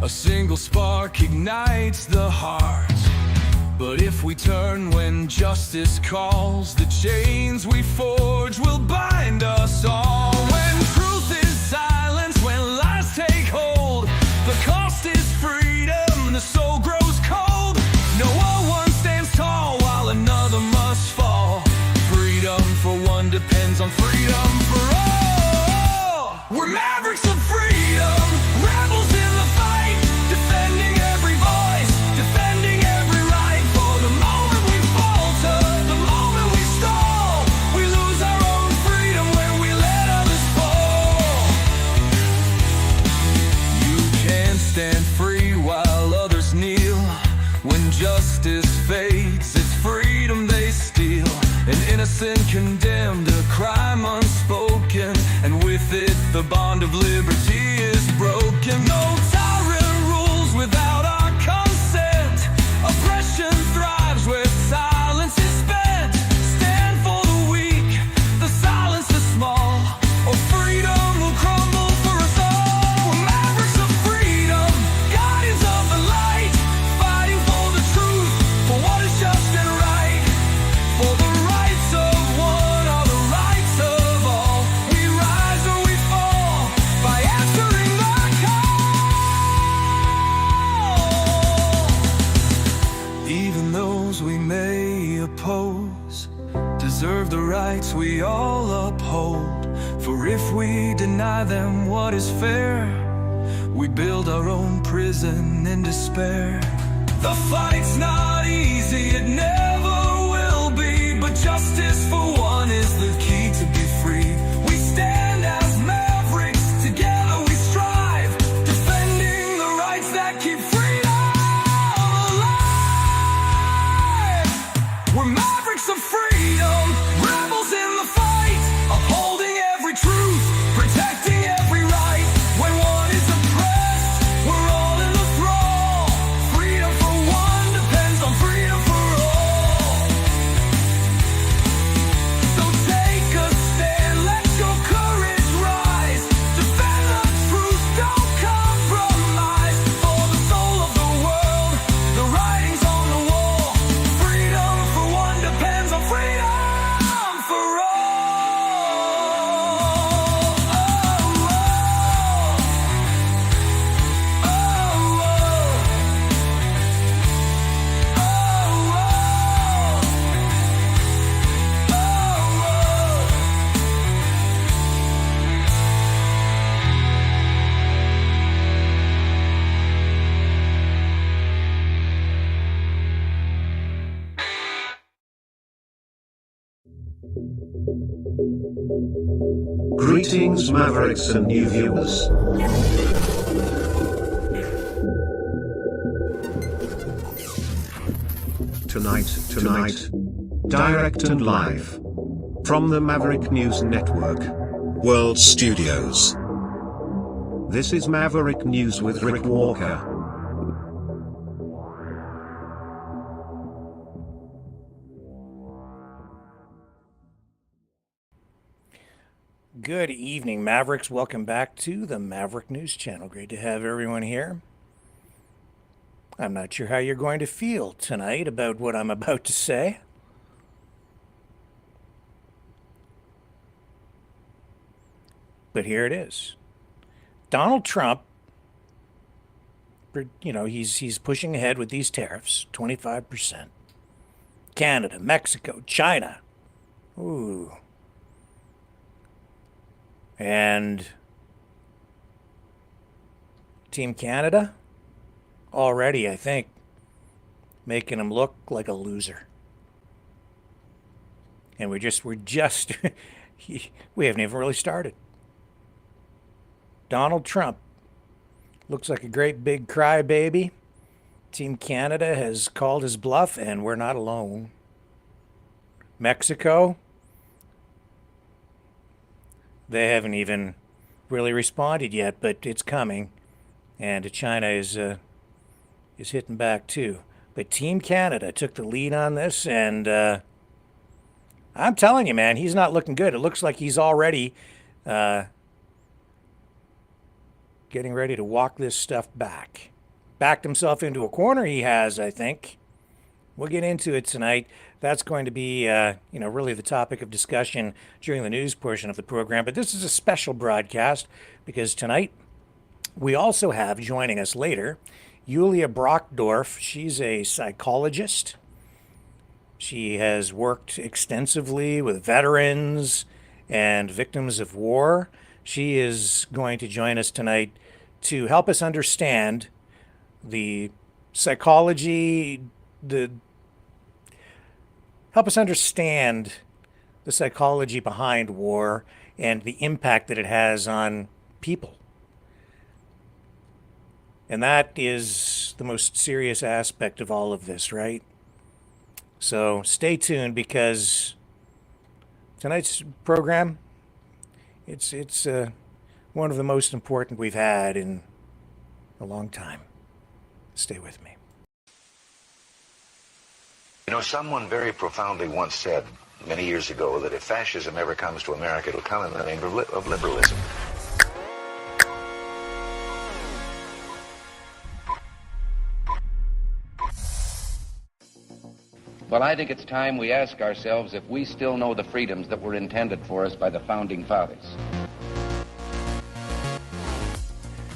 A single spark ignites the heart. But if we turn when justice calls, the chains we forge will bind us all. When truth is silenced, when lies take hold, the cost is freedom, the soul grows cold. No one stands tall while another must fall. Freedom for one depends on freedom for all. We're mavericks of freedom, rebels in the fight, defending every voice, defending every right. For the moment we falter, the moment we stall, we lose our own freedom when we let others fall. You can't stand free while others kneel. When justice fades, it's freedom they steal. An innocent condemned, a crime unspoken, and with it the bond of liberty is broken. No tyrant rules without our consent. Oppression thrives where silence is spent. Stand for the weak, the silence the small, or freedom will crumble for us all. We're mavericks of freedom, guardians of the light, fighting for the truth, for what is just and right. For the rights of one are the rights of all. We rise or we fall by answering the call. Even those we may oppose deserve the rights we all uphold. For if we deny them what is fair, we build our own prison in despair. The fight's not easy, it never will be, but justice for one is the key to be free. We stand as mavericks, together we strive, defending the rights that keep freedom alive. We're mavericks of freedom, rebels in the fight, upholding every truth, protecting every right. When one is oppressed, we're all in the thrall. Freedom for one depends on freedom for all. So take a stand, let your courage rise. Defend the truth, don't compromise. For the soul of the world, the writing's on the wall. Freedom for one depends on freedom for Greetings, Mavericks and new viewers. Tonight, direct and live from the Maverick News Network World Studios. This is Maverick News with Rick Walker. Good evening, Mavericks. Welcome back to the Maverick News Channel. Great to have everyone here. I'm not sure how you're going to feel tonight about what I'm about to say. But here it is. Donald Trump, he's pushing ahead with these tariffs, 25%. Canada, Mexico, China. Ooh. And Team Canada, already, I think, making him look like a loser. And we're just, we haven't even really started. Donald Trump looks like a great big crybaby. Team Canada has called his bluff, and we're not alone. Mexico, they haven't even really responded yet, but it's coming. And China is hitting back too. But Team Canada took the lead on this, and I'm telling you, man, he's not looking good. It looks like he's already getting ready to walk this stuff back. Backed himself into a corner, he has, I think. We'll get into it tonight. That's going to be, really the topic of discussion during the news portion of the program. But this is a special broadcast because tonight we also have joining us later Yulia Brockdorf. She's a psychologist. She has worked extensively with veterans and victims of war. She is going to join us tonight to help us understand the psychology, help us understand the psychology behind war and the impact that it has on people. And that is the most serious aspect of all of this, right? So stay tuned because tonight's program, it's one of the most important we've had in a long time. Stay with me. You know, someone very profoundly once said many years ago that if fascism ever comes to America, it'll come in the name of liberalism. Well, I think it's time we ask ourselves if we still know the freedoms that were intended for us by the Founding Fathers.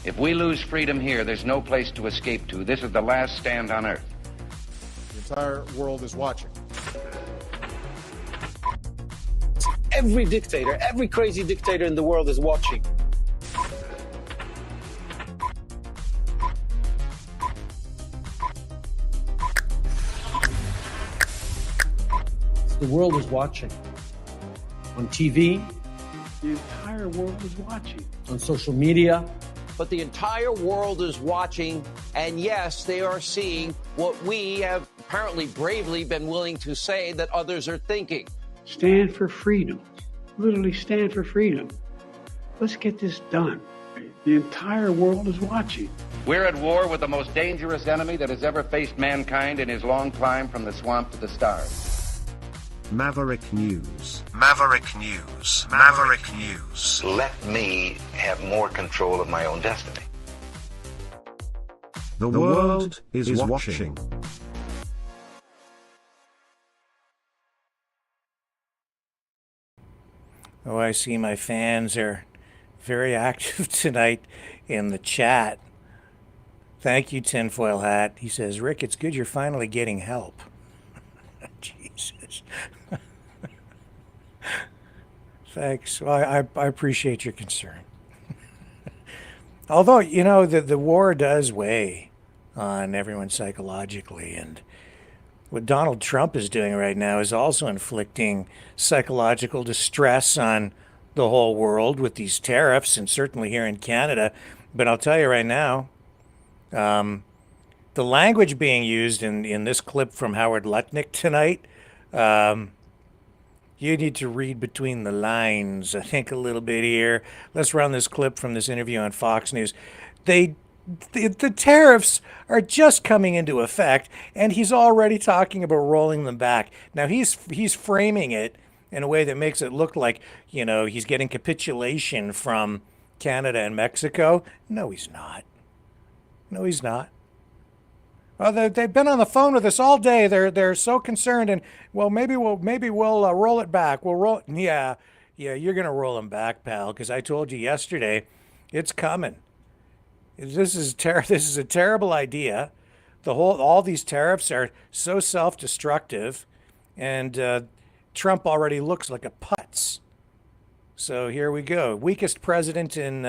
If we lose freedom here, there's no place to escape to. This is the last stand on Earth. The entire world is watching. Every dictator, every crazy dictator in the world is watching. The world is watching. On TV. The entire world is watching. On social media. But the entire world is watching, and yes, they are seeing what we have apparently bravely been willing to say that others are thinking. Stand for freedom. Literally stand for freedom. Let's get this done. The entire world is watching. We're at war with the most dangerous enemy that has ever faced mankind in his long climb from the swamp to the stars. Maverick News. Maverick News. Maverick News. Let me have more control of my own destiny. The world is watching. Oh, I see my fans are very active tonight in the chat. Thank you, Tinfoil Hat. He says, Rick, it's good you're finally getting help. Jesus. Thanks. Well, I appreciate your concern. Although, the war does weigh on everyone psychologically, and what Donald Trump is doing right now is also inflicting psychological distress on the whole world with these tariffs, and certainly here in Canada. But I'll tell you right now, the language being used in this clip from Howard Lutnick tonight, you need to read between the lines, I think, a little bit here. Let's run this clip from this interview on Fox News. The tariffs are just coming into effect, and he's already talking about rolling them back. Now, he's framing it in a way that makes it look like, he's getting capitulation from Canada and Mexico. No, he's not. No, he's not. Well, they've been on the phone with us all day. They're so concerned, and maybe we'll roll it back. We'll roll. Yeah, you're gonna roll them back, pal. Because I told you yesterday, it's coming. This is a terrible idea. All these tariffs are so self-destructive, and Trump already looks like a putz. So here we go. Weakest president in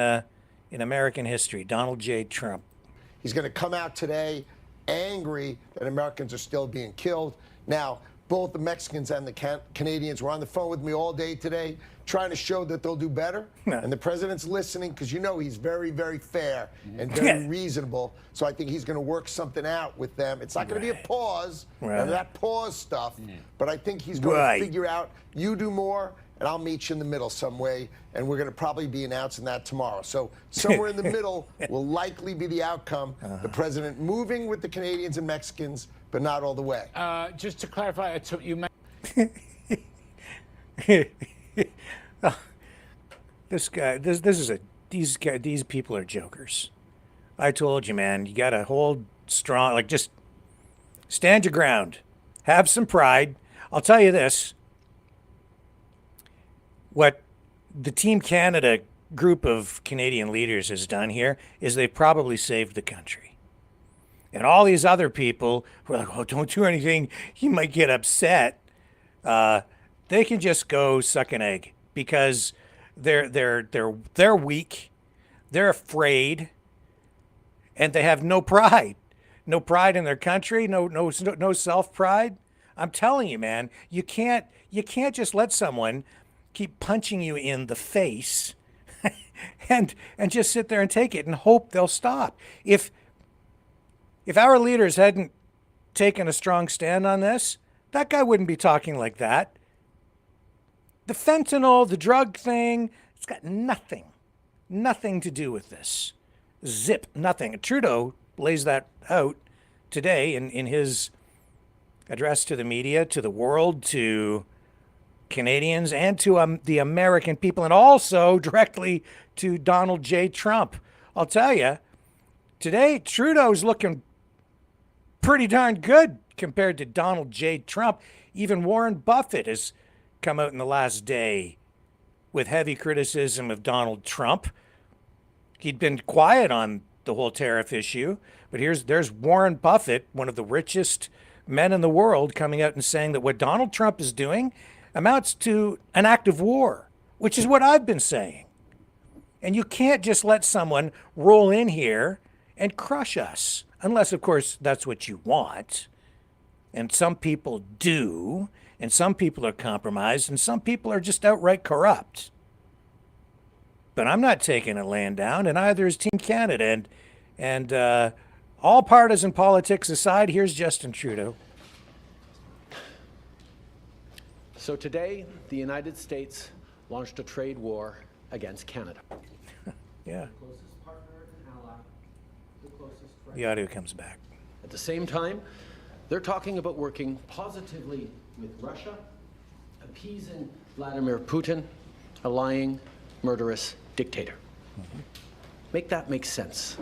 American history, Donald J. Trump. He's going to come out today angry that Americans are still being killed. Now, both the Mexicans and the Canadians were on the phone with me all day today trying to show that they'll do better. And the president's listening because he's very, very fair and very reasonable. So I think he's going to work something out with them. It's not going to be a pause, none of that pause stuff. But I think he's going to figure out, you do more, and I'll meet you in the middle some way, and we're going to probably be announcing that tomorrow. So somewhere in the middle will likely be the outcome. The president moving with the Canadians and Mexicans, but not all the way. Just to clarify, you meant... This guy, this is a these people are jokers. I told you, man, you got to hold strong, like just stand your ground. Have some pride. I'll tell you this. What the Team Canada group of Canadian leaders has done here is they've probably saved the country. And all these other people who are like, oh, don't do anything, you might get upset. They can just go suck an egg because they're weak, they're afraid, and they have no pride. No pride in their country, no self-pride. I'm telling you, man, you can't just let someone keep punching you in the face and just sit there and take it and hope they'll stop. If our leaders hadn't taken a strong stand on this, that guy wouldn't be talking like that. The fentanyl, the drug thing, it's got nothing to do with this. Zip, nothing. Trudeau lays that out today in his address to the media, to the world, to Canadians, and to the American people, and also directly to Donald J. Trump. I'll tell you, today Trudeau's looking pretty darn good compared to Donald J. Trump. Even Warren Buffett has come out in the last day with heavy criticism of Donald Trump. He'd been quiet on the whole tariff issue, but there's Warren Buffett, one of the richest men in the world, coming out and saying that what Donald Trump is doing amounts to an act of war, which is what I've been saying. And you can't just let someone roll in here and crush us, unless, of course, that's what you want. And some people do, and some people are compromised, and some people are just outright corrupt. But I'm not taking it laying down, and neither is Team Canada. And all partisan politics aside, here's Justin Trudeau. So today, the United States launched a trade war against Canada. Yeah. The closest partner and ally, the closest friend. The audio comes back. At the same time, they're talking about working positively with Russia, appeasing Vladimir Putin, a lying, murderous dictator. Make that make sense.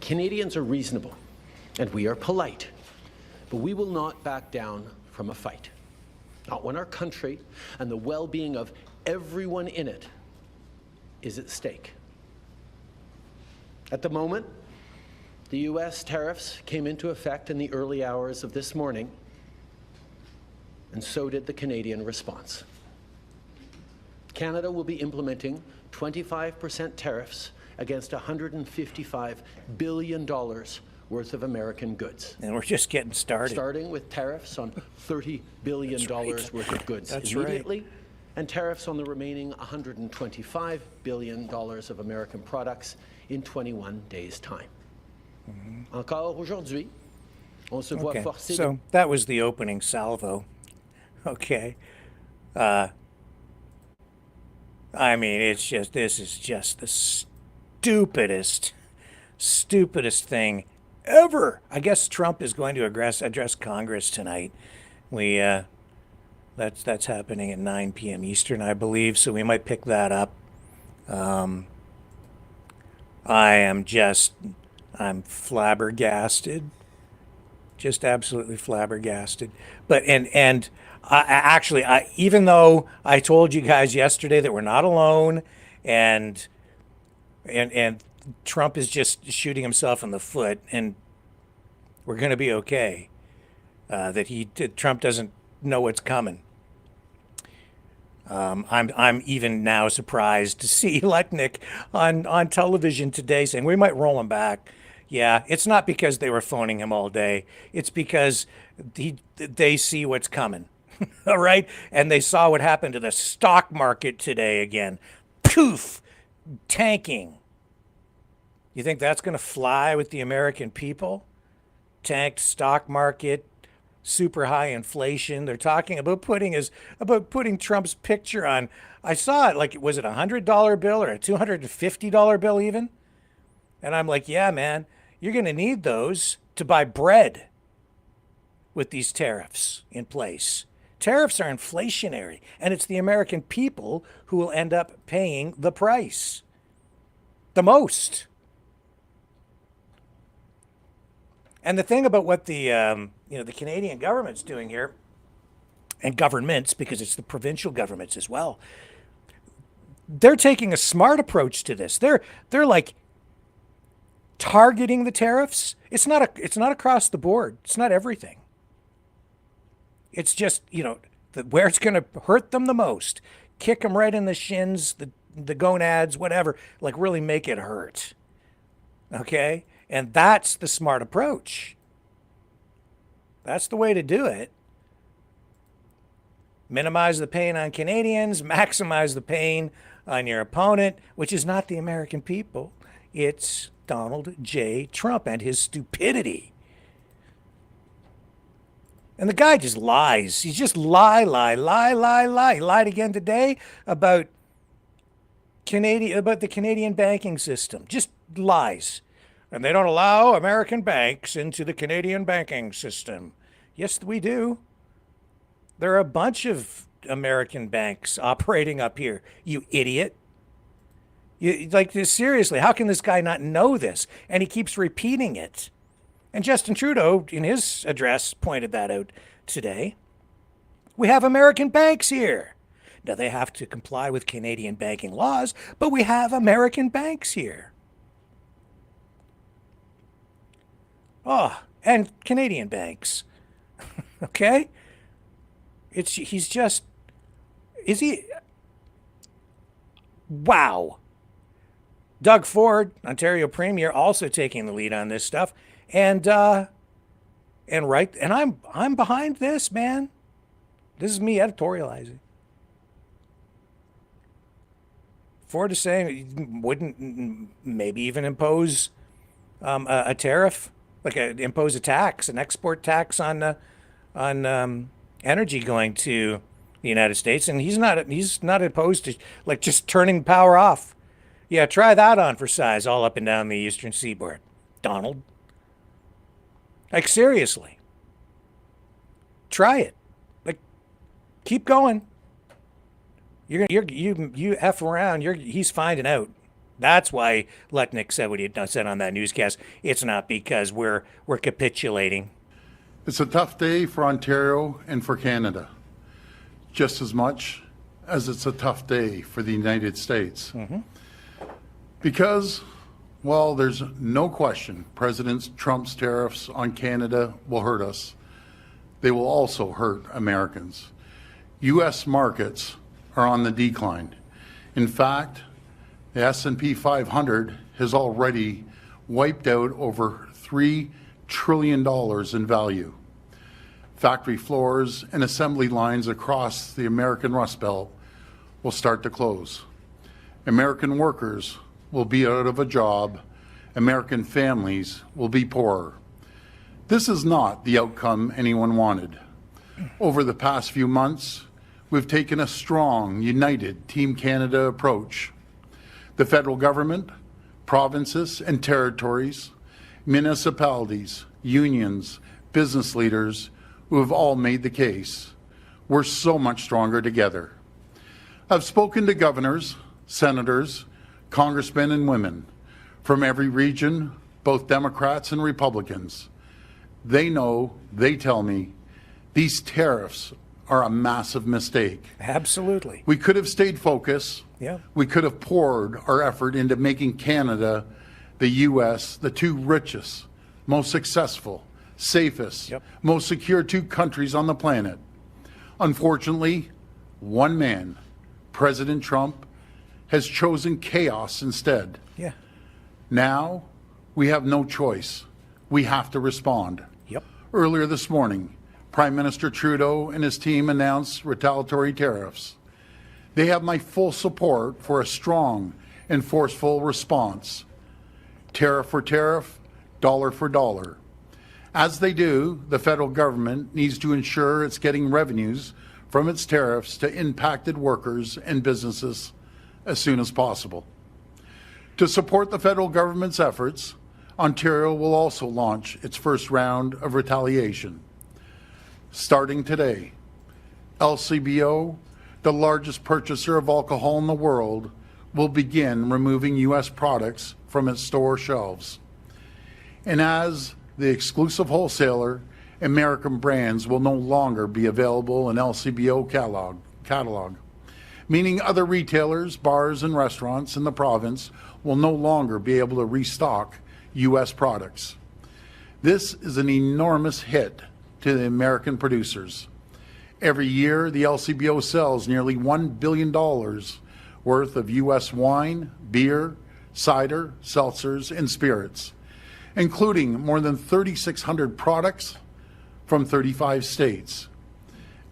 Canadians are reasonable, and we are polite, but we will not back down from a fight. Not when our country and the well-being of everyone in it is at stake. At the moment, the U.S. tariffs came into effect in the early hours of this morning, and so did the Canadian response. Canada will be implementing 25% tariffs against $155 billion worth of American goods. And we're just getting started. Starting with tariffs on $30 billion worth of goods immediately, and tariffs on the remaining $125 billion of American products in 21 days' time. Encore aujourd'hui, on se voit forcé. So that was the opening salvo. Okay. I mean, this is just the stupidest thing ever. I guess Trump is going to address Congress tonight. That's happening at 9 p.m. Eastern, I believe, so we might pick that up. I'm flabbergasted, just absolutely flabbergasted. But I even though I told you guys yesterday that we're not alone, and Trump is just shooting himself in the foot, and we're going to be okay. Trump doesn't know what's coming. I'm even now surprised to see Lutnick on television today saying we might roll him back. Yeah, it's not because they were phoning him all day. It's because they see what's coming. All right? And they saw what happened to the stock market today again. Poof! Tanking. You think that's going to fly with the American people? Tanked stock market, super high inflation. They're talking about putting Trump's picture on. I saw it, like, was it a $100 bill or a $250 bill even? And I'm like, yeah, man, you're going to need those to buy bread with these tariffs in place. Tariffs are inflationary, and it's the American people who will end up paying the price the most. And the thing about what the Canadian government's doing here, and governments, because it's the provincial governments as well, they're taking a smart approach to this. They're like targeting the tariffs. It's not across the board. It's not everything. It's just, where it's going to hurt them the most. Kick them right in the shins, the gonads, whatever. Like really make it hurt. Okay? And that's the smart approach. That's the way to do it. Minimize the pain on Canadians, maximize the pain on your opponent, which is not the American people. It's Donald J. Trump and his stupidity. And the guy just lies. He's just lie. He lied again today about the Canadian banking system. Just lies. And they don't allow American banks into the Canadian banking system. Yes, we do. There are a bunch of American banks operating up here, you idiot. Seriously, how can this guy not know this? And he keeps repeating it. And Justin Trudeau, in his address, pointed that out today. We have American banks here. Now, they have to comply with Canadian banking laws, but we have American banks here. Oh, and Canadian banks. Okay? Wow. Doug Ford, Ontario Premier, also taking the lead on this stuff. And I'm behind this, man. This is me editorializing. Ford is saying he wouldn't maybe even impose a tariff, impose a tax, an export tax on energy going to the United States, and he's not opposed to just turning power off. Yeah, try that on for size all up and down the eastern seaboard, Donald. Seriously. Try it. Keep going. You F around, he's finding out. That's why Lutnick said what he said on that newscast. It's not because we're capitulating. It's a tough day for Ontario and for Canada, just as much as it's a tough day for the United States. Mm-hmm. Because, well, there's no question President Trump's tariffs on Canada will hurt us. They will also hurt Americans. U.S. markets are on the decline. In fact, the S&P 500 has already wiped out over $3 trillion in value. Factory floors and assembly lines across the American Rust Belt will start to close. American workers will be out of a job. American families will be poorer. This is not the outcome anyone wanted. Over the past few months, we've taken a strong, united Team Canada approach. The federal government, provinces and territories, municipalities, unions, business leaders who have all made the case. We're so much stronger together. I've spoken to governors, senators, congressmen and women from every region, both Democrats and Republicans. They know, they tell me, these tariffs are a massive mistake. Absolutely. We could have stayed focused. Yeah. We could have poured our effort into making Canada, the U.S., the two richest, most successful, safest, most secure two countries on the planet. Unfortunately, one man, President Trump, has chosen chaos instead. Yeah. Now, we have no choice. We have to respond. Yep. Earlier this morning, Prime Minister Trudeau and his team announced retaliatory tariffs. They have my full support for a strong and forceful response. Tariff for tariff, dollar for dollar. As they do, the federal government needs to ensure it's getting revenues from its tariffs to impacted workers and businesses as soon as possible. To support the federal government's efforts, Ontario will also launch its first round of retaliation. Starting today, LCBO, the largest purchaser of alcohol in the world, will begin removing U.S. products from its store shelves. And as the exclusive wholesaler, American brands will no longer be available in LCBO catalog, meaning other retailers, bars, and restaurants in the province will no longer be able to restock U.S. products. This is an enormous hit to the American producers. Every year, the LCBO sells nearly $1 billion worth of U.S. wine, beer, cider, seltzers, and spirits, including more than 3,600 products from 35 states.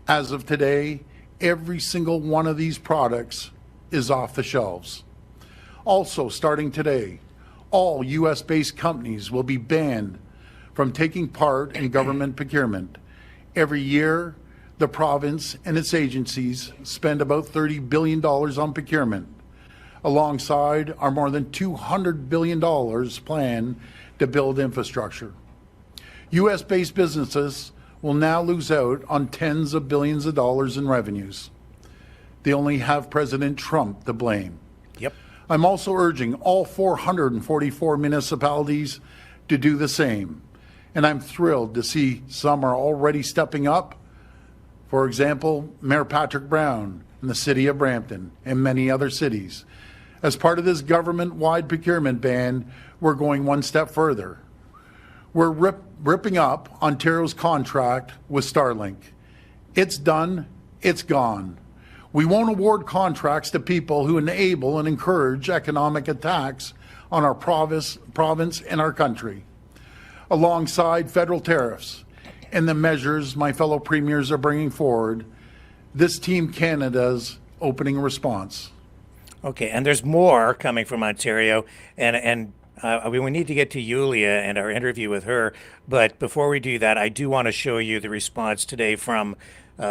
As of today, every single one of these products is off the shelves. Also, starting today, all U.S.-based companies will be banned from taking part in government procurement. Every year, the province and its agencies spend about $30 billion on procurement, alongside our more than $200 billion plan to build infrastructure. U.S.-based businesses will now lose out on tens of billions of dollars in revenues. They only have President Trump to blame. Yep. I'm also urging all 444 municipalities to do the same, and I'm thrilled to see some are already stepping up. For example, Mayor Patrick Brown in the city of Brampton and many other cities. As part of this government-wide procurement ban, we're going one step further. We're ripping up Ontario's contract with Starlink. It's done, it's gone. We won't award contracts to people who enable and encourage economic attacks on our province and our country. Alongside federal tariffs and the measures my fellow premiers are bringing forward, this Team Canada's opening response. Okay, and there's more coming from Ontario, and we need to get to Yulia and our interview with her, but before we do that, I do want to show you the response today from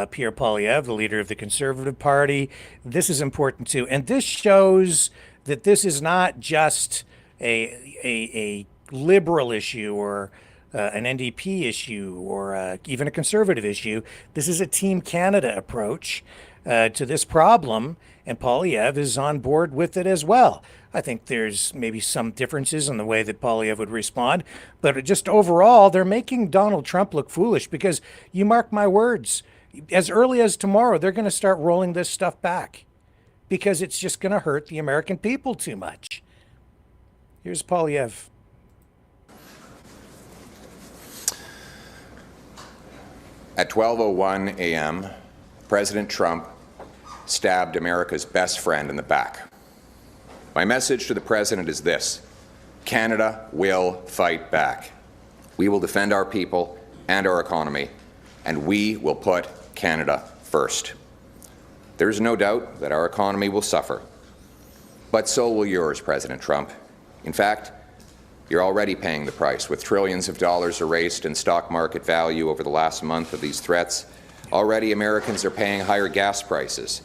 Pierre Poilievre, the leader of the Conservative Party. This is important too, and this shows that this is not just a liberal issue or an NDP issue or even a Conservative issue. This is a Team Canada approach to this problem, and Poilievre is on board with it as well. I think there's maybe some differences in the way that Poilievre would respond, but just overall, they're making Donald Trump look foolish because, you mark my words, as early as tomorrow, they're going to start rolling this stuff back because it's just going to hurt the American people too much. Here's Poilievre. At 12:01 a.m., President Trump stabbed America's best friend in the back. My message to the President is this: Canada will fight back. We will defend our people and our economy, and we will put Canada first. There's no doubt that our economy will suffer, but so will yours, President Trump. In fact, you're already paying the price, with trillions of dollars erased in stock market value over the last month of these threats. Already, Americans are paying higher gas prices,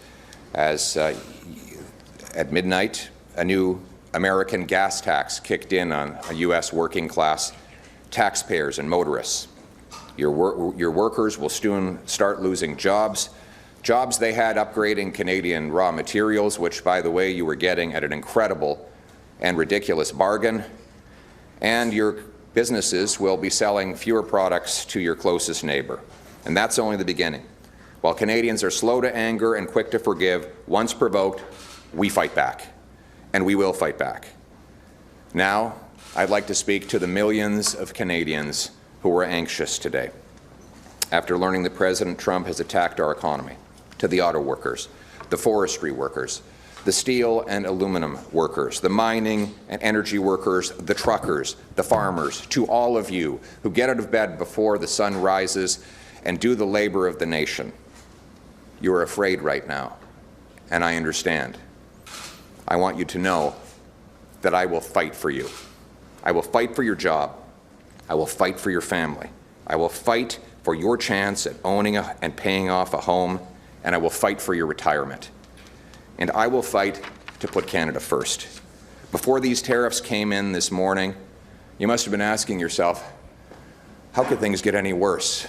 as at midnight, a new American gas tax kicked in on U.S. working-class taxpayers and motorists. Your workers will soon start losing jobs they had upgrading Canadian raw materials, which, by the way, you were getting at an incredible and ridiculous bargain. And your businesses will be selling fewer products to your closest neighbor. And that's only the beginning. While Canadians are slow to anger and quick to forgive, once provoked, we fight back. And we will fight back. Now, I'd like to speak to the millions of Canadians who are anxious today after learning that President Trump has attacked our economy, to the auto workers, the forestry workers, the steel and aluminum workers, the mining and energy workers, the truckers, the farmers, to all of you who get out of bed before the sun rises and do the labor of the nation. You are afraid right now, and I understand. I want you to know that I will fight for you. I will fight for your job. I will fight for your family. I will fight for your chance at owning and paying off a home, and I will fight for your retirement. And I will fight to put Canada first. Before these tariffs came in this morning, you must have been asking yourself, how could things get any worse?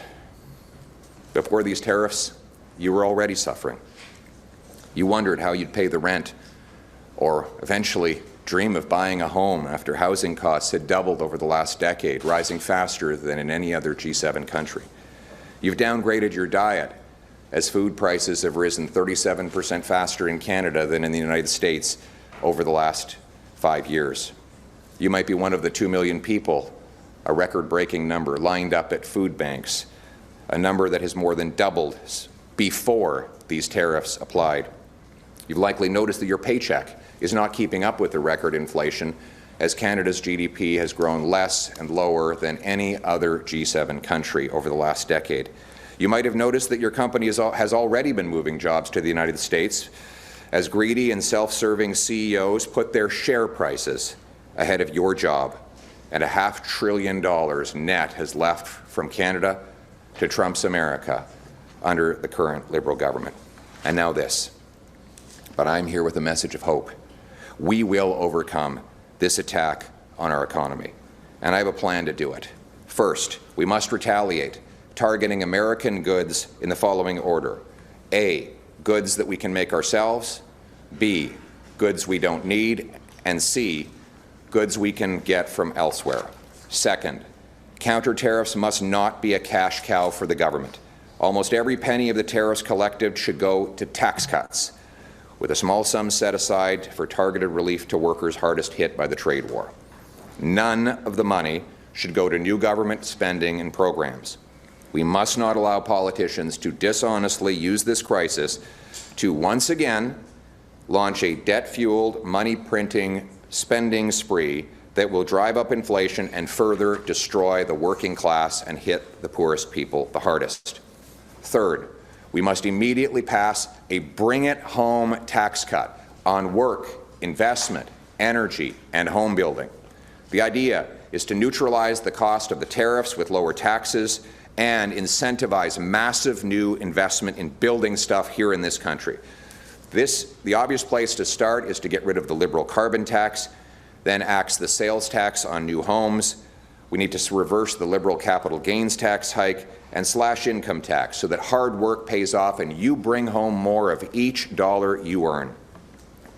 Before these tariffs, you were already suffering. You wondered how you'd pay the rent or eventually dream of buying a home after housing costs had doubled over the last decade, rising faster than in any other G7 country. You've downgraded your diet as food prices have risen 37% faster in Canada than in the United States over the last 5 years. You might be one of the 2 million people, a record-breaking number, lined up at food banks, a number that has more than doubled before these tariffs applied. You've likely noticed that your paycheck is not keeping up with the record inflation, as Canada's GDP has grown less and lower than any other G7 country over the last decade. You might have noticed that your company has already been moving jobs to the United States as greedy and self-serving CEOs put their share prices ahead of your job, and $500 billion net has left from Canada to Trump's America under the current Liberal government. And now this. But I'm here with a message of hope. We will overcome this attack on our economy, and I have a plan to do it. First, we must retaliate, targeting American goods in the following order. A, goods that we can make ourselves. B, goods we don't need. And C, goods we can get from elsewhere. Second, counter tariffs must not be a cash cow for the government. Almost every penny of the tariffs collected should go to tax cuts, with a small sum set aside for targeted relief to workers hardest hit by the trade war. None of the money should go to new government spending and programs. We must not allow politicians to dishonestly use this crisis to once again launch a debt-fueled, money-printing spending spree that will drive up inflation and further destroy the working class and hit the poorest people the hardest. Third, we must immediately pass a bring-it-home tax cut on work, investment, energy, and home building. The idea is to neutralize the cost of the tariffs with lower taxes and incentivize massive new investment in building stuff here in this country. The obvious place to start is to get rid of the Liberal carbon tax, then axe the sales tax on new homes. We need to reverse the Liberal capital gains tax hike and slash income tax so that hard work pays off and you bring home more of each dollar you earn.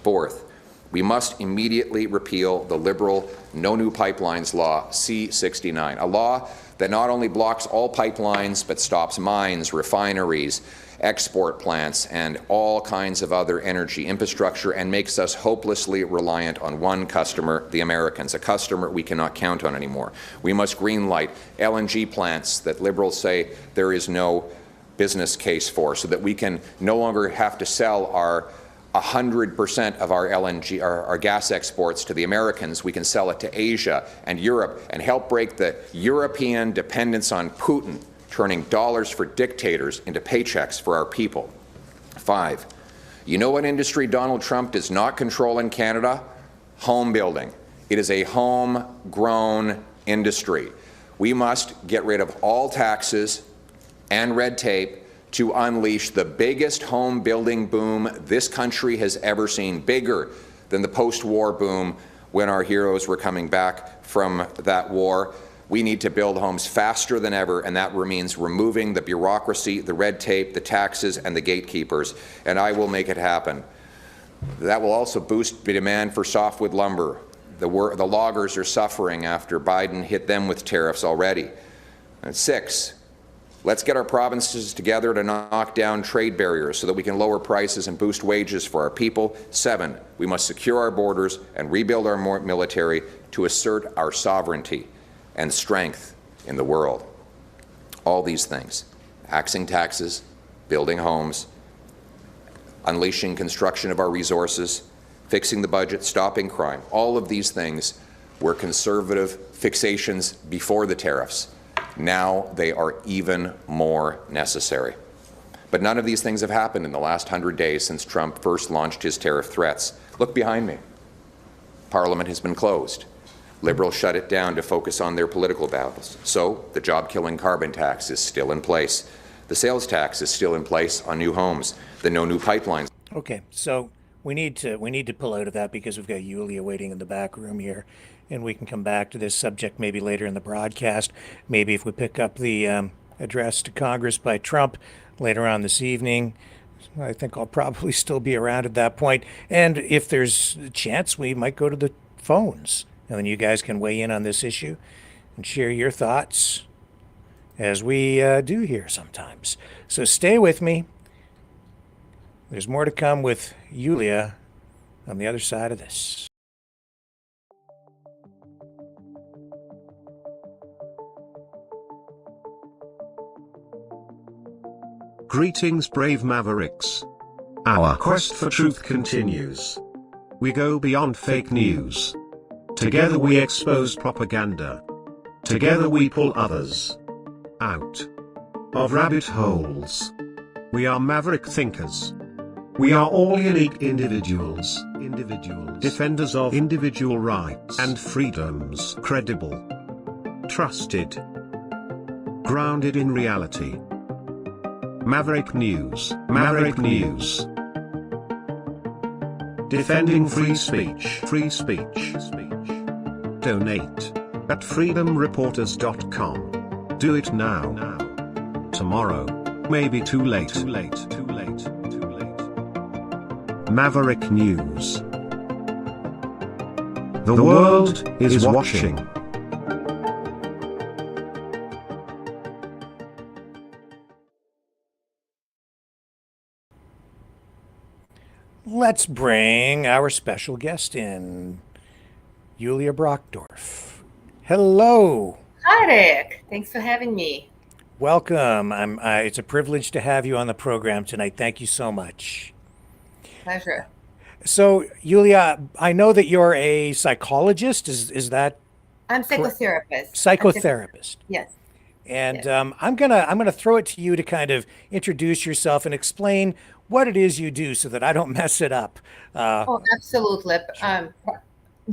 Fourth, we must immediately repeal the Liberal No New Pipelines Law, C-69, a law that not only blocks all pipelines but stops mines, refineries, export plants, and all kinds of other energy infrastructure and makes us hopelessly reliant on one customer, the Americans, a customer we cannot count on anymore. We must greenlight LNG plants that Liberals say there is no business case for, so that we can no longer have to sell our 100% of our LNG, our gas exports to the Americans. We can sell it to Asia and Europe and help break the European dependence on Putin, turning dollars for dictators into paychecks for our people. 5, you know what industry Donald Trump does not control in Canada? Home building. It is a homegrown industry. We must get rid of all taxes and red tape to unleash the biggest home building boom this country has ever seen, bigger than the post-war boom when our heroes were coming back from that war. We need to build homes faster than ever, and that means removing the bureaucracy, the red tape, the taxes, and the gatekeepers, and I will make it happen. That will also boost the demand for softwood lumber. The loggers are suffering after Biden hit them with tariffs already. And 6, let's get our provinces together to knock down trade barriers so that we can lower prices and boost wages for our people. 7, we must secure our borders and rebuild our military to assert our sovereignty and strength in the world. All these things, axing taxes, building homes, unleashing construction of our resources, fixing the budget, stopping crime, all of these things were conservative fixations before the tariffs. Now they are even more necessary. But none of these things have happened in the last 100 days since Trump first launched his tariff threats. Look behind me. Parliament has been closed. Liberals shut it down to focus on their political battles. So the job-killing carbon tax is still in place. The sales tax is still in place on new homes. The no new pipelines. Okay, so we need to pull out of that because we've got Yulia waiting in the back room here, and we can come back to this subject maybe later in the broadcast. Maybe if we pick up the address to Congress by Trump later on this evening. I think I'll probably still be around at that point. And if there's a chance, we might go to the phones. And then you guys can weigh in on this issue and share your thoughts as we do here sometimes. So stay with me. There's more to come with Yulia on the other side of this. Greetings, brave Mavericks. Our quest for truth continues. We go beyond fake news. Together we expose propaganda. Together we pull others out of rabbit holes. We are maverick thinkers. We are all unique individuals, defenders of individual rights and freedoms, credible, trusted, grounded in reality. Maverick News, Maverick News. Defending free speech, free speech. Donate at freedomreporters.com. Do it now. Tomorrow may be too late. Maverick News. The world is watching. Let's bring our special guest in, Yulia Brockdorf. Hello. Hi, Rick. Thanks for having me. Welcome. It's a privilege to have you on the program tonight. Thank you so much. Pleasure. So, Yulia, I know that you're a psychologist. Is that? I'm psychotherapist. Psychotherapist. Yes. And yes. I'm gonna throw it to you to kind of introduce yourself and explain what it is you do so that I don't mess it up. Oh, absolutely.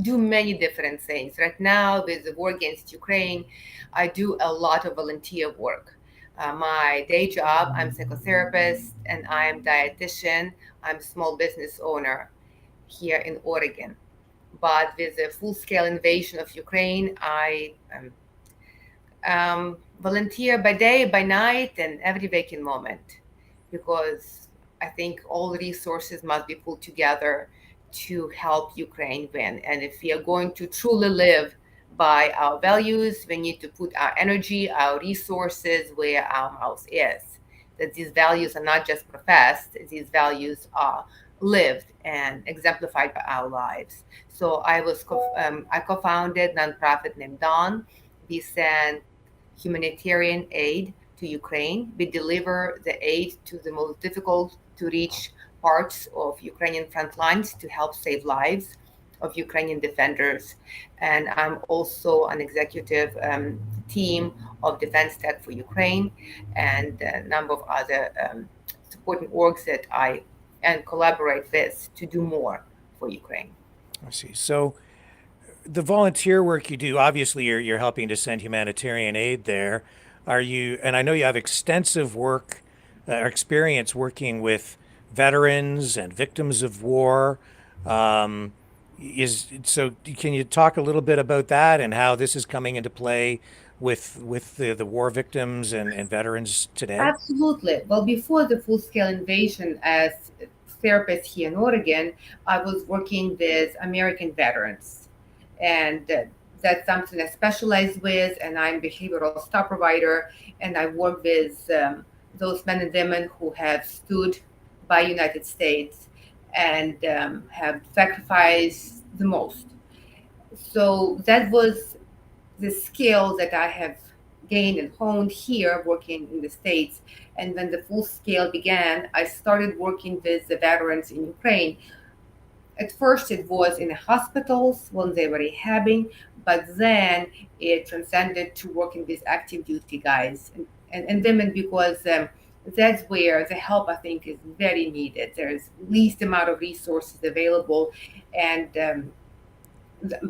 Do many different things. Right now, with the war against Ukraine, I do a lot of volunteer work. My day job, I'm psychotherapist and I'm dietitian. I'm small business owner here in Oregon. But with the full-scale invasion of Ukraine, I volunteer by day, by night, and every waking moment, because I think all resources must be pulled together to help Ukraine win. And if we are going to truly live by our values, we need to put our energy, our resources where our mouth is. That these values are not just professed, these values are lived and exemplified by our lives. So I co-founded a nonprofit named Dawn. We send humanitarian aid to Ukraine. We deliver the aid to the most difficult to reach parts of Ukrainian front lines to help save lives of Ukrainian defenders. And I'm also an executive team of Defense Tech for Ukraine and a number of other supporting orgs that I collaborate with to do more for Ukraine. I see. So the volunteer work you do, obviously you're helping to send humanitarian aid there. Are you, and I know you have extensive work experience working with veterans and victims of war. So can you talk a little bit about that and how this is coming into play with the war victims and veterans today? Absolutely. Well, before the full-scale invasion, as a therapist here in Oregon, I was working with American veterans. And that's something I specialize with, and I'm a behavioral staff provider, and I work with those men and women who have stood by United States and have sacrificed the most. So that was the skill that I have gained and honed here working in the States. And when the full scale began, I started working with the veterans in Ukraine. At first it was in the hospitals when they were rehabbing, but then it transcended to working with active duty guys and women, because that's where the help, I think, is very needed. There's least amount of resources available. And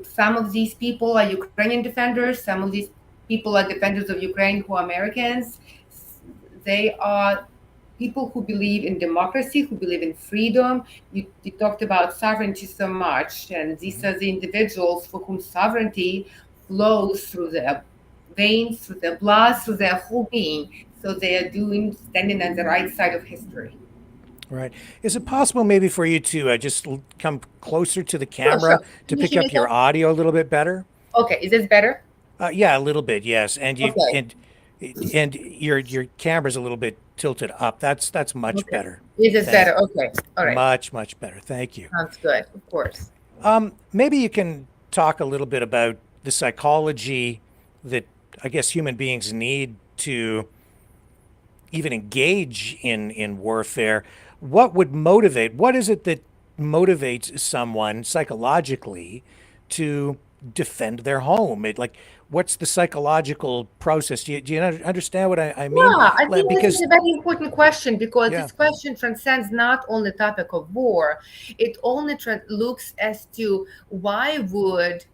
some of these people are Ukrainian defenders. Some of these people are defenders of Ukraine who are Americans. They are people who believe in democracy, who believe in freedom. You talked about sovereignty so much, and these are the individuals for whom sovereignty flows through veins, through their blood, through their whole being. So they are standing on the right side of history. Right. Is it possible maybe for you to just come closer to the Sure, camera sure. to Can you pick hear me, up your sir? audio a little bit better? Okay, is this better? Yeah, a little bit, yes. And you Okay. and your camera's a little bit tilted up. That's much Okay. better. Is this Thank better? Okay. All right. much better. Thank you. Sounds good. Of course. Maybe you can talk a little bit about the psychology that I guess human beings need to even engage in warfare. What would motivate? What is it that motivates someone psychologically to defend their home? What's the psychological process? Do you understand what I mean? Yeah, I think this is Because a very important question because yeah, this question transcends not only the topic of war, it only looks as to why would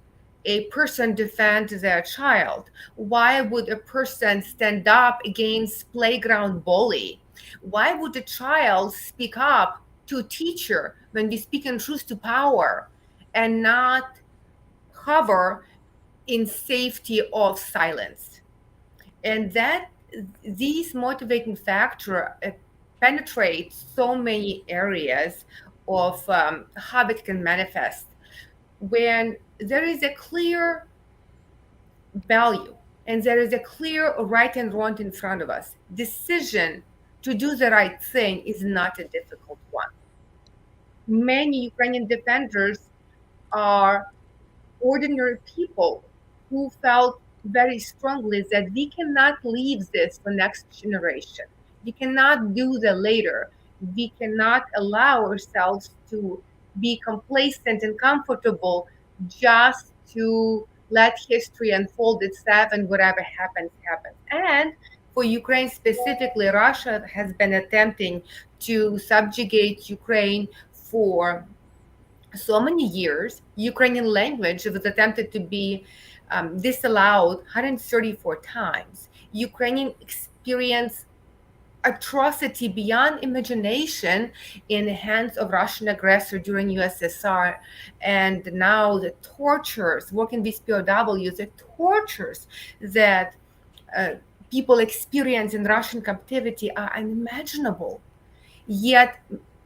a person defend their child? Why would a person stand up against playground bully? Why would a child speak up to a teacher when we speak in truth to power and not hover in safety of silence? And that these motivating factor penetrate so many areas of how it can manifest when there is a clear value and there is a clear right and wrong in front of us. Decision to do the right thing is not a difficult one. Many Ukrainian defenders are ordinary people who felt very strongly that we cannot leave this for next generation. We cannot do the later. We cannot allow ourselves to be complacent and comfortable just to let history unfold itself and whatever happens, happens. And for Ukraine specifically, Russia has been attempting to subjugate Ukraine for so many years. Ukrainian language was attempted to be disallowed 134 times. Ukrainian experienced atrocity beyond imagination in the hands of Russian aggressor during USSR. And now the tortures, working with POWs, the tortures that people experience in Russian captivity are unimaginable. Yet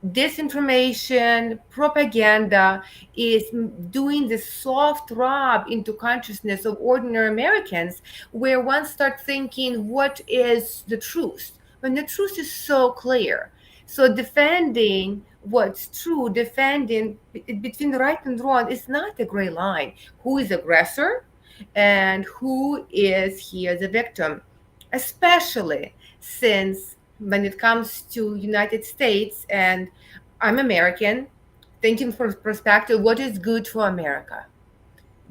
disinformation, propaganda is doing the soft rub into consciousness of ordinary Americans, where one starts thinking, what is the truth? When the truth is so clear. So defending what's true, defending between the right and wrong is not a gray line. Who is aggressor and who is here the victim? Especially since when it comes to United States, and I'm American, thinking from perspective, what is good for America?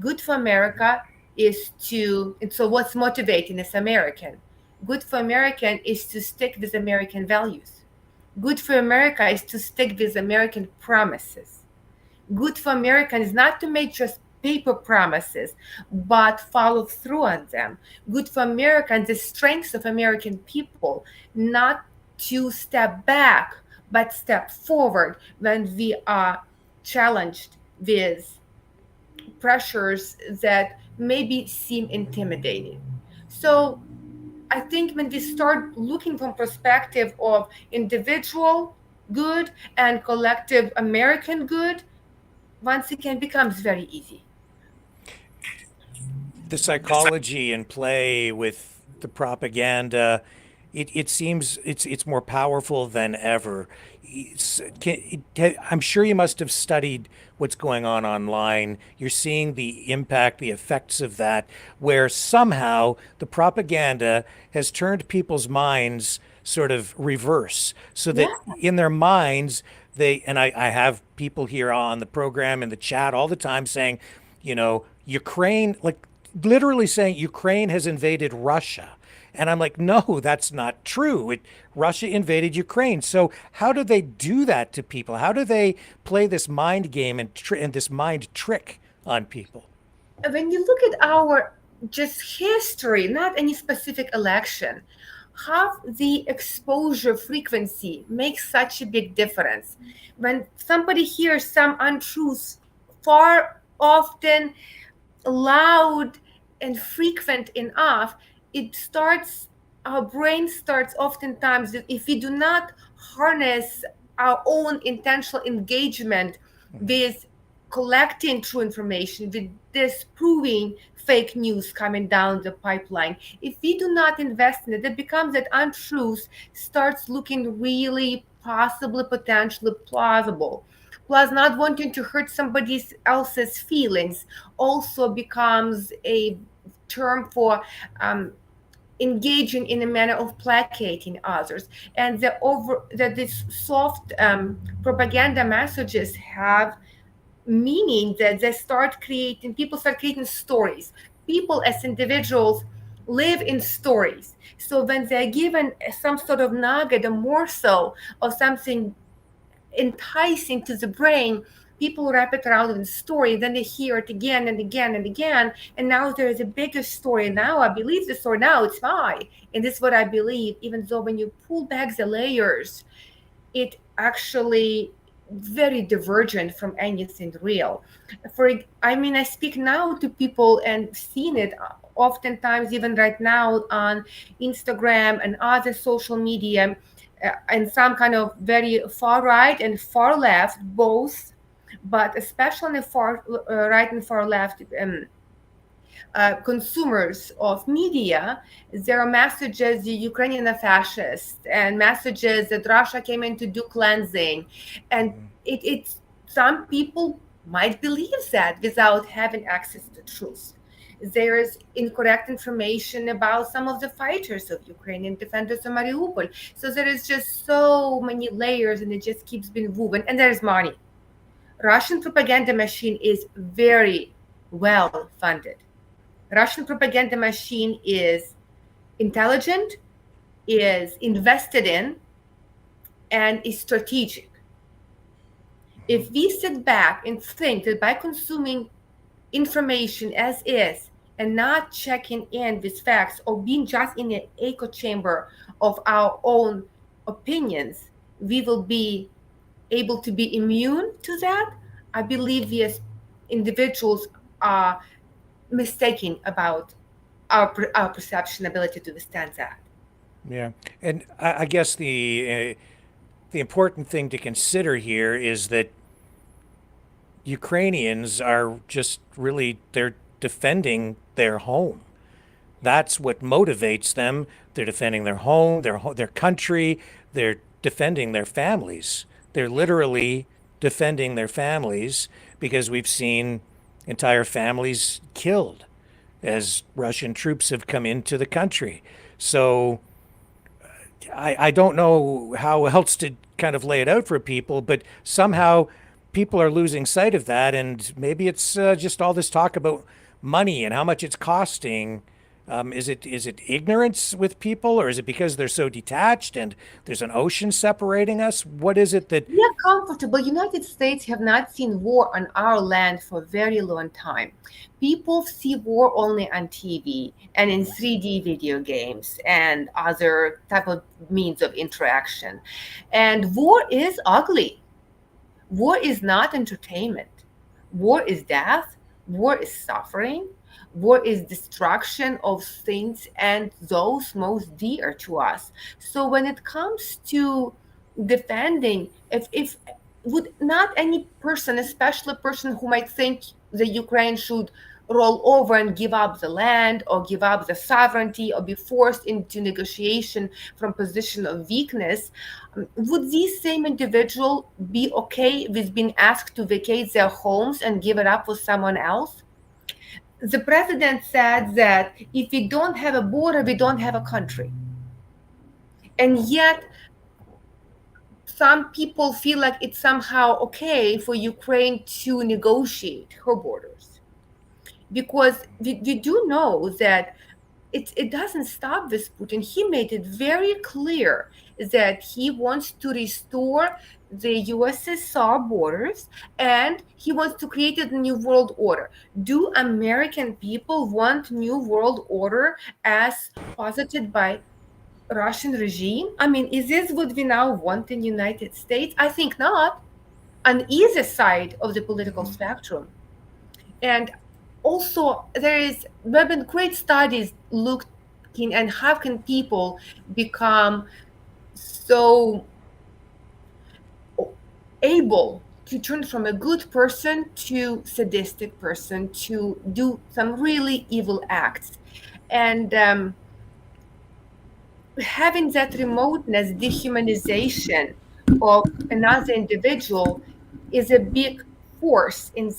Good for America is to, and so what's motivating as American? Good for American is to stick with American values. Good for America is to stick with American promises. Good for American is not to make just paper promises, but follow through on them. Good for America and the strengths of American people, not to step back, but step forward when we are challenged with pressures that maybe seem intimidating. So I think when we start looking from perspective of individual good and collective American good, once again becomes very easy. the psychology in play with the propaganda, it seems it's more powerful than ever. I'm sure you must have studied what's going on online. You're seeing the impact, the effects of that, where somehow the propaganda has turned people's minds sort of reverse, so that in their minds, I have people here on the program in the chat all the time saying, Ukraine, like literally saying Ukraine has invaded Russia. And I'm like, no, that's not true. Russia invaded Ukraine. So how do they do that to people? How do they play this mind game and this mind trick on people? When you look at our just history, not any specific election, how the exposure frequency makes such a big difference. When somebody hears some untruths, far often loud and frequent enough, our brain starts oftentimes, if we do not harness our own intentional engagement with collecting true information, with disproving fake news coming down the pipeline. If we do not invest in it, it becomes that untruth starts looking really possibly, potentially plausible. Plus, not wanting to hurt somebody else's feelings also becomes a term for engaging in a manner of placating others. And that these soft propaganda messages have meaning that people start creating stories. People as individuals live in stories. So when they're given some sort of nugget, a morsel of something enticing to the brain, people wrap it around in story, then they hear it again and again and again, and now there is a bigger story. Now I believe the story, now it's mine, and this is what I believe, even though when you pull back the layers, it actually very divergent from anything real. I speak now to people and seen it oftentimes, even right now on Instagram and other social media, and some kind of very far right and far left, both, but especially on the far right and far left consumers of media, there are messages the Ukrainian are fascist, and messages that Russia came in to do cleansing, and it's some people might believe that without having access to truth. There is incorrect information about some of the fighters of Ukrainian defenders of Mariupol. So there is just so many layers, and it just keeps being woven. And there's money. Russian propaganda machine is very well funded. Russian propaganda machine is intelligent, is invested in, and is strategic. If we sit back and think that by consuming information as is and not checking in with facts, or being just in an echo chamber of our own opinions, we will be able to be immune to that. I believe we as individuals are mistaken about our perception ability to withstand that. Yeah, and I guess the important thing to consider here is that Ukrainians are just really, they're defending their home. That's what motivates them. They're defending their home, their country. They're defending their families. They're literally defending their families, because we've seen entire families killed as Russian troops have come into the country. So I don't know how else to kind of lay it out for people, but somehow people are losing sight of that. And maybe it's just all this talk about money and how much it's costing. Is it ignorance with people, or is it because they're so detached and there's an ocean separating us? What is it that... We are comfortable. United States have not seen war on our land for a very long time. People see war only on TV and in 3D video games and other type of means of interaction. And war is ugly. War is not entertainment. War is death. War is suffering. War is destruction of things and those most dear to us. So when it comes to defending, if would not any person, especially a person who might think the Ukraine should roll over and give up the land or give up the sovereignty or be forced into negotiation from position of weakness, would these same individual be okay with being asked to vacate their homes and give it up for someone else? The president said that if we don't have a border, we don't have a country. And yet, some people feel like it's somehow okay for Ukraine to negotiate her borders. Because we do know that it doesn't stop with Putin. He made it very clear that he wants to restore the USSR borders, and he wants to create a new world order. Do American people want new world order as posited by Russian regime? I mean, is this what we now want in the United States? I think not. On either side of the political spectrum. And also there have been great studies looking at how can people become so able to turn from a good person to sadistic person to do some really evil acts. And having that remoteness, dehumanization of another individual is a big force in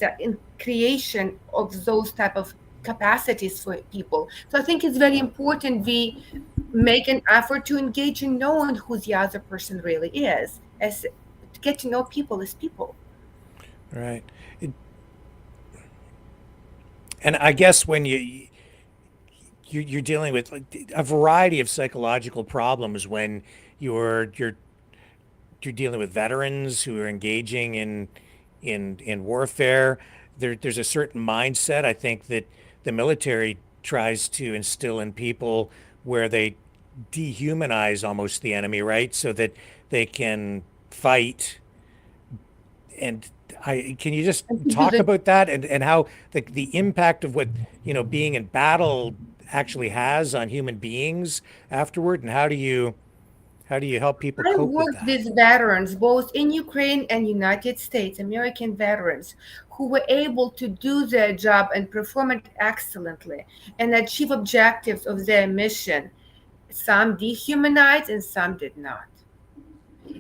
creation of those type of capacities for people. So I think it's very important we make an effort to engage in knowing who the other person really is, as to get to know people as people. Right. And I guess when you're dealing with like a variety of psychological problems when you're dealing with veterans who are engaging in warfare. There's a certain mindset I think that the military tries to instill in people where they dehumanize almost the enemy, right? So that they can fight. And can you just talk about that and how the impact of what, being in battle actually has on human beings afterward, and how do you help people I cope with worked that? with veterans both in Ukraine and United States, American veterans, who were able to do their job and perform it excellently and achieve objectives of their mission. Some dehumanized and some did not.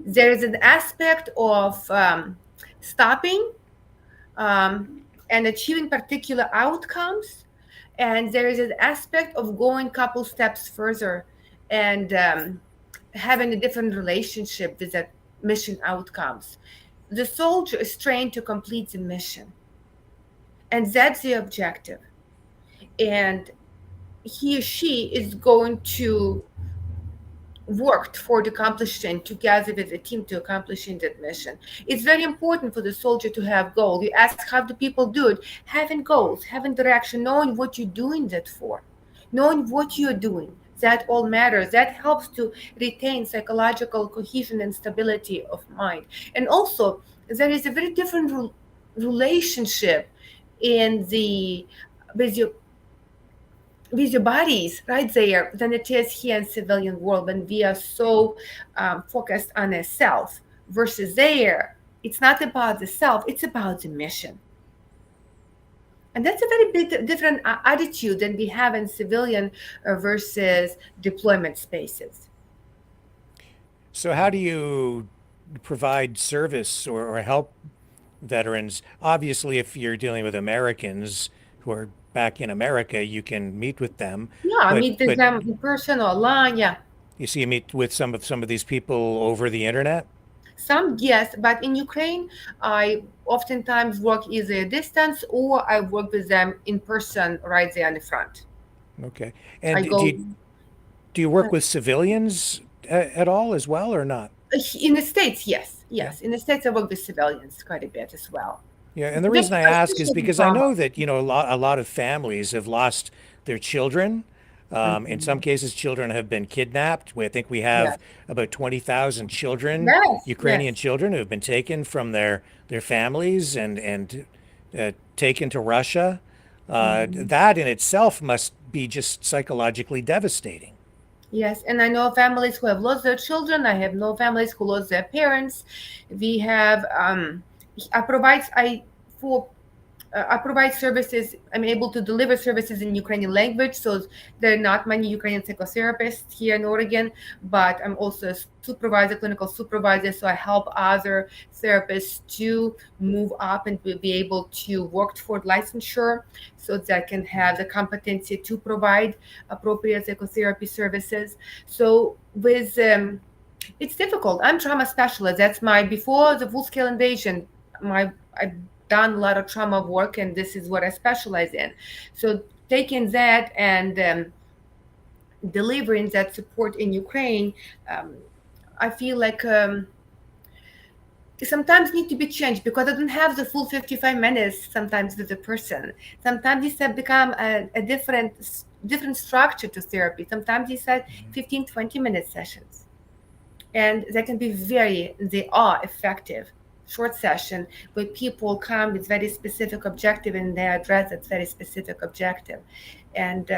There is an aspect of stopping and achieving particular outcomes, and there is an aspect of going a couple steps further and having a different relationship with that mission outcomes. The soldier is trained to complete the mission, and that's the objective. And he or she is going to work toward accomplishing together with the team to accomplishing that mission. It's very important for the soldier to have goals. You ask how do people do it? Having goals, having direction, knowing what you're doing that for, knowing what you're doing. That all matters. That helps to retain psychological cohesion and stability of mind. And also, there is a very different relationship in the with your bodies right there than it is here in civilian world when we are so focused on a self versus there. It's not about the self, it's about the mission. And that's a very big different attitude than we have in civilian versus deployment spaces. So how do you provide service or help veterans? Obviously, if you're dealing with Americans who are back in America, you can meet with them. Yeah, I meet But them in person or online. Yeah, you meet with some of these people over the internet. some yes, but in Ukraine, I oftentimes work either a distance or I work with them in person right there in the front. Okay. I And go do you work with civilians at all as well or not? in the States, yes. In the States, I work with civilians quite a bit as well. Yeah, and the reason I ask is because I know that, a lot of families have lost their children. In some cases, children have been kidnapped. I think we have about 20,000 children, Ukrainian children, who have been taken from their families and taken to Russia. That in itself must be just psychologically devastating. Yes, and I know families who have lost their children. I have no families who lost their parents. We have I provide services. I'm able to deliver services in Ukrainian language, so there are not many Ukrainian psychotherapists here in Oregon. But I'm also a supervisor, clinical supervisor, so I help other therapists to move up and be able to work toward licensure, so that I can have the competency to provide appropriate psychotherapy services. So with it's difficult. I'm trauma specialist. That's before the full-scale invasion. I've done a lot of trauma work, and this is what I specialize in. So taking that and delivering that support in Ukraine, I feel like sometimes need to be changed because I don't have the full 55 minutes sometimes with the person. Sometimes it's become a different structure to therapy. Sometimes it's 15-20 minute sessions, and they are effective. short session where people come with very specific objective and they address that very specific objective. And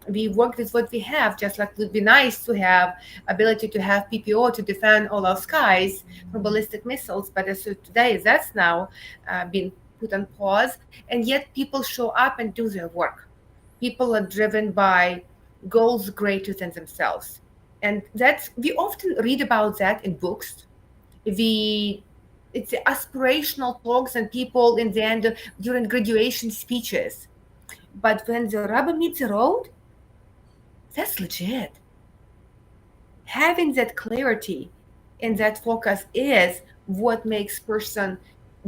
we work with what we have, just like it would be nice to have ability to have PPO to defend all our skies from ballistic missiles. But as of today, that's now been put on pause. And yet people show up and do their work. People are driven by goals greater than themselves. And that's, we often read about that in books. It's aspirational talks and people in the end during graduation speeches. But when the rubber meets the road, that's legit. Having that clarity and that focus is what makes person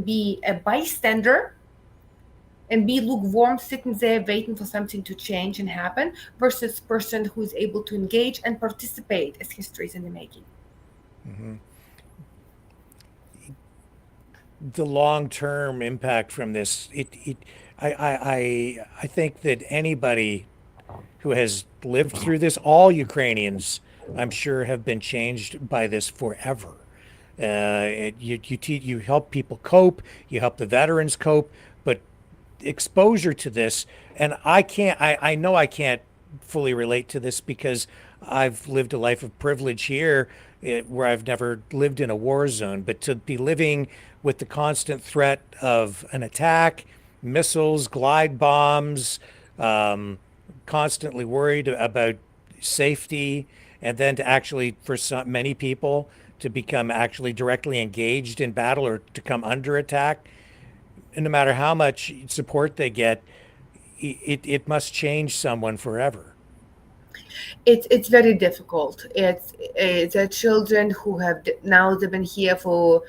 be a bystander and be lukewarm, sitting there waiting for something to change and happen, versus person who is able to engage and participate as history is in the making. Mm-hmm. The long-term impact from this, I think that anybody who has lived through this, all Ukrainians, I'm sure, have been changed by this forever. You help people cope, you help the veterans cope, but exposure to this, and I know I can't fully relate to this because I've lived a life of privilege here, where I've never lived in a war zone, but to be living with the constant threat of an attack, missiles, glide bombs, constantly worried about safety, and then to actually, for many people, to become actually directly engaged in battle or to come under attack, and no matter how much support they get, it must change someone forever. It's very difficult. It's the children who have now, they've been here for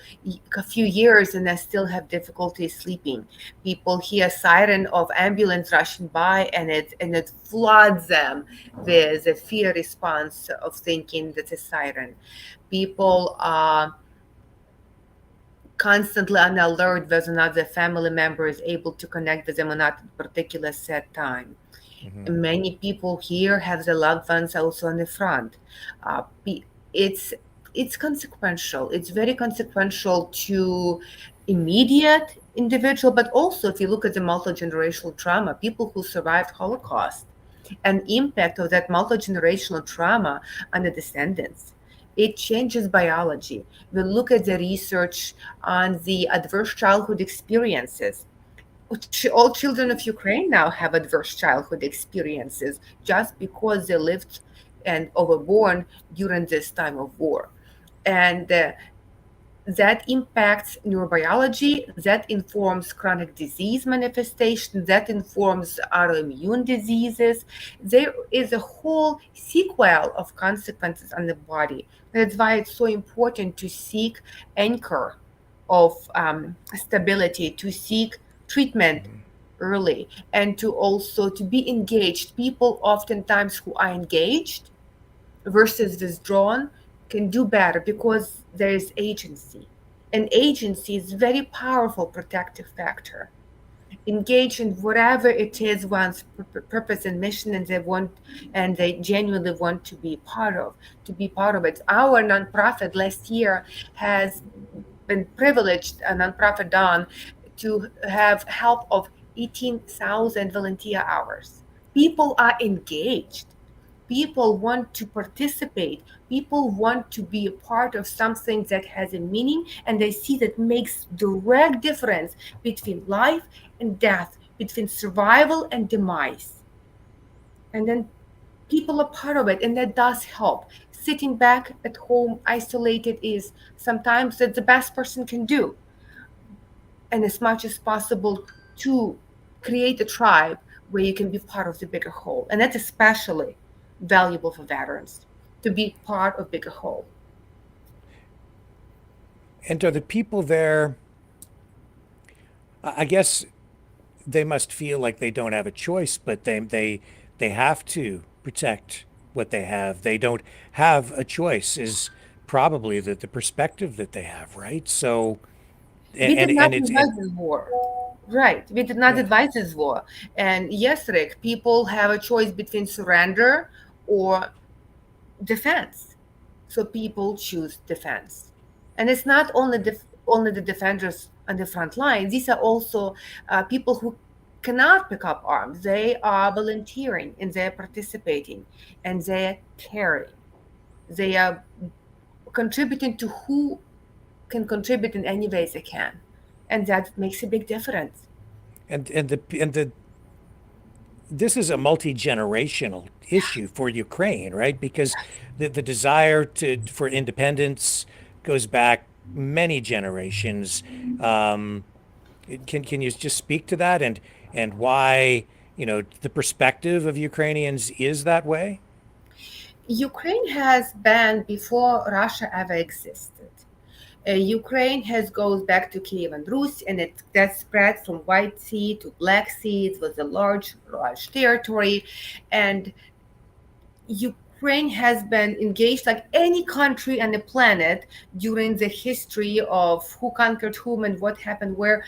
a few years and they still have difficulty sleeping. People hear siren of ambulance rushing by and it floods them with a fear response of thinking that's a siren. People are constantly on alert whether or not their family member is able to connect with them or not at a particular set time. Mm-hmm. Many people here have their loved ones also on the front. It's consequential. It's very consequential to immediate individual, but also if you look at the multi-generational trauma, people who survived Holocaust, and impact of that multi-generational trauma on the descendants. It changes biology. We look at the research on the adverse childhood experiences. All children of Ukraine now have adverse childhood experiences just because they lived and were born during this time of war. And that impacts neurobiology, that informs chronic disease manifestation, that informs autoimmune diseases. There is a whole sequel of consequences on the body. That's why it's so important to seek anchor of stability, to seek treatment early, and to also to be engaged. People oftentimes who are engaged versus withdrawn can do better because there is agency, and agency is a very powerful protective factor. Engage in whatever it is one's purpose and mission, and they genuinely want to be part of it. Our nonprofit last year has been privileged, a nonprofit done, to have help of 18,000 volunteer hours. People are engaged. People want to participate. People want to be a part of something that has a meaning, and they see that makes direct difference between life and death, between survival and demise. And then people are part of it, and that does help. Sitting back at home, isolated, is sometimes that's the best person can do. And as much as possible to create a tribe where you can be part of the bigger whole. And that's especially valuable for veterans, to be part of bigger whole. And are the people there, I guess they must feel like they don't have a choice, but they have to protect what they have. They don't have a choice is probably the perspective that they have, right? So we did not advise this war. Right. We did not advise this war. And yes, Rick, people have a choice between surrender or defense. So people choose defense. And it's not only only the defenders on the front line. These are also people who cannot pick up arms. They are volunteering and they're participating and they're caring. They are contributing to who can contribute in any ways they can. And that makes a big difference. This is a multi-generational issue for Ukraine, right? Because the desire for independence goes back many generations. Can you just speak to that and why, the perspective of Ukrainians is that way? Ukraine has been before Russia ever existed. Ukraine goes back to Kiev and Rus, and that spread from White Sea to Black Sea. It was a large territory, and Ukraine has been engaged like any country on the planet during the history of who conquered whom and what happened where,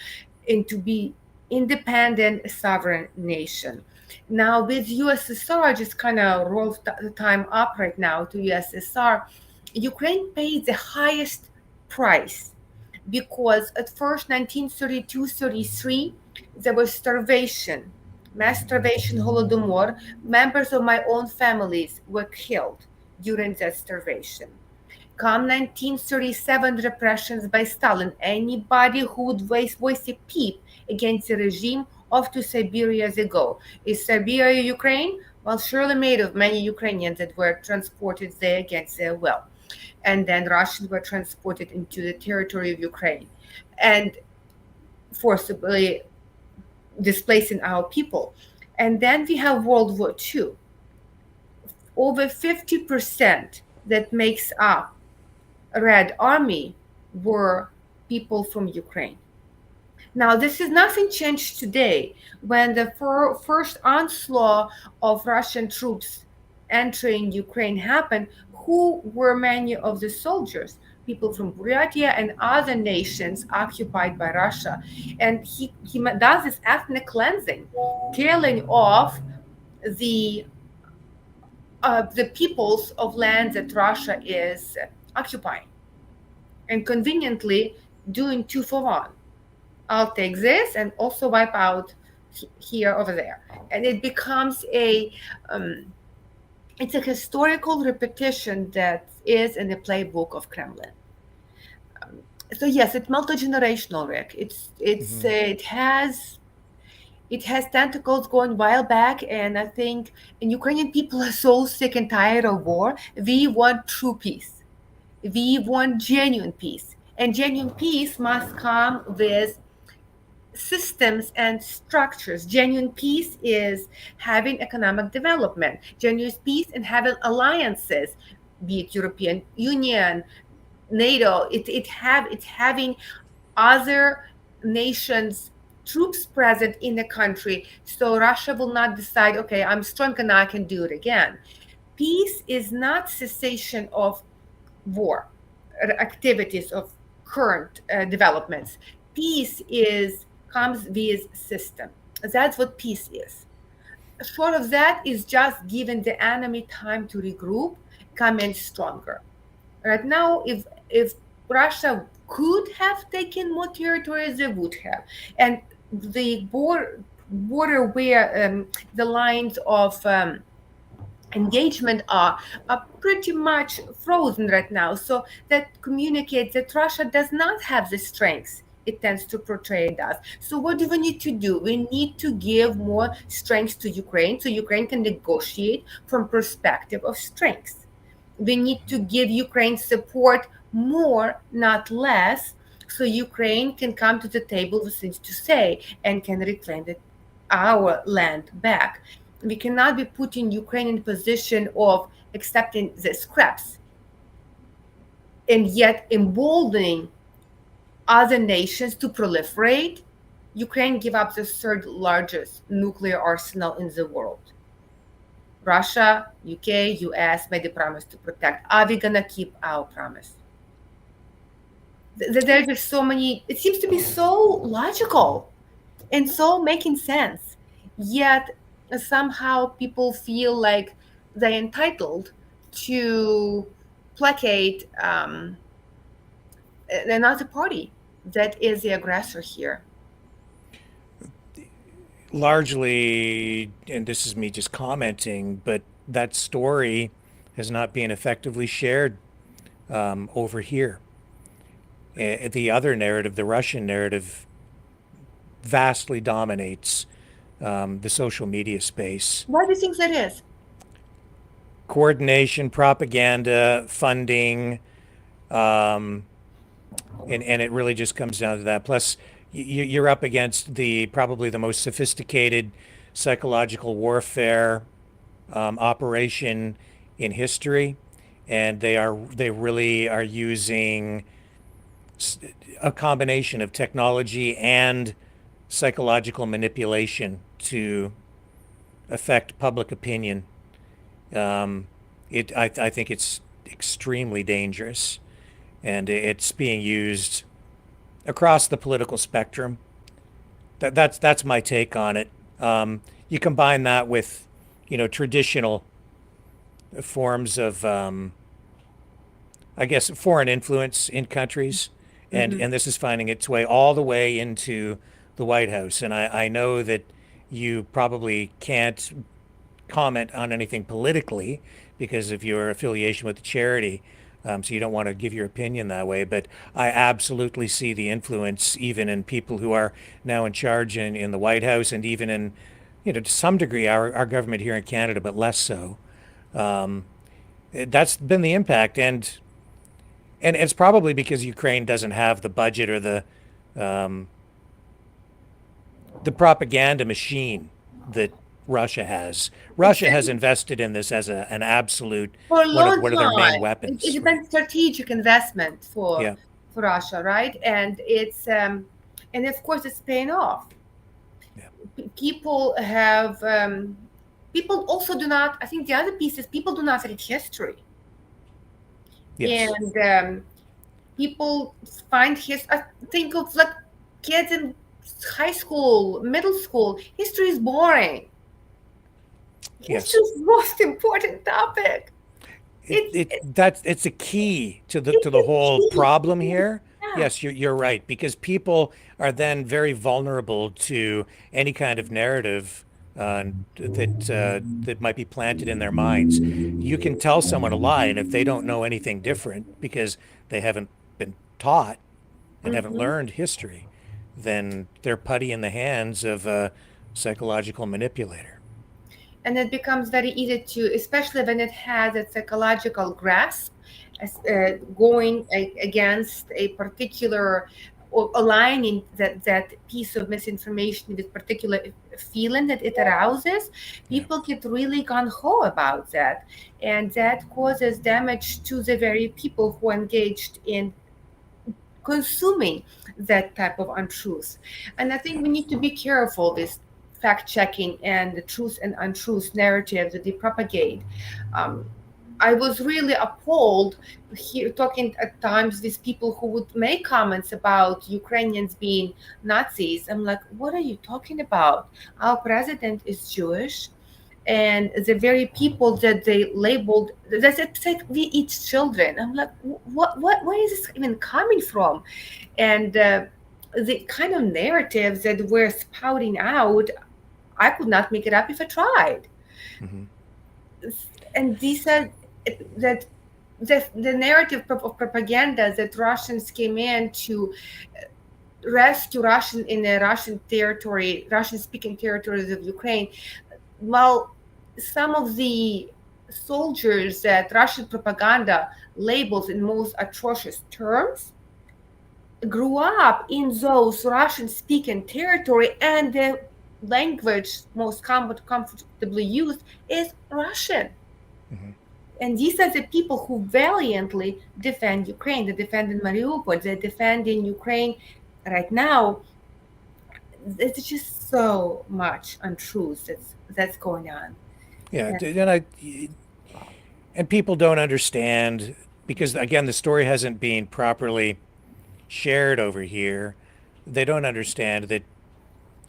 and to be independent, sovereign nation. Now with USSR, just kind of roll the time up right now to USSR, Ukraine paid the highest price because at first 1932-33 there was starvation, mass starvation, Holodomor. Members of my own families were killed during that starvation. Come 1937 repressions by Stalin, anybody who would voice a peep against the regime off to Siberia they go. Is Siberia Ukraine? Well, surely made of many Ukrainians that were transported there against their will. And then Russians were transported into the territory of Ukraine and forcibly displacing our people. And then we have World War II. Over 50% that makes up Red Army were people from Ukraine. Now, this is nothing changed today. When the first onslaught of Russian troops entering Ukraine happened, who were many of the soldiers? People from Buryatia and other nations occupied by Russia. And he does this ethnic cleansing, killing off the peoples of lands that Russia is occupying, and conveniently doing 2 for 1. I'll take this and also wipe out here over there, and it becomes it's a historical repetition that is in the playbook of Kremlin. So yes, it's multi-generational, Rick. It has tentacles going a while back, and I think Ukrainian people are so sick and tired of war. We want true peace. We want genuine peace, and genuine peace must come with systems and structures. Genuine peace is having economic development. Genuine peace and having alliances, be it European Union, NATO. It's having other nations' troops present in the country, so Russia will not decide, okay, I'm strong and I can do it again. Peace is not cessation of war activities, of current developments. Peace comes with system. That's what peace is. Short of that is just giving the enemy time to regroup, come in stronger. Right now, if Russia could have taken more territories, they would have. And the border where the lines of engagement are pretty much frozen right now. So that communicates that Russia does not have the strength it tends to portray it as. So what do we need to do? We need to give more strength to Ukraine so Ukraine can negotiate from perspective of strength. We need to give Ukraine support more, not less, so Ukraine can come to the table with things to say and can reclaim our land back. We cannot be putting Ukraine in a position of accepting the scraps and yet emboldening other nations to proliferate. Ukraine gave up the third largest nuclear arsenal in the world. Russia, UK, US made a promise to protect. Are we gonna keep our promise? There's just so many, it seems to be so logical and so making sense. Yet somehow people feel like they're entitled to placate another party. that is the aggressor here? Largely, and this is me just commenting, but that story has not been effectively shared over here. The other narrative, the Russian narrative, vastly dominates the social media space. Why do you think that is? Coordination, propaganda, funding, and it really just comes down to that. Plus, you're up against probably the most sophisticated psychological warfare operation in history, and they really are using a combination of technology and psychological manipulation to affect public opinion. I think it's extremely dangerous, and it's being used across the political spectrum. That's my take on it. You combine that with, traditional forms of, I guess, foreign influence in countries, and this is finding its way all the way into the White House. And I know that you probably can't comment on anything politically because of your affiliation with the charity. So you don't want to give your opinion that way. But I absolutely see the influence even in people who are now in charge in the White House, and even in, to some degree, our government here in Canada, but less so. That's been the impact. And it's probably because Ukraine doesn't have the budget or the propaganda machine that Russia has. Russia has invested in this as an absolute for a long one of their main weapons. It's been strategic investment for Russia, right? And it's and of course it's paying off. Yeah. People have people also do not. I think the other piece is people do not read history. Yes. And people find I think of like kids in high school, middle school. History is boring. Yes. History is the most important topic. It's a key to the whole problem here. Yeah. Yes, you're right, because people are then very vulnerable to any kind of narrative that might be planted in their minds. You can tell someone a lie, and if they don't know anything different because they haven't been taught and haven't learned history, then they're putty in the hands of a psychological manipulator. And it becomes very easy to, especially when it has a psychological grasp, going against a particular, or aligning that piece of misinformation with particular feeling that it arouses. People get really gung-ho about that, and that causes damage to the very people who are engaged in consuming that type of untruth. And I think we need to be careful with fact-checking and the truth and untruth narratives that they propagate. I was really appalled here talking at times with people who would make comments about Ukrainians being Nazis. I'm like, what are you talking about? Our president is Jewish, and the very people that they labeled, that's like we eat children. I'm like, where is this even coming from? And the kind of narratives that we're spouting out, I could not make it up if I tried. And these are that the narrative of propaganda that Russians came in to rescue Russian in the Russian territory, Russian-speaking territories of Ukraine. Well, some of the soldiers that Russian propaganda labels in most atrocious terms grew up in those Russian-speaking territory, and the language most comfortably used is Russian. And these are the people who valiantly defend Ukraine. They defend in Mariupol. They defend in Ukraine right now. It's just so much untruth that's going on. Yeah, and people don't understand, because again, the story hasn't been properly shared over here. They don't understand that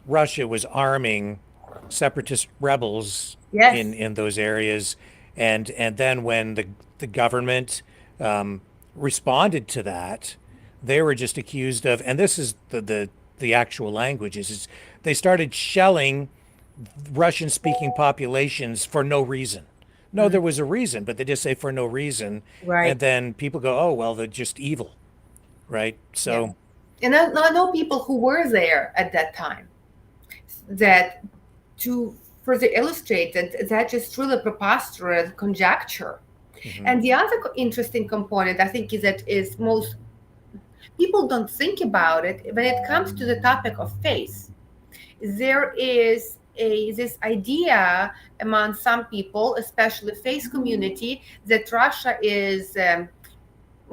Russia was arming separatist rebels in those areas. And then when the government responded to that, they were just accused of, and this is the actual language, is they started shelling Russian-speaking populations for no reason. No, there was a reason, but they just say for no reason. Right. And then people go, oh, well, they're just evil, right? So, and I know people who were there at that time, that to further illustrate that just really preposterous conjecture. And the other interesting component, I think, is most people don't think about it when it comes to the topic of faith. There is this idea among some people, especially faith community, that Russia is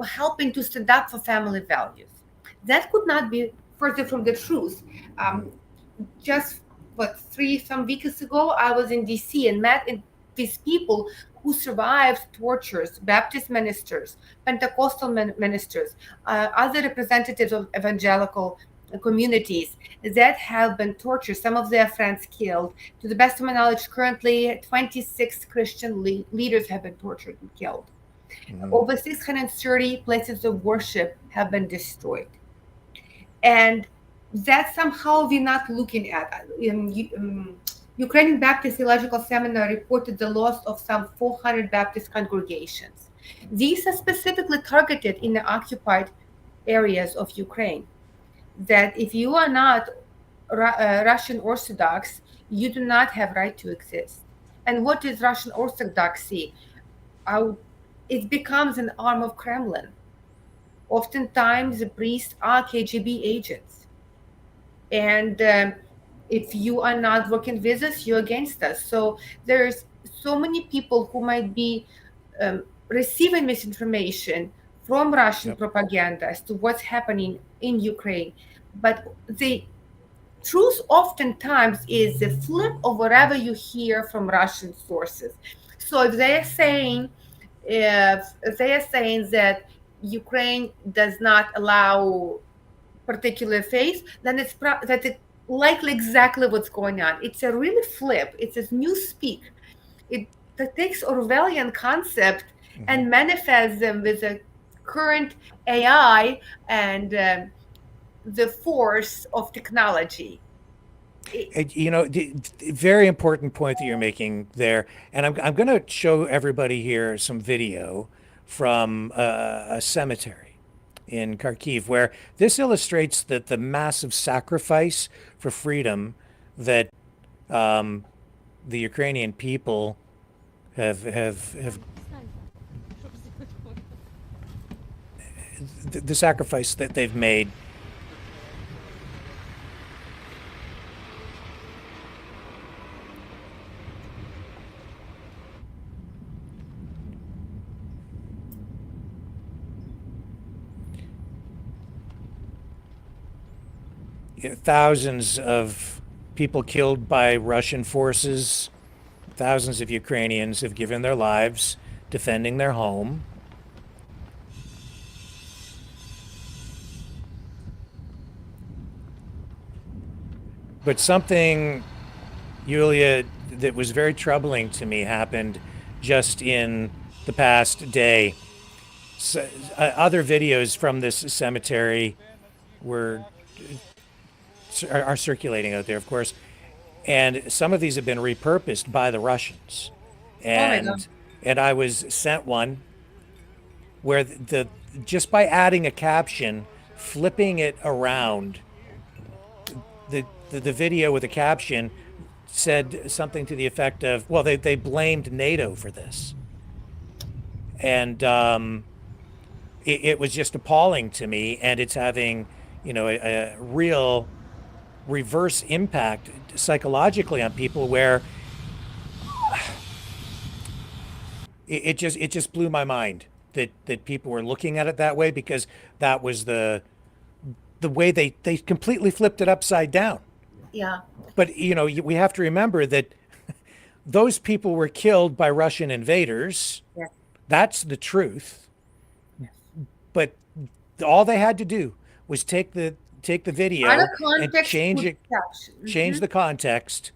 helping to stand up for family values. That could not be further from the truth. Just some weeks ago, I was in DC and met these people who survived tortures, Baptist ministers, Pentecostal ministers, other representatives of evangelical communities that have been tortured, some of their friends killed. To the best of my knowledge, currently 26 Christian leaders have been tortured and killed. Over 630 places of worship have been destroyed. And that somehow we're not looking at. Ukrainian Baptist Theological Seminary reported the loss of some 400 Baptist congregations. These are specifically targeted in the occupied areas of Ukraine. That if you are not Russian Orthodox, you do not have right to exist. And what is Russian Orthodoxy? It becomes an arm of Kremlin. Oftentimes, the priests are KGB agents. And if you are not working with us, you're against us. So there's so many people who might be receiving misinformation from Russian propaganda as to what's happening in Ukraine. But the truth oftentimes is the flip of whatever you hear from Russian sources. So if they are saying that Ukraine does not allow particular faith, then it's likely exactly what's going on. It's a really flip. It's a new speak. It takes Orwellian concept and manifests them with a current AI and the force of technology. Very important point that you're making there. And I'm going to show everybody here some video from a cemetery in Kharkiv, where this illustrates that the massive sacrifice for freedom that the Ukrainian people have the sacrifice that they've made. Thousands of people killed by Russian forces. Thousands of Ukrainians have given their lives defending their home. But something, Yulia, that was very troubling to me happened just in the past day. So, other videos from this cemetery are circulating out there, of course, and some of these have been repurposed by the Russians. And I was sent one where just by adding a caption, flipping it around, the video with a caption said something to the effect of, well, they blamed NATO for this. And it was just appalling to me, and it's having, a real reverse impact psychologically on people, where it just blew my mind that people were looking at it that way, because that was the way they completely flipped it upside down. Yeah. But we have to remember that those people were killed by Russian invaders. Yeah. That's the truth. But all they had to do was take the video and change the context,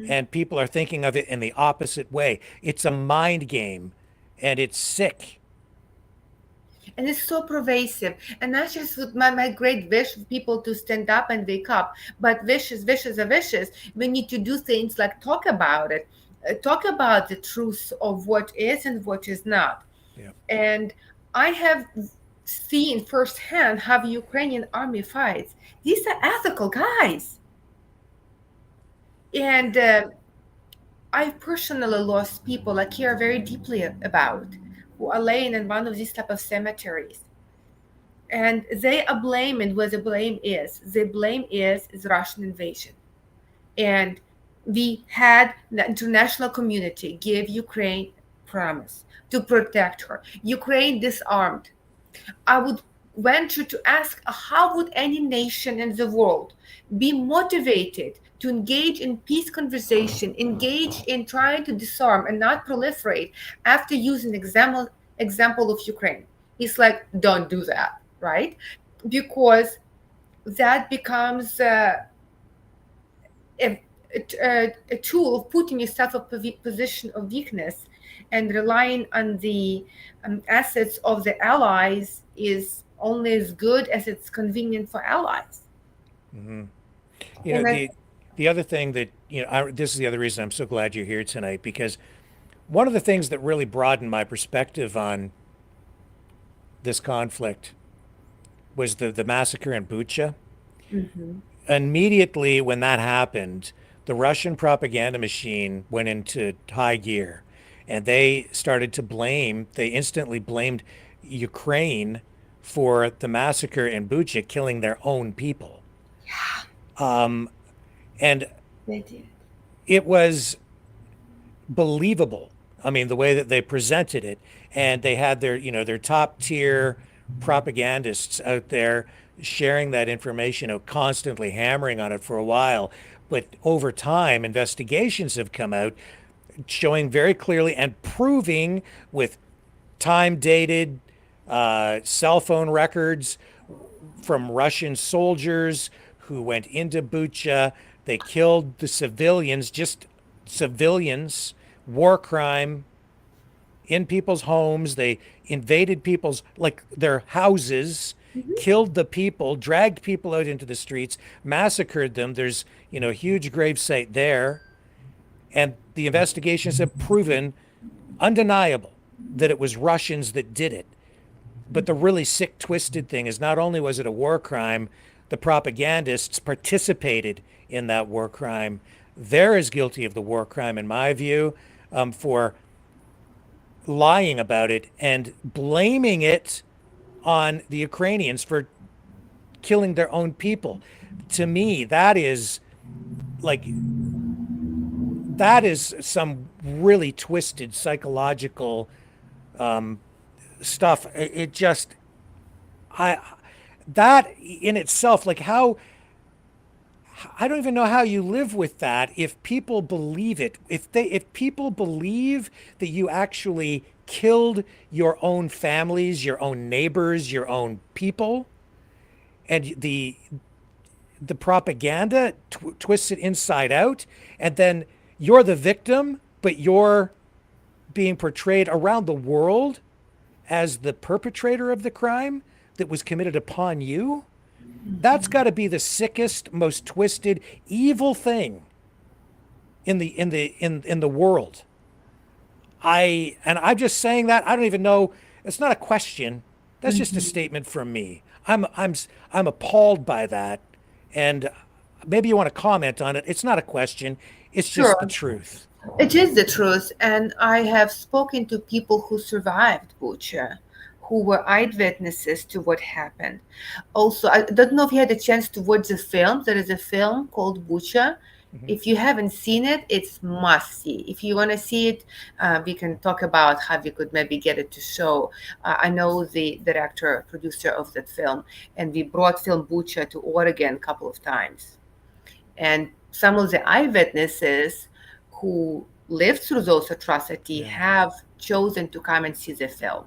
and people are thinking of it in the opposite way. It's a mind game, and it's sick. And it's so pervasive. And that's just with my great wish for people to stand up and wake up. But vicious are vicious. We need to do things like talk about it, talk about the truth of what is and what is not. Yeah. And I have seen firsthand how the Ukrainian army fights. These are ethical guys. And I personally lost people I care very deeply about who are laying in one of these type of cemeteries. And they are blaming where the blame is. The blame is Russian invasion. And we had the international community give Ukraine promise to protect her. Ukraine disarmed. I would venture to ask, how would any nation in the world be motivated to engage in peace conversation, engage in trying to disarm and not proliferate after using example of Ukraine? It's like, don't do that, right? Because that becomes a tool of putting yourself in a position of weakness, and relying on the assets of the allies is only as good as it's convenient for allies. Mm-hmm. You know, the other thing that, this is the other reason I'm so glad you're here tonight, because one of the things that really broadened my perspective on this conflict was the massacre in Bucha. Mm-hmm. Immediately when that happened, the Russian propaganda machine went into high gear, and they started to they instantly blamed Ukraine for the massacre in Bucha, killing their own people. Yeah. And they did. It was believable. I mean, the way that they presented it, and they had their top tier propagandists out there sharing that information, constantly hammering on it for a while. But over time, investigations have come out showing very clearly and proving with time dated cell phone records from Russian soldiers who went into Bucha. They killed the civilians, just civilians, war crime in people's homes. They invaded people's, their houses, killed the people, dragged people out into the streets, massacred them. There's, a huge gravesite there. And the investigations have proven undeniable that it was Russians that did it. But the really sick, twisted thing is not only was it a war crime, the propagandists participated in that war crime. They're as guilty of the war crime, in my view, for lying about it and blaming it on the Ukrainians for killing their own people. To me, that is some really twisted psychological stuff. It just, that in itself, how, I don't even know how you live with that if people believe it. If people believe that you actually killed your own families, your own neighbors, your own people, and the propaganda twists it inside out, and then you're the victim, but you're being portrayed around the world as the perpetrator of the crime that was committed upon you. That's got to be the sickest, most twisted, evil thing in the world. I'm just saying that. I don't even know. It's not a question. That's just a statement from me. I'm appalled by that, and maybe you want to comment on it. It's not a question. It's just the truth. It is the truth, and I have spoken to people who survived Bucha, who were eyewitnesses to what happened. Also, I don't know if you had a chance to watch the film. There is a film called Bucha. Mm-hmm. If you haven't seen it, it's must see. If you want to see it, we can talk about how we could maybe get it to show. I know the director, producer of that film, and we brought film Bucha to Oregon a couple of times. And some of the eyewitnesses who lived through those atrocities have chosen to come and see the film.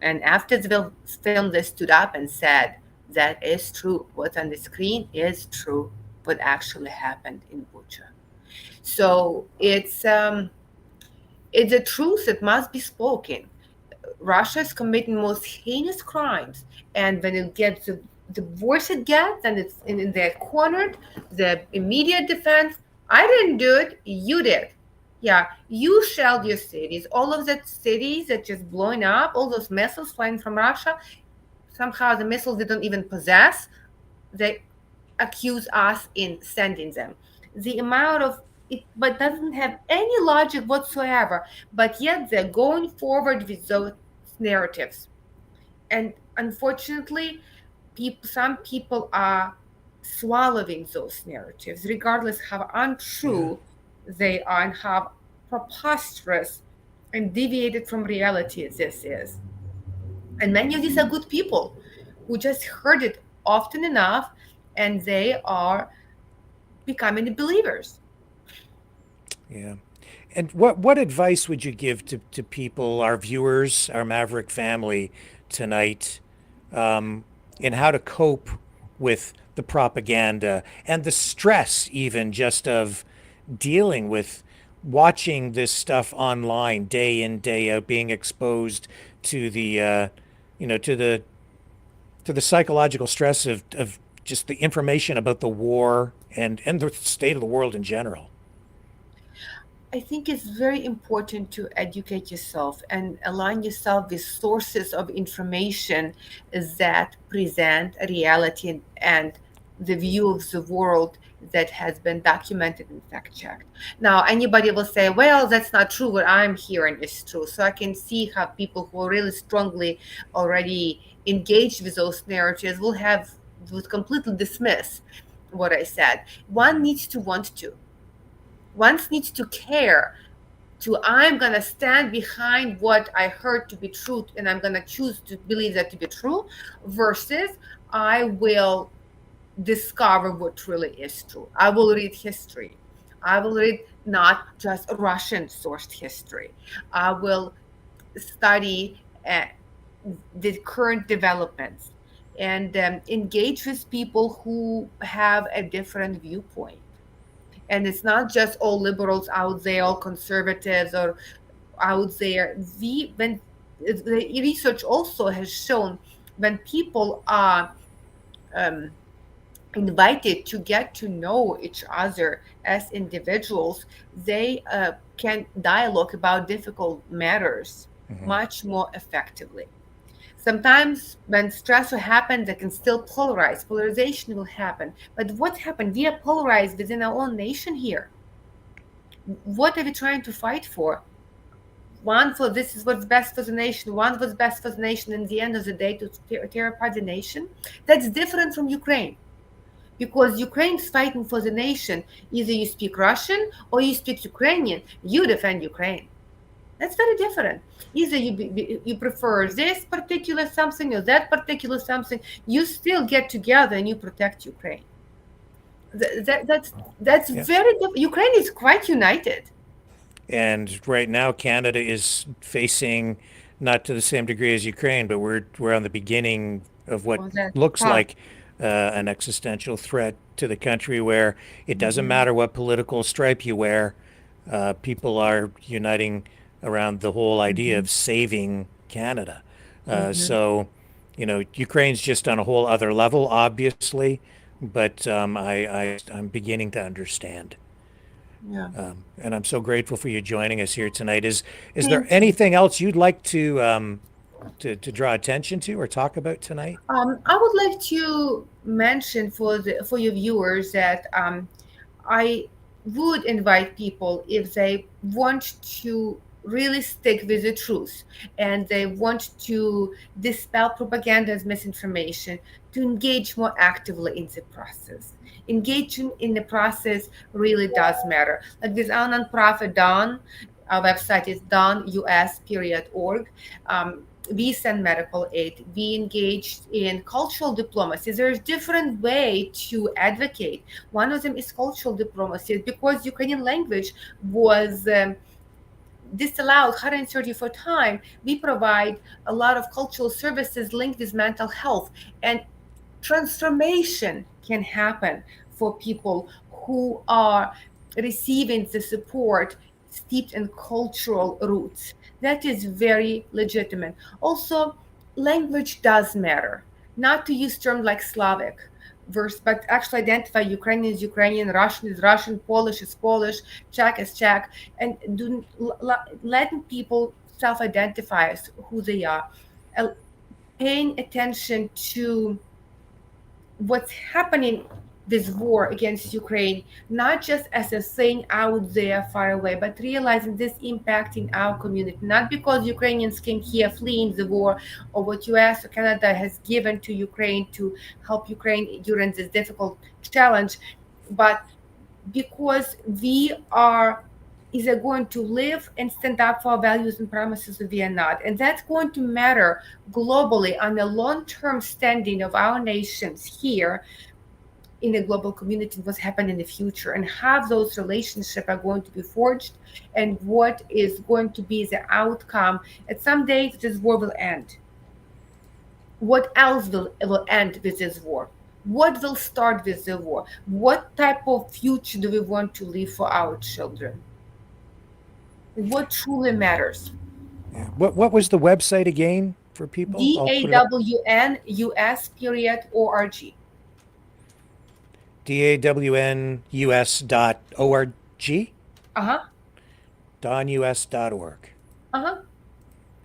And after the film, they stood up and said, that is true. What's on the screen is true. What actually happened in Bucha. So it's a truth that must be spoken. Russia is committing most heinous crimes, and when it gets the worse it gets, and it's in they're cornered, the immediate defense: I didn't do it, you did. Yeah, you shelled your cities. All of the cities that just blowing up, all those missiles flying from Russia, somehow the missiles they don't even possess. They accuse us in sending them. The amount of it, but doesn't have any logic whatsoever. But yet they're going forward with those narratives, and unfortunately, some people are swallowing those narratives, regardless how untrue they are and how preposterous and deviated from reality this is. And many of these are good people who just heard it often enough, and they are becoming believers. Yeah. And what advice would you give to people, our viewers, our Maverick family tonight, in how to cope with the propaganda and the stress, even just of dealing with watching this stuff online day in, day out, being exposed to the, to the psychological stress of just the information about the war and the state of the world in general? I think it's very important to educate yourself and align yourself with sources of information that present a reality and the view of the world that has been documented and fact checked. Now, anybody will say, well, that's not true. What I'm hearing is true. So I can see how people who are really strongly already engaged with those narratives would completely dismiss what I said. One needs to want to. One needs to care to I'm going to stand behind what I heard to be true and I'm going to choose to believe that to be true versus I will discover what really is true. I will read history. I will read not just Russian sourced history. I will study the current developments and engage with people who have a different viewpoint. And it's not just all liberals out there, all conservatives or out there. When the research also has shown when people are invited to get to know each other as individuals, they can dialogue about difficult matters much more effectively. Sometimes when stress will happen, they can still polarize. Polarization will happen. But what happened? We are polarized within our own nation here. What are we trying to fight for? One for this is what's best for the nation. One what's best for the nation. In the end of the day, to tear apart the nation. That's different from Ukraine. Because Ukraine's fighting for the nation. Either you speak Russian or you speak Ukrainian. You defend Ukraine. That's very different. Either you prefer this particular something or that particular something. You still get together and you protect Ukraine. That's very different. Ukraine is quite united. And right now, Canada is facing, not to the same degree as Ukraine, but we're on the beginning of what looks like an existential threat to the country, where it doesn't matter what political stripe you wear, people are uniting around the whole idea of saving Canada. So, Ukraine's just on a whole other level, obviously, but I'm beginning to understand. Yeah. And I'm so grateful for you joining us here tonight. Is there anything else you'd like to draw attention to or talk about tonight? I would like to mention for your viewers that I would invite people, if they want to really stick with the truth and they want to dispel propaganda as misinformation, to engage more actively in the process. Engaging in the process really does matter. Like this, our nonprofit Dawn, our website is dawnus.org. We send medical aid. We engage in cultural diplomacy. There's different way to advocate. One of them is cultural diplomacy, because Ukrainian language was disallowed 134 times. We provide a lot of cultural services linked with mental health, and transformation can happen for people who are receiving the support steeped in cultural roots. That is very legitimate. Also, language does matter. Not to use terms like Slavic, but actually identify Ukrainian is Ukrainian, Russian is Russian, Polish is Polish, Czech is Czech, and letting people self-identify as who they are, paying attention to what's happening this war against Ukraine, not just as a thing out there far away, but realizing this impacting our community, not because Ukrainians came here fleeing the war or what US or Canada has given to Ukraine to help Ukraine during this difficult challenge, but because we are either going to live and stand up for our values and promises, or we are not. And that's going to matter globally on the long-term standing of our nations here in the global community, what's happening in the future, and how those relationships are going to be forged, and what is going to be the outcome. At some day, this war will end. What else will end with this war? What will start with the war? What type of future do we want to leave for our children? What truly matters? What was the website again for people? DAWNUS.org. DAWNUS.org? Uh-huh. DonUS.org. Uh-huh.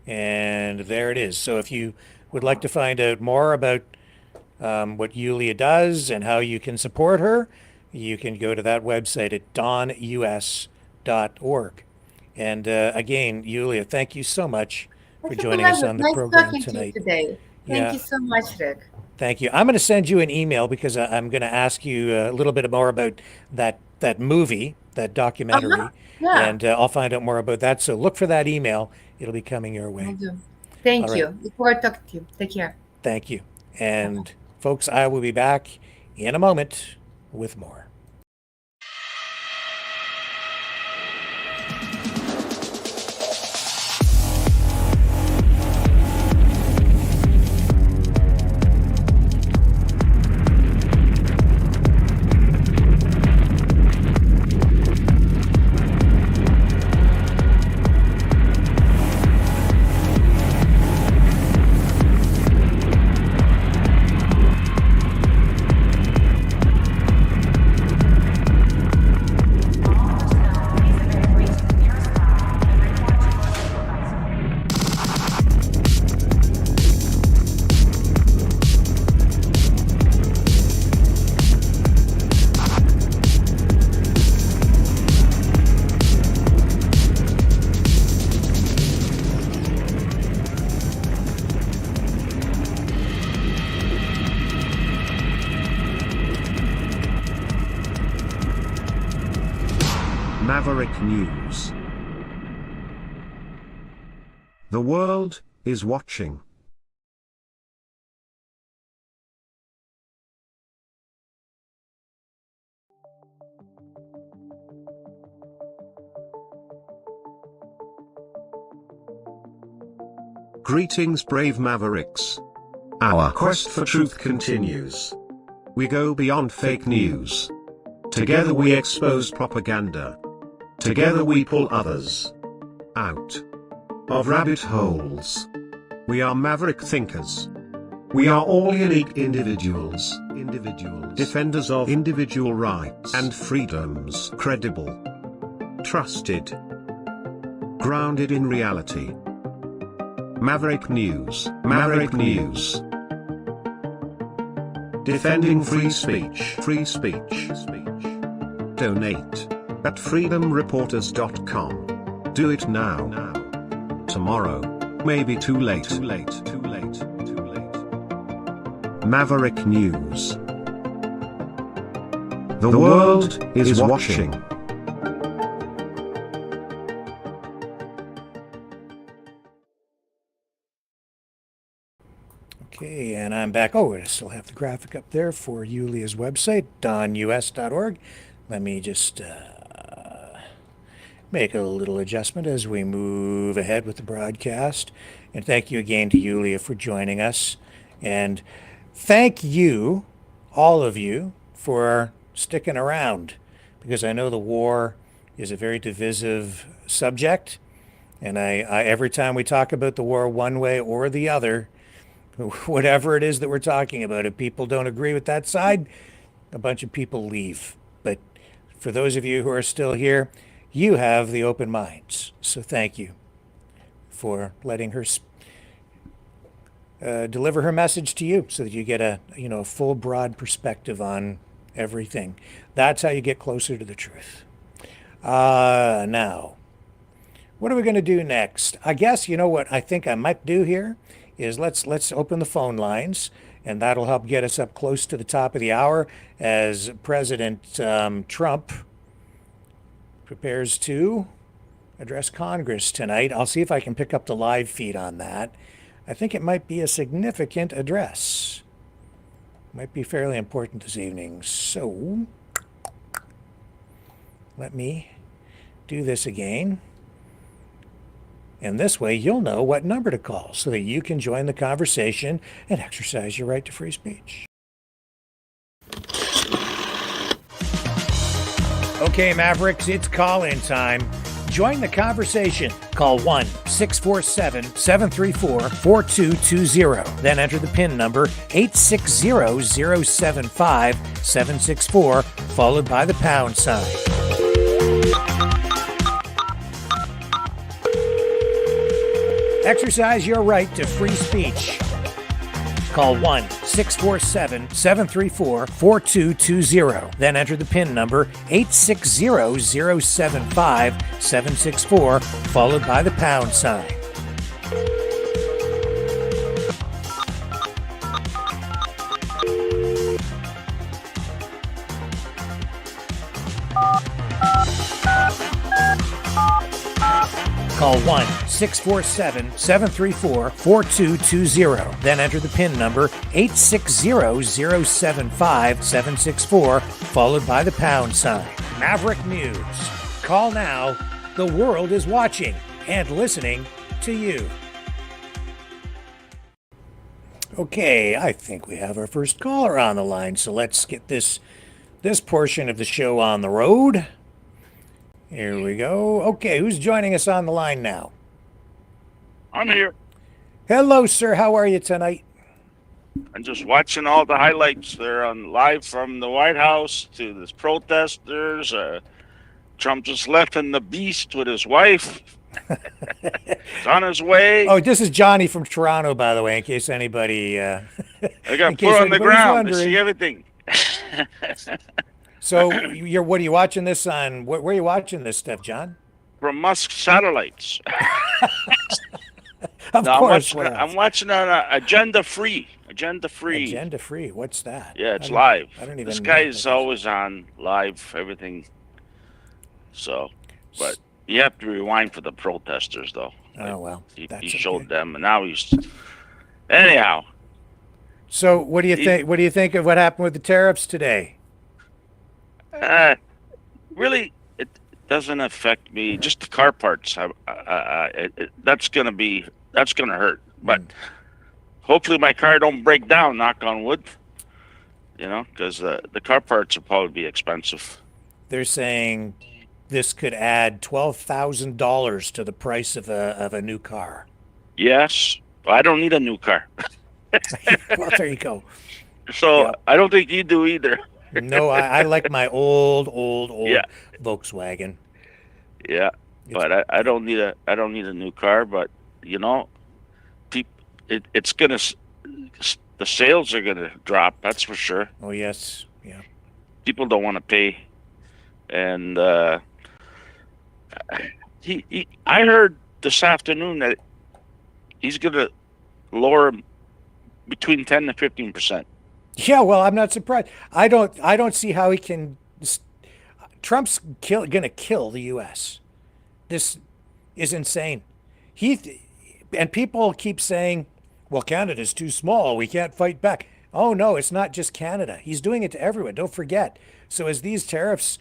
And there it is. So if you would like to find out more about what Yulia does and how you can support her, you can go to that website at donus.org. And again, Yulia, thank you so much for joining us on the program tonight. Thank you so much, Rick. Thank you. I'm going to send you an email because I'm going to ask you a little bit more about that movie, that documentary, and I'll find out more about that. So look for that email. It'll be coming your way. Thank you. Look forward to talking to you. Take care. Thank you. And folks, I will be back in a moment with more. Maverick News. The world is watching. Greetings, brave Mavericks. Our quest for truth continues. We go beyond fake news. Together we expose propaganda. Together we pull others out of rabbit holes. We are maverick thinkers. We are all unique individuals, defenders of individual rights and freedoms, credible, trusted, grounded in reality. Maverick News, Maverick News. Defending free speech, free speech. Donate at freedomreporters.com. Do it now. Tomorrow may be too late. Maverick News. The world is watching. Okay, and I'm back. Oh, I still have the graphic up there for Yulia's website, donus.org. Let me just make a little adjustment as we move ahead with the broadcast. And thank you again to Yulia for joining us. And thank you, all of you, for sticking around, because I know the war is a very divisive subject, And I every time we talk about the war one way or the other, whatever it is that we're talking about, if people don't agree with that side, a bunch of people leave. But for those of you who are still here, you have the open minds. So thank you for letting her deliver her message to you, so that you get a full, broad perspective on everything. That's how you get closer to the truth. Now, what are we going to do next? I guess what I think I might do here is let's open the phone lines, and that'll help get us up close to the top of the hour as President Trump prepares to address Congress tonight. I'll see if I can pick up the live feed on that. I think it might be a significant address. Might be fairly important this evening. So let me do this again. And this way you'll know what number to call so that you can join the conversation and exercise your right to free speech. Okay, Mavericks, it's call-in time. Join the conversation. Call 1-647-734-4220. Then enter the PIN number 860075-764, followed by the pound sign. Exercise your right to free speech. Call 1-647-734-4220. Then enter the PIN number 860075-764, followed by the pound sign. Call 1-647-734-4220. Then enter the PIN number 860075-764, followed by the pound sign. Maverick News. Call now. The world is watching and listening to you. Okay, I think we have our first caller on the line, so let's get this portion of the show on the road. Here we go. Okay, who's joining us on the line now? I'm here. Hello, sir. How are you tonight? I'm just watching all the highlights. They're on live from the White House to the protesters. Trump just left in the Beast with his wife. He's on his way. Oh, this is Johnny from Toronto, by the way, in case anybody... I got put on the ground to see everything. So, what are you watching this on? Where are you watching this stuff, John? From Musk satellites. Of course. I'm watching on Agenda Free. Agenda Free. What's that? Yeah, it's live. I don't even. This guy is always on live, everything. So, but you have to rewind for the protesters, though. Oh well. He showed them, and now he's. Anyhow. So, what do you think? What do you think of what happened with the tariffs today? Really, it doesn't affect me. Just the car parts. That's gonna hurt. But hopefully, my car don't break down. Knock on wood. Because the car parts will probably be expensive. They're saying this could add $12,000 to the price of a new car. Yes, I don't need a new car. Well, there you go. So I don't think you do either. No, I like my old Volkswagen. Yeah, but I don't need a new car. But it's gonna, the sales are gonna drop. That's for sure. Oh yes, yeah. People don't want to pay, and I heard this afternoon that he's gonna lower between 10 to 15%. Yeah, well, I'm not surprised. I don't see how he can. Trump's gonna kill the U.S. This is insane. And people keep saying, "Well, Canada's too small. We can't fight back." Oh no, it's not just Canada. He's doing it to everyone. Don't forget. So as these tariffs,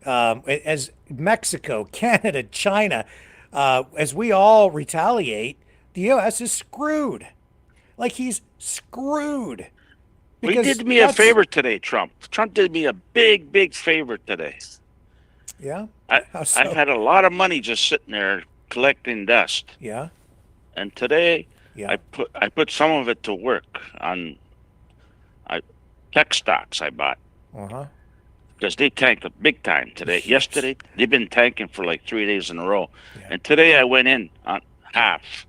as Mexico, Canada, China, as we all retaliate, the U.S. is screwed. Like he's screwed. He did me a favor today, Trump. Trump did me a big favor today. Yeah? I've had a lot of money just sitting there collecting dust. Yeah. And today, Yeah. I put some of it to work on tech stocks I bought. Uh-huh. Because they tanked big time today. Yesterday, they've been tanking for like 3 days in a row. Yeah. And today I went in on half.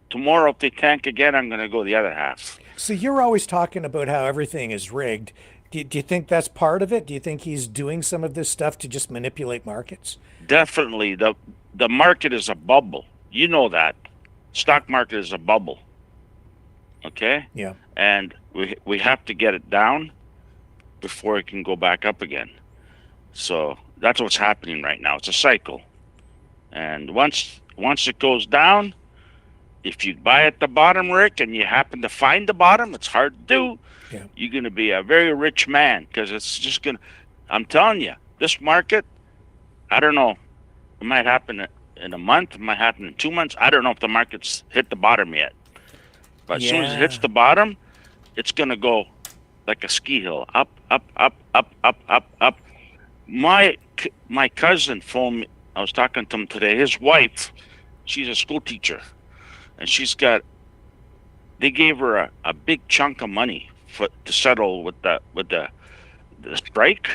Tomorrow, if they tank again, I'm going to go the other half. So you're always talking about how everything is rigged. Do you think that's part of it? Do you think he's doing some of this stuff to just manipulate markets? Definitely. The market is a bubble. You know that. Stock market is a bubble. Okay? Yeah. And we have to get it down before it can go back up again. So that's what's happening right now. It's a cycle. And once it goes down, if you buy at the bottom, Rick, and you happen to find the bottom, it's hard to do. Yeah. You're going to be a very rich man, because it's just going to, I'm telling you, this market, I don't know, it might happen in a month, it might happen in 2 months. I don't know if the market's hit the bottom yet. But as soon as it hits the bottom, it's going to go like a ski hill, up, up, up, up, up, up, up. My cousin phoned me. I was talking to him today. His wife, she's a school teacher. And they gave her a big chunk of money to settle with the strike,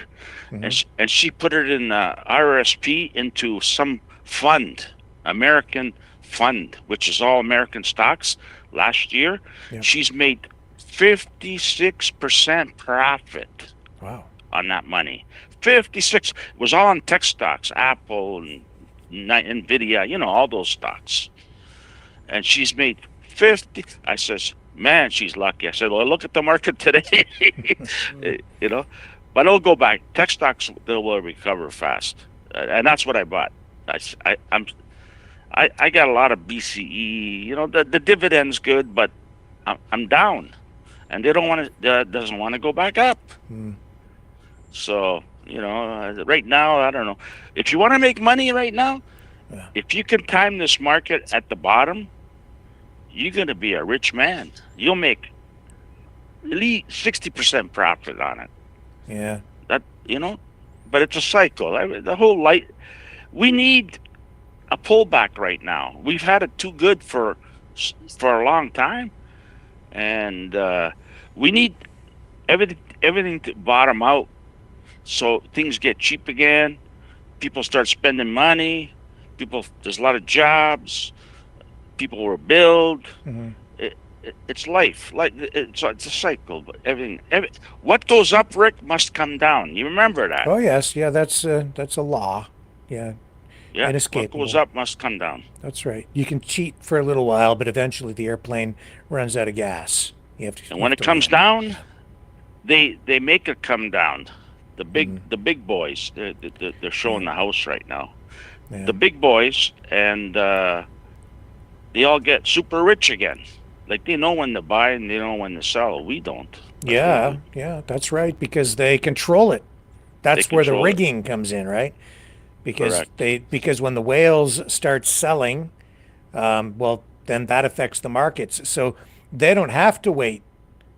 and she put it in RSP into some fund, American fund, which is all American stocks. Last year, she's made 56% profit. Wow. On that money. 56. It was all on tech stocks, Apple and Nvidia, all those stocks. And she's made 50. I says, man, she's lucky. I said, well, look at the market today. But it'll go back. Tech stocks, they will recover fast. And that's what I bought. I got a lot of BCE. The dividend's good, but I'm down. And they doesn't want to go back up. So, right now, I don't know. If you want to make money right now, if you can time this market at the bottom, you're going to be a rich man. You'll make at least 60% profit on it. Yeah. But it's a cycle. The whole we need a pullback right now. We've had it too good for a long time. And we need everything to bottom out so things get cheap again. People start spending money. There's a lot of jobs. People were billed. It's life. It's a cycle. But what goes up, Rick, must come down. You remember that? Oh yes, yeah. That's a law. Yeah. Yeah. Inescapable. What goes up must come down. That's right. You can cheat for a little while, but eventually the airplane runs out of gas. And when it comes down, they make it come down. The big boys. They're showing the house right now. Yeah. The big boys, and they all get super rich again. Like, they know when to buy and they know when to sell. We don't. Yeah, that's right, because they control it. That's where the rigging comes in, right? Because Correct. When the whales start selling, well, then that affects the markets. So they don't have to wait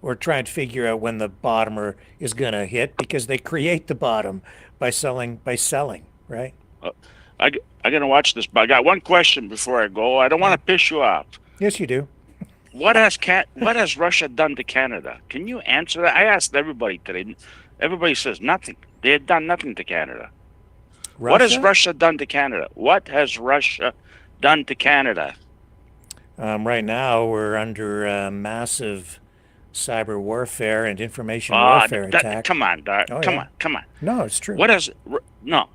or try and figure out when the bottom is going to hit, because they create the bottom by selling, right? I'm going to watch this, but I got one question before I go. I don't want to piss you off. Yes, you do. What has Russia done to Canada? Can you answer that? I asked everybody today. Everybody says nothing. They had done nothing to Canada. What has Russia done to Canada? What has Russia done to Canada? Right now, we're under massive cyber warfare and information warfare attack. Come on, Doc. Come on. No, it's true. No.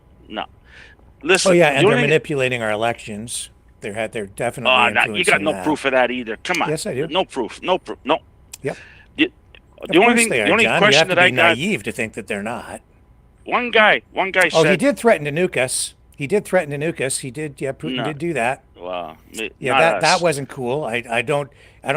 Listen. Oh yeah, and they're manipulating our elections. They're definitely influencing you got no that. proof of that either. Come on. Yes, I do. No proof. No. Yep. The only John. question you have that to I be got. naive to think that they're not. One guy said. Oh, he did threaten to nuke us. He did. Yeah, Putin did do that. Well, yeah, that wasn't cool. I don't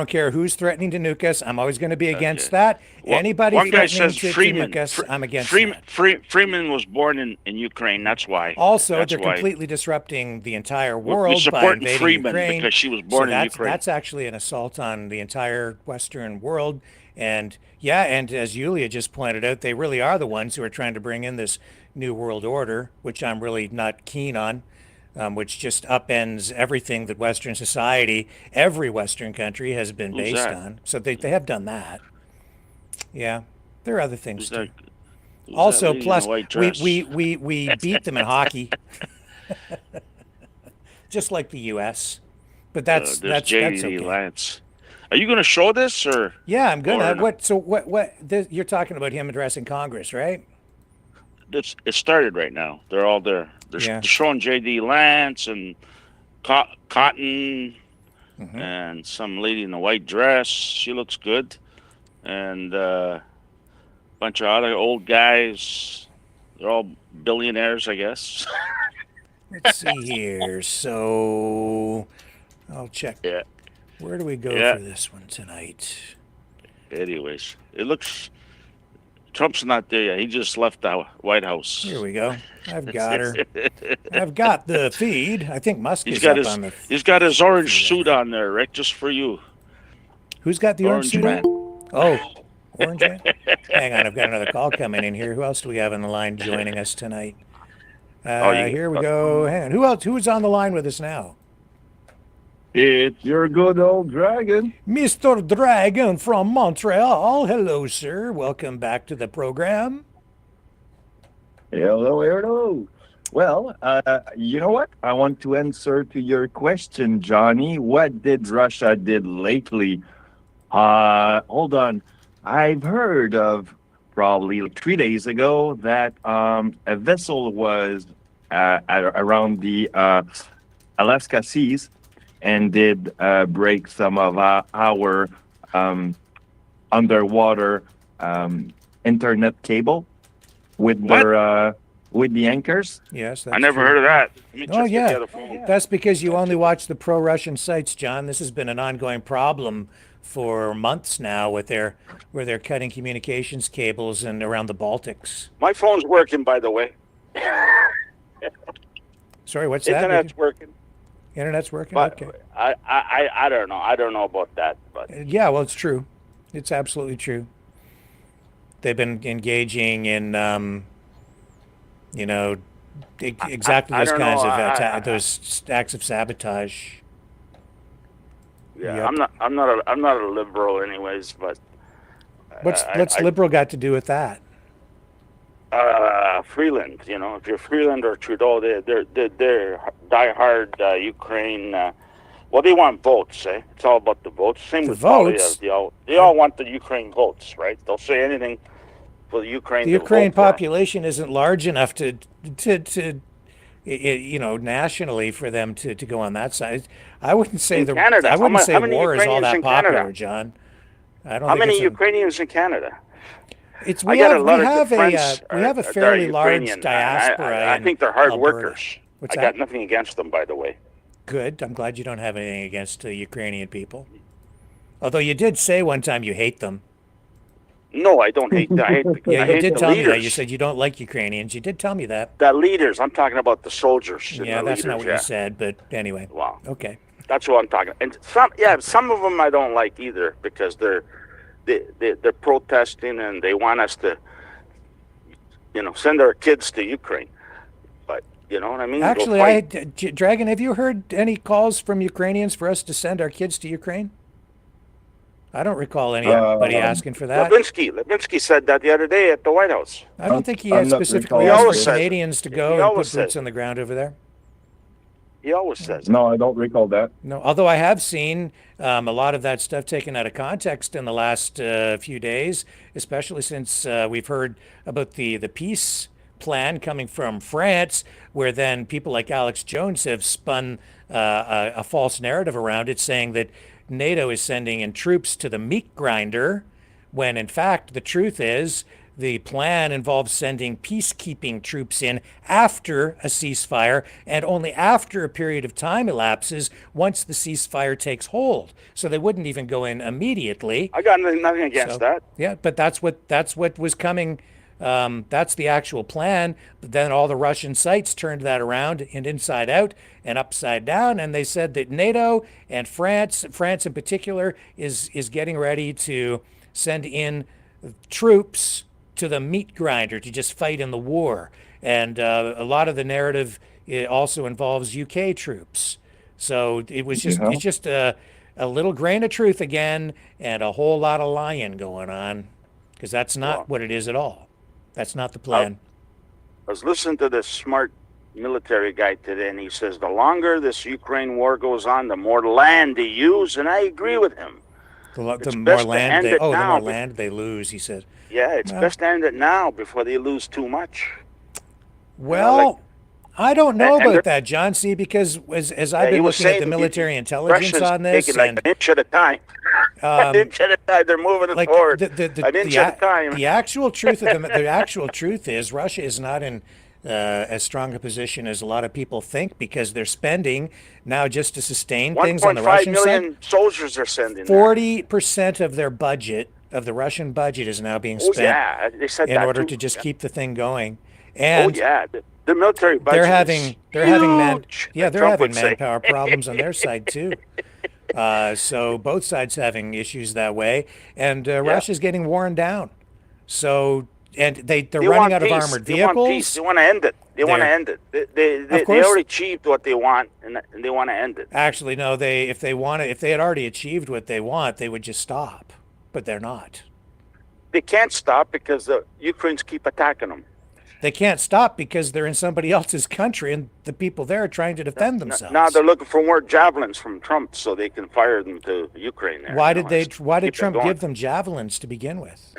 care who's threatening to nuke us. I'm always going to be against that. Well, Anybody one guy threatening says to Freeman. nuke us, I'm against Freeman was born in Ukraine. That's why. Also, they're completely disrupting the entire world we support by invading Freeman Ukraine. because she was born in Ukraine. That's actually an assault on the entire Western world. And and as Yulia just pointed out, they really are the ones who are trying to bring in this new world order, which I'm really not keen on. which just upends everything that Western society, every Western country has been Who's based that? on. So they have done that. Yeah, there are other things Who's that? too. Who's that Also, lady in plus the white we, dress? we beat them in hockey, just like the U.S. But that's There's that's JD okay. Lance. Are you going to show this or? Yeah, I'm gonna. or What? So what? You're talking about him addressing Congress, right? it started right now. They're all there. They're showing JD Lance and Cotton and some lady in a white dress. She looks good. And bunch of other old guys. They're all billionaires, I guess. Let's see here. So I'll check. Yeah. Where do we go Yeah. for this one tonight? Anyways, it looks Trump's not there yet. He just left the White House. Here we go. I've got her. I've got the feed. I think Musk He's is got up his on the. he's got his orange suit on there, Rick, just for you. Who's got the orange suit man. on? Oh, orange man. Hang on, I've got another call coming in here. Who else do we have on the line joining us tonight? Here we go. Hang on. Who else? Who's on the line with us now? It's your good old dragon. Mr. Dragon from Montreal. Hello, sir. Welcome back to the program. Hello, hello. Well, you know what? I want to answer to your question, Johnny. What did Russia did lately? Hold on. I've heard of probably 3 days ago that a vessel was around the Alaska seas and did break some of our underwater internet cable with their with the anchors. Yes, I never heard of that. Let me Oh just get the yeah, other phone. that's because you only watch the pro-Russian sites, John. This has been an ongoing problem for months now with where they're cutting communications cables and around the Baltics. My phone's working, by the way. Sorry, what's that? Internet's working. Internet's working. But Okay. I don't know. I don't know about that, but Yeah, well, it's true. It's absolutely true. They've been engaging in, exactly I those don't kinds know. of those acts of sabotage. yeah, Yep. I'm not a liberal, anyways. But What's liberal got to do with that? Freeland, if you're Freeland or Trudeau, they're diehard Ukraine. Well, they want votes, eh? It's all about the votes. Same The with votes? Poilievre. They all want the Ukraine votes, right? They'll say anything for the Ukraine. The to Ukraine vote for. population isn't large enough to nationally for them to go on that side. I wouldn't say In Canada, I wouldn't say how many war is all Ukrainians that in popular, Canada? John. I don't How think many it's Ukrainians in Canada? It's I we got have a lot we of have good a friends we have a that are fairly large Ukrainian. diaspora. I in think they're hard Alberta. workers. What's I that? got nothing against them, by the way. Good. I'm glad you don't have anything against Ukrainian people. Although you did say one time you hate them. No, I don't hate. I hate. Yeah, I you hate did the tell me leaders. that. You said you don't like Ukrainians. You did tell me that. The leaders. I'm talking about the soldiers. and Yeah, the that's not leaders, what you said, but anyway. Wow. Okay. That's what I'm talking. And some of them I don't like either because they're protesting and they want us to, send our kids to Ukraine. But you know what I mean? Go Actually, fight. Dragon, have you heard any calls from Ukrainians for us to send our kids to Ukraine? I don't recall anybody asking for that. Levinsky said that the other day at the White House. I don't think he I'm had not specifically recalling asked it. for Canadians to go He and always put says boots on the ground over there. He always says. No, I don't recall that. No, although I have seen a lot of that stuff taken out of context in the last few days, especially since we've heard about the peace plan coming from France, where then people like Alex Jones have spun a false narrative around it, saying that NATO is sending in troops to the meat grinder, when in fact the truth is the plan involves sending peacekeeping troops in after a ceasefire and only after a period of time elapses once the ceasefire takes hold. So they wouldn't even go in immediately. I got nothing against that. Yeah, but that's what was coming. That's the actual plan. But then all the Russian sites turned that around and inside out and upside down, and they said that NATO and France in particular, is getting ready to send in troops to the meat grinder to just fight in the war. And a lot of the narrative it also involves UK troops. So it's just a little grain of truth again and a whole lot of lying going on, because that's not what it is at all. That's not the plan. I was listening to this smart military guy today, and he says the longer this Ukraine war goes on, the more land they use, and I agree with him. The more land they lose, he said. Yeah, it's best to end it now before they lose too much. Well, I don't know about that, John. See, because as I've been looking at the military intelligence on this, taking like an inch at a time. An inch at a time, they're moving it forward. An inch at a time. The actual truth of the actual truth is Russia is not in as strong a position as a lot of people think, because they're spending now just to sustain things on the Russian side. 1.5 million soldiers are sending. 40% of their budget, of the Russian budget, is now being spent they said in that order too. to just keep the thing going. And the military budget they're having Trump manpower problems on their side too. So both sides having issues that way, and Russia's getting worn down. So they're running out of armored vehicles. They want to end it. They want to end it. They already achieved what they want, and they want to end it. Actually, no. If they had already achieved what they want, they would just stop. But they're not. They can't stop because the Ukrainians keep attacking them. They can't stop because they're in somebody else's country, and the people there are trying to defend themselves. Now they're looking for more javelins from Trump so they can fire them to Ukraine. There. Why did Trump give them javelins to begin with?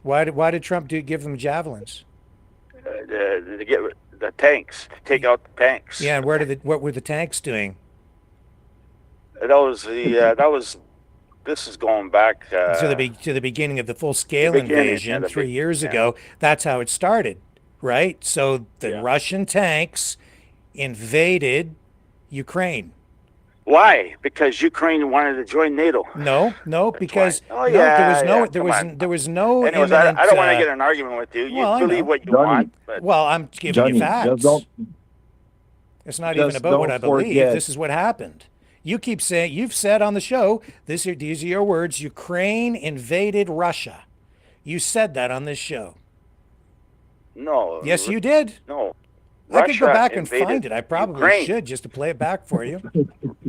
Why did Trump give them javelins? To get the tanks, to take out the tanks. Yeah, and what were the tanks doing? This is going back to the beginning of the full-scale invasion 3 years ago. That's how it started, right? So the Russian tanks invaded Ukraine. Why? Because Ukraine wanted to join NATO. No, because there was no. Anyways, I don't want to get in an argument with you. You believe what you want. But... Well, I'm giving you facts. It's not even about what I believe. This is what happened. You've said on the show, these are your words, Ukraine invaded Russia. You said that on this show. No. Yes, you did. No. I could go back and find it. I probably should, just to play it back for you.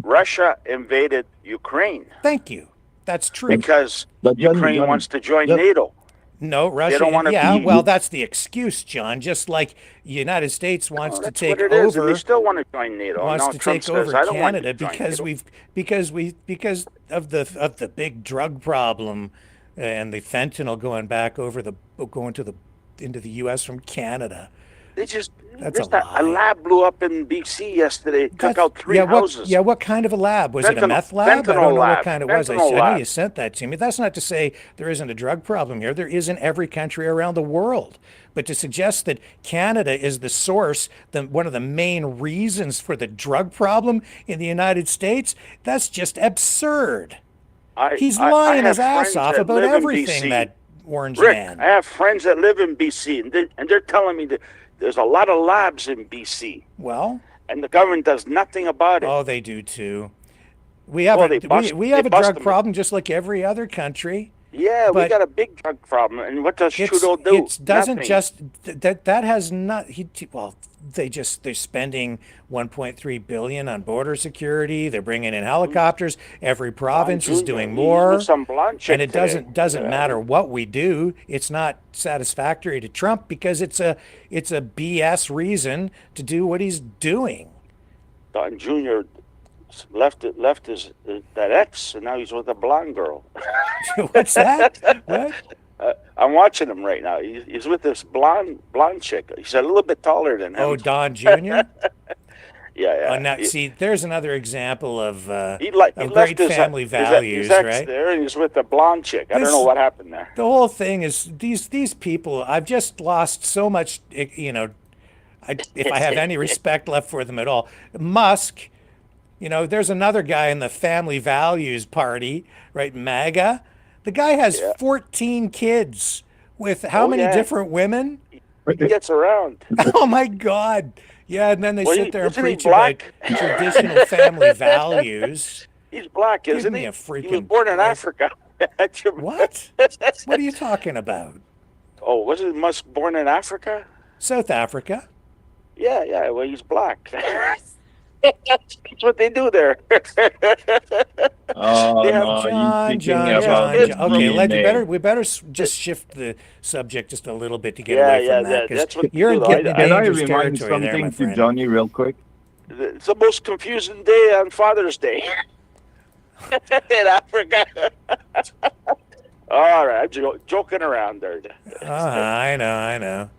Russia invaded Ukraine. Thank you. That's true. Because Ukraine wants to join NATO. No, Russia. They don't want to well, that's the excuse, John. Just like the United States wants to take over. They still want to join NATO. Wants now to Trump take over says, Canada because of the big drug problem and the fentanyl going into the U.S. from Canada. A lab blew up in B.C. yesterday. Took out 3 houses. What kind of a lab? Was it a meth lab? I don't know what kind it was. I know you sent that to me. That's not to say there isn't a drug problem here. There is in every country around the world. But to suggest that Canada is the source, one of the main reasons for the drug problem in the United States, that's just absurd. He's lying his ass off about everything, that orange man. I have friends that live in B.C., and they're telling me that there's a lot of labs in B.C. Well, and the government does nothing about it. Oh, they do too. We have a drug problem just like every other country. Yeah, we got a big drug problem, and what does Trudeau do? It doesn't just that has not. They're spending $1.3 billion on border security. They're bringing in helicopters. Every province is doing more, and it doesn't matter what we do. It's not satisfactory to Trump because it's a BS reason to do what he's doing. Don Jr. left that ex, and now he's with a blonde girl. What's that? What? I'm watching him right now. He's with this blonde chick. He's a little bit taller than him. Oh, Don Jr.? Yeah. Now, see, there's another example of great family values, his ex right? There, and he's with the blonde chick. I don't know what happened there. The whole thing is these people. I've just lost so much. If I have any respect left for them at all, Musk. There's another guy in the family values party, right? MAGA. The guy has 14 kids with how many different women? He gets around. Oh my God. Yeah, and then they sit there and preach about traditional family values. He's black, isn't he? He was born in Africa. What? What are you talking about? Oh, wasn't Musk born in Africa? South Africa. Yeah. Well, he's black. That's what they do there. Oh They have- no, John, he's speaking John, about John, the John. Okay, DNA. we better just shift the subject just a little bit to get Yeah, away from that, that's what they you're do, though. getting I- into Can I dangerous remind territory there, my something to friend. Johnny real quick? It's the most confusing day on Father's Day in Africa. All right, I'm joking around there. I know.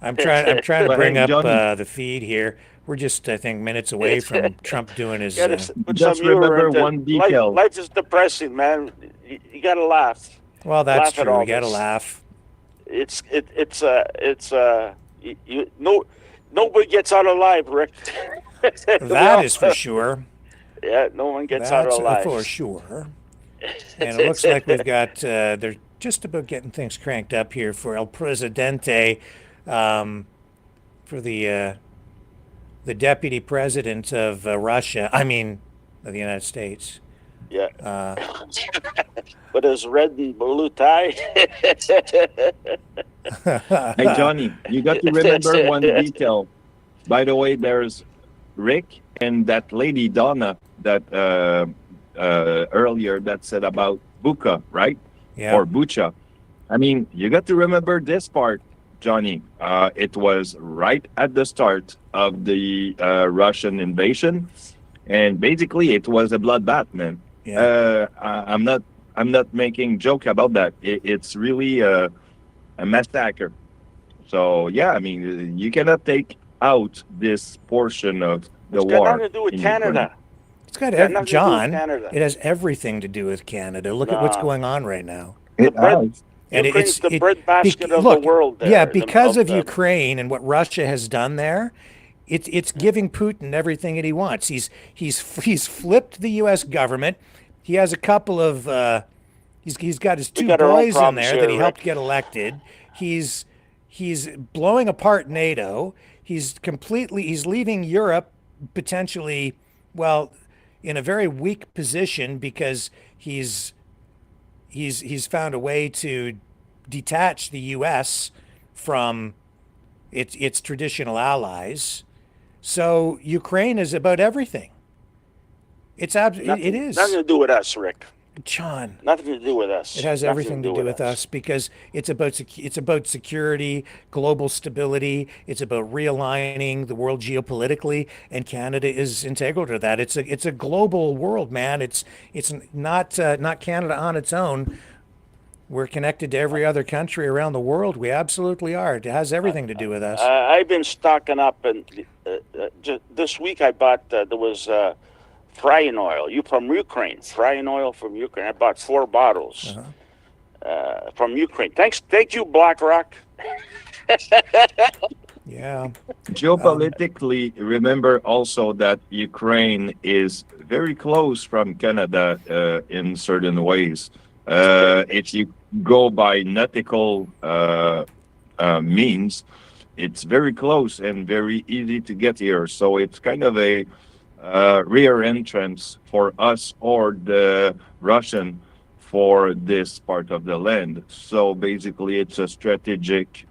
I'm trying to But bring hey, up Johnny, the feed here. We're just, I think, minutes away from Trump doing his. Gotta put just some humor remember into one detail. life is depressing, man. You gotta laugh. Well, that's Laugh at true. all We got to this. laugh. Nobody gets out alive, Rick. That is for sure. Yeah, no one gets out That's alive. for sure. And it looks like we've got, they're just about getting things cranked up here for El Presidente, for the deputy president of Russia, of the United States. Yeah. With his red and blue tie. Hey Johnny, you got to remember one detail. By the way, there's Rick and that lady Donna that earlier that said about Bucha, right? Yeah. Or Bucha. I mean, you got to remember this part, Johnny. It was right at the start of the Russian invasion, and basically it was a bloodbath, man. Yeah. I'm not making joke about that. It's really a massacre. So yeah, I mean, you cannot take out this portion of the It's got war. nothing to do with in Canada. Ukraine. It's got, Got nothing to do with John, Canada. it has everything to do with Canada. Look at what's going on right now. It bread- has. And Ukraine's the breadbasket of look, the world there. Yeah, because of the- Ukraine and what Russia has done there, it's giving Putin everything that he wants. He's flipped the U.S. government. He has a couple of he's got his two got our own boys in problems there here, that he helped Rick. get elected. He's blowing apart NATO. He's leaving Europe potentially, well, in a very weak position because he's found a way to detach the U.S. from its traditional allies. So Ukraine is about everything. It is. Nothing to do with us, Rick. John. Nothing to do with us. It has Nothing everything to do with us because it's about security, global stability. It's about realigning the world geopolitically, and Canada is integral to that. It's a global world, man. It's not Canada on its own. We're connected to every other country around the world. We absolutely are. It has everything to do with us. I've been stocking up, and this week I bought there was frying oil. You from Ukraine? Frying oil from Ukraine. I bought 4 bottles from Ukraine. Thank you, BlackRock. Yeah. Geopolitically, remember also that Ukraine is very close from Canada in certain ways. If you go by nautical means, it's very close and very easy to get here. So it's kind of a rear entrance for us or the Russian for this part of the land. So basically, it's a strategic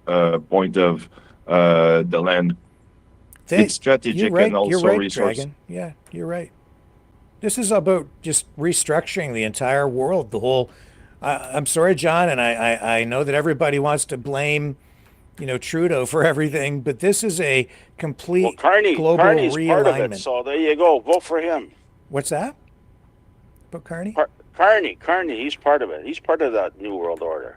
point of the land. It's strategic You're right, and also you're right, resource. Dragon. Yeah, you're right. This is about just restructuring the entire world, the whole. I'm sorry, John, and I know that everybody wants to blame, Trudeau for everything, but this is a complete global Carney's realignment. part of it, so there you go. Vote for him. What's that? About Carney? Carney, he's part of it. He's part of that New World Order.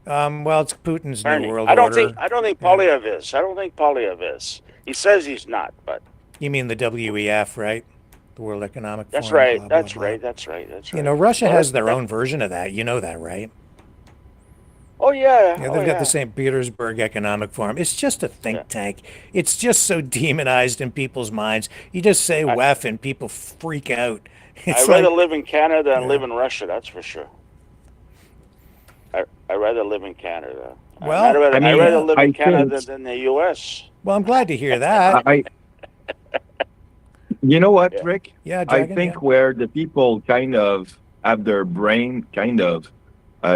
Well, it's Putin's Carney. New World I don't Order. think Poilievre is. I don't think Poilievre is. He says he's not, but You mean the WEF, right? The World Economic Forum. that's right. blah, blah, That's blah. right. That's right. Russia Well, has their own version of that. You know that, right? Oh yeah. Yeah, they've got the St. Petersburg Economic Forum. It's just a think tank. It's just so demonized in people's minds. You just say WEF and people freak out. It's I'd rather live in Canada and live in Russia. That's for sure. I'd rather live in Canada. Well, I'd rather live in I Canada think- than the U.S. Well, I'm glad to hear that. You know what, Rick? Yeah, I Dragon, think where the people kind of have their brain kind of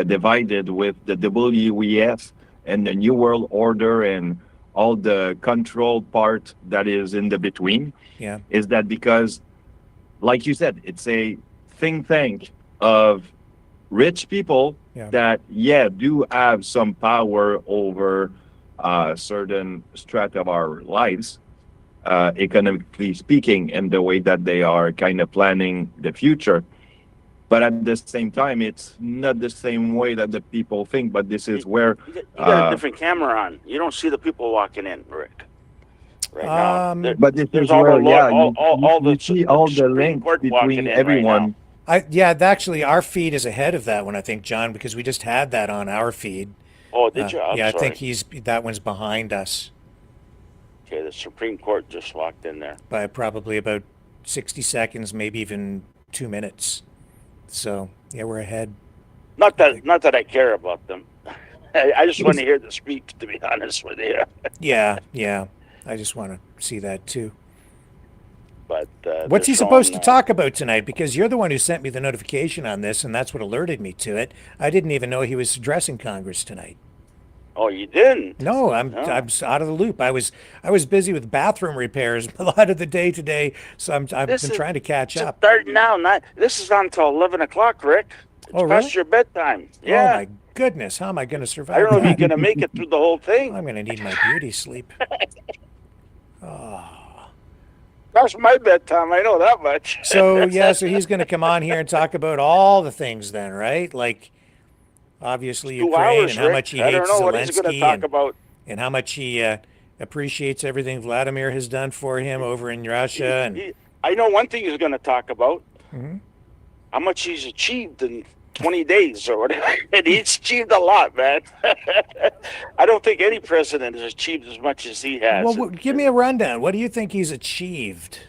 divided with the WEF and the New World Order and all the control part that is in the between, Yeah. is that because, like you said, it's a think tank of rich people that do have some power over certain strata of our lives, economically speaking, and the way that they are kind of planning the future. But at the same time, it's not the same way that the people think. But this is where You got a different camera on. You don't see the people walking in, Rick. Right now. But this There's is all where, the all you the see all the Supreme links Court walking between in everyone. right Actually, our feed is ahead of that one, I think, John, because we just had that on our feed. Oh, did you? I'm yeah, sorry. I think that one's behind us Okay, the Supreme Court just walked in there. by probably about 60 seconds, maybe even 2 minutes. So yeah, we're ahead. Not that I care about them. I just want to hear the speech, to be honest with you. Yeah. I just want to see that too. But what's he supposed to talk about tonight? Because you're the one who sent me the notification on this, and that's what alerted me to it. I didn't even know he was addressing Congress tonight. Oh, you didn't? No, I'm out of the loop. I was busy with bathroom repairs a lot of the day today, so I've been trying to catch up. Starting now, this is on until 11 o'clock, Rick. It's past your bedtime. Yeah. Oh my goodness, how am I going to survive? I don't know if that? you're going to make it through the whole thing. I'm going to need my beauty sleep. That's my bedtime. I know that much. So he's going to come on here and talk about all the things then, right? Like obviously Ukraine and how much he hates Zelensky and how much he appreciates everything Vladimir has done for him over in Russia. I know one thing he's going to talk about. Mm-hmm. How much he's achieved in 20 days or whatever. And he's achieved a lot, man. I don't think any president has achieved as much as he has. Well, give me a rundown. What do you think he's achieved?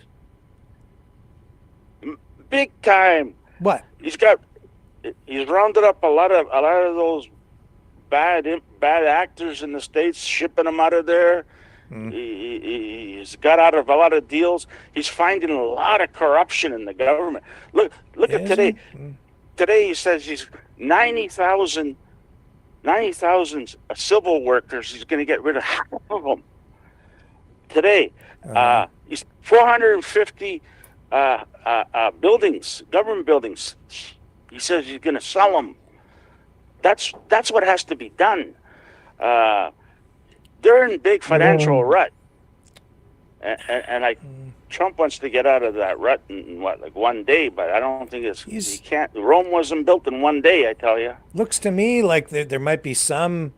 Big time. What? He's rounded up a lot of those bad actors in the States, shipping them out of there. He's got out of a lot of deals. He's finding a lot of corruption in the government. Look at today. Today he says he's 90,000 civil workers. He's going to get rid of half of them. Today, he's 450 buildings, government buildings. He says he's going to sell them. That's what has to be done. They're in big financial rut, and Trump wants to get out of that rut in like 1 day, but I don't think he can't. Rome wasn't built in 1 day, I tell you. Looks to me like there might be some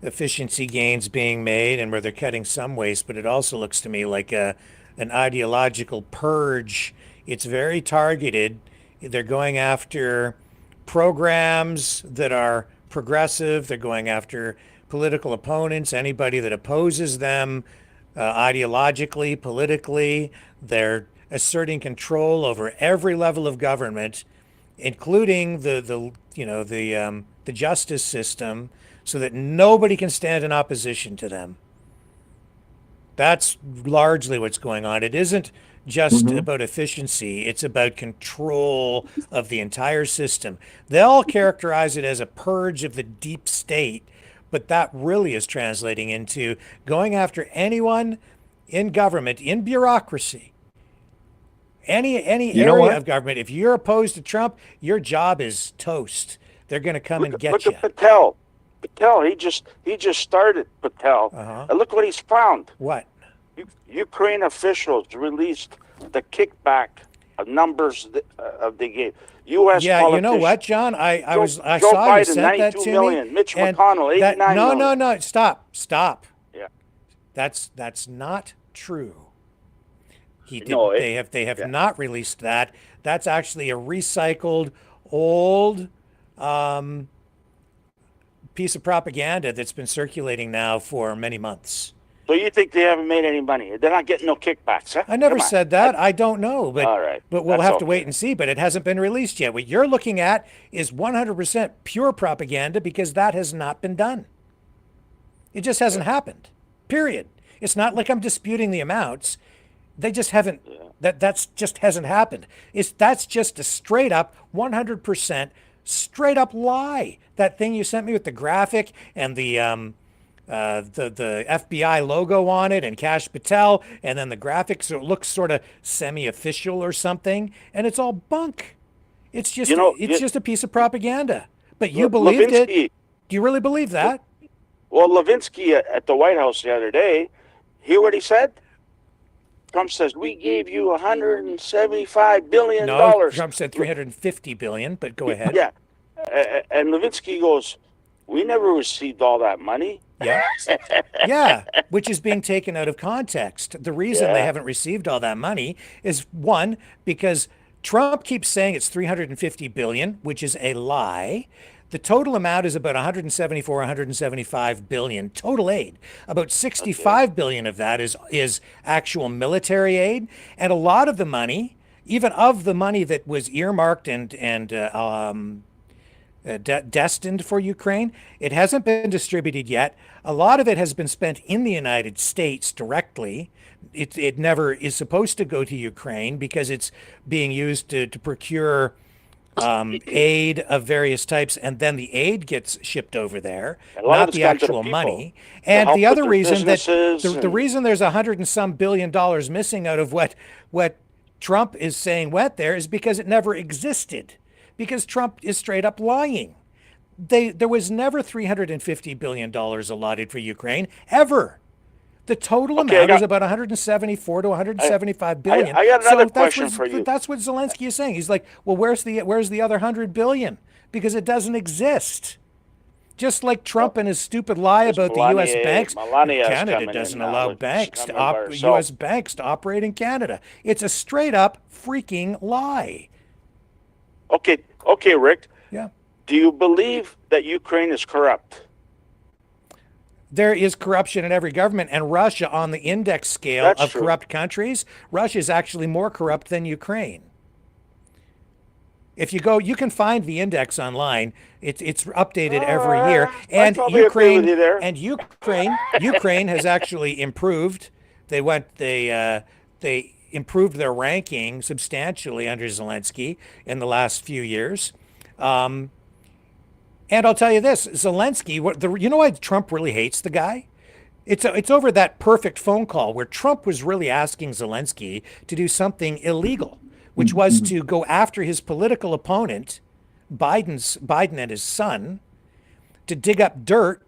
efficiency gains being made, and where they're cutting some waste, but it also looks to me like an ideological purge. It's very targeted. They're going after programs that are progressive. They're going after political opponents, anybody that opposes them ideologically, politically. They're asserting control over every level of government, including the justice system, so that nobody can stand in opposition to them. That's largely what's going on. It isn't just about efficiency. It's about control of the entire system. They'll characterize it as a purge of the deep state, but that really is translating into going after anyone in government, in bureaucracy, any area of government. If you're opposed to Trump, your job is toast. They're going to come and get you. Look at Patel. He just started Patel. And look what he's found. What? Ukraine officials released the kickback numbers they gave. U.S. Yeah, politicians. you know what, John? I Joe saw Biden, you sent that to million. me. Mitch McConnell, 89 million. No, stop. Yeah. That's not true. They have not released that. That's actually a recycled old piece of propaganda that's been circulating now for many months. So you think they haven't made any money? They're not getting no kickbacks, huh? I never said that. I don't know, but all right. But we'll have to wait and see. But it hasn't been released yet. What you're looking at is 100% pure propaganda, because that has not been done. It just hasn't happened. Period. It's not like I'm disputing the amounts. They just haven't. That's just hasn't happened. That's just a straight up 100% straight up lie. That thing you sent me with the graphic and the the FBI logo on it and Kash Patel, and then the graphics, so it looks sort of semi-official or something, and it's all bunk. It's just just a piece of propaganda. But you believed it. Do you really believe that? Well, Levinsky at the White House the other day, hear what he said? Trump says, we gave you $175 billion. No, Trump said $350 billion, but go ahead. Yeah. And Levinsky goes, we never received all that money. Yeah. Yeah, which is being taken out of context. The reason they haven't received all that money is, one, because Trump keeps saying it's $350 billion, which is a lie. The total amount is about 175 billion total aid. About 65 billion of that is actual military aid, and a lot of the money, even of the money that was earmarked and destined for Ukraine, it hasn't been distributed yet. A lot of it has been spent in the United States directly. It never is supposed to go to Ukraine because it's being used to procure aid of various types, and then the aid gets shipped over there, not the actual money. And the other reason that the reason there's $100 and some billion missing out of what Trump is saying went there is because it never existed, because Trump is straight up lying. There was never $350 billion allotted for Ukraine, ever. The total amount is about 174 to 175 billion. I got another question for you. That's what Zelensky is saying. He's like, well, where's the other 100 billion? Because it doesn't exist. Just like Trump and his stupid lie about the U.S. banks. Canada doesn't allow U.S. banks to operate in Canada. It's a straight up freaking lie. Okay, Rick. Yeah. Do you believe that Ukraine is corrupt? There is corruption in every government, and Russia, on the index scale of corrupt countries, Russia is actually more corrupt than Ukraine. If you go, you can find the index online. It's updated every year, and Ukraine has actually improved. They improved their ranking substantially under Zelensky in the last few years. And I'll tell you this, Zelensky, you know why Trump really hates the guy? It's over that perfect phone call where Trump was really asking Zelensky to do something illegal, which was to go after his political opponent, Biden and his son, to dig up dirt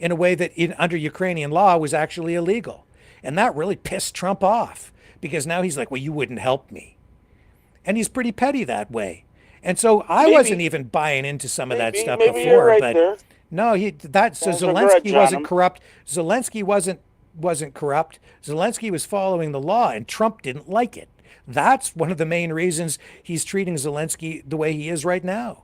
in a way that under Ukrainian law was actually illegal. And that really pissed Trump off, because now he's like, well, you wouldn't help me. And he's pretty petty that way. And so I wasn't even buying into some of that stuff before, but no, Zelensky wasn't corrupt. Zelensky wasn't corrupt. Zelensky was following the law, and Trump didn't like it. That's one of the main reasons he's treating Zelensky the way he is right now.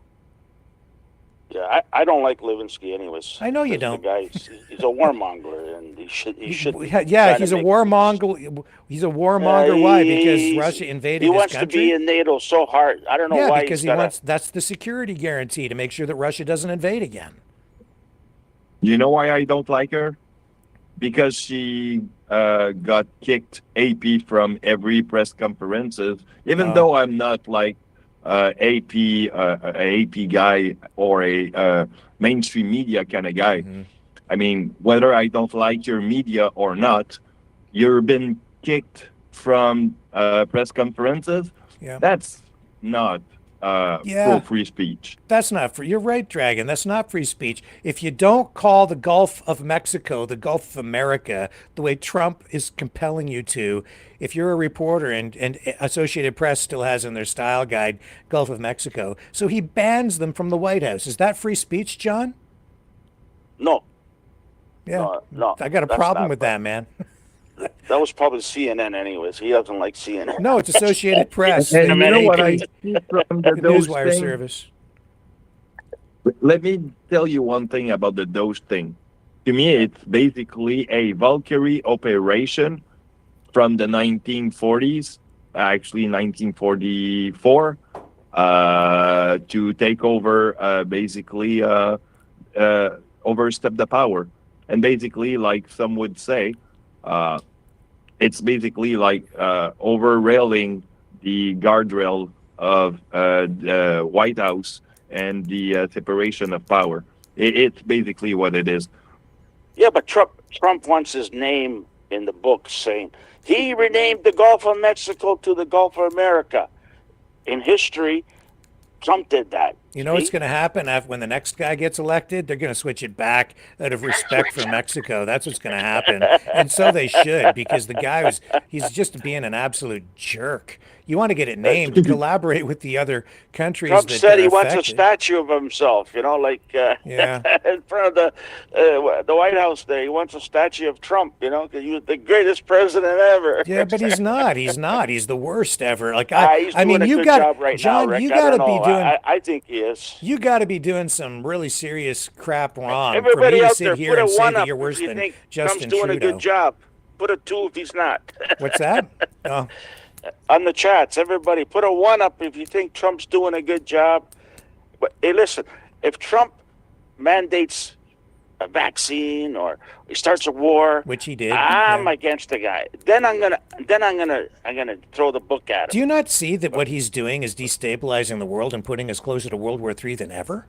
Yeah, I don't like Levinsky anyways. I know you don't. The guy, he's a warmonger, and he should. He's a warmonger. He's a warmonger. Why? Because Russia invaded his country. He wants to be in NATO so hard. I don't know why. Yeah, because he wants. That's the security guarantee to make sure that Russia doesn't invade again. You know why I don't like her? Because she got kicked AP from every press conferences. Even though I'm not like AP guy or a mainstream media kind of guy. I mean, whether I don't like your media or not, you've been kicked from press conferences. Yeah. That's not full free speech. That's not free. You're right, Dragon. That's not free speech. If you don't call the Gulf of Mexico the Gulf of America the way Trump is compelling you to, if you're a reporter, and Associated Press still has in their style guide Gulf of Mexico, so he bans them from the White House. Is that free speech, John? No. Yeah. No. I got a problem with that, man. That was probably CNN anyways. He doesn't like CNN. No, it's Associated Press. And you know what I see from the Newswire service. Let me tell you one thing about the Doge thing. To me, it's basically a Valkyrie operation from the 1940s, actually 1944, to take over, basically overstep the power. And basically, like some would say, it's basically like over-railing the guardrail of the White House and the separation of power. It's basically what it is. Yeah, but Trump wants his name in the book, saying he renamed the Gulf of Mexico to the Gulf of America. In history, Trump did that. You know what's going to happen when the next guy gets elected? They're going to switch it back out of respect for Mexico. That's what's going to happen. And so they should, because the guy he's just being an absolute jerk. You want to get it named, collaborate with the other countries. Trump that said he affected. wants a statue of himself, like yeah. in front of the White House there. He wants a statue of Trump, because he was the greatest president ever. Yeah, but he's not. He's not. He's the worst ever. Like he's I mean, doing a you good got job right John. now, Rick. You got to be doing. I think he is. You got to be doing some really serious crap wrong Everybody for me to out sit there, here put a and say 1 that up you're if worse you than think Justin Trump's doing Trudeau. a good job. Put a 2 if he's not. What's that? Oh. On the chats, everybody put a 1 up if you think Trump's doing a good job. But hey, listen, if Trump mandates a vaccine or he starts a war, which he did, I'm against the guy. Then I'm gonna throw the book at him. Do you not see that what he's doing is destabilizing the world and putting us closer to World War III than ever?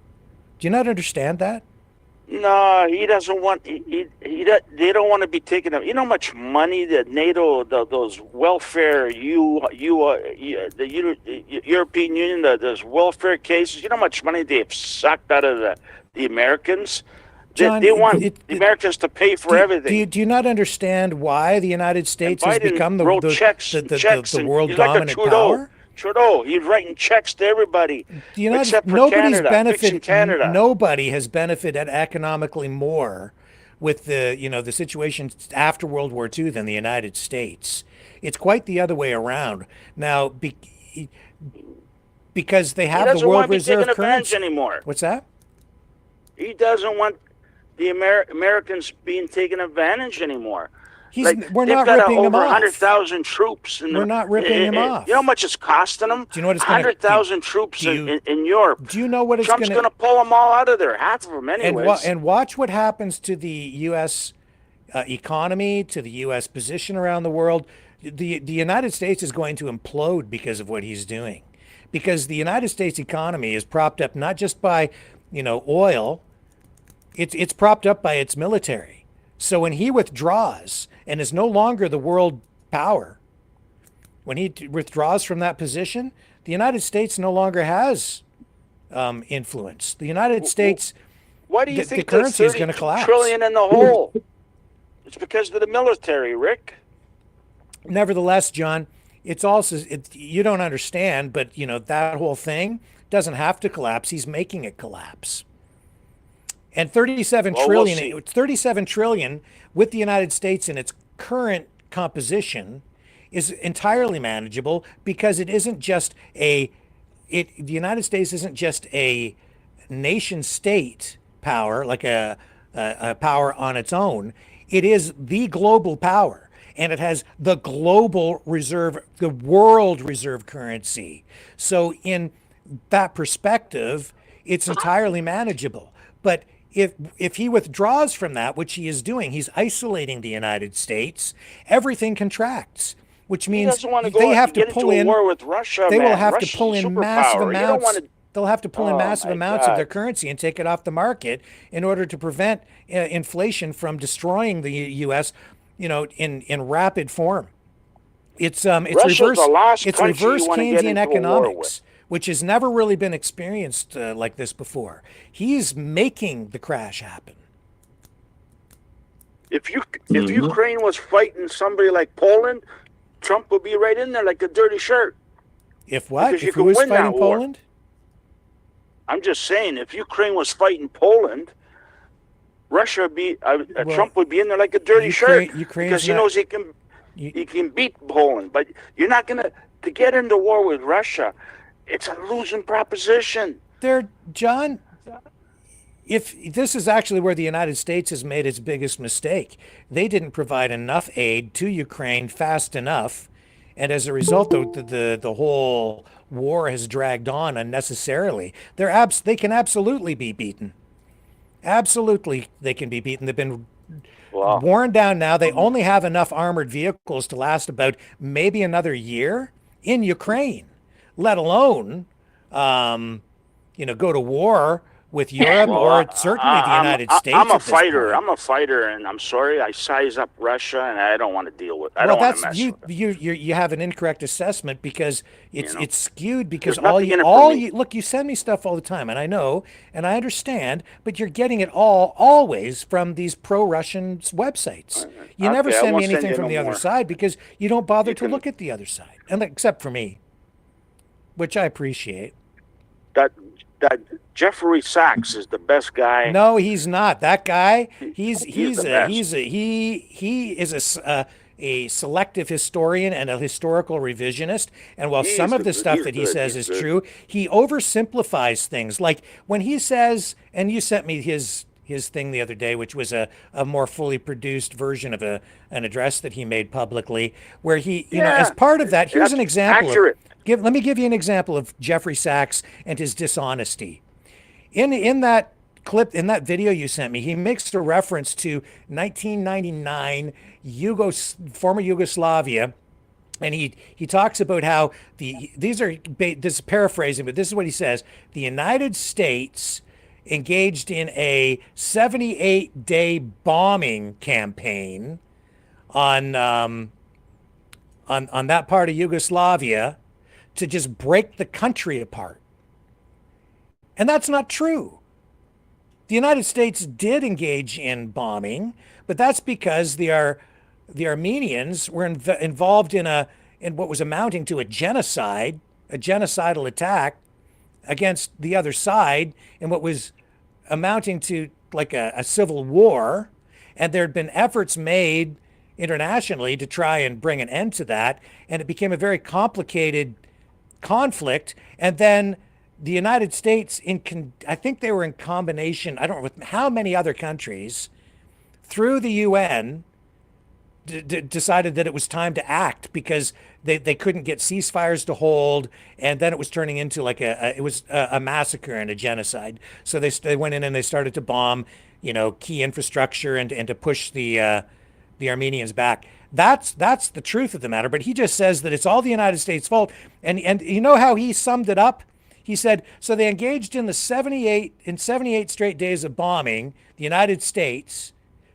Do you not understand that? No, he doesn't want. They don't want to be taking up. You know how much money that NATO, those welfare, the European Union, those welfare cases. You know how much money they've sucked out of the Americans. John, they want the Americans to pay for everything. Do you not understand why the United States has become the world dominant power? Trudeau, he's writing checks to everybody. Except for nobody's Canada, benefited. Canada. Nobody has benefited economically more with the situation after World War II than the United States. It's quite the other way around now, because they have the world reserve currency anymore. What's that? He doesn't want the Americans being taken advantage anymore. We're not ripping him off. 100,000 troops. We're not ripping him off. You know how much it's costing them? Do you know what it's 100,000 troops in Europe. Do you know what it's Trump's going to pull them all out of there, half of them anyways. And watch what happens to the U.S. Economy, to the U.S. position around the world. The United States is going to implode because of what he's doing. Because the United States economy is propped up not just by, oil, it's propped up by its military. So when he withdraws and is no longer the world power, when he withdraws from that position, the United States no longer has influence. The United States, why do you think the currency is going to collapse? $30 trillion in the hole? It's because of the military, Rick. Nevertheless, John, it's also you don't understand, but that whole thing doesn't have to collapse. He's making it collapse. And 37 trillion with the United States in its current composition is entirely manageable because it isn't just the United States isn't just a nation state power, like a power on its own. It is the global power, and it has the global reserve, the world reserve currency. So in that perspective, it's entirely manageable. But if he withdraws from that, which he is doing, he's isolating the United States, everything contracts, which means they have to pull in war with Russia. They will have Russia's to pull in massive amounts. They'll have to pull in massive amounts of their currency and take it off the market in order to prevent inflation from destroying the U.S. In rapid form. It's reverse Keynesian economics, which has never really been experienced like this before. He's making the crash happen. If Ukraine was fighting somebody like Poland, Trump would be right in there like a dirty shirt. If what? If who was fighting Poland? I'm just saying, if Ukraine was fighting Poland, Russia would be Trump would be in there like a dirty shirt because he knows he can beat Poland. But you're not to get into war with Russia. It's a losing proposition. John, if this is actually where the United States has made its biggest mistake. They didn't provide enough aid to Ukraine fast enough, and as a result, the whole war has dragged on unnecessarily. They can absolutely be beaten. Absolutely, they can be beaten. They've been worn down now. They only have enough armored vehicles to last about maybe another year in Ukraine, let alone, go to war with Europe or certainly the United States. I'm a at this fighter. point. I'm a fighter, and I'm sorry. I size up Russia, and I don't want to deal with. I Well, don't want to that's mess with it. you have an incorrect assessment because it's skewed because There's nothing in it for me. look, you send me stuff all the time and I know and I understand, but you're getting it always from these pro-Russian websites. You never Okay, I send me won't send anything you from no the other more. side because you don't bother to look at the other side, and except for me, which I appreciate. That Jeffrey Sachs is the best guy. No, he's not. That guy, he is a selective historian and a historical revisionist. And while some of the stuff that he says is true, he oversimplifies things. Like when he says, and you sent me his thing the other day, which was a more fully produced version of an address that he made publicly, where he, you know, as part of that, here's an example. Accurate. Let me give you an example of Jeffrey Sachs and his dishonesty. In that clip, in that video you sent me, he makes a reference to 1999 former Yugoslavia, and he talks about how this is paraphrasing, but this is what he says: the United States engaged in a 78-day bombing campaign on that part of Yugoslavia to just break the country apart. And that's not true. The United States did engage in bombing, but that's because the Armenians were involved in what was amounting to a genocidal attack against the other side, in what was amounting to like a civil war. And there had been efforts made internationally to try and bring an end to that, and it became a very complicated conflict. And then the United States, I think they were in combination, I don't know with how many other countries, through the UN, decided that it was time to act because they couldn't get ceasefires to hold, and then it was turning into like a massacre and a genocide. So they went in and they started to bomb, you know, key infrastructure and to push the Armenians back. That's the truth of the matter. But he just says that it's all the United States' fault. And you know how he summed it up? He said, so they engaged in 78 straight days of bombing the United States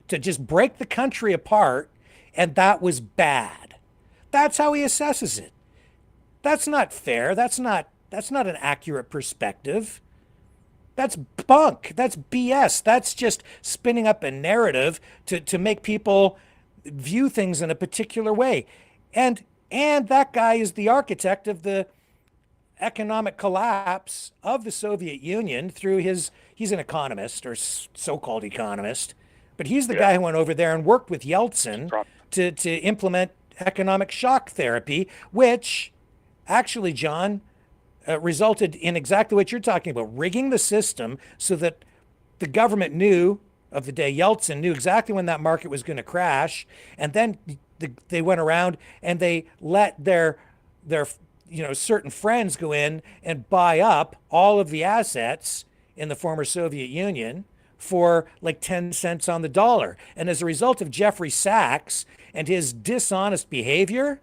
to just break the country apart, and that was bad. That's how he assesses it. That's not fair. That's not an accurate perspective. That's bunk. That's BS. That's just spinning up a narrative to make people view things in a particular way. And that guy is the architect of the economic collapse of the Soviet Union through he's an economist or so-called economist, but he's the guy who went over there and worked with Yeltsin to implement economic shock therapy, which actually, John, resulted in exactly what you're talking about, rigging the system so that the government knew of the day, Yeltsin knew exactly when that market was going to crash, and then they went around and they let their certain friends go in and buy up all of the assets in the former Soviet Union for like 10 cents on the dollar. And as a result of Jeffrey Sachs and his dishonest behavior,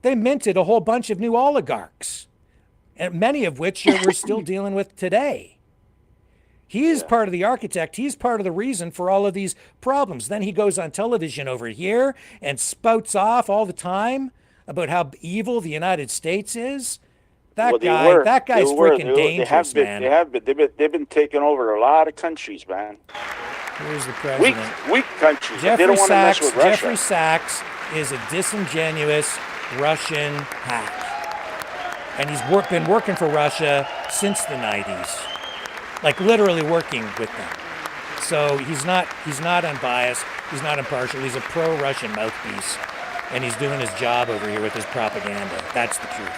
they minted a whole bunch of new oligarchs, and many of which we're still dealing with today. He's part of the architect. He's part of the reason for all of these problems. Then he goes on television over here and spouts off all the time about how evil the United States is. That guy's freaking dangerous, man. They've been taking over a lot of countries, man. Here's the president. Weak countries. They don't want to mess with Russia. Jeffrey Sachs is a disingenuous Russian hack, and he's been working for Russia since the 90s, like literally working with them. So he's not unbiased. He's not impartial. He's a pro-Russian mouthpiece. And he's doing his job over here with his propaganda. That's the truth.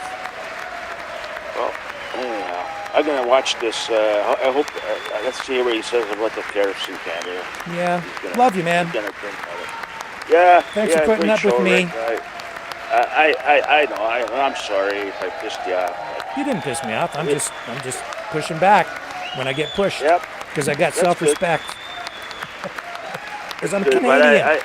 Well, anyhow, I'm going to watch this. I hope, let's see what he says about the tariffs in Canada. Yeah, love you, man. Yeah. Thanks for putting up with me. Right? I know. I'm sorry if I pissed you off. You didn't piss me off. I'm just pushing back when I get pushed. Yep. Because I got self-respect. Because I'm Good, Canadian. But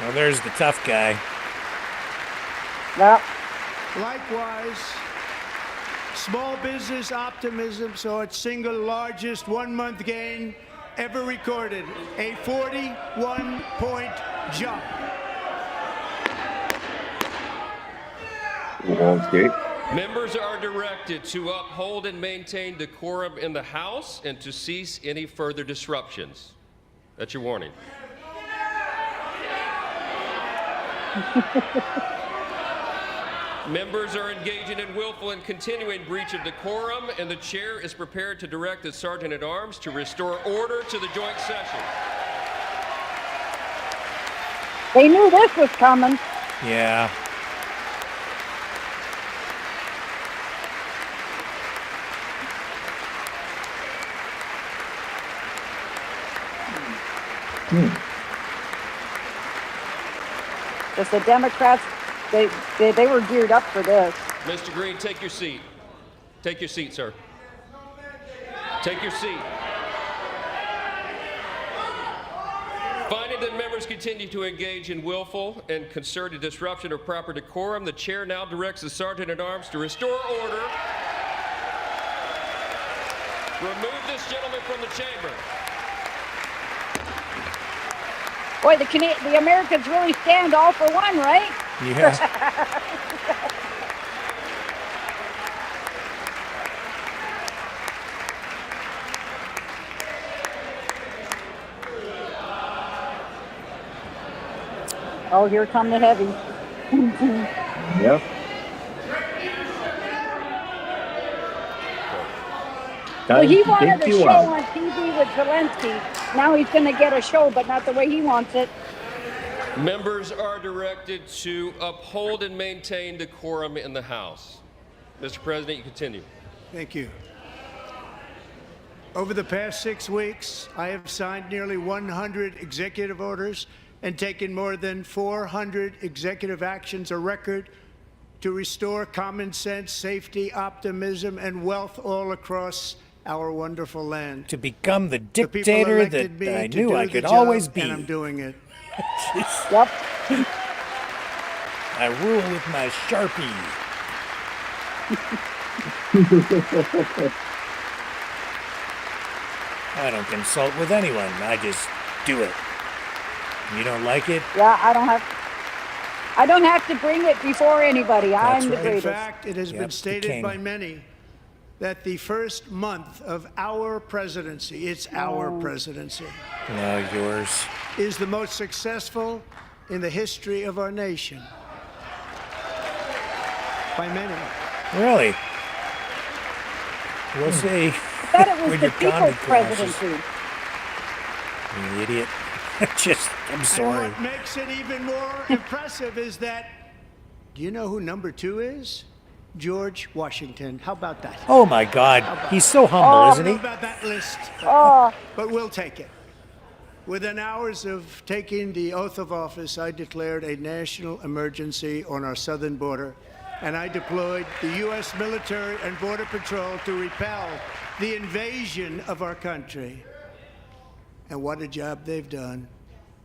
Well, there's the tough guy. Well, Likewise, small business optimism saw its single largest one-month gain ever recorded, a 41-point jump. Okay. Members are directed to uphold and maintain decorum in the House and to cease any further disruptions. That's your warning. Members are engaging in willful and continuing breach of decorum, and the chair is prepared to direct the Sergeant-at-Arms to restore order to the joint session. they knew this was coming. Yeah. Because the Democrats, they were geared up for this. Mr. Green, take your seat. Take your seat, sir. Take your seat. Finding that members continue to engage in willful and concerted disruption of proper decorum, the chair now directs the Sergeant-at-Arms to restore order. Remove this gentleman from the chamber. Boy, the Americans really stand all for one, right? Yeah. Oh, here come the heavies. Yep. Well, he wanted Thank a you, show on TV with Zelensky. Now he's going to get a show, but not the way he wants it. Members are directed to uphold and maintain decorum in the House. Mr. President, you continue. Thank you. Over the past 6 weeks, I have signed nearly 100 executive orders and taken more than 400 executive actions, a record to restore common sense, safety, optimism, and wealth all across our wonderful land. To become the The people dictator elected that me I to knew do I the could job, always be. and I'm doing it. Yep. I rule with my Sharpie. I don't consult with anyone. I just do it. You don't like it? Yeah, I don't have to bring it before anybody. I'm the In greatest. fact, it has been stated by many that the first month of our presidency, it's our presidency, No, yours. is the most successful in the history of our nation. By many. Really? We'll see. I thought it was When the your comedy people's crashes. presidency. You idiot. I'm sorry. And what makes it even more impressive is that, do you know who number 2 is? George Washington. How about that? Oh my God. He's so humble, isn't I he? don't know about that list, Oh. but we'll take it. Within hours of taking the oath of office, I declared a national emergency on our southern border, and I deployed the U.S. military and Border Patrol to repel the invasion of our country. And what a job they've done.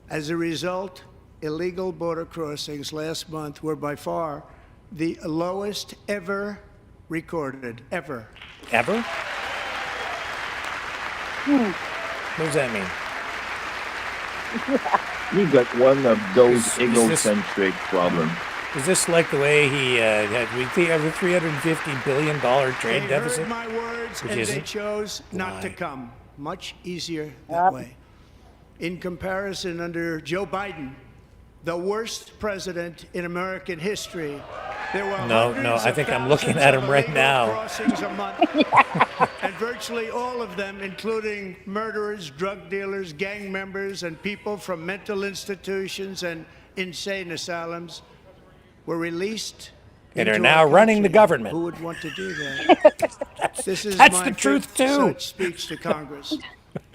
As a result, illegal border crossings last month were by far the lowest ever recorded, ever. Ever? What does that mean? You got one of those Is this- egocentric problems. Is this like the way he had a $350 billion trade They deficit? heard my words Which and they isn't? chose not to Why? come. Much easier that way. In comparison, under Joe Biden, the worst president in American history, there were No, hundreds I of think I'm thousands looking at of him right illegal now. crossings a month. And virtually all of them, including murderers, drug dealers, gang members, and people from mental institutions and insane asylums, were released. And are into now our running the country. government. Who would want to do that? This is That's my the truth, fifth too. such speech to Congress.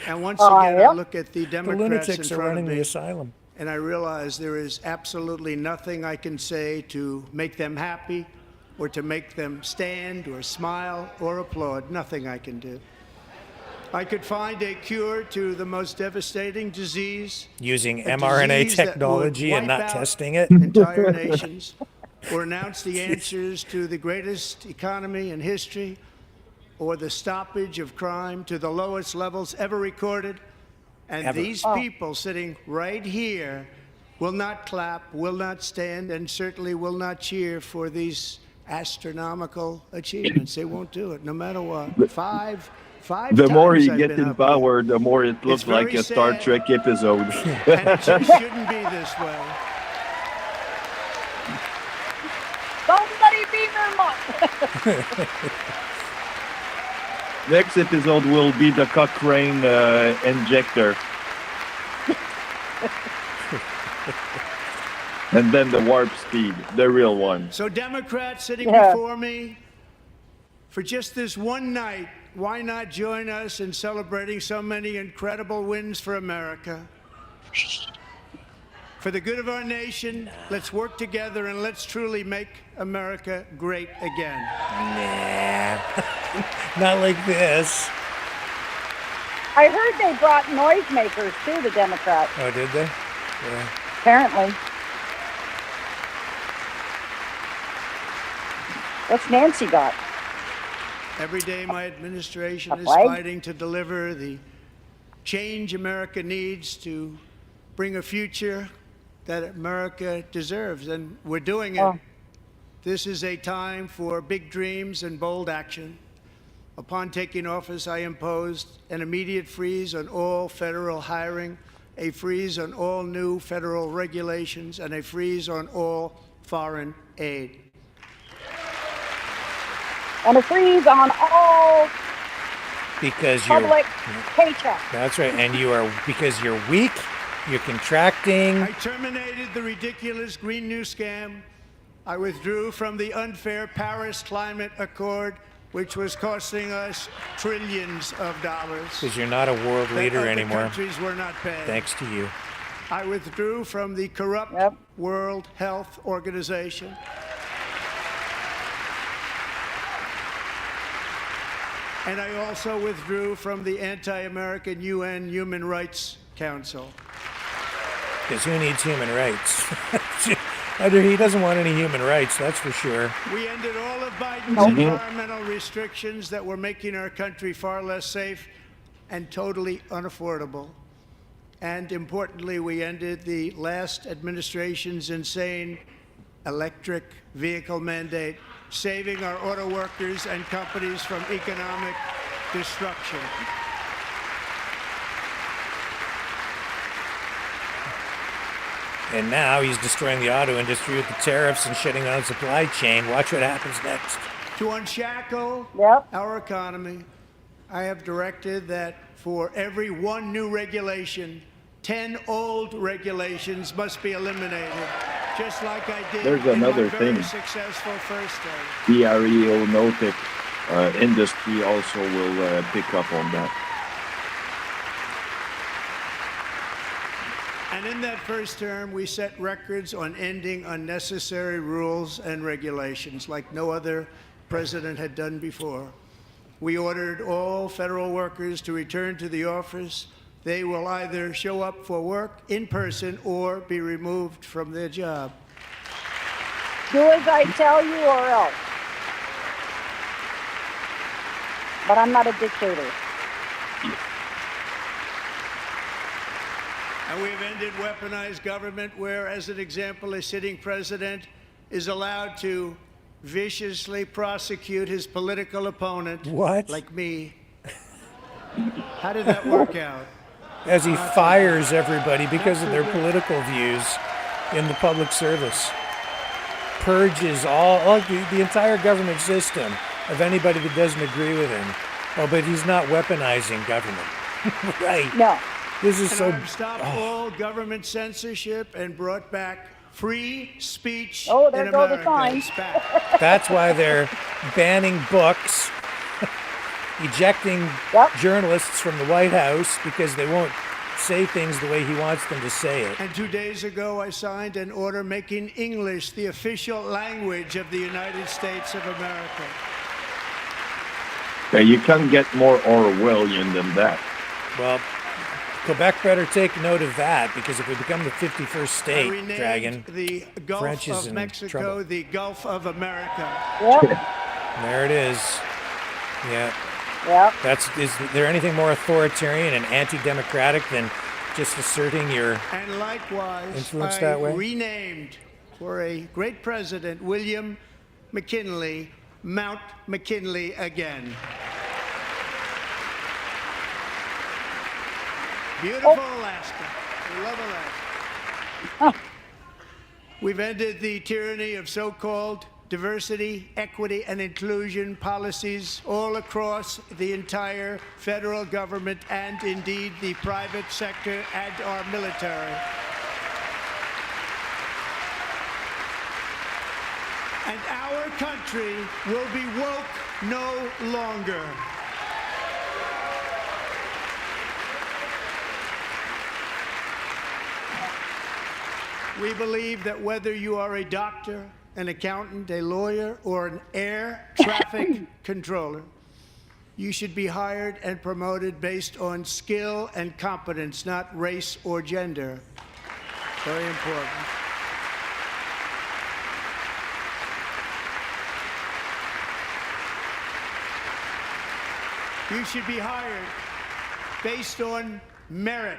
And once Oh, again, yeah? I look at the The Democrats in lunatics are front of running the me, asylum. and I realize there is absolutely nothing I can say to make them happy or to make them stand or smile or applaud. Nothing I can do. I could find a cure to the most devastating disease. Using a mRNA disease that technology would and not wipe out testing it. entire nations, or announce the answers to the greatest economy in history, or the stoppage of crime to the lowest levels ever recorded. And Ever. these people sitting right here will not clap, will not stand, and certainly will not cheer for these astronomical achievements. They won't do it, no matter what. Five The more times you I've get been in up here. power, the more it looks like very a Star sad. Trek episode. And it just shouldn't be this way. Somebody beat them up. Next episode will be the Cochrane injector. And then the warp speed, the real one. So Democrats sitting before me, for just this one night, why not join us in celebrating so many incredible wins for America? For the good of our nation, let's work together and let's truly make America great again. Nah, not like this. I heard they brought noisemakers too, the Democrats. Oh, did they? Yeah. Apparently. What's Nancy got? Every day my administration is flag? fighting to deliver the change America needs to bring a future that America deserves, and we're doing it. This is a time for big dreams and bold action. Upon taking office, I imposed an immediate freeze on all federal hiring, a freeze on all new federal regulations, and a freeze on all foreign aid. And a freeze on all Because public you're. paychecks. That's right, and because you're weak, you're contracting. I terminated the ridiculous Green New Scam. I withdrew from the unfair Paris Climate Accord, which was costing us trillions of dollars. Because you're not a world that leader other anymore. countries were not paying. Thanks to you. I withdrew from the corrupt World Health Organization. And I also withdrew from the anti-American UN Human Rights Council. Because who needs human rights? He doesn't want any human rights, that's for sure. We ended all of Biden's environmental restrictions that were making our country far less safe and totally unaffordable. And importantly, we ended the last administration's insane electric vehicle mandate, saving our auto workers and companies from economic destruction. And now he's destroying the auto industry with the tariffs and shutting down the supply chain. Watch what happens next. To unshackle our economy, I have directed that for every one new regulation, 10 old regulations must be eliminated, just like I did There's in another my very thing. successful first day. The aeronautic industry also will pick up on that. And in that first term, we set records on ending unnecessary rules and regulations like no other president had done before. We ordered all federal workers to return to the office. They will either show up for work in person or be removed from their job. Do as I tell you or else. But I'm not a dictator. And we have ended weaponized government where, as an example, a sitting president is allowed to viciously prosecute his political opponent. What? Like me. How did that work out? As he fires everybody because of their political views in the public service. Purges the entire government system of anybody that doesn't agree with him. Oh, but he's not weaponizing government. Right. No. This is And so... I've stopped all government censorship and brought back free speech Oh, there in go the America. signs. It's back. That's why they're banning books, ejecting journalists from the White House because they won't say things the way he wants them to say it. And 2 days ago, I signed an order making English the official language of the United States of America. Yeah, you can't get more Orwellian than that. Well, Quebec better take note of that, because if we become the 51st state, Dragon, the Gulf French is of in Mexico, trouble. the Gulf of America. There it is. Yeah. Yep. Is there anything more authoritarian and anti-democratic than just asserting your And likewise, influence I that way? renamed for a great president, William McKinley, Mount McKinley again. Beautiful Alaska. We love Alaska. We've ended the tyranny of so-called diversity, equity, and inclusion policies all across the entire federal government and indeed the private sector and our military. And our country will be woke no longer. We believe that whether you are a doctor, an accountant, a lawyer, or an air traffic controller, you should be hired and promoted based on skill and competence, not race or gender. Very important. You should be hired based on merit.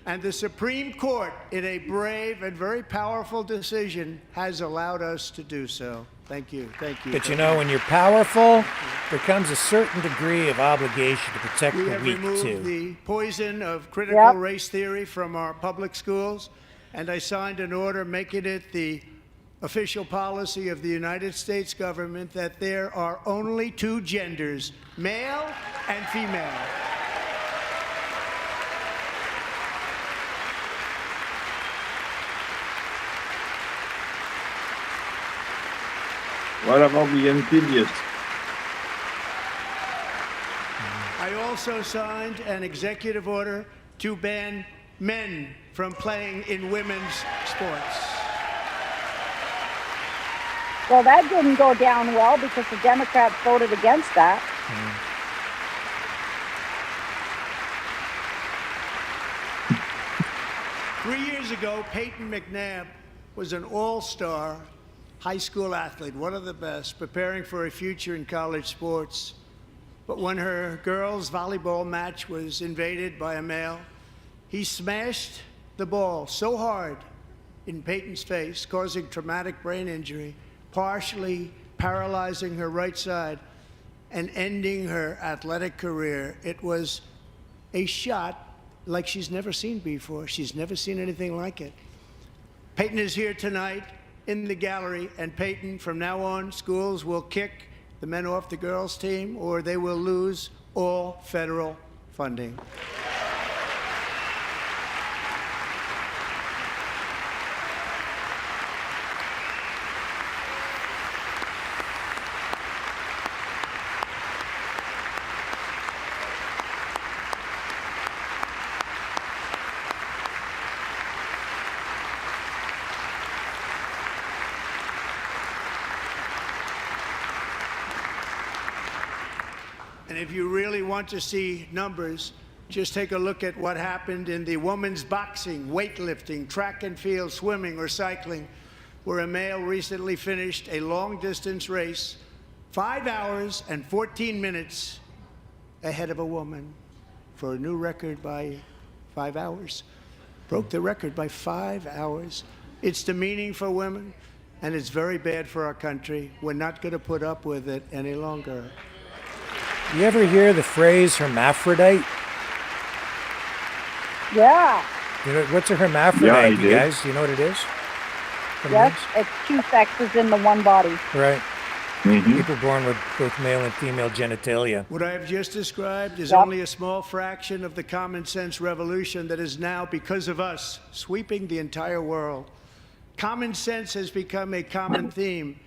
And the Supreme Court, in a brave and very powerful decision, has allowed us to do so. Thank you. Thank you. But you know, when you're powerful, there comes a certain degree of obligation to protect We the have weak, removed too. the poison of critical race theory from our public schools, and I signed an order making it the official policy of the United States government that there are only two genders, male and female. What about the amphibious? I also signed an executive order to ban men from playing in women's sports. Well, that didn't go down well because the Democrats voted against that. 3 years ago, Peyton McNabb was an all-star high school athlete, one of the best, preparing for a future in college sports. But when her girls' volleyball match was invaded by a male, he smashed the ball so hard in Peyton's face, causing traumatic brain injury, partially paralyzing her right side and ending her athletic career. It was a shot like she's never seen before. She's never seen anything like it. Peyton is here tonight in the gallery, and Peyton, from now on, schools will kick the men off the girls' team, or they will lose all federal funding. And if you really want to see numbers, just take a look at what happened in the women's boxing, weightlifting, track and field, swimming, or cycling, where a male recently finished a long-distance race 5 hours and 14 minutes ahead of a woman for a new record by 5 hours. Broke the record by 5 hours. It's demeaning for women, and it's very bad for our country. We're not going to put up with it any longer. You ever hear the phrase hermaphrodite? Yeah. You know, what's a hermaphrodite, you guys? Do you know what it is? Yes, it's two sexes in the one body. Right. People born with both male and female genitalia. What I have just described is only a small fraction of the common sense revolution that is now, because of us, sweeping the entire world. Common sense has become a common theme,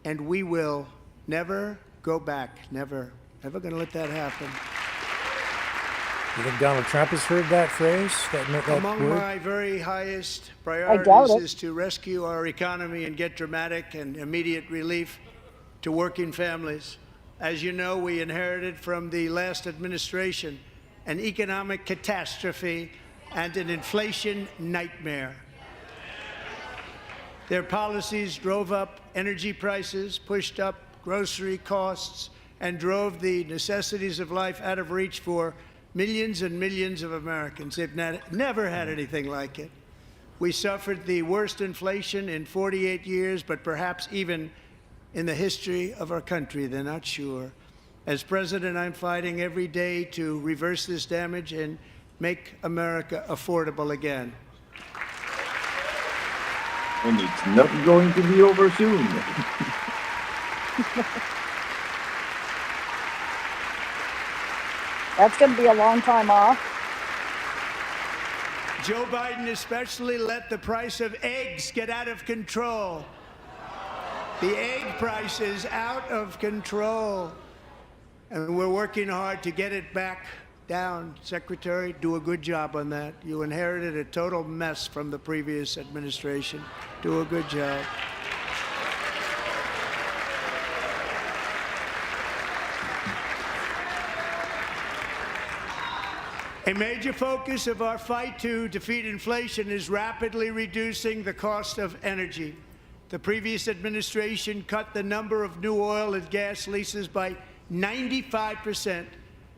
and we will never go back. Never. Never going to let that happen. You think Donald Trump has heard that phrase? That Among word? my very highest doubt priorities it. is to rescue our economy and get dramatic and immediate relief to working families. As you know, we inherited from the last administration an economic catastrophe and an inflation nightmare. Their policies drove up energy prices, pushed up grocery costs, and drove the necessities of life out of reach for millions and millions of Americans. They've never had anything like it. We suffered the worst inflation in 48 years, but perhaps even in the history of our country. They're not sure. As president, I'm fighting every day to reverse this damage and make America affordable again. And it's not going to be over soon. That's going to be a long time off. Joe Biden especially let the price of eggs get out of control. The egg price is out of control. And we're working hard to get it back down. Secretary, do a good job on that. You inherited a total mess from the previous administration. Do a good job. A major focus of our fight to defeat inflation is rapidly reducing the cost of energy. The previous administration cut the number of new oil and gas leases by 95%,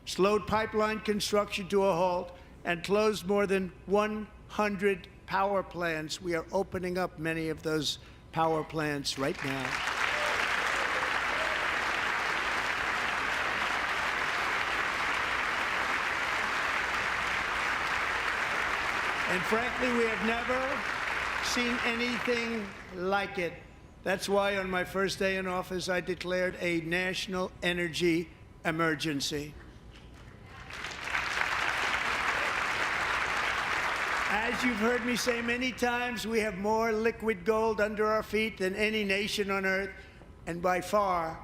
slowed pipeline construction to a halt, and closed more than 100 power plants. We are opening up many of those power plants right now. And frankly, we have never seen anything like it. That's why on my first day in office, I declared a national energy emergency. As you've heard me say many times, we have more liquid gold under our feet than any nation on earth, and by far.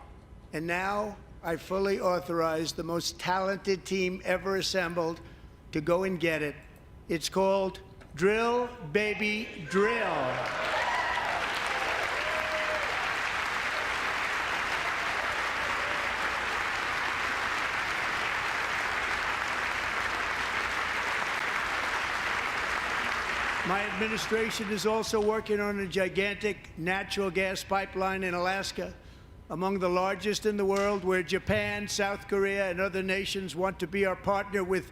And now I fully authorize the most talented team ever assembled to go and get it. It's called Drill, Baby, Drill. My administration is also working on a gigantic natural gas pipeline in Alaska, among the largest in the world, where Japan, South Korea, and other nations want to be our partner with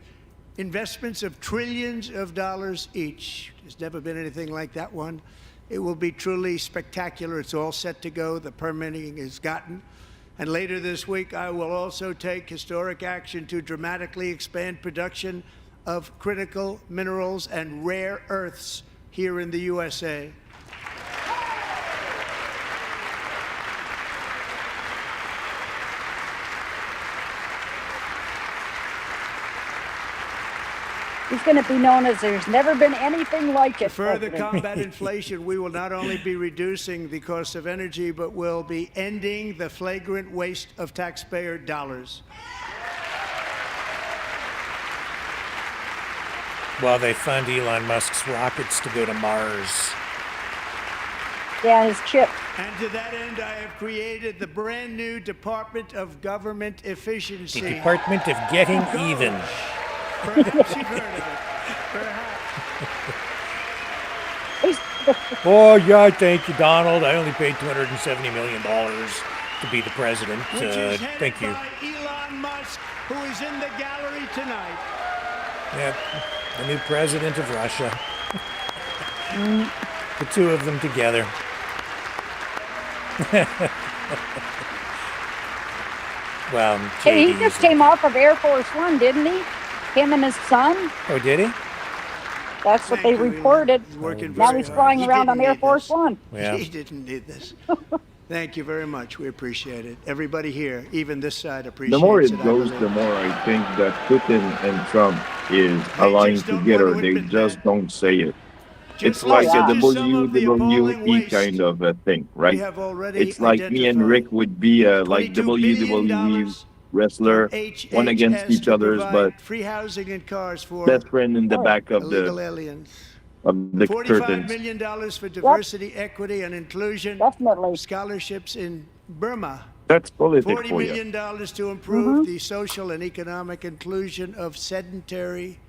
investments of trillions of dollars each. There's never been anything like that one. It will be truly spectacular. It's all set to go. The permitting is gotten. And later this week, I will also take historic action to dramatically expand production of critical minerals and rare earths here in the USA. He's going to be known as there's never been anything like it. To further combat inflation, we will not only be reducing the cost of energy, but we'll be ending the flagrant waste of taxpayer dollars. While they fund Elon Musk's rockets to go to Mars. Yeah, his chip. And to that end, I have created the brand new Department of Government Efficiency. The Department of Getting Even. Perhaps you've heard of it. Perhaps. Oh, yeah, thank you, Donald. I only paid $270 million to be the president. Thank you. By Elon Musk, who is in the gallery tonight. Yep, the new president of Russia. The two of them together. Well, hey, he just came off of Air Force One, didn't he? Him and his son. Oh, did he? That's what they reported. Now he's flying around on Air Force One. Yeah. He didn't need this. Thank you very much. We appreciate it. Everybody here, even this side, appreciates it. The more it goes, the more I think that Putin and Trump is aligned together. They just don't say it. It's like a WWE kind of a thing, right? It's like me and Rick would be like WWE wrestler, one against each other's, but free housing and cars for best friend in the back of illegal the aliens. $45 $45 million for diversity, equity, and inclusion. Definitely. Scholarships in Burma, That's political $40 for you. million to improve the social and economic inclusion of sedentary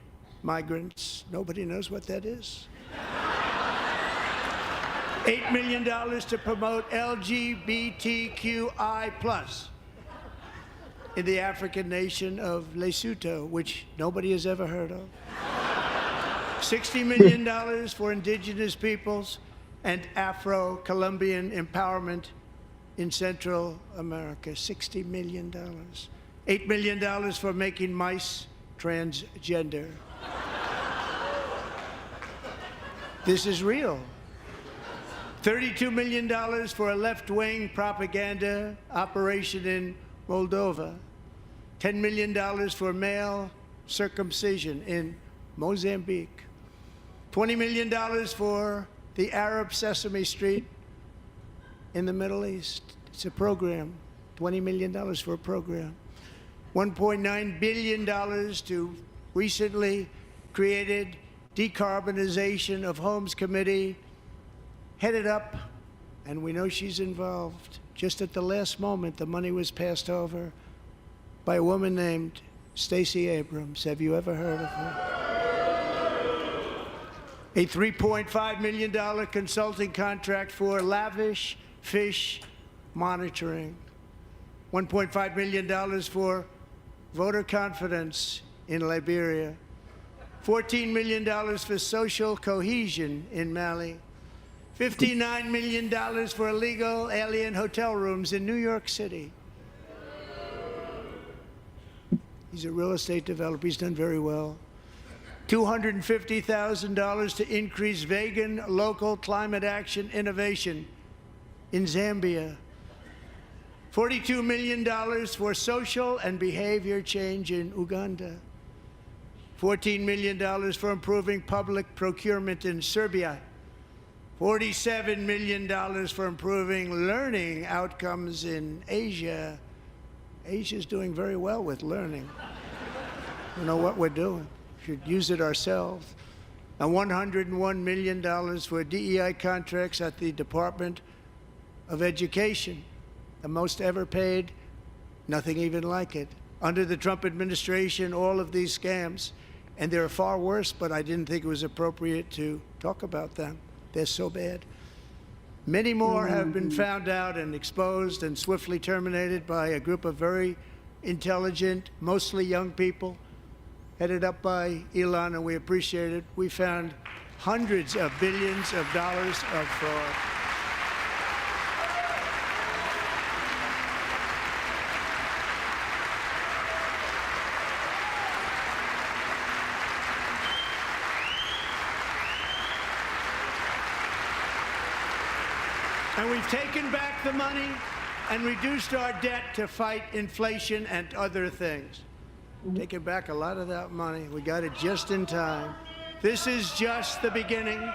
migrants. Nobody knows what that is. $8 million to promote LGBTQI+ in the African nation of Lesotho, which nobody has ever heard of. $60 million for indigenous peoples and Afro-Colombian empowerment in Central America. $60 million. $8 million for making mice transgender. This is real. $32 million for a left-wing propaganda operation in Moldova. $10 million for male circumcision in Mozambique. $20 million for the Arab Sesame Street in the Middle East. It's a program. $20 million for a program. $1.9 billion to recently created Decarbonization of Homes Committee, headed up, and we know she's involved. Just at the last moment, the money was passed over by a woman named Stacey Abrams. Have you ever heard of her? A $3.5 million consulting contract for lavish fish monitoring. $1.5 million for voter confidence in Liberia. $14 million for social cohesion in Mali. $59 million for illegal alien hotel rooms in New York City. He's a real estate developer. He's done very well. $250,000 to increase vegan local climate action innovation in Zambia. $42 million for social and behavior change in Uganda. $14 million for improving public procurement in Serbia. $47 million for improving learning outcomes in Asia. Asia's doing very well with learning. We know what we're doing. Should use it ourselves. And $101 million for DEI contracts at the Department of Education, the most ever paid, nothing even like it. Under the Trump administration, all of these scams, and they're far worse, but I didn't think it was appropriate to talk about them. They're so bad. Many more have been found out and exposed and swiftly terminated by a group of very intelligent, mostly young people, headed up by Elon, and we appreciate it. We found hundreds of billions of dollars of fraud. And we've taken back the money and reduced our debt to fight inflation and other things. Taking back a lot of that money. We got it just in time. This is just the beginning.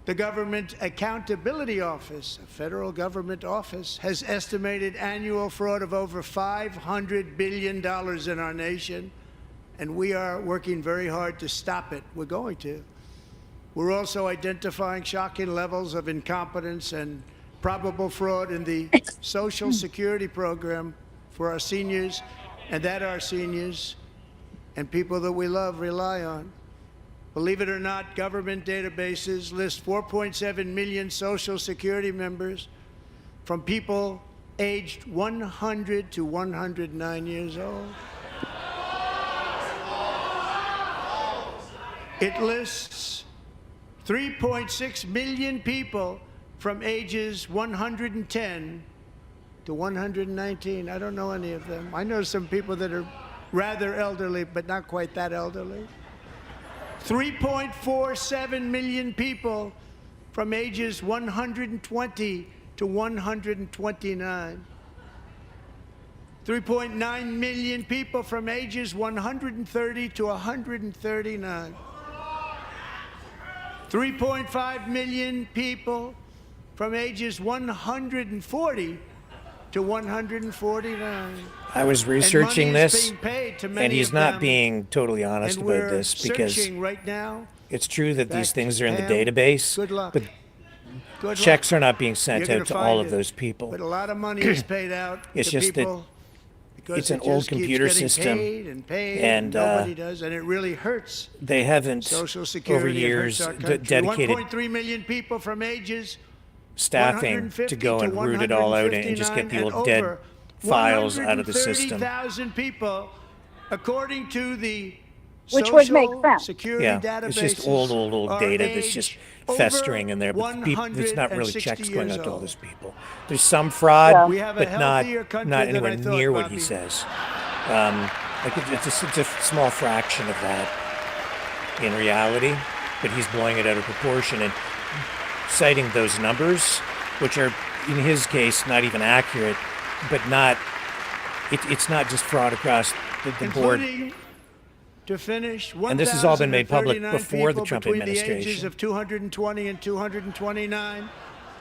The Government Accountability Office, a federal government office, has estimated annual fraud of over $500 billion in our nation, and we are working very hard to stop it. We're going to. We're also identifying shocking levels of incompetence and probable fraud in the Social Security program for our seniors, and that our seniors and people that we love rely on. Believe it or not, government databases list 4.7 million Social Security members from people aged 100 to 109 years old. It lists 3.6 million people from ages 110 to 119. I don't know any of them. I know some people that are rather elderly, but not quite that elderly. 3.47 million people from ages 120 to 129. 3.9 million people from ages 130 to 139. 3.5 million people from ages 140 to 149. I was researching this, and and he's not being totally honest about this because right now, it's true that these things are in the database, Good checks luck. are not being sent You're out gonna to all find of it. those people. But a lot of money is paid out It's to just that people because it's an it old just keeps computer getting system, paid and paid, and nobody does, and it really hurts they haven't Social Security. over It years hurts our country. dedicated 1.3 million people from ages staffing 150 to go and root it all out and just get the old dead over files out of the system. 130,000 people, according to the Which would make Social sense. Security Yeah, databases, it's just old are data that's aged just over festering in there, but there's not really 160 checks going years out to all old. those people. There's some fraud, We have a but not healthier country not than anywhere I thought, near what he Bobby. says. Like it's a small fraction of that in reality, but he's blowing it out of proportion and citing those numbers, which are in his case not even accurate, but not. It's not just fraud across the board. Including, to finish, And this has all been made public 1,039 before the people Trump between the ages administration. of 220 and 229.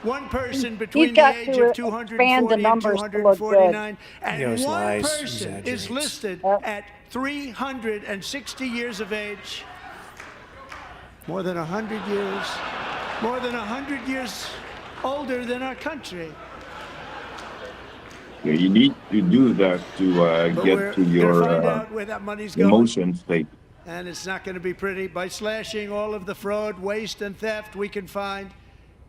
One person He's between the got age to of expand 240 the and numbers to look good. 249, He and always one lies, person is exaggerates. listed at 360 years of age. More than 100 years. More than 100 years older than our country. You need to do that to But get we're to gonna your find out where that money's going. emotion state. And it's not going to be pretty. By slashing all of the fraud, waste, and theft we can find,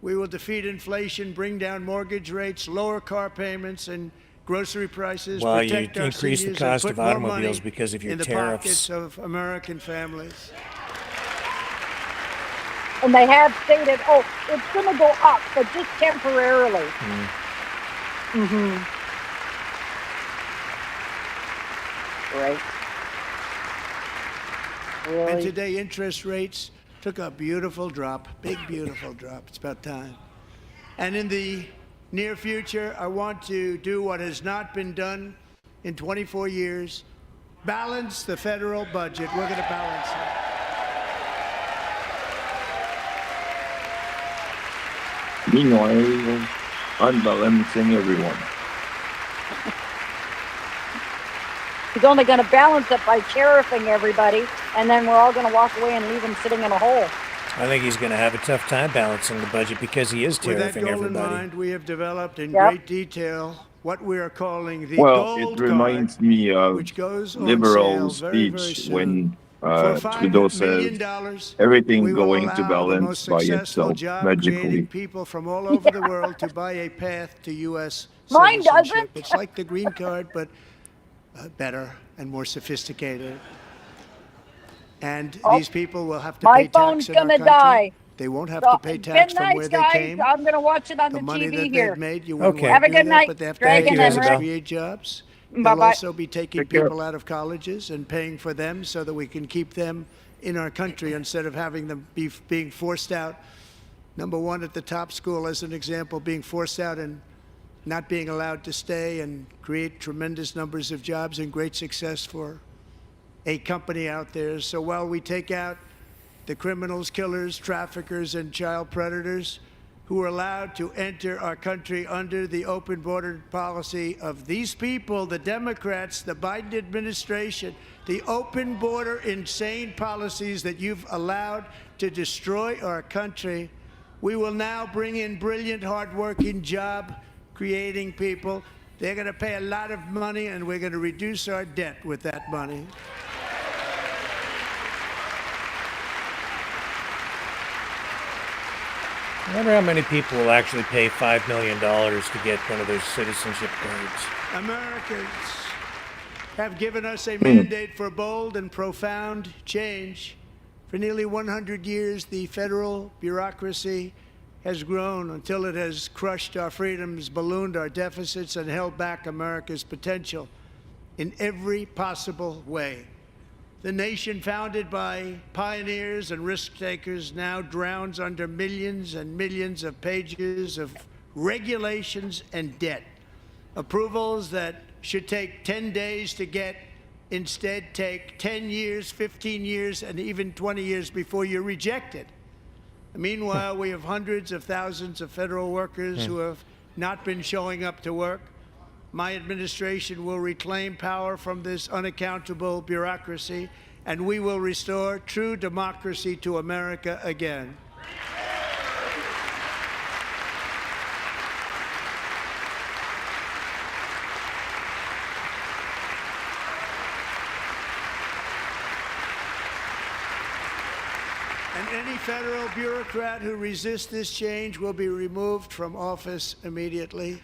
we will defeat inflation, bring down mortgage rates, lower car payments and grocery prices, Well, you protect our increase the seniors, cost and of put more automobiles money because of your in the tariffs. pockets of American families. And they have stated, oh, it's going to go up, but just temporarily. Mm-hmm. Right. Really? And today, interest rates took a beautiful drop, big, beautiful drop. It's about time. And in the near future, I want to do what has not been done in 24 years, balance the federal budget. We're going to balance it. Meanwhile, unbalancing everyone. He's only going to balance it by tariffing everybody, and then we're all going to walk away and leave him sitting in a hole. I think he's going to have a tough time balancing the budget because he is With that tariffing goal everybody. in mind, we have developed in Yep. great detail what we are calling the Well, gold it reminds card, me of which goes on liberal sale very, very speech soon. when For Trudeau $5 million, says everything we will going to allow the balance most by successful itself job-creating magically. people from all over the world to buy a path to U.S. Mine citizenship. doesn't. It's like the green card, but better and more sophisticated. And Oh, these people will have to my pay phone's tax in our gonna country. die. They won't have So, to pay been tax from nice, where guys. they came. I'm going to watch it on the money TV that here. they've made, you wouldn't Okay. want Have a to do good that, night, but they have to Dragon pay and to Rick. create jobs. Bye-bye. They'll also be taking Take care. people out of colleges and paying for them so that we can keep them in our country instead of having them being forced out. Number one, at the top school, as an example, being forced out and not being allowed to stay and create tremendous numbers of jobs and great success for a company out there. So while we take out the criminals, killers, traffickers, and child predators who are allowed to enter our country under the open border policy of these people, the Democrats, the Biden administration, the open border insane policies that you've allowed to destroy our country, we will now bring in brilliant, hardworking, job-creating people. They're going to pay a lot of money, and we're going to reduce our debt with that money. I wonder how many people will actually pay $5 million to get one of those citizenship cards. Americans have given us a mandate for bold and profound change. For nearly 100 years, the federal bureaucracy has grown until it has crushed our freedoms, ballooned our deficits, and held back America's potential in every possible way. The nation founded by pioneers and risk-takers now drowns under millions and millions of pages of regulations and debt. Approvals that should take 10 days to get instead take 10 years, 15 years, and even 20 years before you're rejected. Meanwhile, we have hundreds of thousands of federal workers who have not been showing up to work. My administration will reclaim power from this unaccountable bureaucracy, and we will restore true democracy to America again. And any federal bureaucrat who resists this change will be removed from office immediately.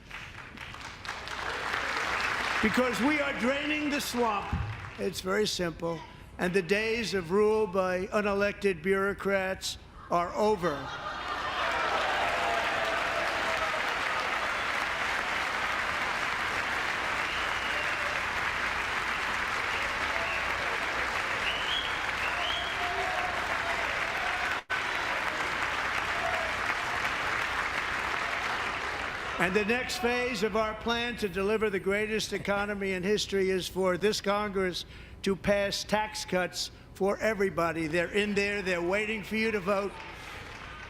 Because we are draining the swamp. It's very simple. And the days of rule by unelected bureaucrats are over. And the next phase of our plan to deliver the greatest economy in history is for this Congress to pass tax cuts for everybody. They're in there, they're waiting for you to vote.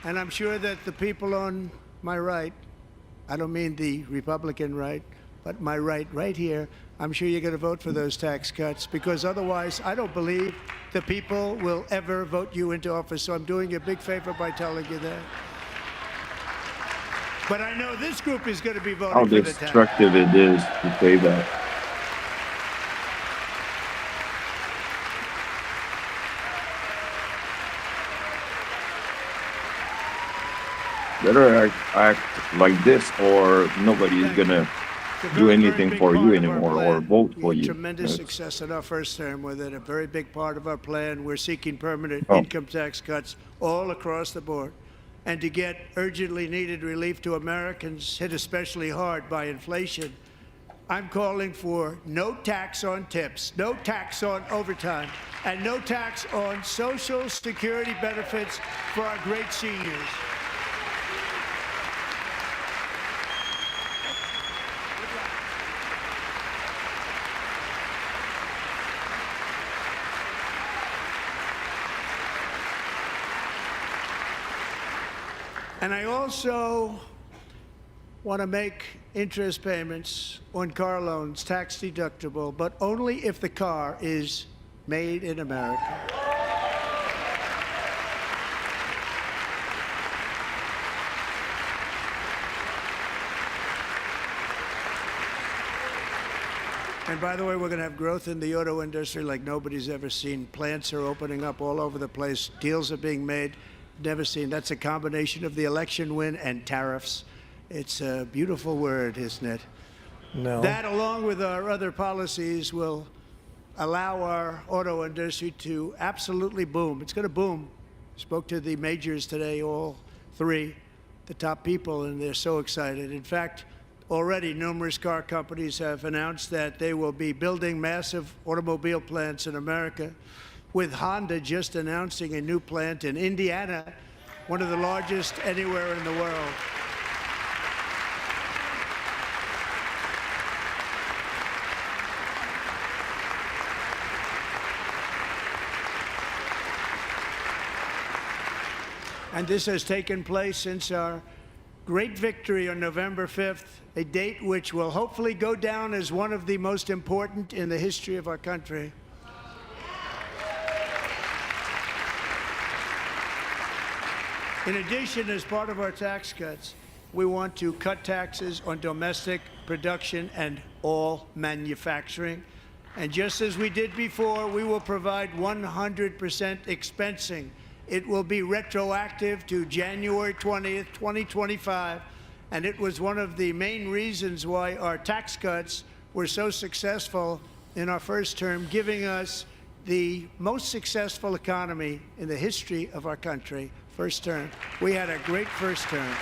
And I'm sure that the people on my right, I don't mean the Republican right, but my right here, I'm sure you're going to vote for those tax cuts, because otherwise I don't believe the people will ever vote you into office. So I'm doing you a big favor by telling you that. But I know this group is going to be voting How for the destructive it is to say that. Better act like this, or nobody's gonna do anything for you anymore or vote for you. Tremendous success in our first term with it. A very big part of our plan. We're seeking permanent income tax cuts all across the board. And to get urgently needed relief to Americans hit especially hard by inflation, I'm calling for no tax on tips, no tax on overtime, and no tax on Social Security benefits for our great seniors. And I also want to make interest payments on car loans tax deductible, but only if the car is made in America. And by the way, we're going to have growth in the auto industry like nobody's ever seen. Plants are opening up all over the place. Deals are being made. Never seen. That's a combination of the election win and tariffs. It's a beautiful word, isn't it? No. That, along with our other policies, will allow our auto industry to absolutely boom. It's going to boom. Spoke to the majors today, all three, the top people, and they're so excited. In fact, already numerous car companies have announced that they will be building massive automobile plants in America, with Honda just announcing a new plant in Indiana, one of the largest anywhere in the world. And this has taken place since our great victory on November 5th, a date which will hopefully go down as one of the most important in the history of our country. In addition, as part of our tax cuts, we want to cut taxes on domestic production and all manufacturing. And just as we did before, we will provide 100% expensing. It will be retroactive to January 20th, 2025. And it was one of the main reasons why our tax cuts were so successful in our first term, giving us the most successful economy in the history of our country. First term. We had a great first term.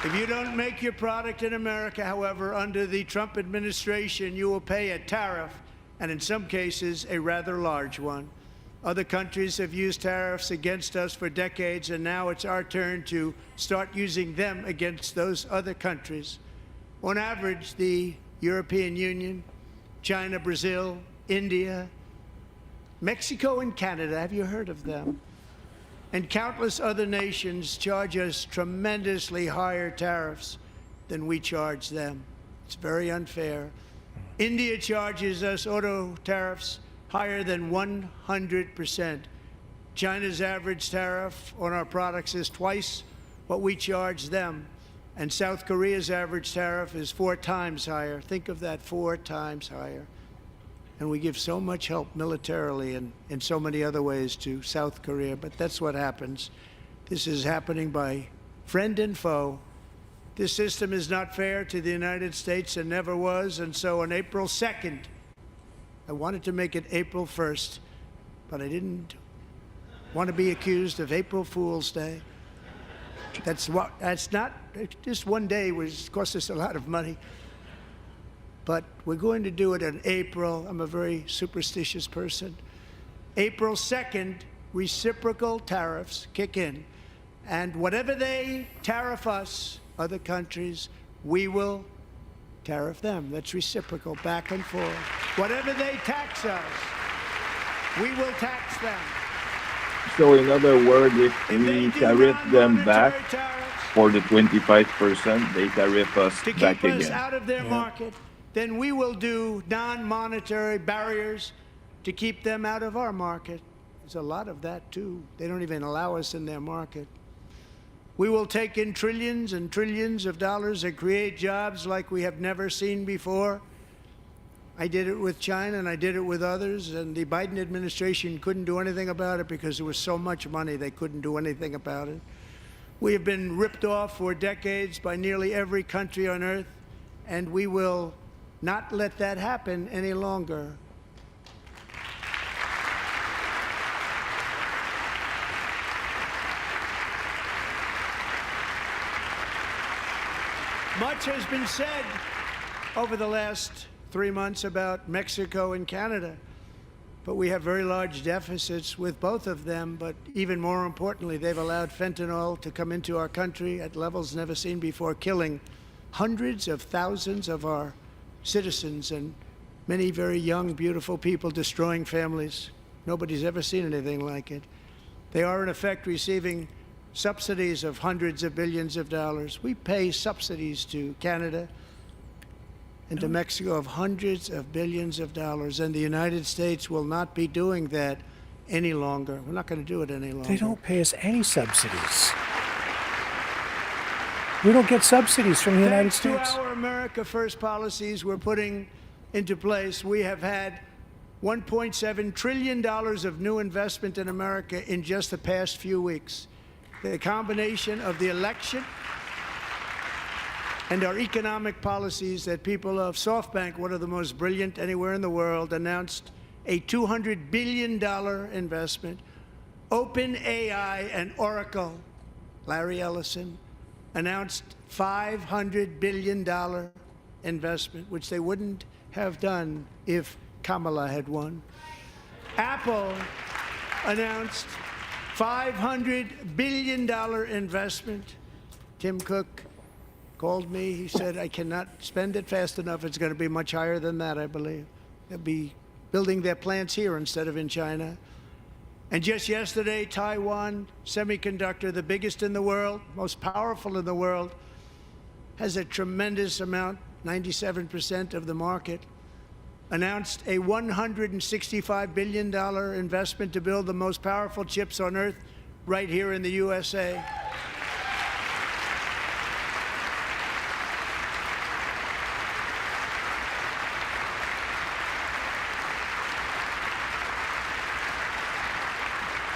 If you don't make your product in America, however, under the Trump administration, you will pay a tariff, and in some cases, a rather large one. Other countries have used tariffs against us for decades, and now it's our turn to start using them against those other countries. On average, the European Union, China, Brazil, India, Mexico, and Canada, have you heard of them? And countless other nations charge us tremendously higher tariffs than we charge them. It's very unfair. India charges us auto tariffs higher than 100%. China's average tariff on our products is twice what we charge them. And South Korea's average tariff is 4 times higher. Think of that, 4 times higher. And we give so much help militarily and in so many other ways to South Korea, but that's what happens. This is happening by friend and foe. This system is not fair to the United States and never was, and so on April 2nd, I wanted to make it April 1st, but I didn't want to be accused of April Fool's Day. That's not, just one day cost us a lot of money. But we're going to do it in April. I'm a very superstitious person. April 2nd, reciprocal tariffs kick in. And whatever they tariff us, other countries, we will tariff them. That's reciprocal, back and forth. Whatever they tax us, we will tax them. So in other words, if we tariff them back for the 25%, they tariff us back again. To keep us out of their market, then we will do non-monetary barriers to keep them out of our market. There's a lot of that, too. They don't even allow us in their market. We will take in trillions and trillions of dollars and create jobs like we have never seen before. I did it with China, and I did it with others, and the Biden administration couldn't do anything about it because there was so much money they couldn't do anything about it. We have been ripped off for decades by nearly every country on earth, and we will not let that happen any longer. Much has been said over the last 3 months about Mexico and Canada, but we have very large deficits with both of them. But even more importantly, they've allowed fentanyl to come into our country at levels never seen before, killing hundreds of thousands of our citizens and many very young, beautiful people, destroying families. Nobody's ever seen anything like it. They are, in effect, receiving subsidies of hundreds of billions of dollars. We pay subsidies to Canada and to Mexico of hundreds of billions of dollars, and the United States will not be doing that any longer. We're not going to do it any longer. They don't pay us any subsidies. We don't get subsidies from the United States. Thanks to our America First policies we're putting into place, we have had $1.7 trillion of new investment in America in just the past few weeks. The combination of the election and our economic policies that people of SoftBank, one of the most brilliant anywhere in the world, announced a $200 billion investment. OpenAI and Oracle, Larry Ellison, announced $500 billion investment, which they wouldn't have done if Kamala had won. Apple announced $500 billion investment. Tim Cook called me. He said, I cannot spend it fast enough. It's going to be much higher than that, I believe. They'll be building their plants here instead of in China. And just yesterday, Taiwan Semiconductor, the biggest in the world, most powerful in the world, has a tremendous amount, 97% of the market, announced a $165 billion investment to build the most powerful chips on earth right here in the USA.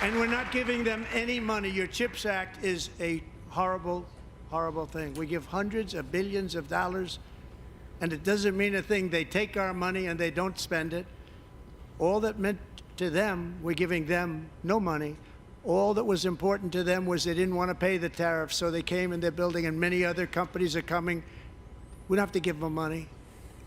And we're not giving them any money. Your CHIPS Act is a horrible, horrible thing. We give hundreds of billions of dollars, and it doesn't mean a thing. They take our money and they don't spend it. All that meant to them, we're giving them no money. All that was important to them was they didn't want to pay the tariffs, so they came and they're building, and many other companies are coming. We don't have to give them money.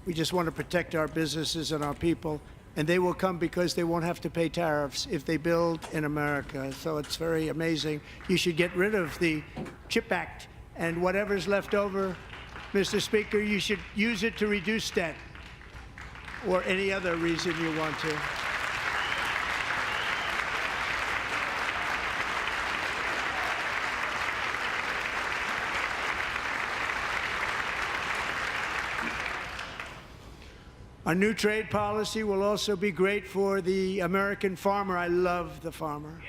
We just want to protect our businesses and our people. And they will come because they won't have to pay tariffs if they build in America. So it's very amazing. You should get rid of the CHIP Act, and whatever's left over, Mr. Speaker, you should use it to reduce debt or any other reason you want to. Our new trade policy will also be great for the American farmer. I love the farmer.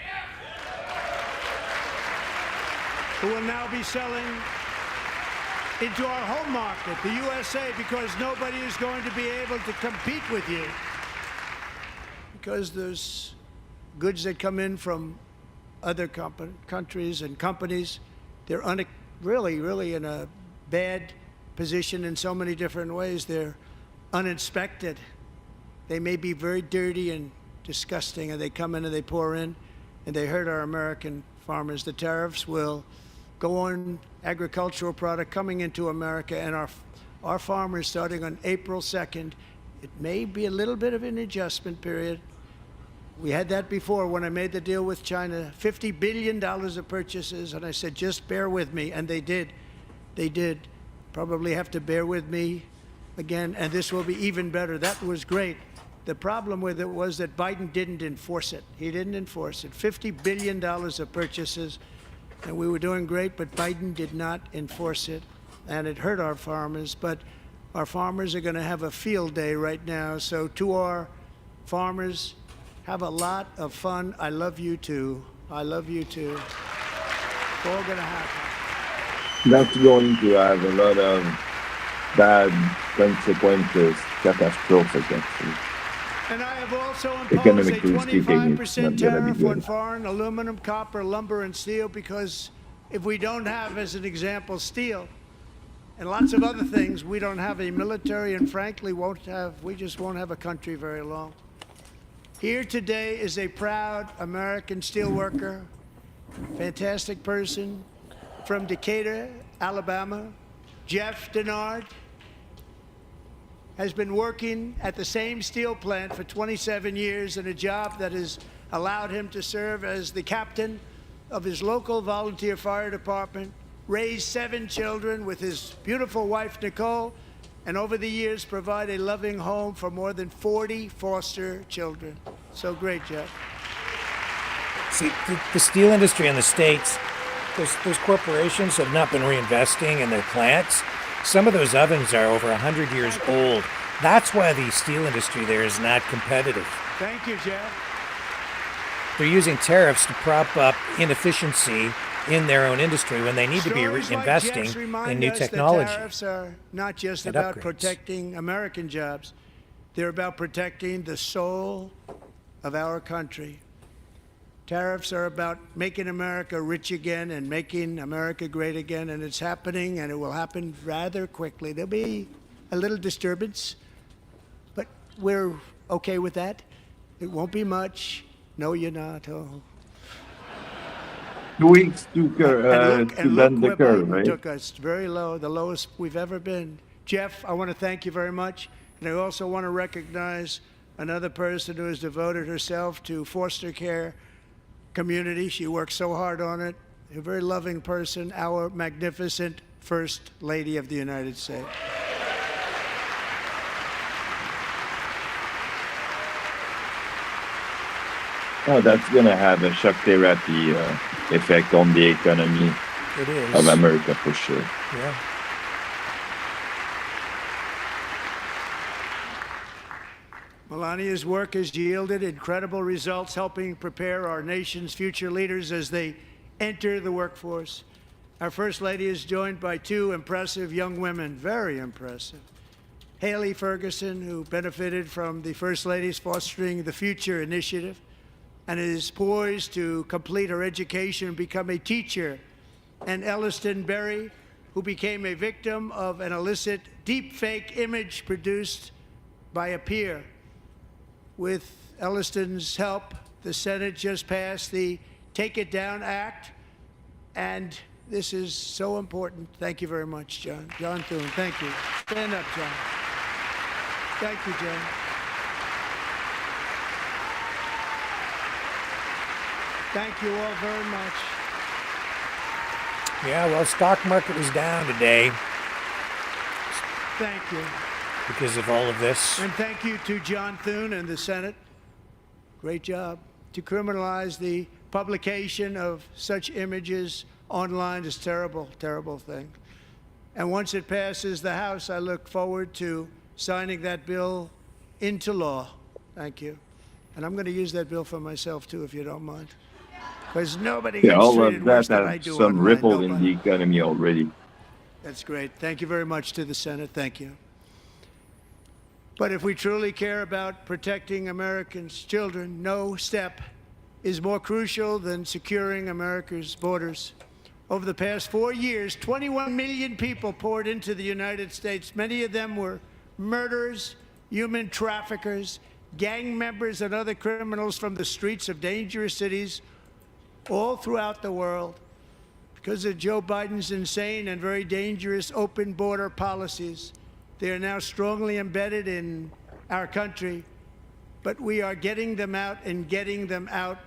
Who will now be selling into our home market, the USA, because nobody is going to be able to compete with you because there's goods that come in from other countries and companies. They're really in a bad position in so many different ways. They're uninspected. They may be very dirty and disgusting, and they come in and they pour in, and they hurt our American farmers. The tariffs will go on agricultural product coming into America, and our farmers, starting on April 2nd, it may be a little bit of an adjustment period. We had that before when I made the deal with China, $50 billion of purchases, and I said, just bear with me, and they did. They did. Probably have to bear with me again, and this will be even better. That was great. The problem with it was that Biden didn't enforce it. He didn't enforce it. $50 billion of purchases, and we were doing great, but Biden did not enforce it, and it hurt our farmers. But our farmers are going to have a field day right now. So to our farmers, have a lot of fun. I love you too. I love you too. It's all going to happen. That's going to have a lot of bad consequences, catastrophic actually. And I have also imposed a Economically 25% tariff on good. foreign aluminum, copper, lumber, and steel, because if we don't have, as an example, steel and lots of other things, we don't have a military, and frankly we just won't have a country very long. Here today is a proud American steelworker, fantastic person from Decatur, Alabama. Jeff Denard has been working at the same steel plant for 27 years in a job that has allowed him to serve as the captain of his local volunteer fire department, raise 7 children with his beautiful wife, Nicole, and over the years provide a loving home for more than 40 foster children. So great, Jeff. See, the steel industry in the States, those corporations have not been reinvesting in their plants. Some of those ovens are over 100 years old. That's why the steel industry there is not competitive. Thank you, Jeff. They're using tariffs to prop up inefficiency in their own industry when they need to be investing in new technology. Tariffs are not just and about upgrades. protecting American jobs. They're about protecting the soul of our country. Tariffs are about making America rich again and making America great again, and it's happening, and it will happen rather quickly. There'll be a little disturbance, but we're okay with that. It won't be much. No, you're not. Oh. 2 weeks to bend the where curve, Biden right? took us very low, the lowest we've ever been. Jeff, I want to thank you very much, and I also want to recognize another person who has devoted herself to foster care community. She works so hard on it. A very loving person, our magnificent First Lady of the United States. Oh, that's going to have a shock therapy effect on the economy of America for sure. Yeah. Melania's work has yielded incredible results, helping prepare our nation's future leaders as they enter the workforce. Our First Lady is joined by 2 impressive young women, very impressive. Haley Ferguson, who benefited from the First Lady's Fostering the Future initiative and is poised to complete her education and become a teacher. And Elliston Berry, who became a victim of an illicit deepfake image produced by a peer. With Elliston's help, the Senate just passed the Take It Down Act, and this is so important. Thank you very much, John. John Thune, thank you. Stand up, John. Thank you, John. Thank you all very much. Yeah, well, stock market was down today Thank you. because of all of this. And thank you to John Thune and the Senate. Great job. To criminalize the publication of such images online is terrible, terrible thing. And once it passes the House, I look forward to signing that bill into law. Thank you. And I'm going to use that bill for myself, too, if you don't mind. Because nobody gets All treated of worse that than I has do some online. ripple Nobody. in the economy already. That's great. Thank you very much to the Senate. Thank you. But if we truly care about protecting Americans' children, no step is more crucial than securing America's borders. Over the past 4 years, 21 million people poured into the United States. Many of them were murderers, human traffickers, gang members, and other criminals from the streets of dangerous cities all throughout the world. Because of Joe Biden's insane and very dangerous open border policies, they are now strongly embedded in our country, but we are getting them out and getting them out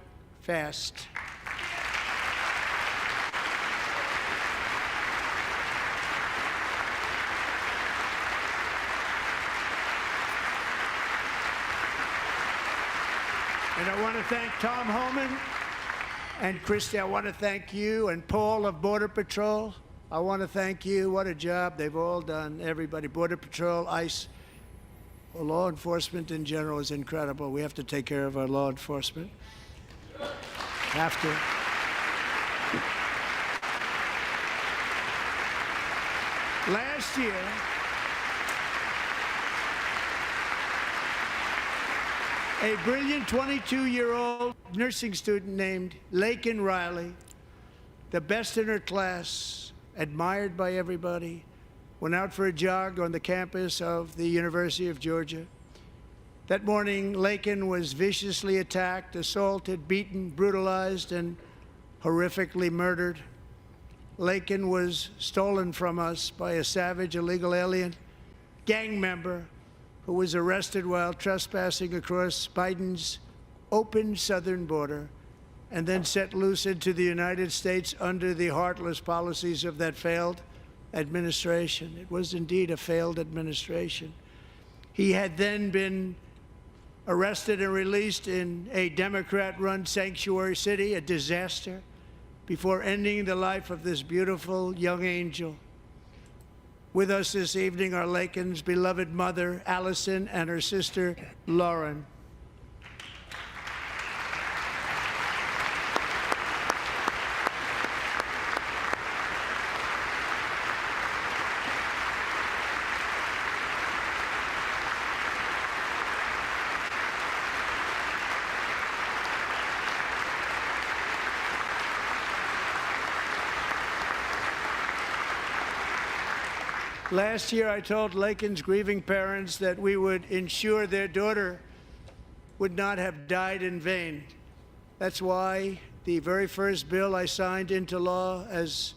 fast. And I want to thank Tom Homan and Christy. I want to thank you and Paul of Border Patrol. I want to thank you. What a job they've all done. Everybody, Border Patrol, ICE, well, law enforcement in general is incredible. We have to take care of our law enforcement. Have to. Last year, a brilliant 22-year-old nursing student named Laken Riley, the best in her class, admired by everybody, went out for a jog on the campus of the University of Georgia. That morning, Laken was viciously attacked, assaulted, beaten, brutalized, and horrifically murdered. Laken was stolen from us by a savage illegal alien gang member who was arrested while trespassing across Biden's open southern border and then set loose into the United States under the heartless policies of that failed administration. It was indeed a failed administration. He had then been arrested and released in a Democrat-run sanctuary city, a disaster, before ending the life of this beautiful young angel. With us this evening are Laken's beloved mother, Allison, and her sister, Lauren. Last year, I told Laken's grieving parents that we would ensure their daughter would not have died in vain. That's why the very first bill I signed into law as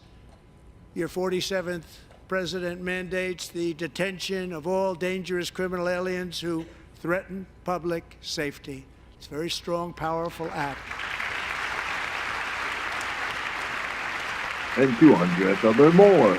your 47th president mandates the detention of all dangerous criminal aliens who threaten public safety. It's a very strong, powerful act. And 200 other more.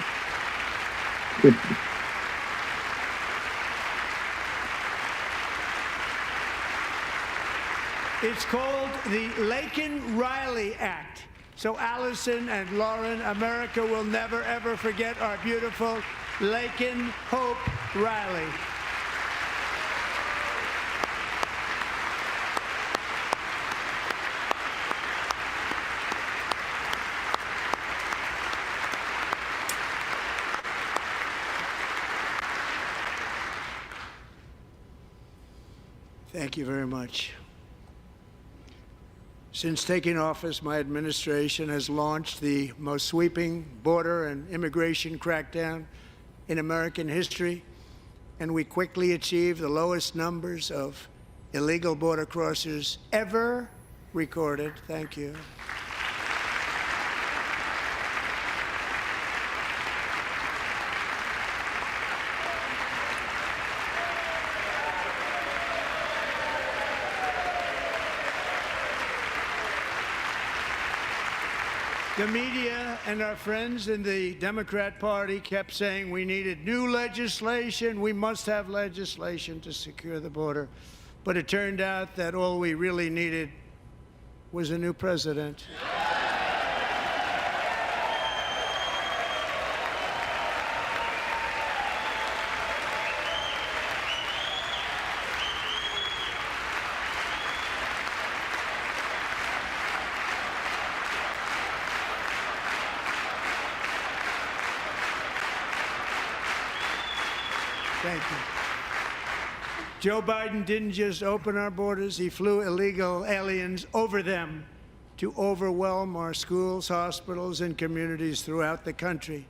It's called the Laken-Riley Act. So Allison and Lauren, America will never, ever forget our beautiful Laken Hope Riley. Thank you very much. Since taking office, my administration has launched the most sweeping border and immigration crackdown in American history, and we quickly achieved the lowest numbers of illegal border crossers ever recorded. Thank you. The media and our friends in the Democrat Party kept saying we needed new legislation, we must have legislation to secure the border. But it turned out that all we really needed was a new president. Thank you. Joe Biden didn't just open our borders, he flew illegal aliens over them to overwhelm our schools, hospitals, and communities throughout the country.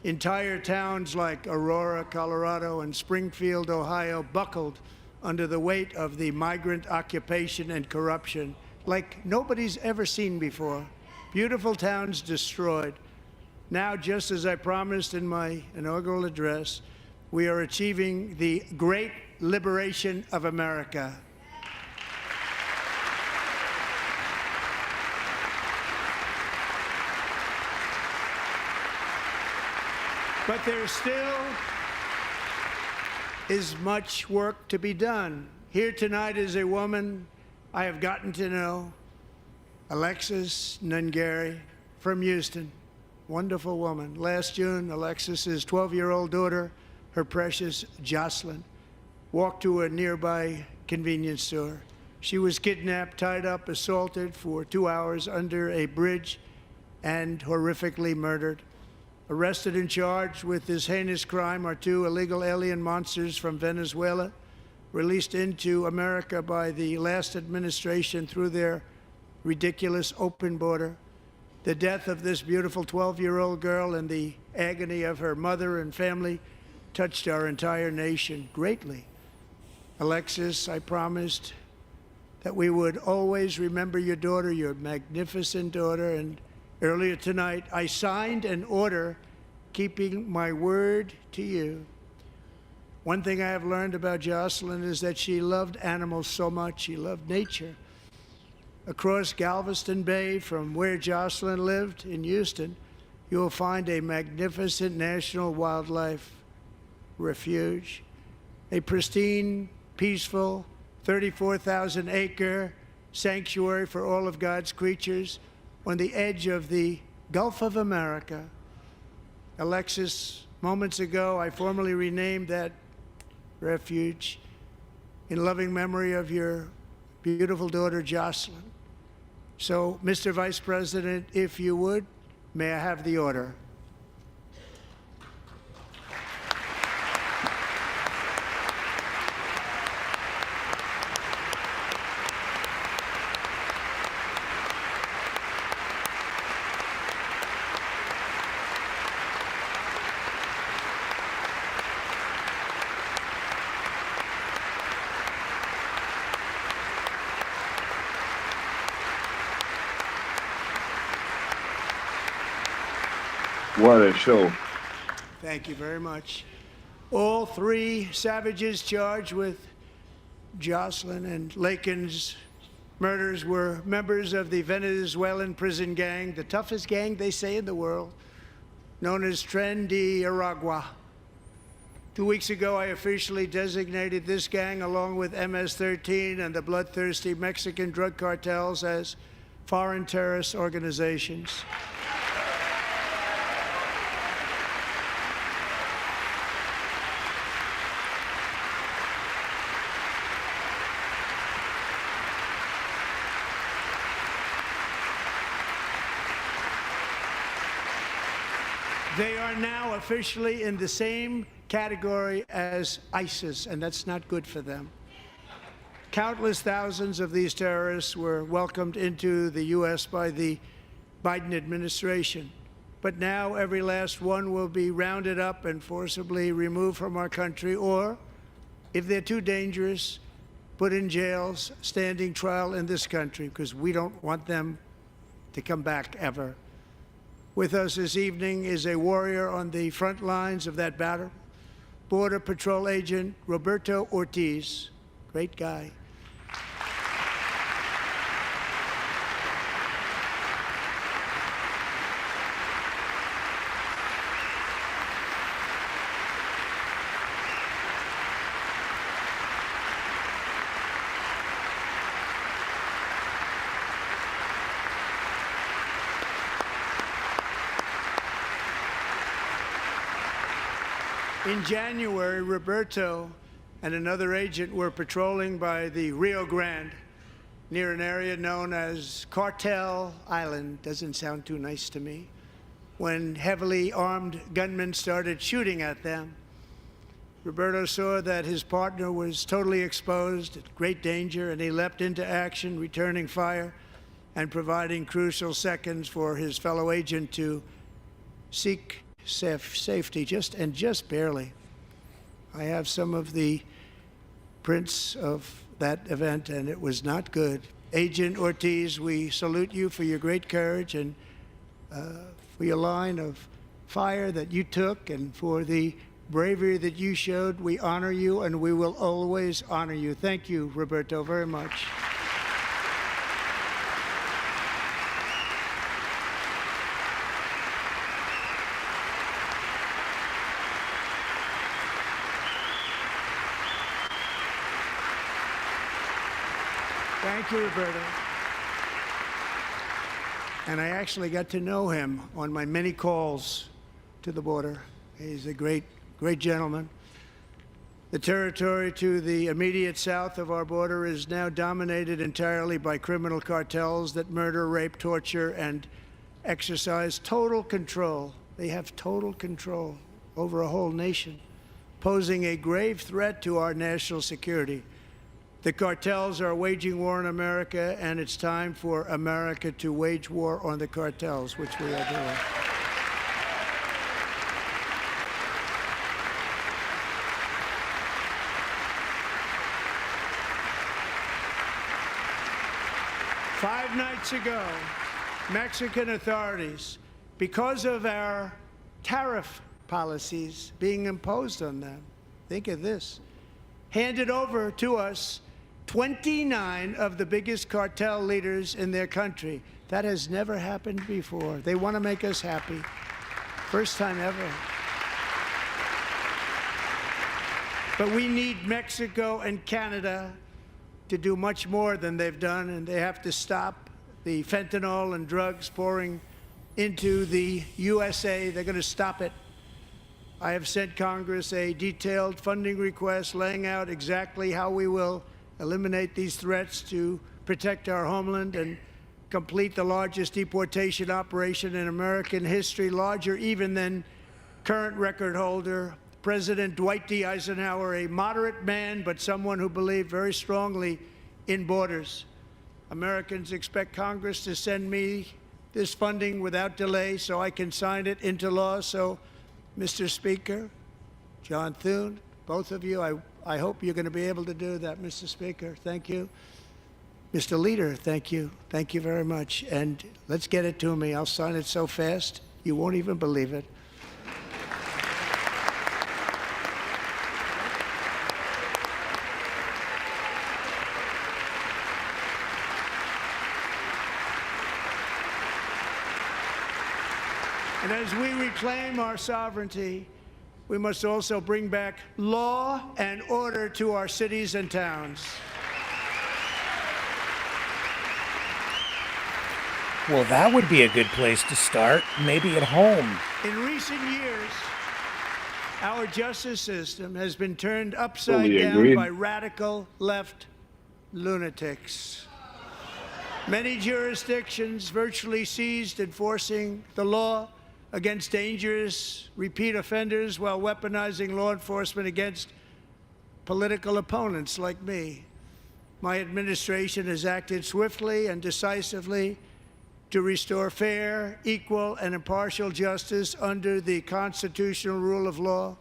Entire towns like Aurora, Colorado, and Springfield, Ohio, buckled under the weight of the migrant occupation and corruption like nobody's ever seen before. Beautiful towns destroyed. Now, just as I promised in my inaugural address, we are achieving the great liberation of America. But there still is much work to be done. Here tonight is a woman I have gotten to know, Alexis Nungari from Houston. Wonderful woman. Last June, Alexis's 12-year-old daughter, her precious Jocelyn, walked to a nearby convenience store. She was kidnapped, tied up, assaulted for 2 hours under a bridge, and horrifically murdered. Arrested and charged with this heinous crime are 2 illegal alien monsters from Venezuela, released into America by the last administration through their ridiculous open border. The death of this beautiful 12-year-old girl and the agony of her mother and family touched our entire nation greatly. Alexis, I promised that we would always remember your daughter, your magnificent daughter, and earlier tonight I signed an order keeping my word to you. One thing I have learned about Jocelyn is that she loved animals so much. She loved nature. Across Galveston Bay, from where Jocelyn lived in Houston, you will find a magnificent national wildlife refuge, a pristine, peaceful, 34,000-acre sanctuary for all of God's creatures on the edge of the Gulf of America. Alexis, moments ago, I formally renamed that refuge in loving memory of your beautiful daughter, Jocelyn. So, Mr. Vice President, if you would, may I have the order? What a show. Thank you very much. All 3 savages charged with Jocelyn and Lakin's murders were members of the Venezuelan prison gang, the toughest gang, they say, in the world, known as Tren de Aragua. 2 weeks ago, I officially designated this gang, along with MS-13 and the bloodthirsty Mexican drug cartels, as foreign terrorist organizations. They are now officially in the same category as ISIS, and that's not good for them. Countless thousands of these terrorists were welcomed into the U.S. by the Biden administration. But now every last one will be rounded up and forcibly removed from our country, or, if they're too dangerous, put in jails, standing trial in this country, because we don't want them to come back ever. With us this evening is a warrior on the front lines of that battle, Border Patrol Agent Roberto Ortiz. Great guy. In January, Roberto and another agent were patrolling by the Rio Grande near an area known as Cartel Island. Doesn't sound too nice to me. When heavily armed gunmen started shooting at them. Roberto saw that his partner was totally exposed, at great danger, and he leapt into action, returning fire and providing crucial seconds for his fellow agent to seek safety, just barely. I have some of the prints of that event, and it was not good. Agent Ortiz, we salute you for your great courage and for your line of fire that you took and for the bravery that you showed. We honor you, and we will always honor you. Thank you, Roberto, very much. Thank you, Roberto. And I actually got to know him on my many calls to the border. He's a great gentleman. The territory to the immediate south of our border is now dominated entirely by criminal cartels that murder, rape, torture, and exercise total control. They have total control over a whole nation, posing a grave threat to our national security. The cartels are waging war on America, and it's time for America to wage war on the cartels, which we are doing. Five nights ago, Mexican authorities, because of our tariff policies being imposed on them, think of this, handed over to us 29 of the biggest cartel leaders in their country. That has never happened before. They want to make us happy. First time ever. But we need Mexico and Canada to do much more than they've done, and they have to stop the fentanyl and drugs pouring into the USA. They're going to stop it. I have sent Congress a detailed funding request laying out exactly how we will eliminate these threats to protect our homeland and complete the largest deportation operation in American history, larger even than current record holder President Dwight D. Eisenhower, a moderate man, but someone who believed very strongly in borders. Americans expect Congress to send me this funding without delay so I can sign it into law. So, Mr. Speaker, John Thune, both of you, I hope you're going to be able to do that, Mr. Speaker. Thank you. Mr. Leader, thank you. Thank you very much. And let's get it to me. I'll sign it so fast, you won't even believe it. And as we reclaim our sovereignty, we must also bring back law and order to our cities and towns. Well, that would be a good place to start, maybe at home. In recent years, our justice system has been turned upside down by radical left lunatics. Many jurisdictions virtually ceased enforcing the law against dangerous repeat offenders while weaponizing law enforcement against political opponents like me. My administration has acted swiftly and decisively to restore fair, equal, and impartial justice under the constitutional rule of law,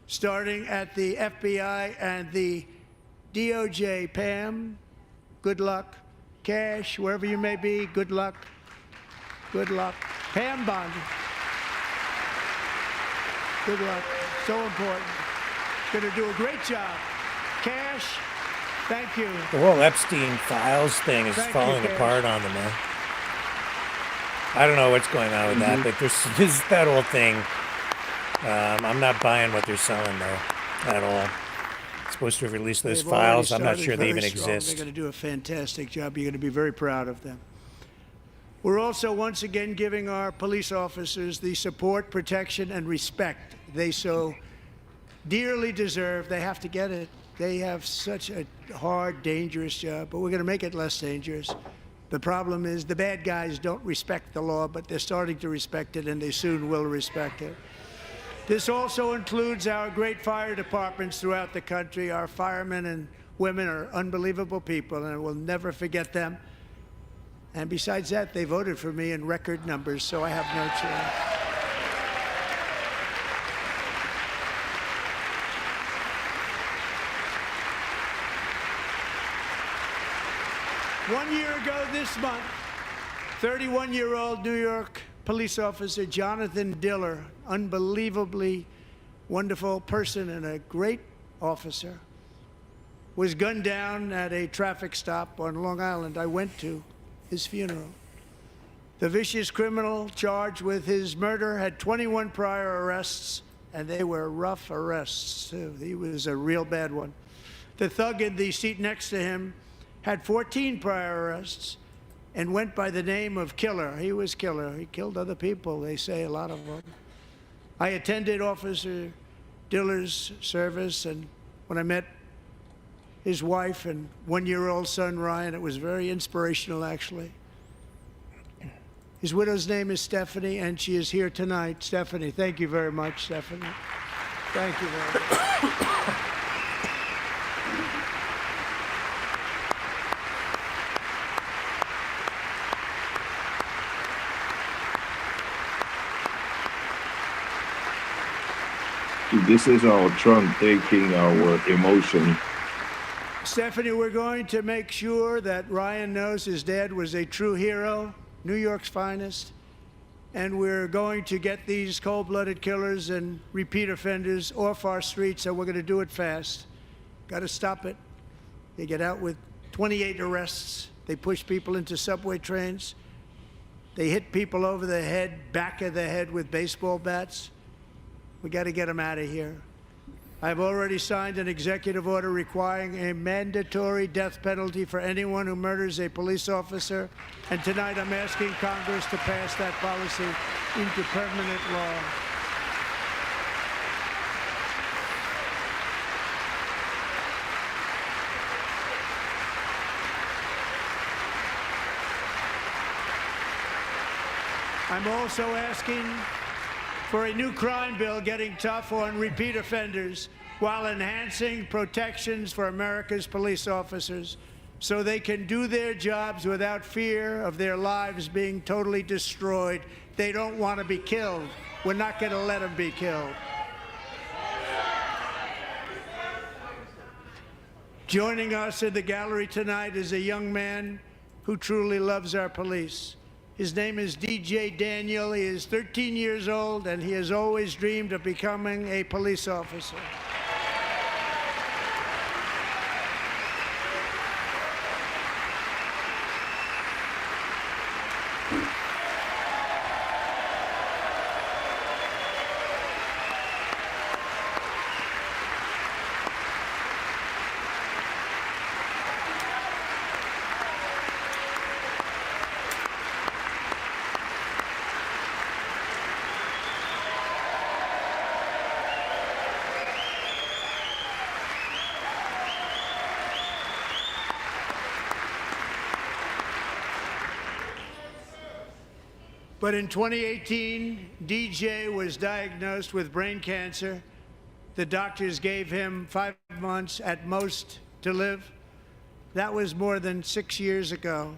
starting at the FBI and the DOJ. Pam, good luck. Cash, wherever you may be, good luck. Good luck. Pam Bondi. Good luck. So important. Going to do a great job. Cash, thank you. The whole Epstein Files thing is falling apart on them, man. I don't know what's going on with that, but there's that whole thing. I'm not buying what they're selling, though, at all. It's supposed to release those files. I'm not sure they even exist. They're going to do a fantastic job. You're going to be very proud of them. We're also once again giving our police officers the support, protection, and respect they so dearly deserve. They have to get it. They have such a hard, dangerous job, but we're going to make it less dangerous. The problem is the bad guys don't respect the law, but they're starting to respect it, and they soon will respect it. This also includes our great fire departments throughout the country. Our firemen and women are unbelievable people, and we'll never forget them. And besides that, they voted for me in record numbers, so I have no choice. 1 year ago this month, 31-year-old New York police officer Jonathan Diller, unbelievably wonderful person and a great officer, was gunned down at a traffic stop on Long Island. I went to his funeral. The vicious criminal charged with his murder had 21 prior arrests, and they were rough arrests, too. He was a real bad one. The thug in the seat next to him had 14 prior arrests and went by the name of Killer. He was Killer. He killed other people, they say, a lot of them. I attended Officer Diller's service, and when I met his wife and one-year-old son, Ryan, it was very inspirational, actually. His widow's name is Stephanie, and she is here tonight. Stephanie, thank you very much, Stephanie. Thank you very much. This is our Trump taking our emotion. Stephanie, we're going to make sure that Ryan knows his dad was a true hero, New York's finest, and we're going to get these cold-blooded killers and repeat offenders off our streets, and we're going to do it fast. Got to stop it. They get out with 28 arrests. They push people into subway trains. They hit people over the head, back of the head with baseball bats. We got to get them out of here. I've already signed an executive order requiring a mandatory death penalty for anyone who murders a police officer. And tonight I'm asking Congress to pass that policy into permanent law. I'm also asking for a new crime bill getting tough on repeat offenders while enhancing protections for America's police officers so they can do their jobs without fear of their lives being totally destroyed. They don't want to be killed. We're not going to let them be killed. Joining us in the gallery tonight is a young man who truly loves our police. His name is DJ Daniel. He is 13 years old, and he has always dreamed of becoming a police officer. But in 2018, DJ was diagnosed with brain cancer. The doctors gave him 5 months at most to live. That was more than 6 years ago.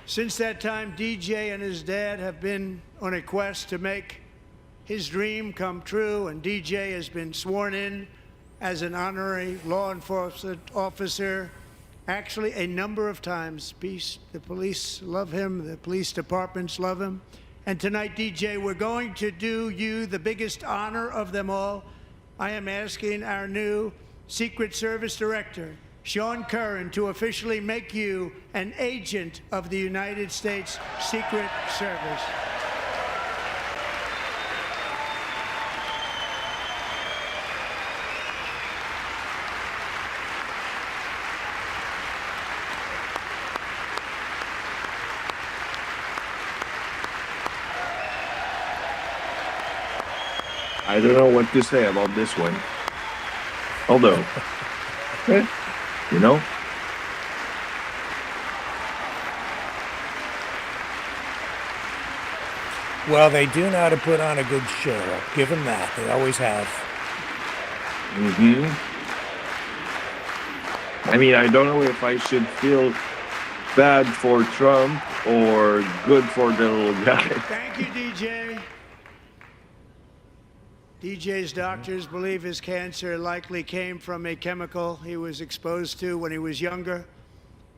Since that time, DJ and his dad have been on a quest to make his dream come true, and DJ has been sworn in as an honorary law enforcement officer, actually a number of times. The police love him, the police departments love him. And tonight, DJ, we're going to do you the biggest honor of them all. I am asking our new Secret Service Director, Sean Curran, to officially make you an agent of the United States Secret Service. I don't know what to say about this one. Although, you know, Well, they do know how to put on a good show. I'll give them that. They always have. I mean, I don't know if I should feel bad for Trump or good for the little guy. Thank you, DJ. DJ's doctors believe his cancer likely came from a chemical he was exposed to when he was younger.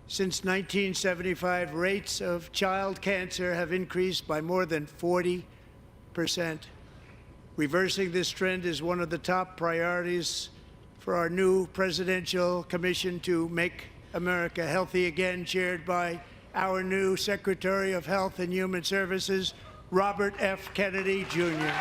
Since 1975, rates of child cancer have increased by more than 40%. Reversing this trend is one of the top priorities for our new presidential commission to make America healthy again, chaired by our new Secretary of Health and Human Services, Robert F. Kennedy, Jr.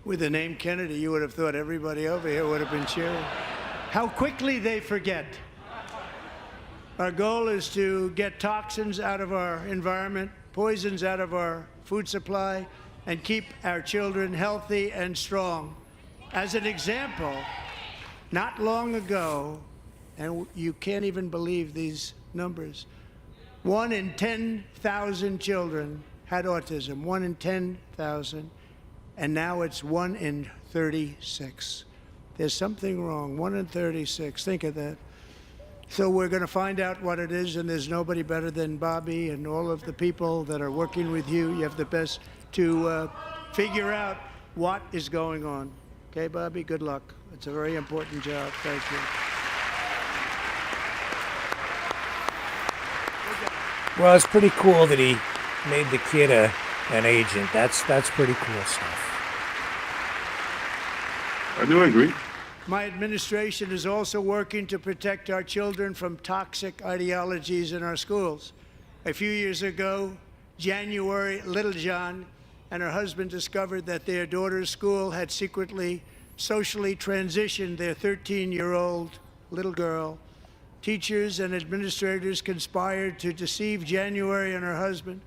With the name Kennedy, you would have thought everybody over here would have been cheering. How quickly they forget. Our goal is to get toxins out of our environment, poisons out of our food supply, and keep our children healthy and strong. As an example, not long ago, and you can't even believe these numbers, 1 in 10,000 children had autism, 1 in 10,000. And now it's 1 in 36. There's something wrong. 1 in 36. Think of that. So we're going to find out what it is, and there's nobody better than Bobby and all of the people that are working with you. You have the best to figure out what is going on. Okay, Bobby? Good luck. It's a very important job. Thank you. Well, it's pretty cool that he made the kid an agent. That's pretty cool stuff. I do agree. My administration is also working to protect our children from toxic ideologies in our schools. A few years ago, January, Littlejohn and her husband discovered that their daughter's school had secretly socially transitioned their 13-year-old little girl. Teachers and administrators conspired to deceive January and her husband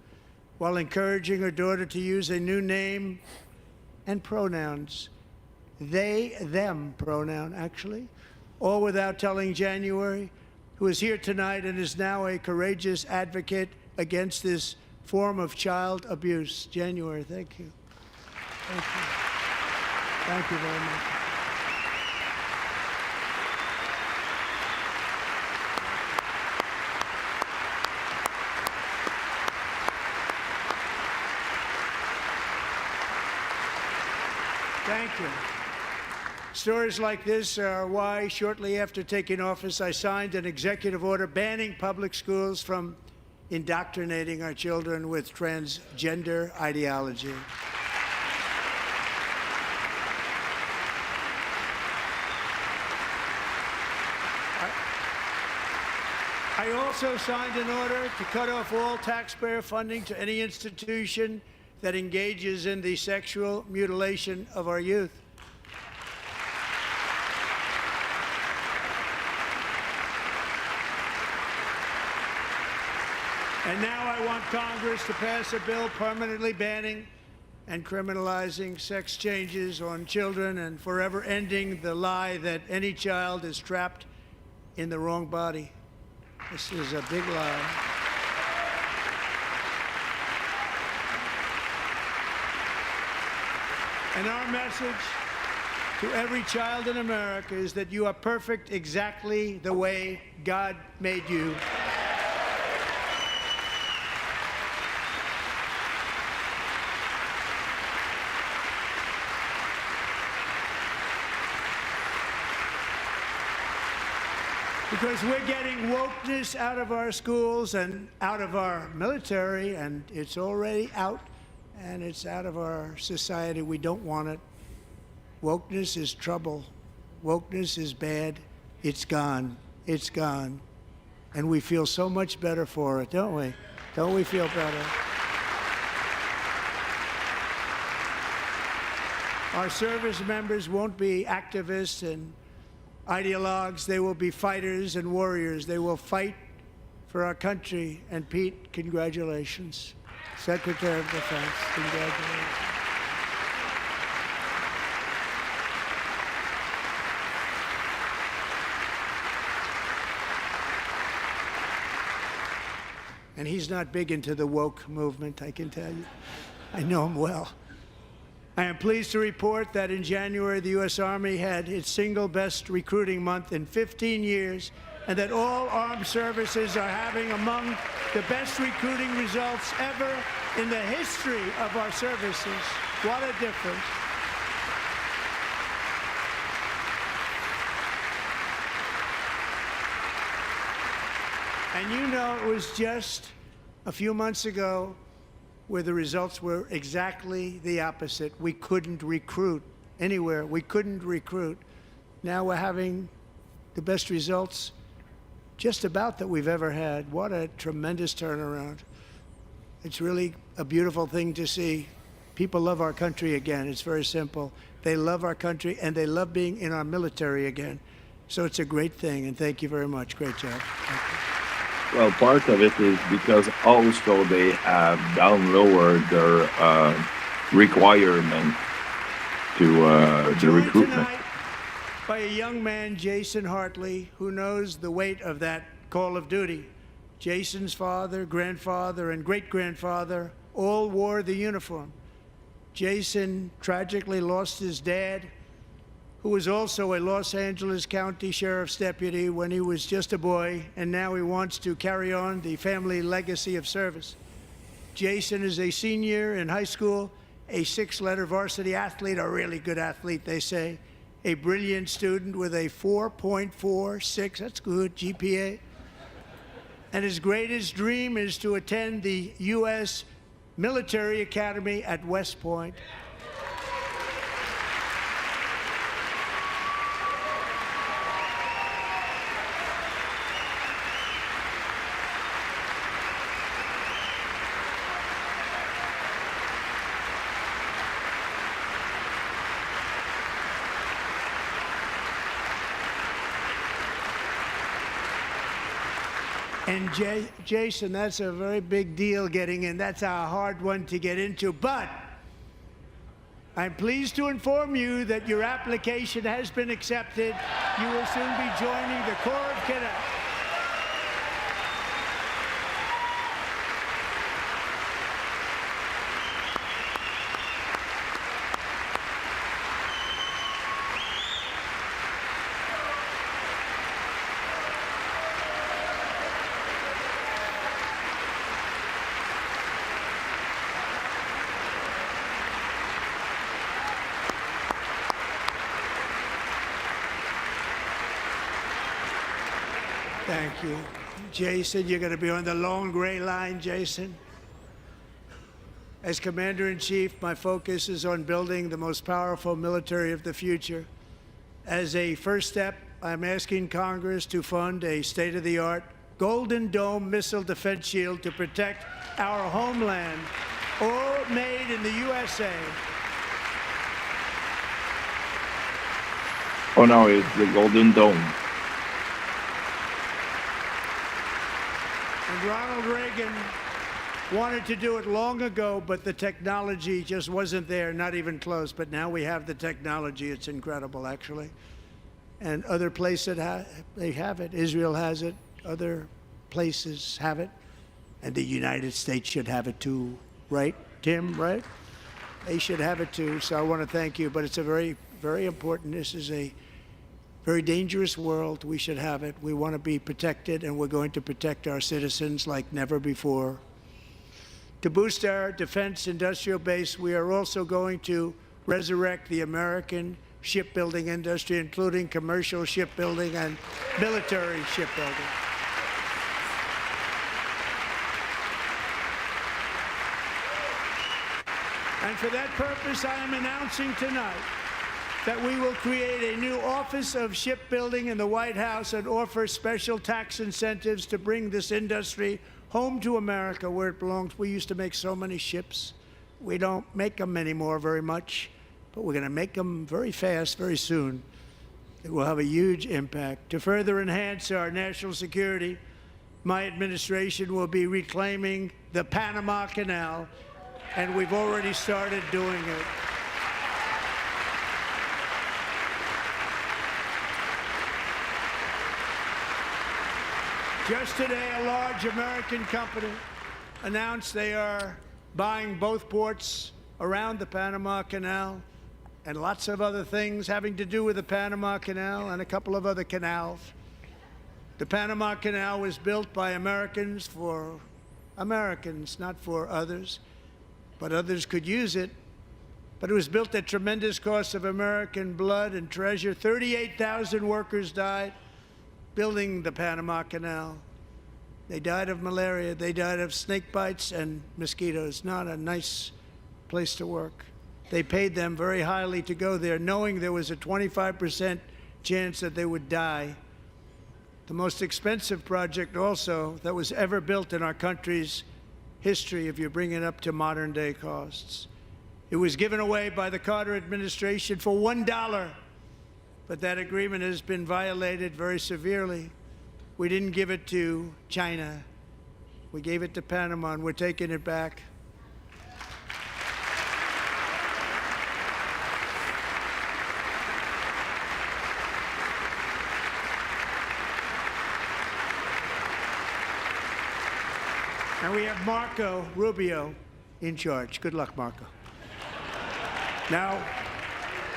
while encouraging her daughter to use a new name and pronouns. They, them pronoun, actually, all without telling January, who is here tonight and is now a courageous advocate against this form of child abuse. January, thank you. Thank you. Thank you very much. Thank you. Stories like this are why, shortly after taking office, I signed an executive order banning public schools from indoctrinating our children with transgender ideology. I also signed an order to cut off all taxpayer funding to any institution that engages in the sexual mutilation of our youth. And now I want Congress to pass a bill permanently banning and criminalizing sex changes on children and forever ending the lie that any child is trapped in the wrong body. This is a big lie. And our message to every child in America is that you are perfect exactly the way God made you. Because we're getting wokeness out of our schools and out of our military, and it's already out, and it's out of our society. We don't want it. Wokeness is trouble. Wokeness is bad. It's gone. It's gone. And we feel so much better for it, don't we? Don't we feel better? Our service members won't be activists and ideologues. They will be fighters and warriors. They will fight for our country. And Pete, congratulations. Secretary of Defense, congratulations. And he's not big into the woke movement, I can tell you. I know him well. I am pleased to report that in January, the U.S. Army had its single best recruiting month in 15 years, and that all armed services are having among the best recruiting results ever in the history of our services. What a difference. And you know, it was just a few months ago where the results were exactly the opposite. We couldn't recruit anywhere. We couldn't recruit. Now we're having the best results just about that we've ever had. What a tremendous turnaround. It's really a beautiful thing to see. People love our country again. It's very simple. They love our country, and they love being in our military again. So it's a great thing, and thank you very much. Great job. Well, part of it is because also they have lowered their requirement to the recruitment. By a young man, Jason Hartley, who knows the weight of that call of duty. Jason's father, grandfather, and great-grandfather all wore the uniform. Jason tragically lost his dad, who was also a Los Angeles County Sheriff's deputy when he was just a boy, and now he wants to carry on the family legacy of service. Jason is a senior in high school, a 6-letter varsity athlete, a really good athlete, they say, a brilliant student with a 4.46, that's good, GPA. And his greatest dream is to attend the U.S. Military Academy at West Point. And Jason, that's a very big deal getting in. That's a hard one to get into. But I'm pleased to inform you that your application has been accepted. You will soon be joining the Corps of Cadets. Thank you. Jason, you're going to be on the long gray line, Jason. As Commander-in-Chief, my focus is on building the most powerful military of the future. As a first step, I'm asking Congress to fund a state-of-the-art Golden Dome missile defense shield to protect our homeland, all made in the USA. Oh no, it's the Golden Dome. And Ronald Reagan wanted to do it long ago, but the technology just wasn't there, not even close. But now we have the technology. It's incredible, actually. And other places, they have it. Israel has it. Other places have it. And the United States should have it too, right, Tim, right? They should have it too. So I want to thank you. But it's a very, very important. This is a very dangerous world. We should have it. We want to be protected, and we're going to protect our citizens like never before. To boost our defense industrial base, we are also going to resurrect the American shipbuilding industry, including commercial shipbuilding and military shipbuilding. And for that purpose, I am announcing tonight that we will create a new Office of Shipbuilding in the White House and offer special tax incentives to bring this industry home to America where it belongs. We used to make so many ships. We don't make them anymore very much, but we're going to make them very fast, very soon. It will have a huge impact. To further enhance our national security, my administration will be reclaiming the Panama Canal, and we've already started doing it. Just today, a large American company announced they are buying both ports around the Panama Canal and lots of other things having to do with the Panama Canal and a couple of other canals. The Panama Canal was built by Americans for Americans, not for others, but others could use it. But it was built at tremendous cost of American blood and treasure. 38,000 workers died building the Panama Canal. They died of malaria, they died of snake bites and mosquitoes. Not a nice place to work. They paid them very highly to go there, knowing there was a 25% chance that they would die. The most expensive project also that was ever built in our country's history, if you bring it up to modern day costs. It was given away by the Carter administration for $1. But that agreement has been violated very severely. We didn't give it to China. We gave it to Panama, and we're taking it back. And we have Marco Rubio in charge. Good luck, Marco. Now,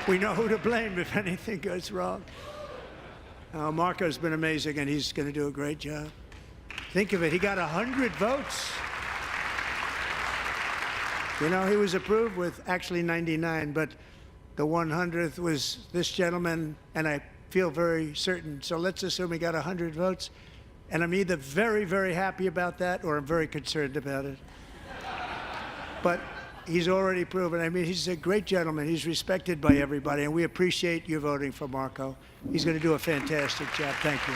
we know who to blame if anything goes wrong. Marco's been amazing, and he's going to do a great job. Think of it, he got 100 votes. You know, he was approved with actually 99, but the 100th was this gentleman, and I feel very certain. So let's assume he got 100 votes, and I'm either very, very happy about that or I'm very concerned about it. But he's already proven. I mean, he's a great gentleman. He's respected by everybody, and we appreciate you voting for Marco. He's going to do a fantastic job. Thank you.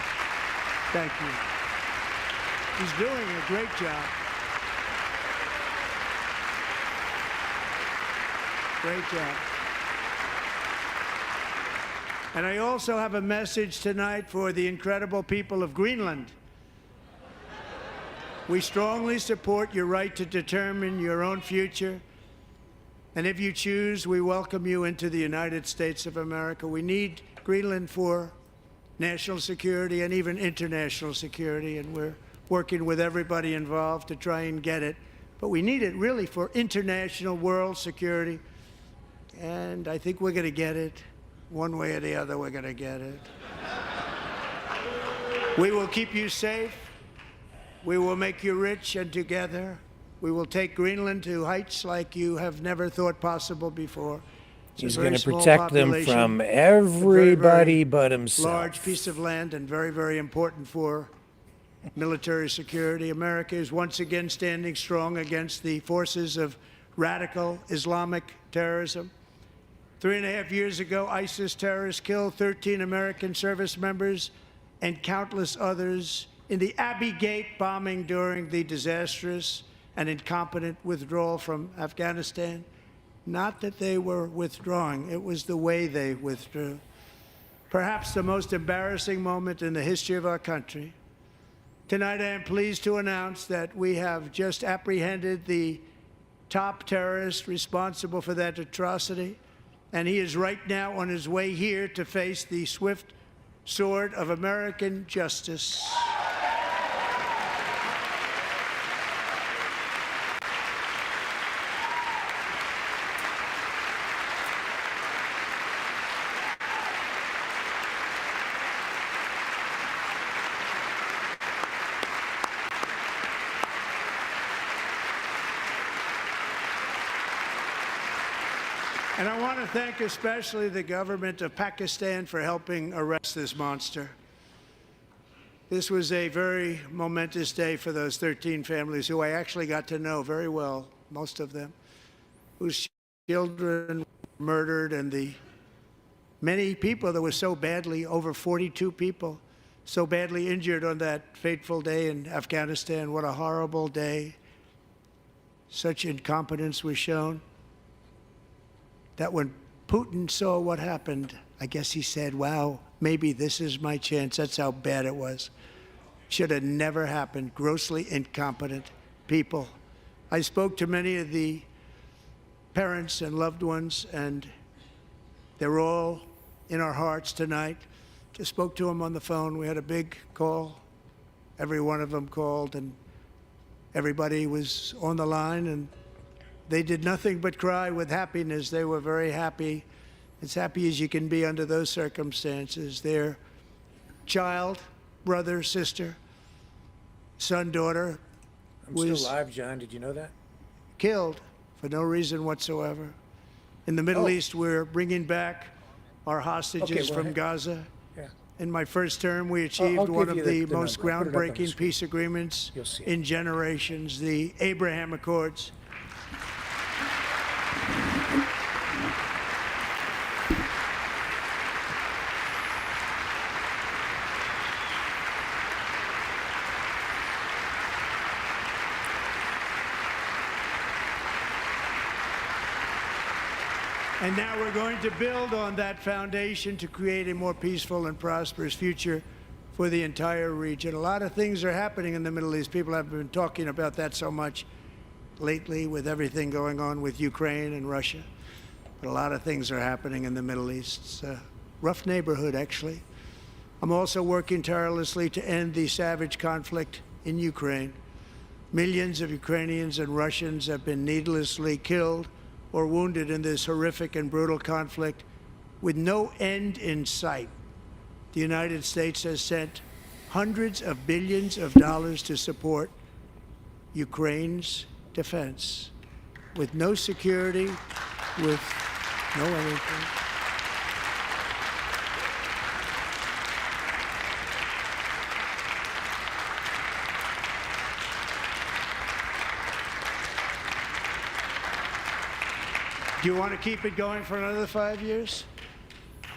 Thank you. He's doing a great job. Great job. And I also have a message tonight for the incredible people of Greenland. We strongly support your right to determine your own future. And if you choose, we welcome you into the United States of America. We need Greenland for national security and even international security, and we're working with everybody involved to try and get it. But we need it really for international world security, and I think we're going to get it. One way or the other, we're going to get it. We will keep you safe. We will make you rich, and together we will take Greenland to heights like you have never thought possible before. He's going to protect them from everybody but himself. Large piece of land and very, very important for military security. America is once again standing strong against the forces of radical Islamic terrorism. 3.5 years ago, ISIS terrorists killed 13 American service members and countless others in the Abbey Gate bombing during the disastrous and incompetent withdrawal from Afghanistan. Not that they were withdrawing, it was the way they withdrew. Perhaps the most embarrassing moment in the history of our country. Tonight I am pleased to announce that we have just apprehended the top terrorist responsible for that atrocity, and he is right now on his way here to face the swift sword of American justice. And I want to thank especially the government of Pakistan for helping arrest this monster. This was a very momentous day for those 13 families who I actually got to know very well, most of them, whose children were murdered, and the many people that were so badly, over 42 people, so badly injured on that fateful day in Afghanistan. What a horrible day. Such incompetence was shown that when Putin saw what happened, I guess he said, wow, maybe this is my chance. That's how bad it was. Should have never happened. Grossly incompetent people. I spoke to many of the parents and loved ones, and they're all in our hearts tonight. Just spoke to them on the phone. We had a big call. Every one of them called, and everybody was on the line, and they did nothing but cry with happiness. They were very happy, as happy as you can be under those circumstances. Their child, brother, sister, son, daughter I'm was still alive, John. Did you know that? killed for no reason whatsoever. In the Middle East, we're bringing back our hostages from Gaza. Yeah. In my first term, we achieved I'll one give of you the the most number. I'll put it up on the groundbreaking screen. peace agreements You'll see it. in generations, the Abraham Accords. And now we're going to build on that foundation to create a more peaceful and prosperous future for the entire region. A lot of things are happening in the Middle East. People have been talking about that so much lately with everything going on with Ukraine and Russia. But a lot of things are happening in the Middle East. It's a rough neighborhood, actually. I'm also working tirelessly to end the savage conflict in Ukraine. Millions of Ukrainians and Russians have been needlessly killed or wounded in this horrific and brutal conflict with no end in sight. The United States has sent hundreds of billions of dollars to support Ukraine's defense with no security, with no anything. Do you want to keep it going for another 5 years?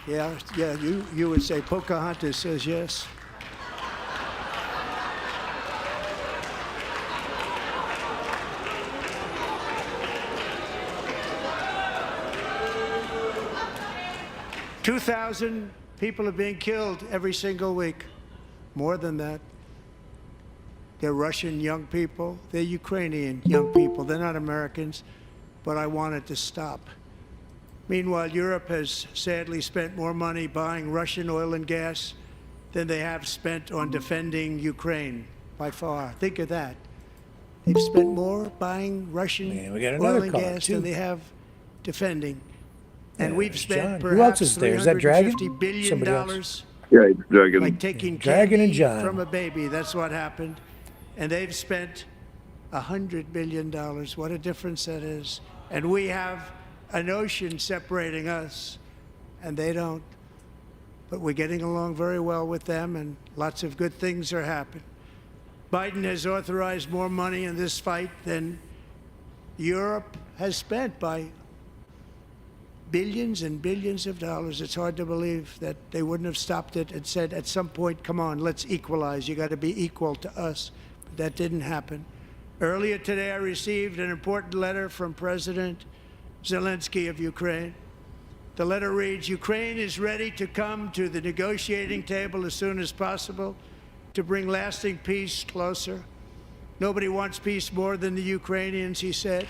Yeah, you would say Pocahontas says yes. $2,000 people are being killed every single week. More than that. They're Russian young people. They're Ukrainian young people. They're not Americans. But I want it to stop. Meanwhile, Europe has sadly spent more money buying Russian oil and gas than they have spent on defending Ukraine, by far. Think of that. They've spent more buying Russian oil and gas than they have defending. And we've spent John. Who else is there? Is that Dragon? $350 billion. Somebody else? Yeah, it's Dragon. Like taking Dragon and candy John. from a baby. That's what happened. And they've spent $100 billion. What a difference that is. And we have an ocean separating us, and they don't. But we're getting along very well with them, and lots of good things are happening. Biden has authorized more money in this fight than Europe has spent by billions and billions of dollars. It's hard to believe that they wouldn't have stopped it and said at some point, come on, let's equalize. You got to be equal to us. But that didn't happen. Earlier today, I received an important letter from President Zelensky of Ukraine. The letter reads, Ukraine is ready to come to the negotiating table as soon as possible to bring lasting peace closer. Nobody wants peace more than the Ukrainians, he said.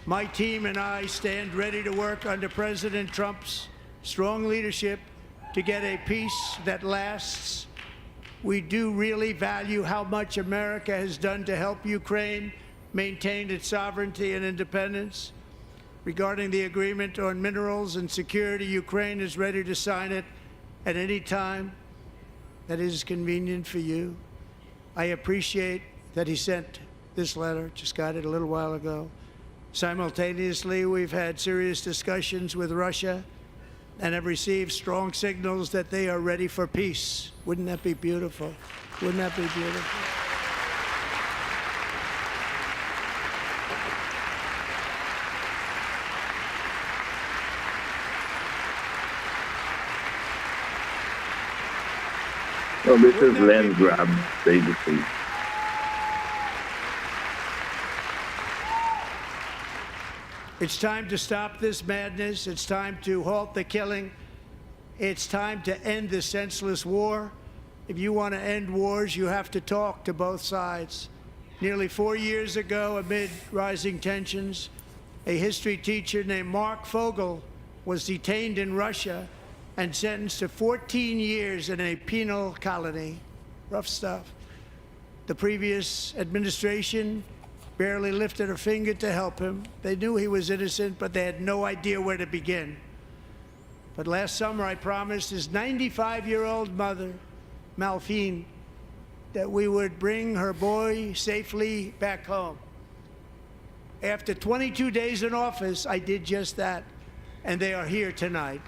My team and I stand ready to work under President Trump's strong leadership to get a peace that lasts. We do really value how much America has done to help Ukraine maintain its sovereignty and independence. Regarding the agreement on minerals and security, Ukraine is ready to sign it at any time that is convenient for you. I appreciate that he sent this letter, just got it a little while ago. Simultaneously, we've had serious discussions with Russia and have received strong signals that they are ready for peace. Wouldn't that be beautiful? Wouldn't that be beautiful? So this is land grab, basically. It's time to stop this madness. It's time to halt the killing. It's time to end this senseless war. If you want to end wars, you have to talk to both sides. Nearly 4 years ago, amid rising tensions, a history teacher named Mark Fogel was detained in Russia and sentenced to 14 years in a penal colony. Rough stuff. The previous administration barely lifted a finger to help him. They knew he was innocent, but they had no idea where to begin. But last summer, I promised his 95-year-old mother, Malphine, that we would bring her boy safely back home. After 22 days in office, I did just that, and they are here tonight.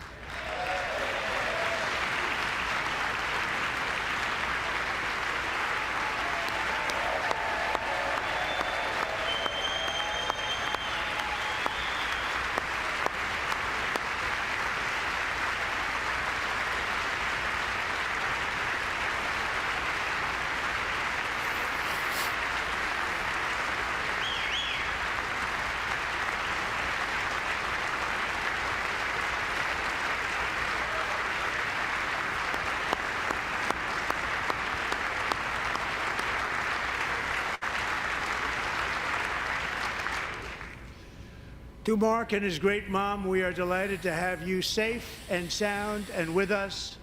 To Mark and his great mom, we are delighted to have you safe and sound and with us.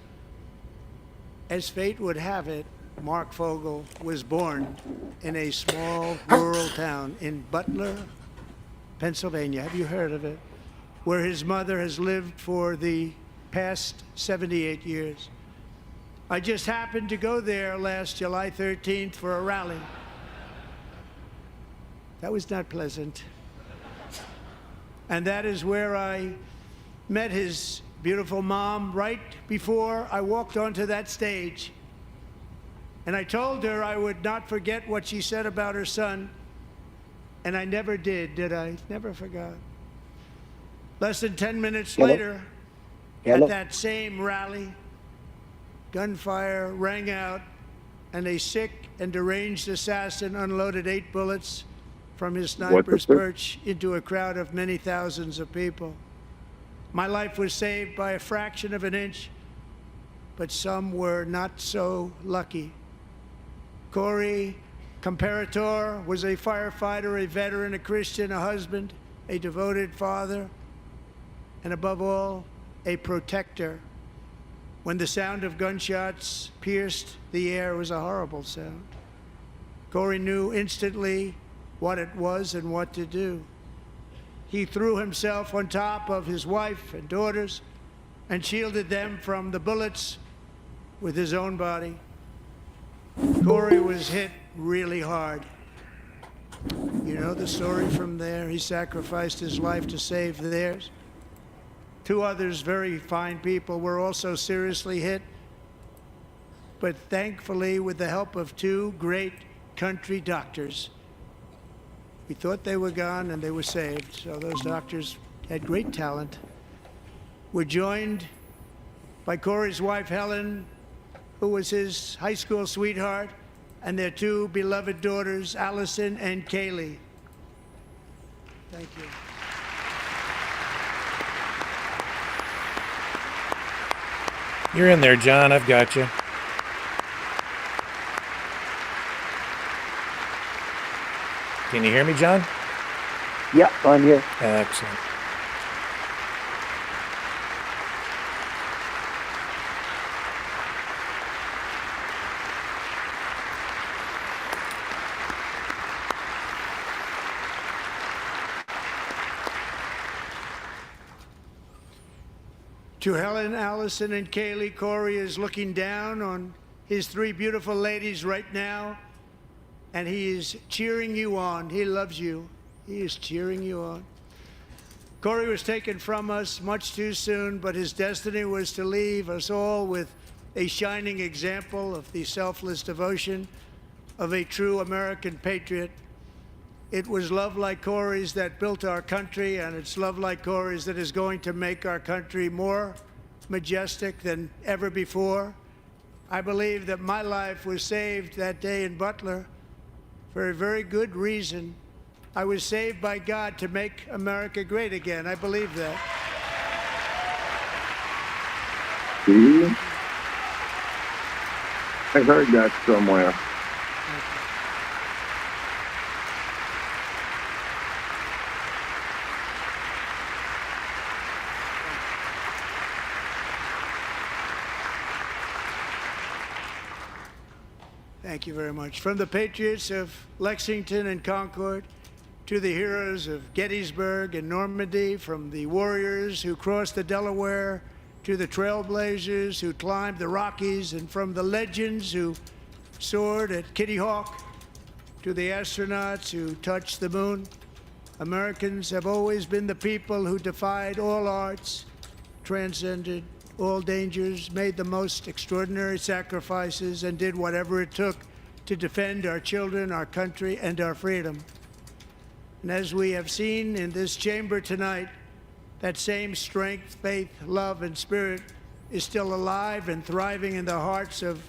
As fate would have it, Mark Fogel was born in a small rural town in Butler, Pennsylvania. Have you heard of it? Where his mother has lived for the past 78 years. I just happened to go there last July 13th for a rally. That was not pleasant. And that is where I met his beautiful mom right before I walked onto that stage. And I told her I would not forget what she said about her son. And I never did I? Never forgot. Less than 10 minutes later, at that same rally, gunfire rang out, and a sick and deranged assassin unloaded 8 bullets from his sniper's perch into a crowd of many thousands of people. My life was saved by a fraction of an inch, but some were not so lucky. Corey Comparator was a firefighter, a veteran, a Christian, a husband, a devoted father, and above all, a protector. When the sound of gunshots pierced the air, it was a horrible sound. Corey knew instantly what it was and what to do. He threw himself on top of his wife and daughters and shielded them from the bullets with his own body. Corey was hit really hard. You know the story from there. He sacrificed his life to save theirs. 2 others, very fine people, were also seriously hit. But thankfully, with the help of 2 great country doctors, we thought they were gone, and they were saved. So those doctors had great talent. We're joined by Corey's wife, Helen, who was his high school sweetheart, and their 2 beloved daughters, Allison and Kaylee. Thank you. You're in there, John. I've got you. Can you hear me, John? Yeah, I'm here. Excellent. To Helen, Allison, and Kaylee, Corey is looking down on his 3 beautiful ladies right now, and he is cheering you on. He loves you. He is cheering you on. Corey was taken from us much too soon, but his destiny was to leave us all with a shining example of the selfless devotion of a true American patriot. It was love like Corey's that built our country, and it's love like Corey's that is going to make our country more majestic than ever before. I believe that my life was saved that day in Butler for a very good reason. I was saved by God to make America great again. I believe that. I heard that somewhere. Thank you very much. From the patriots of Lexington and Concord to the heroes of Gettysburg and Normandy, from the warriors who crossed the Delaware to the trailblazers who climbed the Rockies, and from the legends who soared at Kitty Hawk to the astronauts who touched the moon, Americans have always been the people who defied all odds, transcended all dangers, made the most extraordinary sacrifices, and did whatever it took to defend our children, our country, and our freedom. And as we have seen in this chamber tonight, that same strength, faith, love, and spirit is still alive and thriving in the hearts of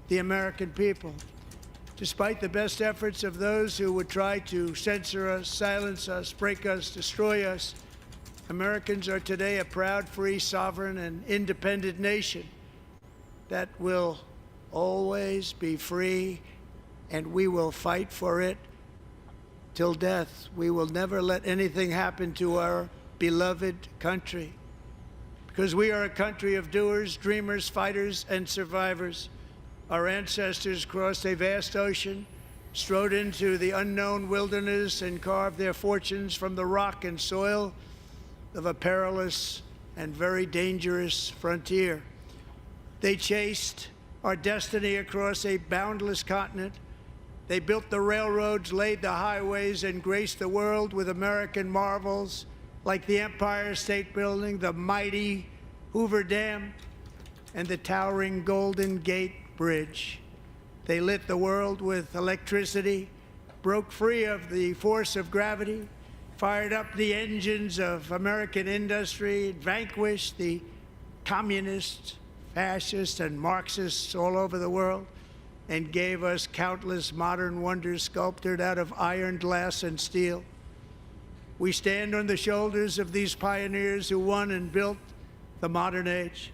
the American people. Despite the best efforts of those who would try to censor us, silence us, break us, destroy us, Americans are today a proud, free, sovereign, and independent nation that will always be free, and we will fight for it till death. We will never let anything happen to our beloved country, because we are a country of doers, dreamers, fighters, and survivors. Our ancestors crossed a vast ocean, strode into the unknown wilderness, and carved their fortunes from the rock and soil of a perilous and very dangerous frontier. They chased our destiny across a boundless continent. They built the railroads, laid the highways, and graced the world with American marvels like the Empire State Building, the mighty Hoover Dam, and the towering Golden Gate Bridge. They lit the world with electricity, broke free of the force of gravity, fired up the engines of American industry, vanquished the communists, fascists, and Marxists all over the world, and gave us countless modern wonders sculptured out of iron, glass, and steel. We stand on the shoulders of these pioneers who won and built the modern age,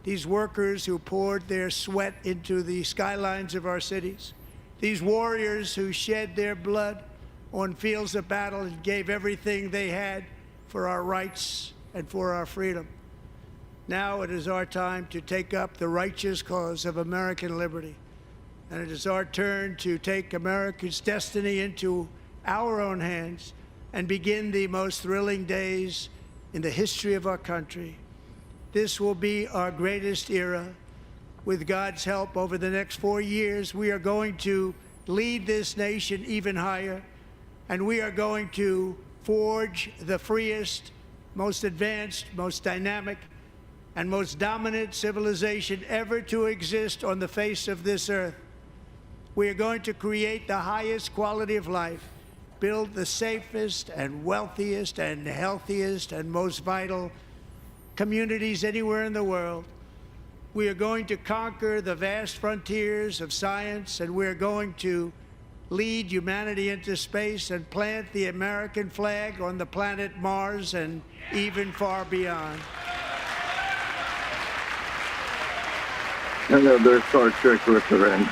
these workers who poured their sweat into the skylines of our cities, these warriors who shed their blood on fields of battle and gave everything they had for our rights and for our freedom. Now it is our time to take up the righteous cause of American liberty. And it is our turn to take America's destiny into our own hands and begin the most thrilling days in the history of our country. This will be our greatest era. With God's help, over the next 4 years, we are going to lead this nation even higher, and we are going to forge the freest, most advanced, most dynamic, and most dominant civilization ever to exist on the face of this earth. We are going to create the highest quality of life, build the safest and wealthiest and healthiest and most vital communities anywhere in the world. We are going to conquer the vast frontiers of science, and we are going to lead humanity into space and plant the American flag on the planet Mars and even far beyond. Another Star Trek reference.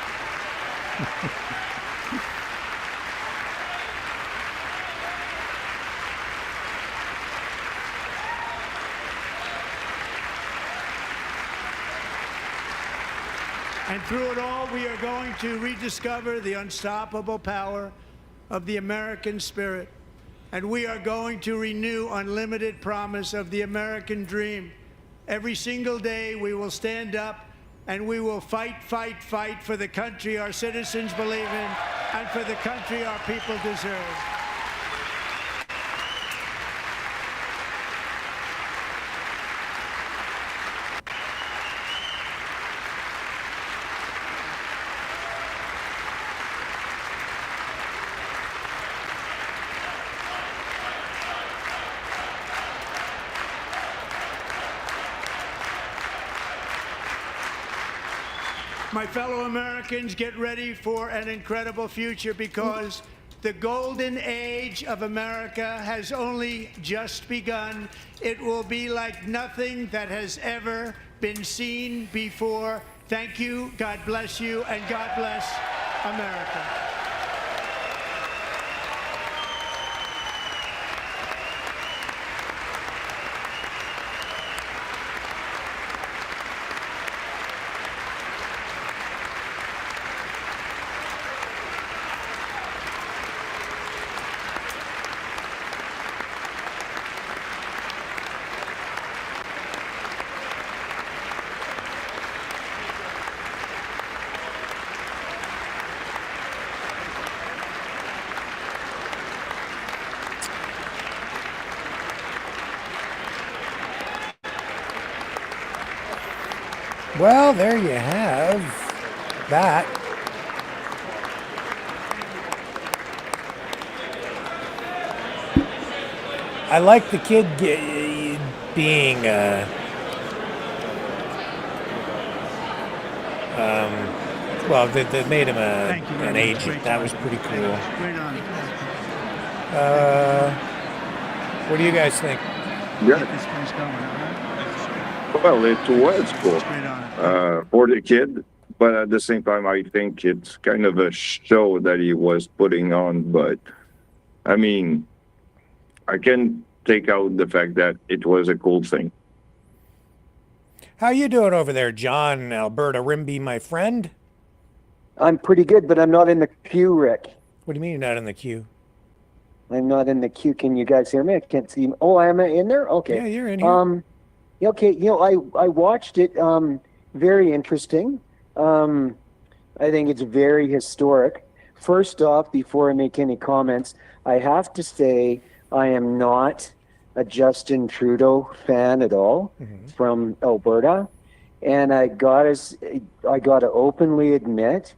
And through it all, we are going to rediscover the unstoppable power of the American spirit. And we are going to renew unlimited promise of the American dream. Every single day, we will stand up and we will fight, fight, fight for the country our citizens believe in and for the country our people deserve. My fellow Americans, get ready for an incredible future because the golden age of America has only just begun. It will be like nothing that has ever been seen before. Thank you, God bless you, and God bless America. Well, there you have that. I like the kid being well, they made him an agent. That was pretty cool. What do you guys think? Yeah. Well, it was cool for the kid, but at the same time, I think it's kind of a show that he was putting on. But I mean, I can take out the fact that it was a cool thing. How you doing over there, John, Alberta Rimby, my friend? I'm pretty good, but I'm not in the queue, Rick. What do you mean you're not in the queue? I'm not in the queue. Can you guys hear me? I can't see. Oh, I am in there? Okay. Yeah, you're in here. Okay, I watched it. Very interesting. I think it's very historic. First off, before I make any comments, I have to say I am not a Justin Trudeau fan at all from Alberta, and I gotta openly admit,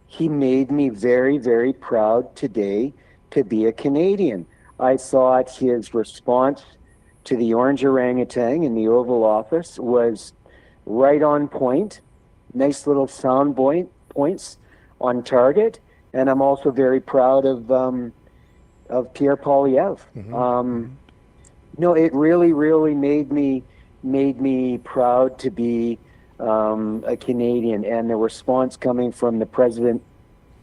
he made me very, very proud today to be a Canadian. I thought his response to the orange orangutan in the Oval Office was right on point. Nice little sound points on target, and I'm also very proud of Pierre Poilievre. No, it really, really made me proud to be a Canadian, and the response coming from the president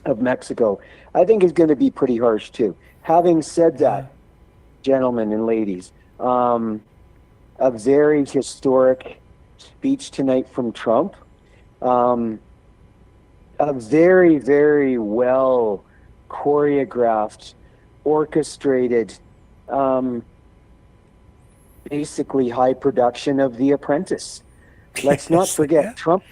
of Mexico, I think, is going to be pretty harsh too. Having said that, gentlemen and ladies, a very historic speech tonight from Trump. A very, very well choreographed, orchestrated, basically high production of The Apprentice. Let's not forget, Trump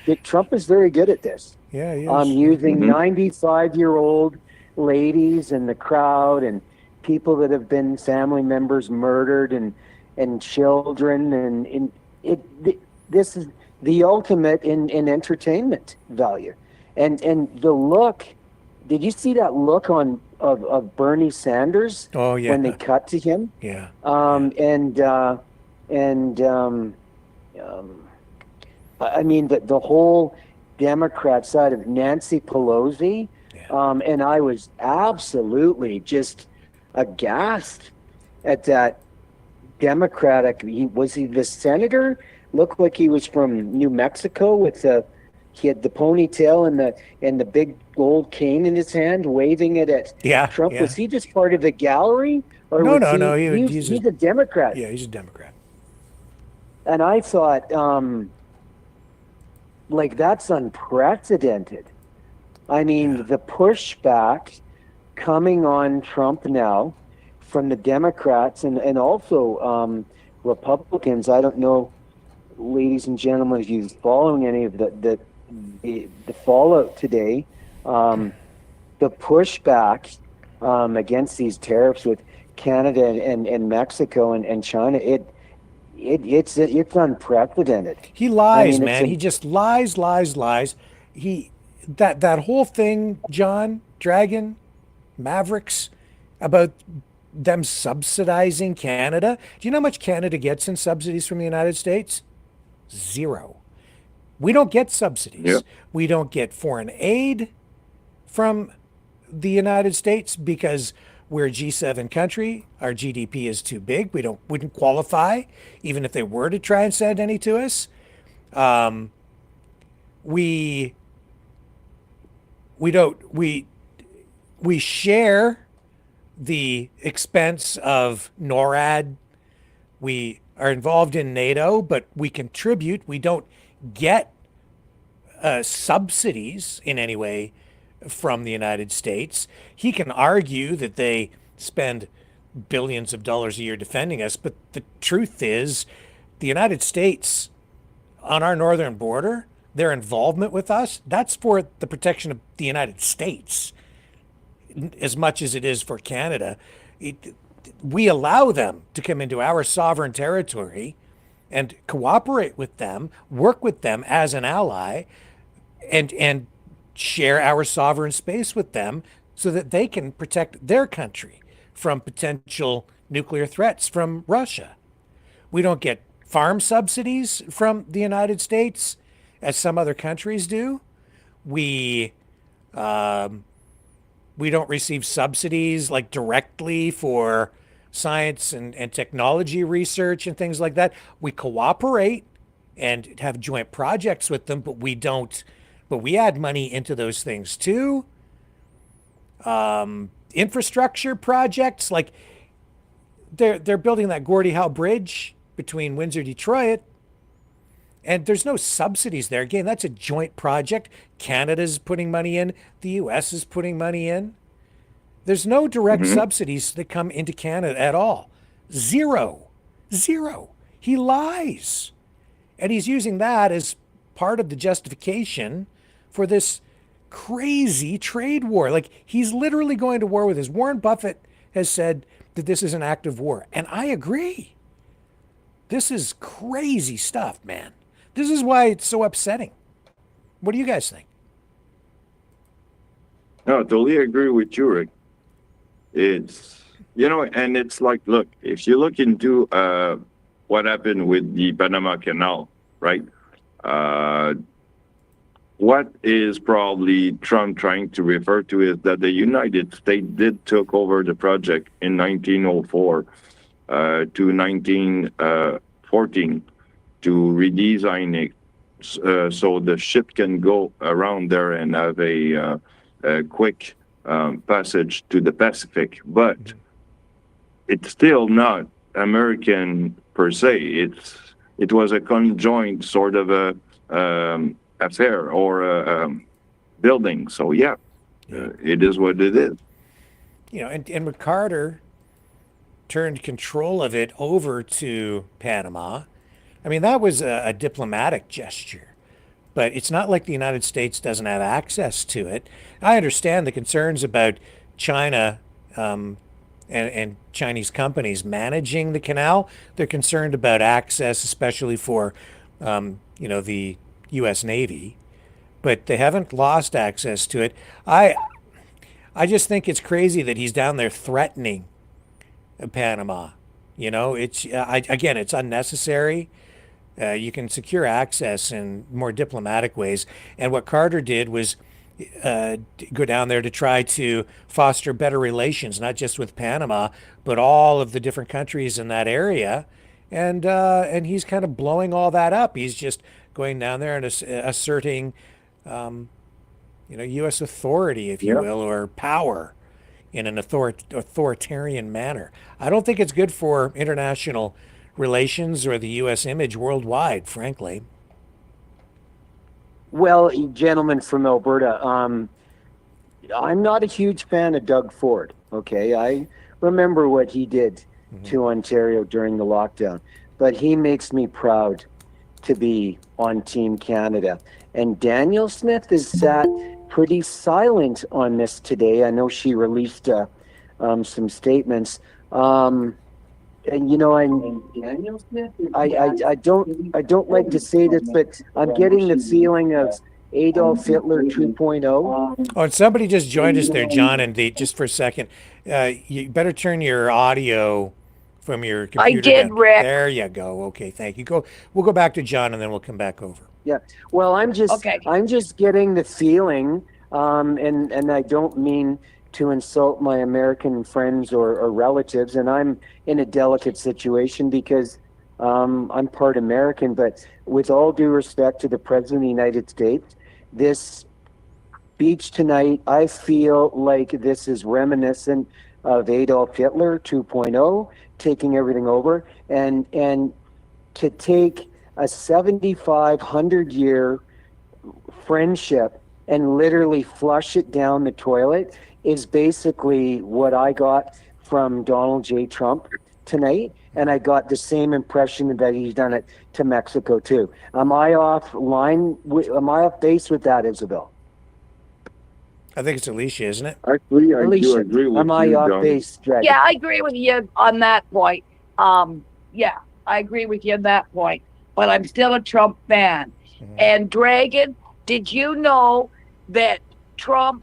is very good at this. Yeah, he is. Using 95-year-old ladies in the crowd and people that have been family members murdered and children, and this is the ultimate in entertainment value. And the look, did you see that look of Bernie Sanders? Oh yeah. When they cut to him? Yeah. I mean the whole Democrat side of Nancy Pelosi, and I was absolutely just aghast at that Democratic. Was he the senator? Looked like he was from New Mexico he had the ponytail and the big gold cane in his hand, waving it at Trump. Yeah. Was he just part of the gallery? Or No. He's a Democrat. Yeah, he's a Democrat. And I thought, that's unprecedented. I mean, the pushback coming on Trump now from the Democrats and also Republicans. I don't know, ladies and gentlemen, if you're following any of the fallout today, the pushback against these tariffs with Canada and Mexico and China, it's unprecedented. He lies, I mean, man. He just lies. That whole thing, John, Dragon, Mavericks, about them subsidizing Canada. Do you know how much Canada gets in subsidies from the United States? Zero. We don't get subsidies. Yeah. We don't get foreign aid from the United States because we're a G7 country. Our GDP is too big. Wouldn't qualify, even if they were to try and send any to us. We share the expense of NORAD. We are involved in NATO, but we contribute. We don't get subsidies in any way from the United States. He can argue that they spend billions of dollars a year defending us, but the truth is the United States on our northern border, their involvement with us, that's for the protection of the United States as much as it is for Canada. We allow them to come into our sovereign territory and cooperate with them, work with them as an ally, and share our sovereign space with them so that they can protect their country from potential nuclear threats from Russia. We don't get farm subsidies from the United States as some other countries do. We don't receive subsidies like directly for science and technology research and things like that. We cooperate and have joint projects with them, but we add money into those things too. Infrastructure projects, like they're building that Gordie Howe Bridge between Windsor, Detroit, and there's no subsidies there. Again, that's a joint project. Canada's putting money in, the US is putting money in. There's no direct subsidies that come into Canada at all. Zero. He lies. And he's using that as part of the justification for this crazy trade war. Like, he's literally going to war with us. Warren Buffett has said that this is an act of war. And I agree. This is crazy stuff, man. This is why it's so upsetting. What do you guys think? No, I totally agree with you, Rick. It's, and it's like, look, if you look into what happened with the Panama Canal, right? What is probably Trump trying to refer to is that the United States did took over the project in 1904 to 1914 to redesign it so the ship can go around there and have a quick passage to the Pacific. But it's still not American per se. It was a conjoint sort of a affair or a building. So it is what it is. And Carter turned control of it over to Panama. I mean, that was a diplomatic gesture, but it's not like the United States doesn't have access to it. I understand the concerns about China and Chinese companies managing the canal. They're concerned about access, especially for, the U.S. Navy, but they haven't lost access to it. I just think it's crazy that he's down there threatening Panama. It's unnecessary. You can secure access in more diplomatic ways. And what Carter did was go down there to try to foster better relations, not just with Panama, but all of the different countries in that area. And he's kind of blowing all that up. He's just going down there and asserting, U.S. authority, if you will, or power in an authoritarian manner. I don't think it's good for international relations or the U.S. image worldwide, frankly. Well, gentlemen from Alberta, I'm not a huge fan of Doug Ford, okay? I remember what he did to Ontario during the lockdown, but he makes me proud to be on Team Canada. And Danielle Smith has sat pretty silent on this today. I know she released some statements. And I don't like to say this, but I'm getting the feeling of Adolf Hitler 2.0. Oh, and somebody just joined us there, John, and just for a second, you better turn your audio from your I computer did, down. Rick. There you go. Okay, thank you. We'll go back to John, and then we'll come back over. Yeah. Well, I'm just getting the feeling, and I don't mean to insult my American friends or relatives, and I'm in a delicate situation because I'm part American. But with all due respect to the President of the United States, this speech tonight, I feel like this is reminiscent of Adolf Hitler 2.0, taking everything over, and to take a 7,500-year friendship and literally flush it down the toilet is basically what I got from Donald J. Trump tonight, and I got the same impression that he's done it to Mexico too. Am I off base with that, Isabel? I think it's Alicia, isn't it? Actually, I Alicia, do agree with am I you, off John. base, Dragon? Yeah, I agree with you on that point. Yeah, I agree with you on that point. But I'm still a Trump fan. And Dragon, did you know that Trump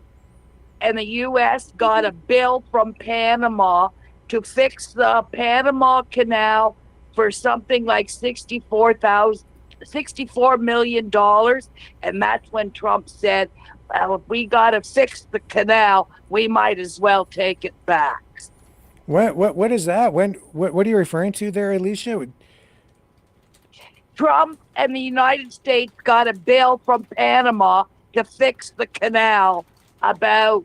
and the U.S. got a bill from Panama to fix the Panama Canal for something like $64 million? And that's when Trump said, well, if we got to fix the canal, we might as well take it back. What is that? What are you referring to there, Alicia? Trump and the United States got a bill from Panama to fix the canal about,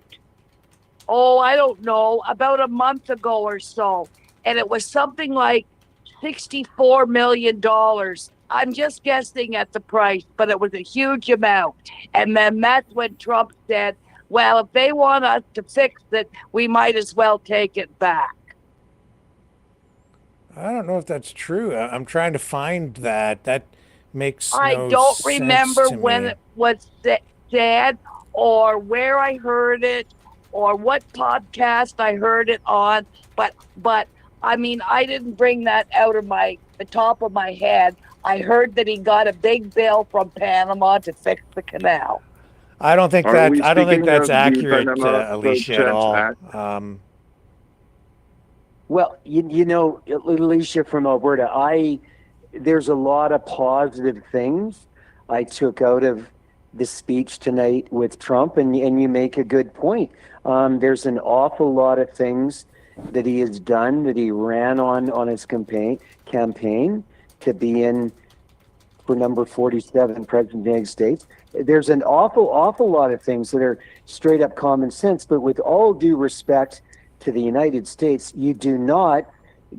I don't know, about a month ago or so. And it was something like $64 million. I'm just guessing at the price, but it was a huge amount. And then that's when Trump said, well, if they want us to fix it, we might as well take it back. I don't know if that's true. I'm trying to find that. That makes I no don't sense remember to when me. it was said or where I heard it or what podcast I heard it on. But I mean, I didn't bring that out of the top of my head. I heard that he got a big bill from Panama to fix the canal. I don't think Are we that's speaking of the accurate, Panama Alicia, at Church all. Act? Well, you know, Alicia from Alberta, there's a lot of positive things I took out of the speech tonight with Trump, and you make a good point. There's an awful lot of things that he has done, that he ran on his campaign to be in for number 47 President of the United States. There's an awful lot of things that are straight up common sense, but with all due respect to the United States, you do not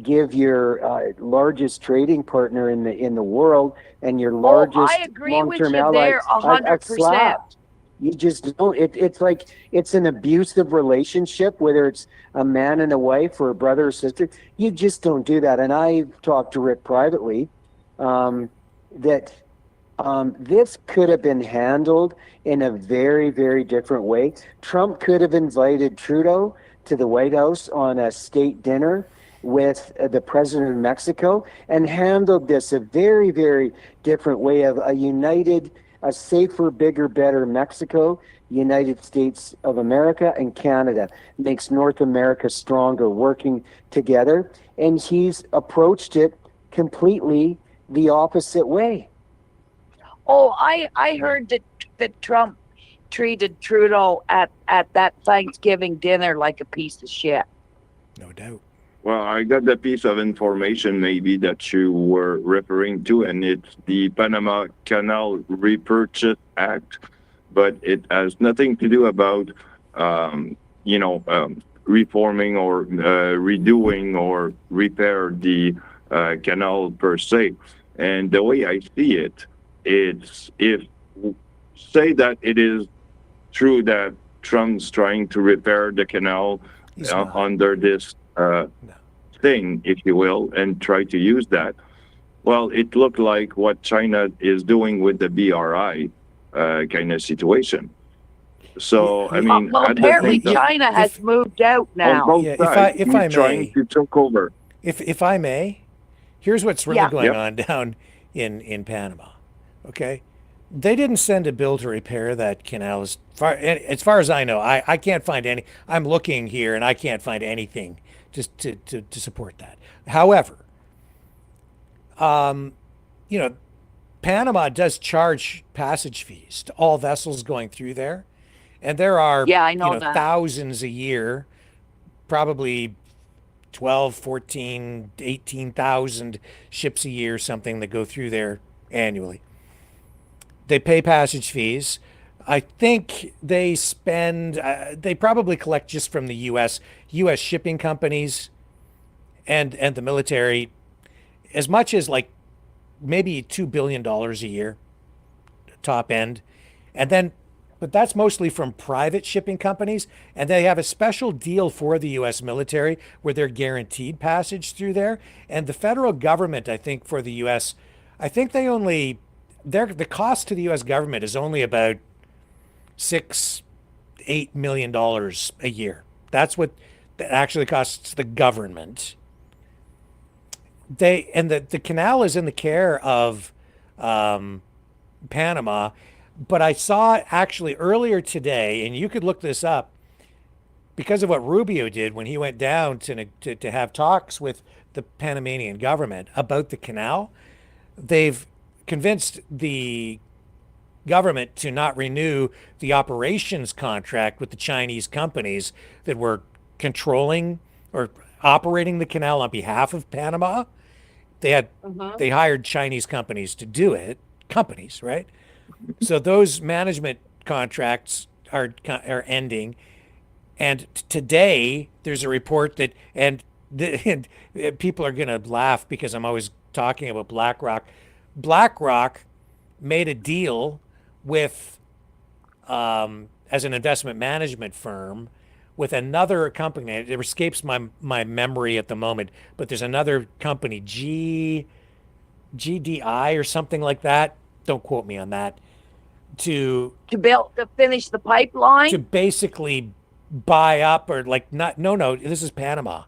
give your largest trading partner in the world and your largest I agree with long-term you ally there, a 100%. slap. You just don't. It's like it's an abusive relationship, whether it's a man and a wife or a brother or sister. You just don't do that. And I've talked to Rick privately that this could have been handled in a very, very different way. Trump could have invited Trudeau to the White House on a state dinner with the president of Mexico and handled this a very, very different way of a united, a safer, bigger, better Mexico, United States of America, and Canada makes North America stronger, working together. And he's approached it completely the opposite way. Oh, I heard that Trump treated Trudeau at that Thanksgiving dinner like a piece of shit. No doubt. Well, I got the piece of information maybe that you were referring to, and it's the Panama Canal Repurchase Act, but it has nothing to do about, reforming or redoing or repair the canal per se. And the way I see it, it's say that it is true that Trump's trying to repair the canal under this thing, if you will, and try to use that. Well, it looked like what China is doing with the BRI kind of situation. So, I mean, apparently China has moved out now. On both sides, if I he's trying may, to take over. If I may, here's what's really going on down in Panama. Okay, they didn't send a bill to repair that canal. As far as I know, I can't find any. I'm looking here and I can't find anything just to support that. However, Panama does charge passage fees to all vessels going through there. And there are I know that. thousands a year, probably 12, 14, 18,000 ships a year, something that go through there annually. They pay passage fees. I think they spend, they probably collect just from the U.S. shipping companies and the military as much as like maybe $2 billion a year, top end. And then, but that's mostly from private shipping companies. And they have a special deal for the U.S. military where they're guaranteed passage through there. And the federal government, I think for the U.S., I think they only, the cost to the U.S. government is only about $6-8 million a year. That's what that actually costs the government. The canal is in the care of Panama, but I saw actually earlier today, and you could look this up, because of what Rubio did when he went down to have talks with the Panamanian government about the canal. They've convinced the government to not renew the operations contract with the Chinese companies that were controlling or operating the canal on behalf of Panama. They hired Chinese companies to do it, right? So those management contracts are ending. And today there's a report that, and people are going to laugh because I'm always talking about BlackRock. BlackRock made a deal with, as an investment management firm, with another company. It escapes my memory at the moment, but there's another company, GDI or something like that. Don't quote me on that. To finish the pipeline? To basically buy up or like no, this is Panama.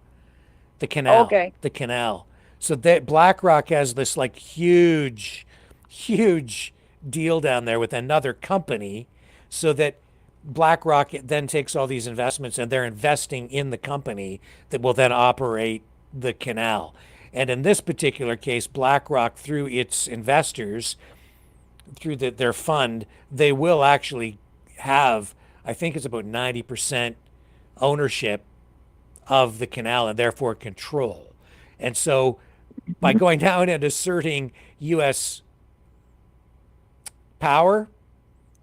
The canal. Okay. The canal. So that BlackRock has this like huge deal down there with another company, so that BlackRock then takes all these investments and they're investing in the company that will then operate the canal. And in this particular case, BlackRock, through its investors, through their fund, they will actually have, I think it's about 90% ownership of the canal and therefore control. And so by going down and asserting U.S. power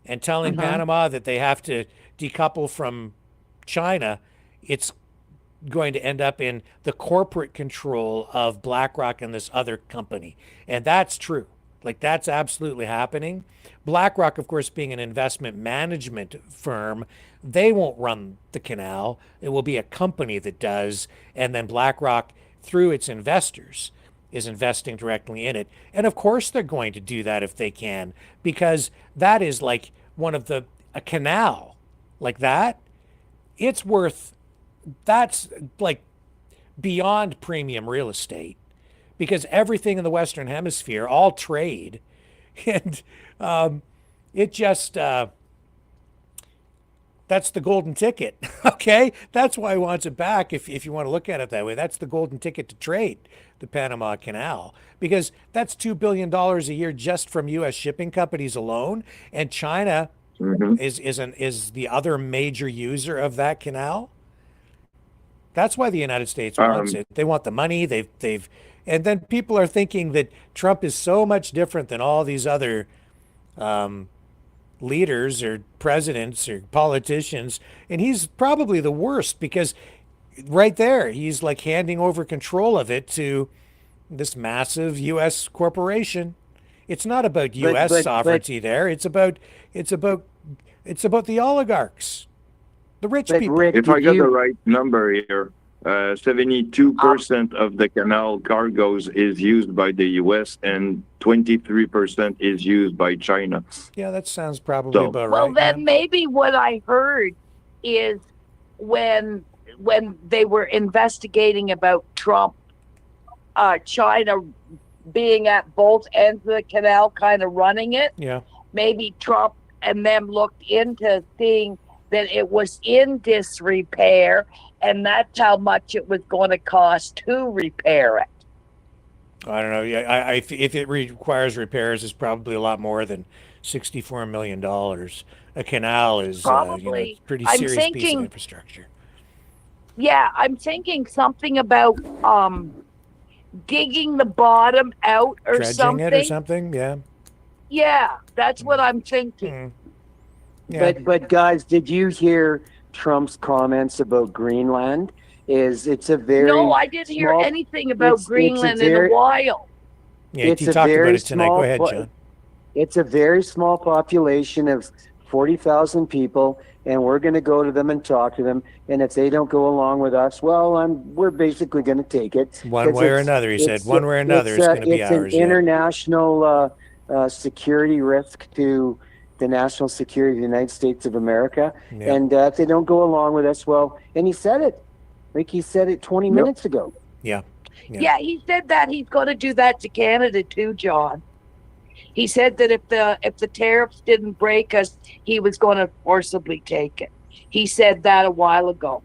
and telling Panama that they have to decouple from China, it's going to end up in the corporate control of BlackRock and this other company. And that's true. Like, that's absolutely happening. BlackRock, of course, being an investment management firm, they won't run the canal. It will be a company that does. And then BlackRock, through its investors, is investing directly in it. And of course they're going to do that if they can, because that is like a canal like that. It's worth, that's like beyond premium real estate, because everything in the Western Hemisphere, all trade, and it just, that's the golden ticket, okay? That's why he wants it back, if you want to look at it that way. That's the golden ticket to trade, the Panama Canal, because that's $2 billion a year just from U.S. shipping companies alone, and China is the other major user of that canal. That's why the United States wants it. They want the money. And then people are thinking that Trump is so much different than all these other leaders or presidents or politicians, and he's probably the worst, because right there he's like handing over control of it to this massive U.S. corporation. It's not about U.S. sovereignty there. It's about the oligarchs, the rich people. Rick, if I got the right number here, 72% of the canal cargoes is used by the U.S. and 23% is used by China. Yeah, that sounds probably about right. Well, then maybe what I heard is when they were investigating about Trump, China being at both ends of the canal, kind of running it. Yeah. Maybe Trump and them looked into seeing that it was in disrepair, and that's how much it was going to cost to repair it. I don't know. Yeah, if it requires repairs, it's probably a lot more than $64 million. A canal is Probably. a pretty I'm serious piece of thinking- infrastructure. Yeah, I'm thinking something about digging the bottom out or Dredging something. it or something, yeah. Yeah, that's what I'm thinking. Yeah. But guys, did you hear Trump's comments about Greenland? It's a very No, I didn't hear small- anything about it's a Greenland in very- a while. Yeah, it's you a talked about very it tonight. Go small ahead, po- John. It's a very small population of 40,000 people, and we're going to go to them and talk to them. And if they don't go along with us, well, we're basically going to take it. One way or another, he said. One way or another, it's going to be ours. It's an international security risk to the national security of the United States of America. Yeah. And if they don't go along with us, well, and he said it. Like he said it 20 minutes ago. Yeah. Yeah, he said that he's going to do that to Canada too, John. He said that if the tariffs didn't break us, he was going to forcibly take it. He said that a while ago.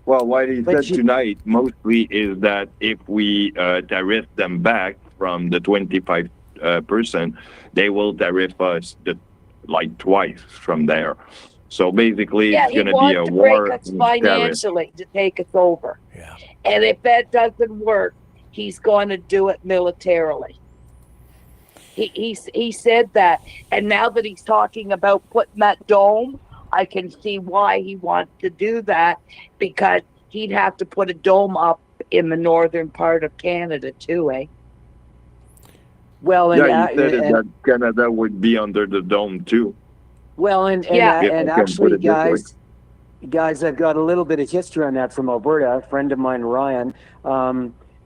Well, what he But said tonight mostly is that if we tariff them back from the 25%, they will tariff us like twice from there. So basically, Yeah, it's he going to be a wants to war. break us with tariffs. financially to take us over. Yeah. And if that doesn't work, he's going to do it militarily. He said that, and now that he's talking about putting that dome, I can see why he wants to do that, because he'd have to put a dome up in the northern part of Canada too, eh? Well, Yeah, he said that Canada would be under the dome too. Well, and Yeah. If I and can actually, put it this way. guys, I've got a little bit of history on that from Alberta. A friend of mine, Ryan,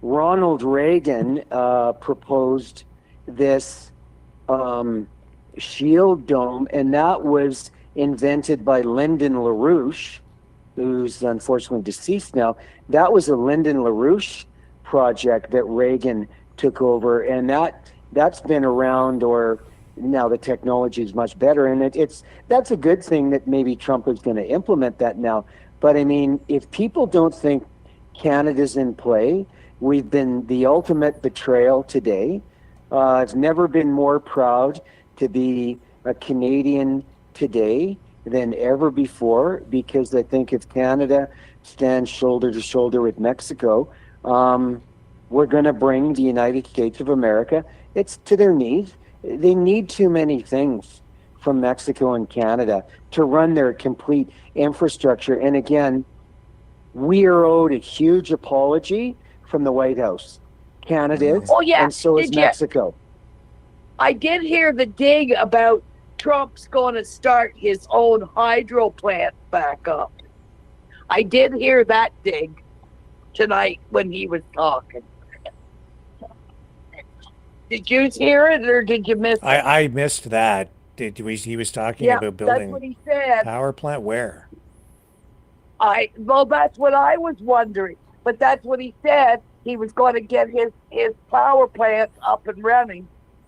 Ronald Reagan proposed this shield dome, and that was invented by Lyndon LaRouche, who's unfortunately deceased now. That was a Lyndon LaRouche project that Reagan took over, and that's been around, or now the technology is much better, and that's a good thing that maybe Trump is going to implement that now. But I mean, if people don't think Canada's in play, we've been the ultimate betrayal today. I've never been more proud to be a Canadian today than ever before, because I think if Canada stands shoulder to shoulder with Mexico, we're going to bring the United States of America, it's to their knees. They need too many things from Mexico and Canada to run their complete infrastructure. And again, we are owed a huge apology from the White House. Canada is, Oh, yeah. and so is Did you- Mexico. I did hear the dig about Trump's going to start his own hydro plant back up. I did hear that dig tonight when he was talking. Did you hear it, or did you miss it? I missed that. He was talking Yeah, about that's building what he said. power plant where? Well, that's what I was wondering. But that's what he said. He was going to get his power plant up and running.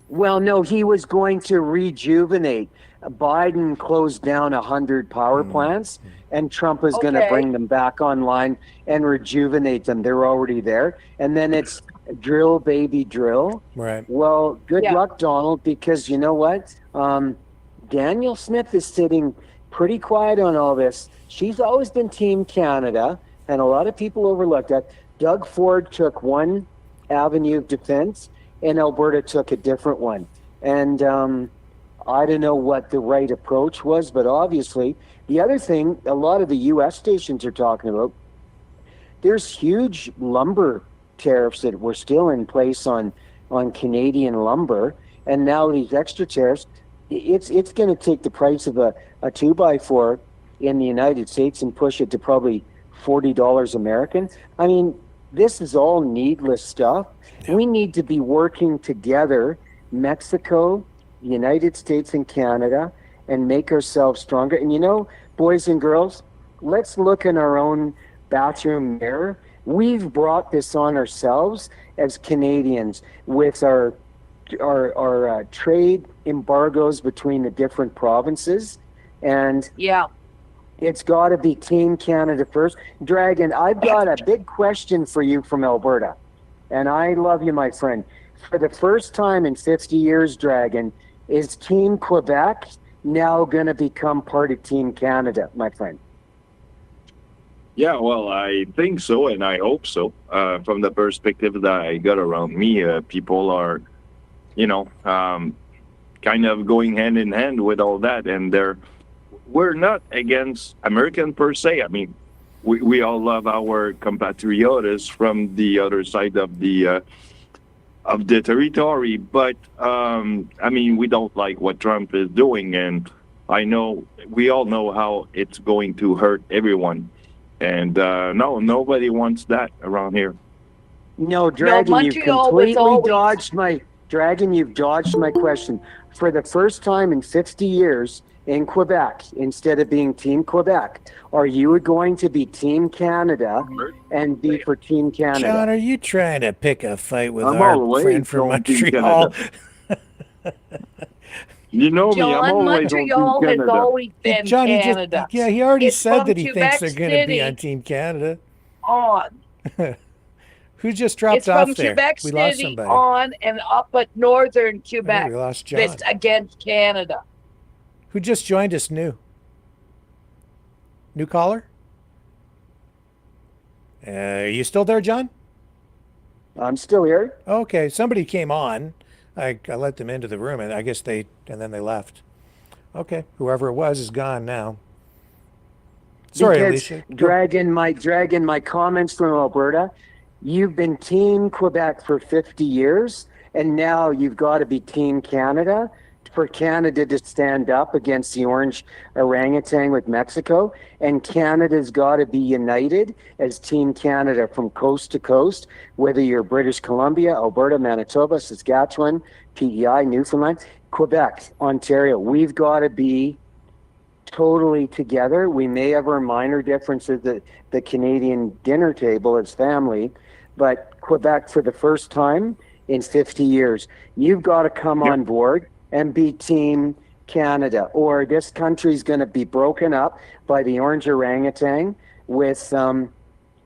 Well, no, he was going to rejuvenate. Biden closed down 100 power plants, and Trump is going to Okay. bring them back online and rejuvenate them. They're already there. And then it's drill, baby, drill. Right. Well, good Yeah. luck, Donald, because you know what? Daniel Smith is sitting pretty quiet on all this. She's always been Team Canada, and a lot of people overlooked that. Doug Ford took one avenue of defense, and Alberta took a different one. And I don't know what the right approach was, but obviously, the other thing a lot of the U.S. stations are talking about, there's huge lumber tariffs that were still in place on Canadian lumber, and now these extra tariffs, it's going to take the price of a 2x4 in the United States and push it to probably $40 American. I mean, this is all needless stuff. Yeah. We need to be working together, Mexico, the United States, and Canada, and make ourselves stronger. And you know, boys and girls, let's look in our own bathroom mirror. We've brought this on ourselves as Canadians with our trade embargoes between the different provinces. And yeah, it's got to be Team Canada first. Dragon, I've got a big question for you from Alberta. And I love you, my friend. For the first time in 50 years, Dragon, is Team Quebec now going to become part of Team Canada, my friend? Yeah, well, I think so, and I hope so. From the perspective that I got around me, people are, kind of going hand in hand with all that, and we're not against American per se. I mean, we all love our compatriots from the other side of the territory, but I mean, we don't like what Trump is doing, and we all know how it's going to hurt everyone, and no, nobody wants that around here. No, Dragon, you've completely dodged my question. For the first time in 50 years in Quebec, instead of being Team Quebec, are you going to be Team Canada and be for Team Canada? John, are you trying to pick a fight with our friend from Montreal? You know me, I'm always Montreal on Team Canada. has always been John, Canada. he already It's said from that he thinks they're Quebec going to be City on Team Canada. On. Who just dropped It's off from there? Quebec We lost City somebody. on and up at northern Quebec. We lost John. That's against Canada. Who just joined us new? New caller? Are you still there, John? I'm still here. Okay, somebody came on. I let them into the room, and I guess and then they left. Okay, whoever it was is gone now. Sorry, Because Alicia. Dragon, my comments from Alberta, you've been Team Quebec for 50 years, and now you've got to be Team Canada for Canada to stand up against the orange orangutan with Mexico, and Canada's got to be united as Team Canada from coast to coast, whether you're British Columbia, Alberta, Manitoba, Saskatchewan, PEI, Newfoundland, Quebec, Ontario. We've got to be totally together. We may have our minor differences at the Canadian dinner table as family, but Quebec, for the first time in 50 years, you've got to come on board and be Team Canada, or this country's going to be broken up by the orange orangutan with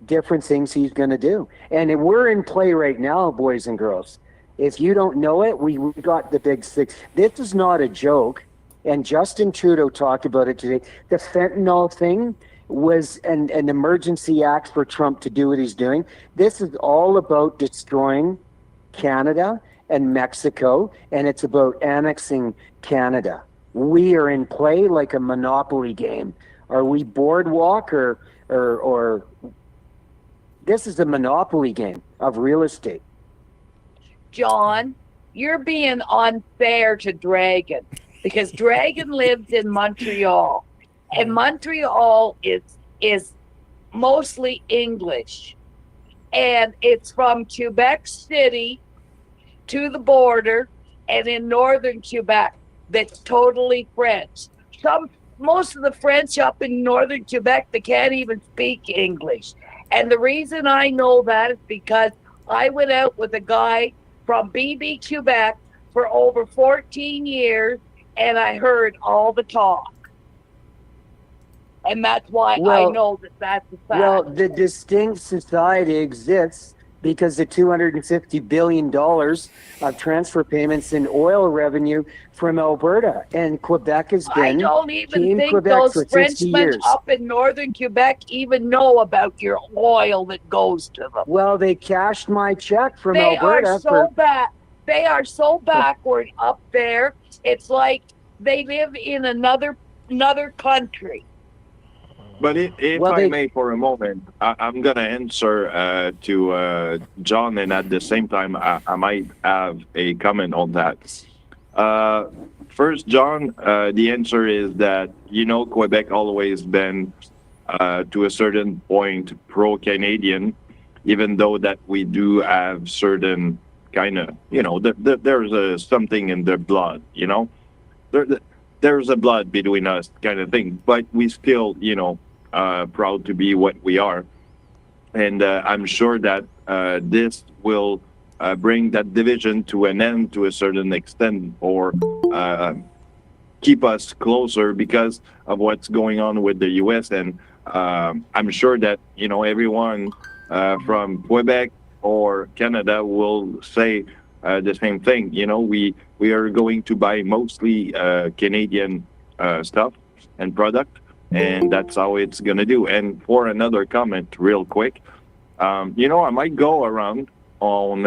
different things he's going to do. And we're in play right now, boys and girls. If you don't know it, we got the big six. This is not a joke. And Justin Trudeau talked about it today. The fentanyl thing was an emergency act for Trump to do what he's doing. This is all about destroying Canada and Mexico, and it's about annexing Canada. We are in play like a Monopoly game. Are we boardwalk or this is a Monopoly game of real estate? John, you're being unfair to Dragon because Dragon lives in Montreal, and Montreal is mostly English, and it's from Quebec City to the border, and in northern Quebec, that's totally French. Most of the French up in northern Quebec, they can't even speak English. And the reason I know that is because I went out with a guy from BB Quebec for over 14 years, and I heard all the talk. And that's why I know that that's a fact. Well, the distinct society exists because the $250 billion of transfer payments in oil revenue from Alberta, and Quebec has been I don't even Team think Quebec those for 50 Frenchmen years. up in northern Quebec even know about your oil that goes to them. Well, they cashed my check from They Alberta are so bad. They are so backward up there. It's like they live in another country. But if I may for a moment, I'm going to answer to John, and at the same time, I might have a comment on that. First, John, the answer is that, Quebec always been, to a certain point, pro-Canadian, even though that we do have certain kind of, there's something in their blood, there's a blood between us kind of thing, but we still, proud to be what we are. And I'm sure that this will bring that division to an end to a certain extent, or keep us closer because of what's going on with the U.S. And I'm sure that everyone from Quebec or Canada will say the same thing. We are going to buy mostly Canadian stuff and product, and that's how it's gonna do. And for another comment, real quick, I might go around on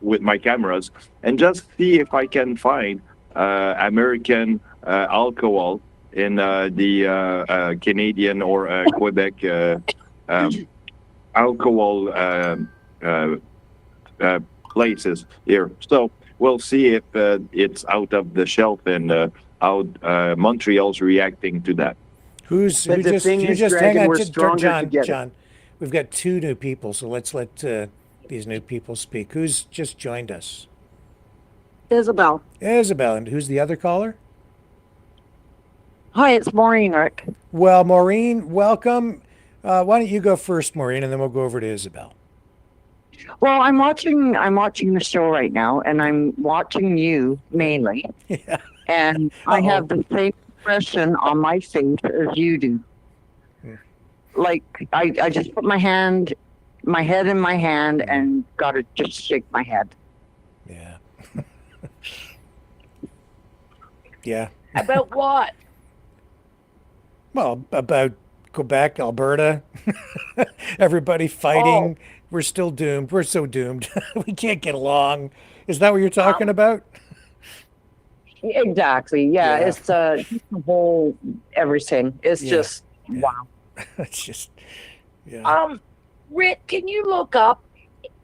with my cameras and just see if I can find American alcohol in the Canadian or Quebec alcohol places here. So we'll see if it's out of the shelf and how Montreal's reacting to that. You just hang on, John. We've got 2 new people, so let's let these new people speak. Who's just joined us? Isabel. Isabel, and who's the other caller? Hi, it's Maureen, Rick. Well, Maureen, welcome. Why don't you go first, Maureen, and then we'll go over to Isabel. Well, I'm watching the show right now, and I'm watching you mainly. Yeah. And I have the same expression on my face as you do. Like I just put my head in my hand and gotta just shake my head. Yeah. Yeah. About what? Well, about Quebec, Alberta, everybody fighting. Oh. We're still doomed. We're so doomed. We can't get along. Is that what you're talking about? Exactly. Yeah. It's the whole everything. It's just wow. It's just Rick, can you look up?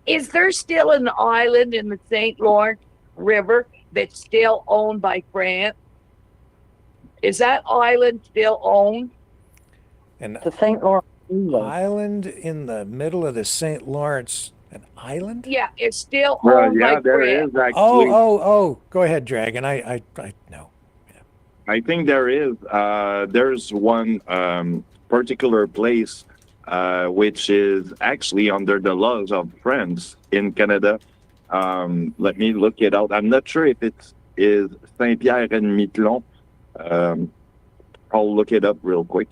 Is there still an island in the St. Lawrence River that's still owned by France? Is that island still owned? The St. Lawrence Island in the middle of the St. Lawrence. An island? Yeah, it's still owned by there France. is actually. Oh. Go ahead, Dragon. I know. I think there is. There's one particular place which is actually under the laws of France in Canada. Let me look it out. I'm not sure if it is Saint-Pierre and Miquelon. I'll look it up real quick.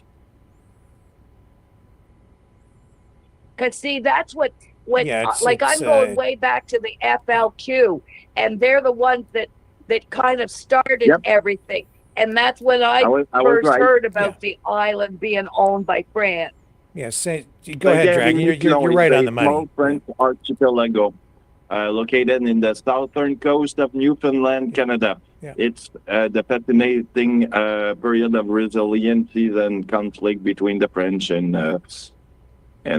Because see, that's what Yeah, I'm going way back to the FLQ, and they're the ones that kind of started everything. And that's when I first heard about the island being owned by France. Yeah, go ahead, Dragon. You're right on the money. Small French archipelago located in the southern coast of Newfoundland, Canada. Yeah. It's the fascinating period of resiliency and conflict between the French and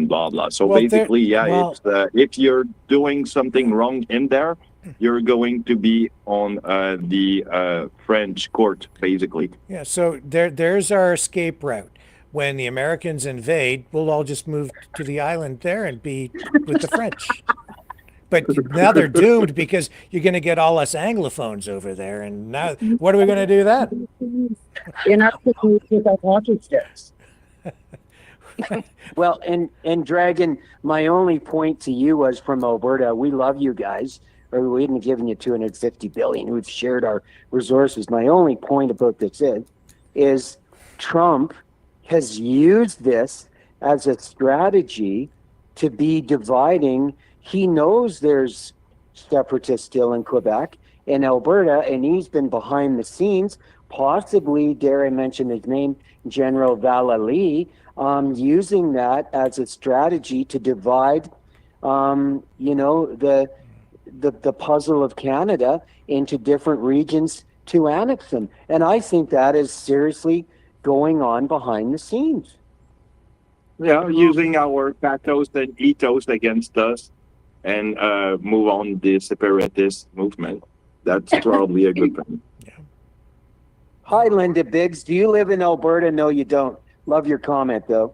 blah blah. So basically, it's if you're doing something wrong in there, you're going to be on the French court, basically. Yeah, so there's our escape route. When the Americans invade, we'll all just move to the island there and be with the French. But now they're doomed because you're going to get all us Anglophones over there. And now, what are we going to do then? You're not supposed to with hockey sticks. Well, and Dragon, my only point to you was from Alberta. We love you guys, or we haven't given you $250 billion. We've shared our resources. My only point about this is Trump has used this as a strategy to be dividing. He knows there's separatists still in Quebec and Alberta, and he's been behind the scenes, possibly, dare I mention his name, General Vallely, using that as a strategy to divide, the puzzle of Canada into different regions to annex them. And I think that is seriously going on behind the scenes. Yeah, using our pathos and ethos against us and move on the separatist movement. That's probably a good thing. Hi, Linda Biggs. Do you live in Alberta? No, you don't. Love your comment, though.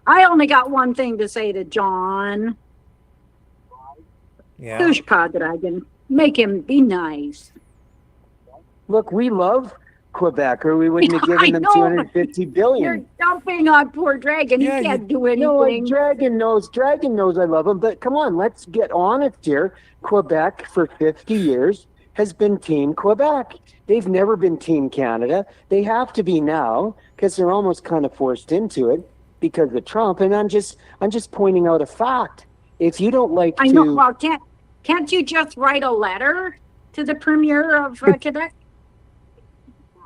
I only got one thing to say to John. Yeah. Pushka Dragon. Make him be nice. Look, we love Quebec, or we wouldn't have given them $250 billion. You're dumping on poor Dragon. He can't do anything. No, Dragon knows I love him. But come on, let's get honest here. Quebec for 50 years has been Team Quebec. They've never been Team Canada. They have to be now because they're almost kind of forced into it because of Trump. And I'm just pointing out a fact. If you don't like I know. Well, can't you just write a letter to the Premier of Quebec?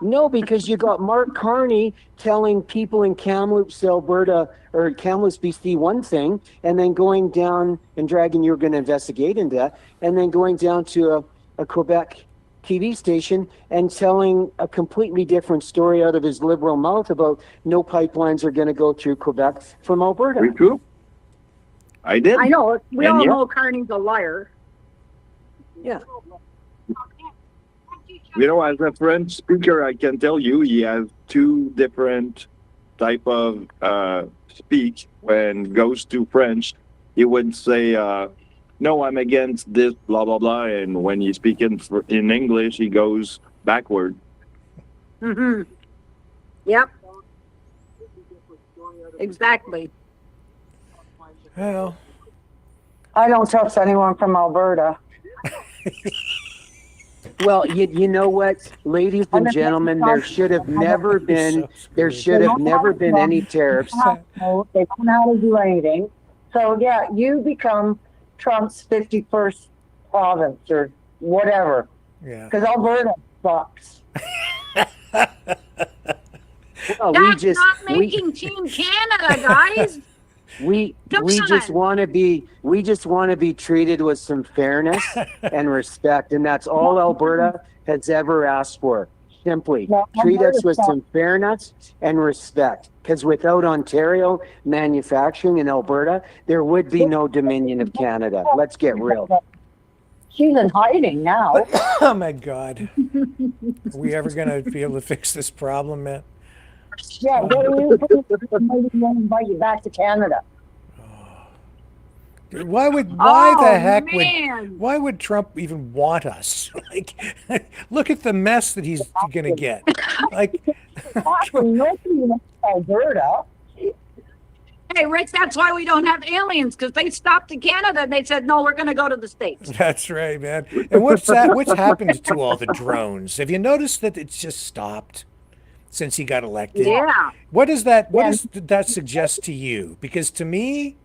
No, because you got Mark Carney telling people in Kamloops, Alberta, or Kamloops, BC, one thing, and then going down and dragging, you're going to investigate into that, and then going down to a Quebec TV station and telling a completely different story out of his liberal mouth about no pipelines are going to go through Quebec from Alberta. Very true. I did. I know. We And all yeah. know Carney's a liar. Yeah. You know, as a French speaker, I can tell you he has two different type of speech. When goes to French, he would say, no, I'm against this, blah, blah, blah. And when he's speaking in English, he goes backward. Mm-hmm. Yep. Exactly. Well, I don't trust anyone from Alberta. Well, you know what, ladies and gentlemen, there should have never been any tariffs. They don't know how to do anything. So yeah, you become Trump's 51st province or whatever. Yeah. Because Alberta sucks. Well, That's not making Team Canada, guys. We just want to be treated with some fairness and respect, and that's all Alberta has ever asked for. Simply treat us with some fairness and respect, because without Ontario manufacturing in Alberta, there would be no Dominion of Canada. Let's get real. She's in hiding now. Oh my God. Are we ever going to be able to fix this problem, man? Yeah, maybe we'll invite you back to Canada. Why would Trump even want us? Like, look at the mess that he's going to get. Like, Nobody wants Alberta. Hey, Rick, that's why we don't have aliens, because they stopped in Canada and they said, no, we're going to go to the States. That's right, man. And what's happened to all the drones? Have you noticed that it's just stopped since he got elected? Yeah. What does that suggest to you? Because to me,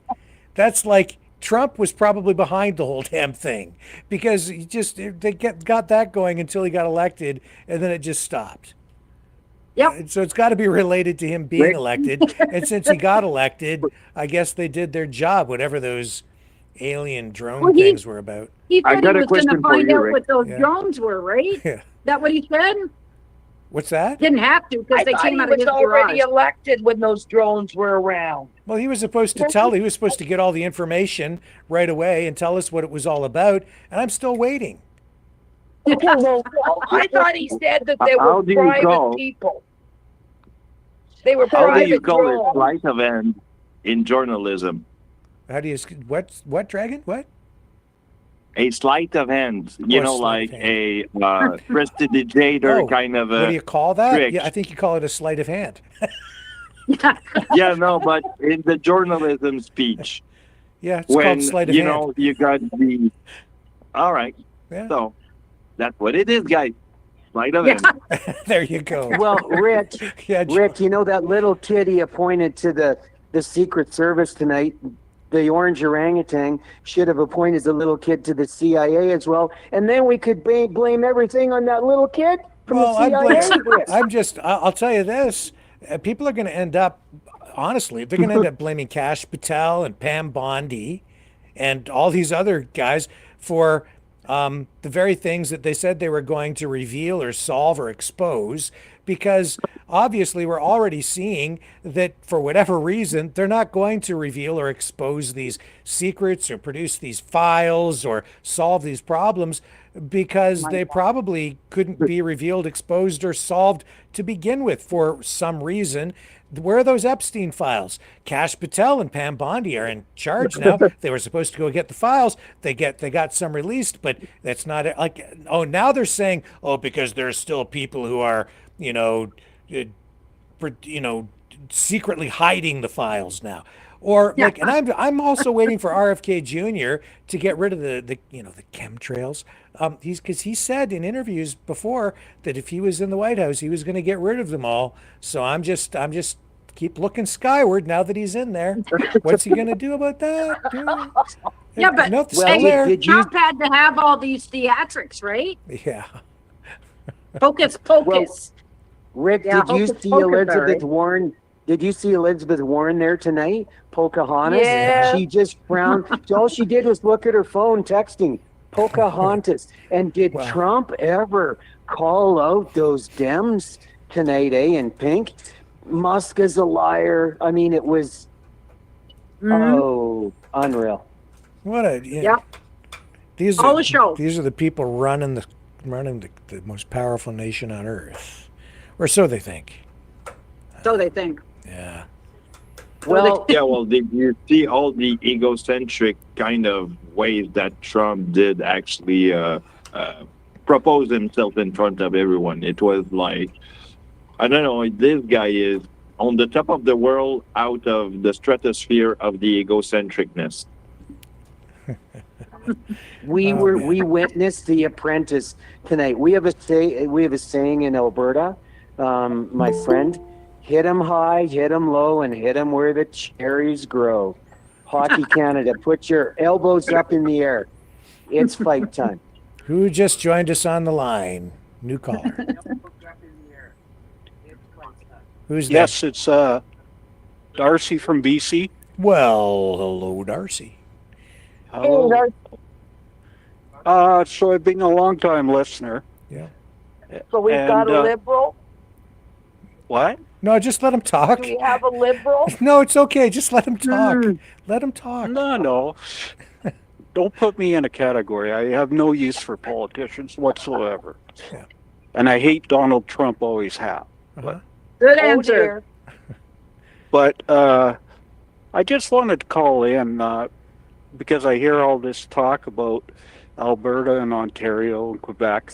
that's like Trump was probably behind the whole damn thing, because they got that going until he got elected, and then it just stopped. Yep. So it's got to be related to him being elected. And since he got elected, I guess they did their job, whatever those alien drone things were about. He said he was going to find out what those Yeah. drones were, right? Yeah. That what he said? What's that? Didn't have to, because they came out of his already garage. elected when those drones were around. Well, he was supposed to get all the information right away and tell us what it was all about, and I'm still waiting. I thought he said that they How were do you private call- people. They were How do you private call it drones. sleight of hand in journalism? How do you what dragon? What? A sleight of hand. You Or know, sleight like of a prestidigitator kind of a What do you call that? trick. Yeah, I think you call it a sleight of hand. Yeah, no, but in the journalism speech, Yeah, it's when called sleight of you hand. know you got the. All right, Yeah. so that's what it is, guys. Sleight of hand. There you go. Well, Rich, Rick, you know that little kid he appointed to the Secret Service tonight, the orange orangutan, should have appointed the little kid to the CIA as well, and then we could blame everything on that little kid from the CIA. I'll tell you this. People are going to end up, honestly, they're going to end up blaming Kash Patel and Pam Bondi and all these other guys for the very things that they said they were going to reveal or solve or expose, because obviously we're already seeing that for whatever reason, they're not going to reveal or expose these secrets or produce these files or solve these problems, because they probably couldn't be revealed, exposed, or solved to begin with for some reason. Where are those Epstein files? Kash Patel and Pam Bondi are in charge now. They were supposed to go get the files. They got some released, but that's not like, oh, now they're saying, oh, because there's still people who are, secretly hiding the files now. Or like, and I'm also waiting for RFK Jr. to get rid of the chemtrails. Because he said in interviews before that if he was in the White House, he was going to get rid of them all. So I'm just keep looking skyward now that he's in there. What's he going to do about that? Yeah, but No, still there. Trump had to have all these theatrics, right? Yeah. Focus. Well, Rick, Yeah, did you hocus see pocus, Elizabeth alright. Warren? Did you see Elizabeth Warren there tonight? Pocahontas? Yeah. She just frowned. All she did was look at her phone texting Pocahontas. And did Trump ever call out those Dems tonight, in pink? Musk is a liar. I mean, it was, unreal. What a These All are a show. These are the people running the most powerful nation on earth, or so they think. So they think. Yeah. Well, did you see all the egocentric kind of ways that Trump did actually propose himself in front of everyone? It was like, I don't know, this guy is on the top of the world out of the stratosphere of the egocentricness. We witnessed The Apprentice tonight. We have a saying in Alberta, my friend, hit 'em high, hit 'em low, and hit 'em where the cherries grow. Hockey Canada, put your elbows up in the air. It's fight time. Who just joined us on the line? New caller. Who's that? Yes, it's Darcy from BC. Well, hello, Darcy. Hello. So I've been a long-time listener. Yeah. So we've got a liberal. What? No, just let him talk. Do we have a liberal? No, it's okay. Just let him talk. Let him talk. No. Don't put me in a category. I have no use for politicians whatsoever. Yeah. And I hate Donald Trump, always have. Good answer. But I just wanted to call in because I hear all this talk about Alberta and Ontario and Quebec.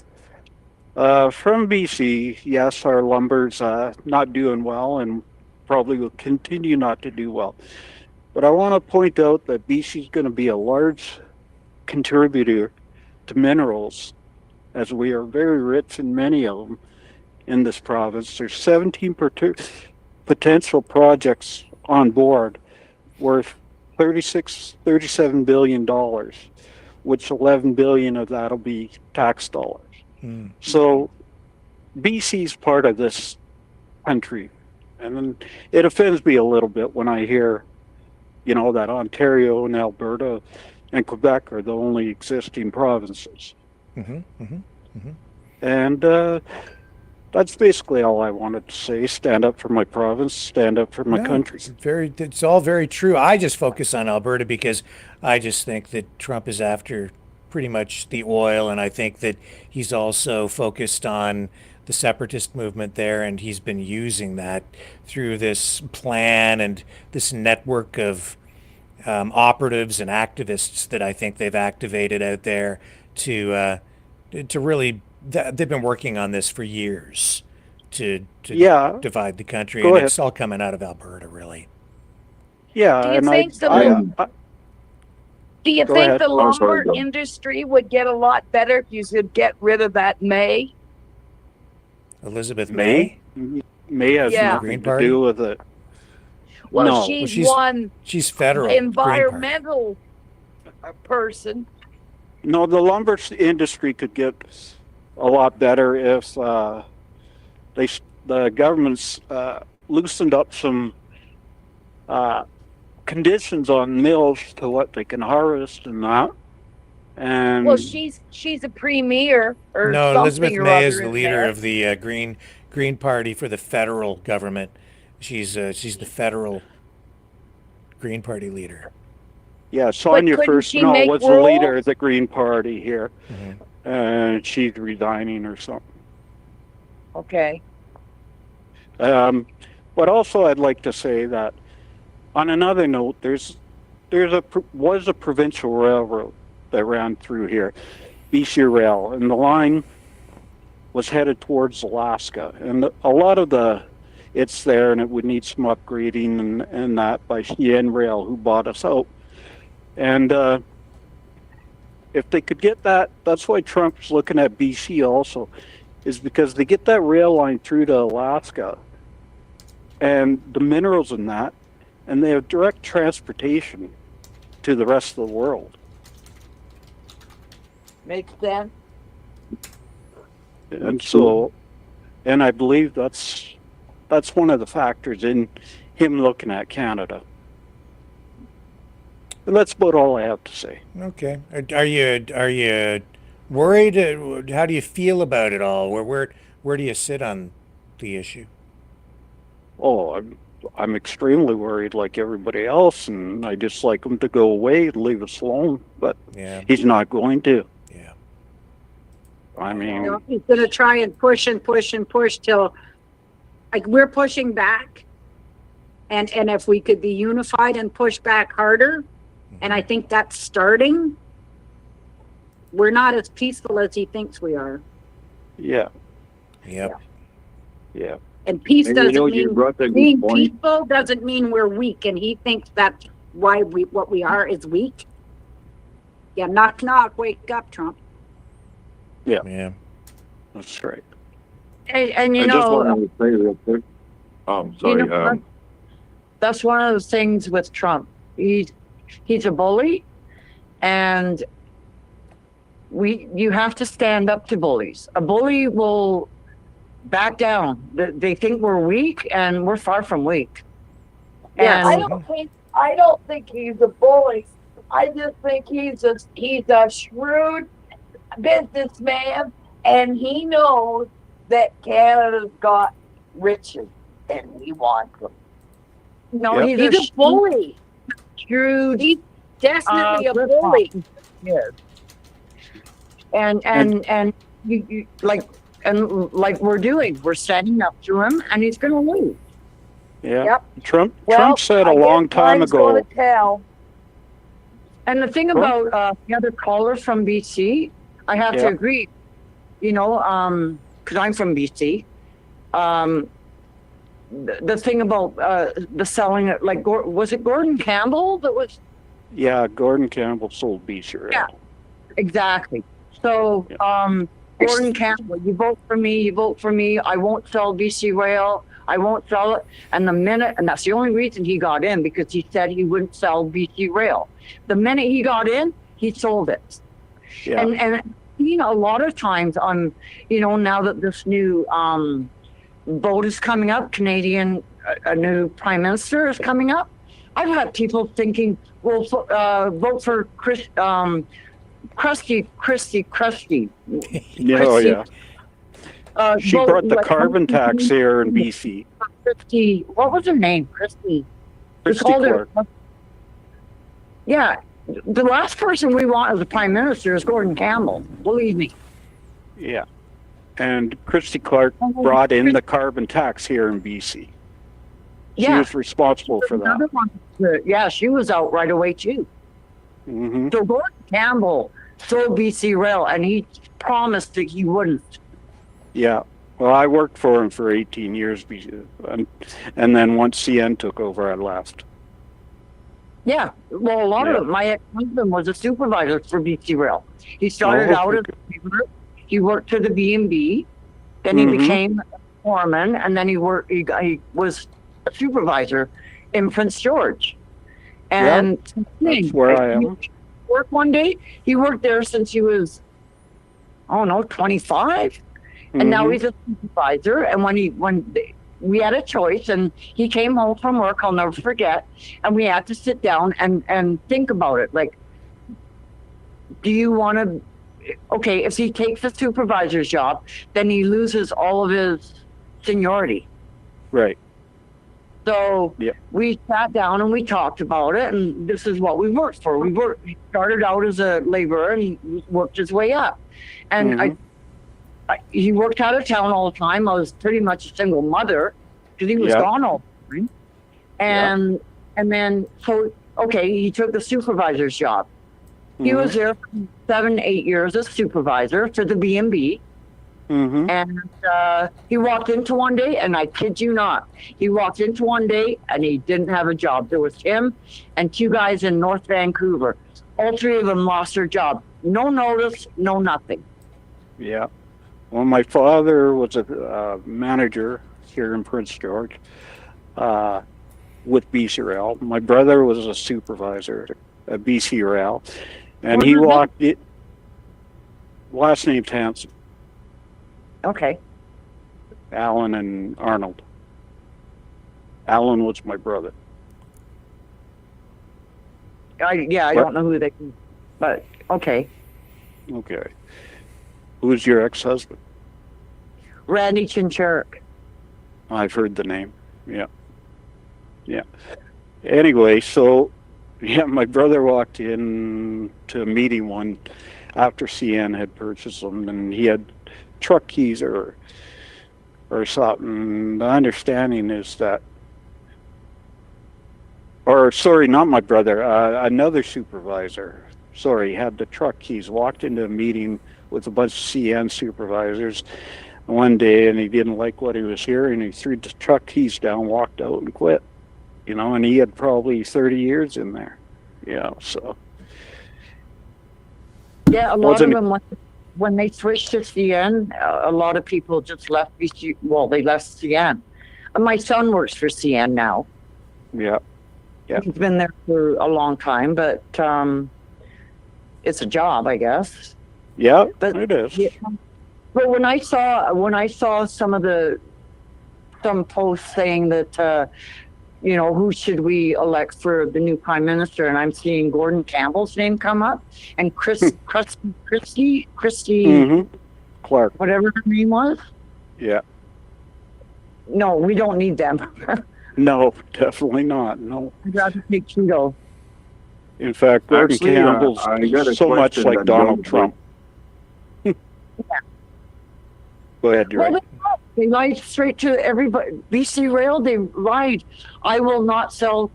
From BC, yes, our lumber's not doing well and probably will continue not to do well. But I want to point out that BC is going to be a large contributor to minerals, as we are very rich in many of them in this province. There's 17 potential projects on board worth $37 billion, which 11 billion of that will be tax dollars. So BC's part of this country, and it offends me a little bit when I hear, that Ontario and Alberta and Quebec are the only existing provinces. And that's basically all I wanted to say. Stand up for my province, stand up for my country. It's all very true. I just focus on Alberta because I just think that Trump is after pretty much the oil, and I think that he's also focused on the separatist movement there, and he's been using that through this plan and this network of operatives and activists that I think they've activated out there to really. They've been working on this for years to divide the country, Go and ahead. it's all coming out of Alberta, really. Yeah, Do you and think Do you Go think ahead. the Oh, sorry, lumber go. industry would get a lot better if you could get rid of that May? Elizabeth May? May has Yeah. nothing Green to Party? do with it. Well, No. she's one She's federal. Green Party. environmental person. No, the lumber industry could get a lot better if the government's loosened up some conditions on mills to what they can harvest and that. And Well, she's a premier or No, something Elizabeth or May other is the in leader there. of the Green Party for the federal government. She's the federal Green Party leader. yeah, Sonia couldn't First she no make was the leader rules? of the Green Party here, Mm-hmm. and she's resigning or something. Okay. But also, I'd like to say that, on another note, was a provincial railroad that ran through here, BC Rail, and the line was headed towards Alaska. And a lot of the it's there and it would need some upgrading and that by Yen Rail, who bought us out. And if they could get that, that's why Trump's looking at BC also, is because they get that rail line through to Alaska and the minerals in that, and they have direct transportation to the rest of the world. Makes sense. And so, and I believe that's one of the factors in him looking at Canada. And that's about all I have to say. Okay. Are you worried? How do you feel about it all? Where do you sit on the issue? Oh, I'm extremely worried, like everybody else, and I just like him to go away and leave us alone. But he's not going to. Yeah. I mean, He's going to try and push and push and push till, like, we're pushing back, and if we could be unified and push back harder, and I think that's starting. We're not as peaceful as he thinks we are. Yeah. Yep. Yeah. And peace And you doesn't know, you mean brought a good being point. peaceful doesn't mean we're weak, and he thinks that's why what we are is weak. Yeah, knock knock, wake up, Trump. Yeah. Yeah. That's right. And you I just know, wanted to say real quick. Sorry. you know, that's one of the things with Trump. He's a bully, and you have to stand up to bullies. A bully will back down. They think we're weak, and we're far from weak. Yes. And I don't think he's a bully. I just think he's a shrewd businessman, and he knows that Canada's got riches, and we want them. no, Yep. he's a bully. shrewd. He's definitely a bully. Yes. And you like we're doing, we're setting up to him, and he's going to lose. Yeah. Yep. Trump said a long time ago. And the thing about the other caller from BC, I have to Yeah. agree. You know, because I'm from BC. The thing about the selling, like, was it Gordon Campbell that was? Yeah, Gordon Campbell sold BC Rail. Yeah, exactly. So, Gordon Campbell, you vote for me, you vote for me. I won't sell BC Rail. I won't sell it. And that's the only reason he got in, because he said he wouldn't sell BC Rail. The minute he got in, he sold it. Yeah. And you know, a lot of times you know, now that this new vote is coming up, a new prime minister is coming up, I've had people thinking, well, vote for Christy. Oh, yeah. She brought the carbon tax here in BC. Christy, what was her name? Christy. Christy Clark. Yeah. The last person we want as a prime minister is Gordon Campbell. Believe me. Yeah. And Christy Clark brought in the carbon tax here in BC. She was responsible for that. Another one, yeah, she was out right away too. Mm-hmm. So Gordon Campbell sold BC Rail, and he promised that he wouldn't. Yeah. Well, I worked for him for 18 years, and then once CN took over, I left. Yeah. Well, a lot of my ex-husband was a supervisor for BC Rail. He started out as a laborer. He worked to the B&B, then he became a foreman, and then he was a supervisor in Prince George. And that's where I am. Work one day. He worked there since he was, 25, and now he's a supervisor. And when we had a choice, and he came home from work, I'll never forget, and we had to sit down and think about it. Like, do you want to? Okay, if he takes a supervisor's job, then he loses all of his seniority. Right. So we sat down and we talked about it, and this is what we worked for. He started out as a laborer and he worked his way up. And he worked out of town all the time. I was pretty much a single mother because he was gone all the time. And then, he took the supervisor's job. He was there for 7-8 years as supervisor for the B&B. And he walked into one day, and I kid you not, he walked into one day and he didn't have a job. There was him and two guys in North Vancouver. All three of them lost their job. No notice, no nothing. Yeah. Well, my father was a manager here in Prince George with BC Rail. My brother was a supervisor at BC Rail. And he walked it. Last name's Hanson. Okay. Alan and Arnold. Alan was my brother. I don't know who they, but okay. Okay. Who's your ex-husband? Randy Chincharik. I've heard the name. Yeah. Yeah. Anyway, so yeah, my brother walked in to a meeting one after CN had purchased them, and he had truck keys or something. The understanding is that, or sorry, not my brother, another supervisor, had the truck keys, walked into a meeting with a bunch of CN supervisors one day, and he didn't like what he was hearing. He threw the truck keys down, walked out, and quit. And he had probably 30 years in there. So. Yeah, a lot of them, when they switched to CN, a lot of people just left BC. Well, they left CN. And my son works for CN now. Yeah. Yeah. He's been there for a long time, but it's a job, I guess. Yeah, but it is. Yeah, but when I saw some posts saying that who should we elect for the new prime minister, and I'm seeing Gordon Campbell's name come up, and Christy Clark, whatever her name was. Yeah. No, we don't need them. No, definitely not. No. I'd rather take Trudeau. In fact, Gordon Campbell's so much like Donald Trump. Yeah. Go ahead, you're right. They lied straight to everybody. BC Rail, they lied. I will not sell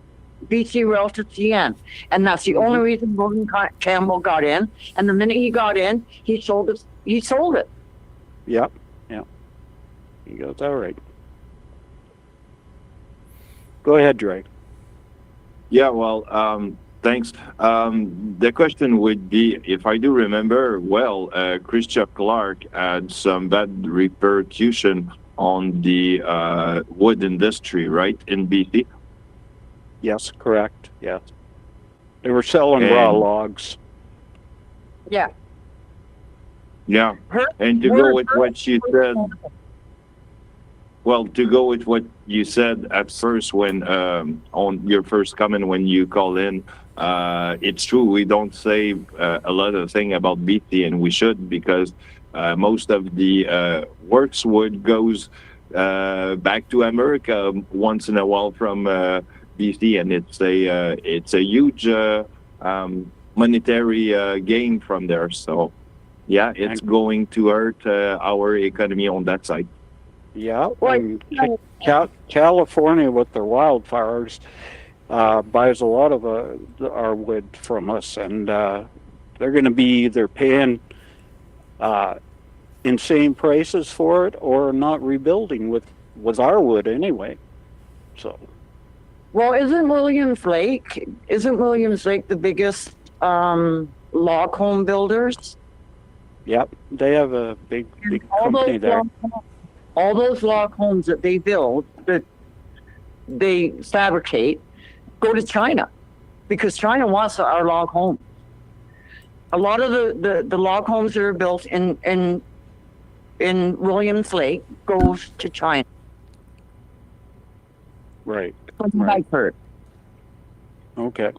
BC Rail to CN. And that's the only reason Gordon Campbell got in. And the minute he got in, he sold it. Yep. Yeah. You got that right. Go ahead, Drake. Yeah, well, thanks. The question would be, if I do remember well, Christian Clark had some bad repercussion on the wood industry, right, in BC? Yes, correct. Yes. They were selling raw logs. Yeah. Yeah. And to go with what you said, well, to go with what you said at first when on your first comment when you call in, it's true. We don't say a lot of things about BC, and we should, because most of the works wood goes back to America once in a while from BC, and it's a huge monetary gain from there. So, yeah, it's going to hurt our economy on that side. Yeah, and California with their wildfires buys a lot of our wood from us, and they're going to be either paying insane prices for it or not rebuilding with our wood anyway. So. Well, isn't Williams Lake the biggest log home builders? Yep, they have a big company there. All those log homes that they build, that they fabricate, go to China, because China wants our log home. A lot of the log homes that are built in Williams Lake goes to China. Right. From what I've heard. Okay.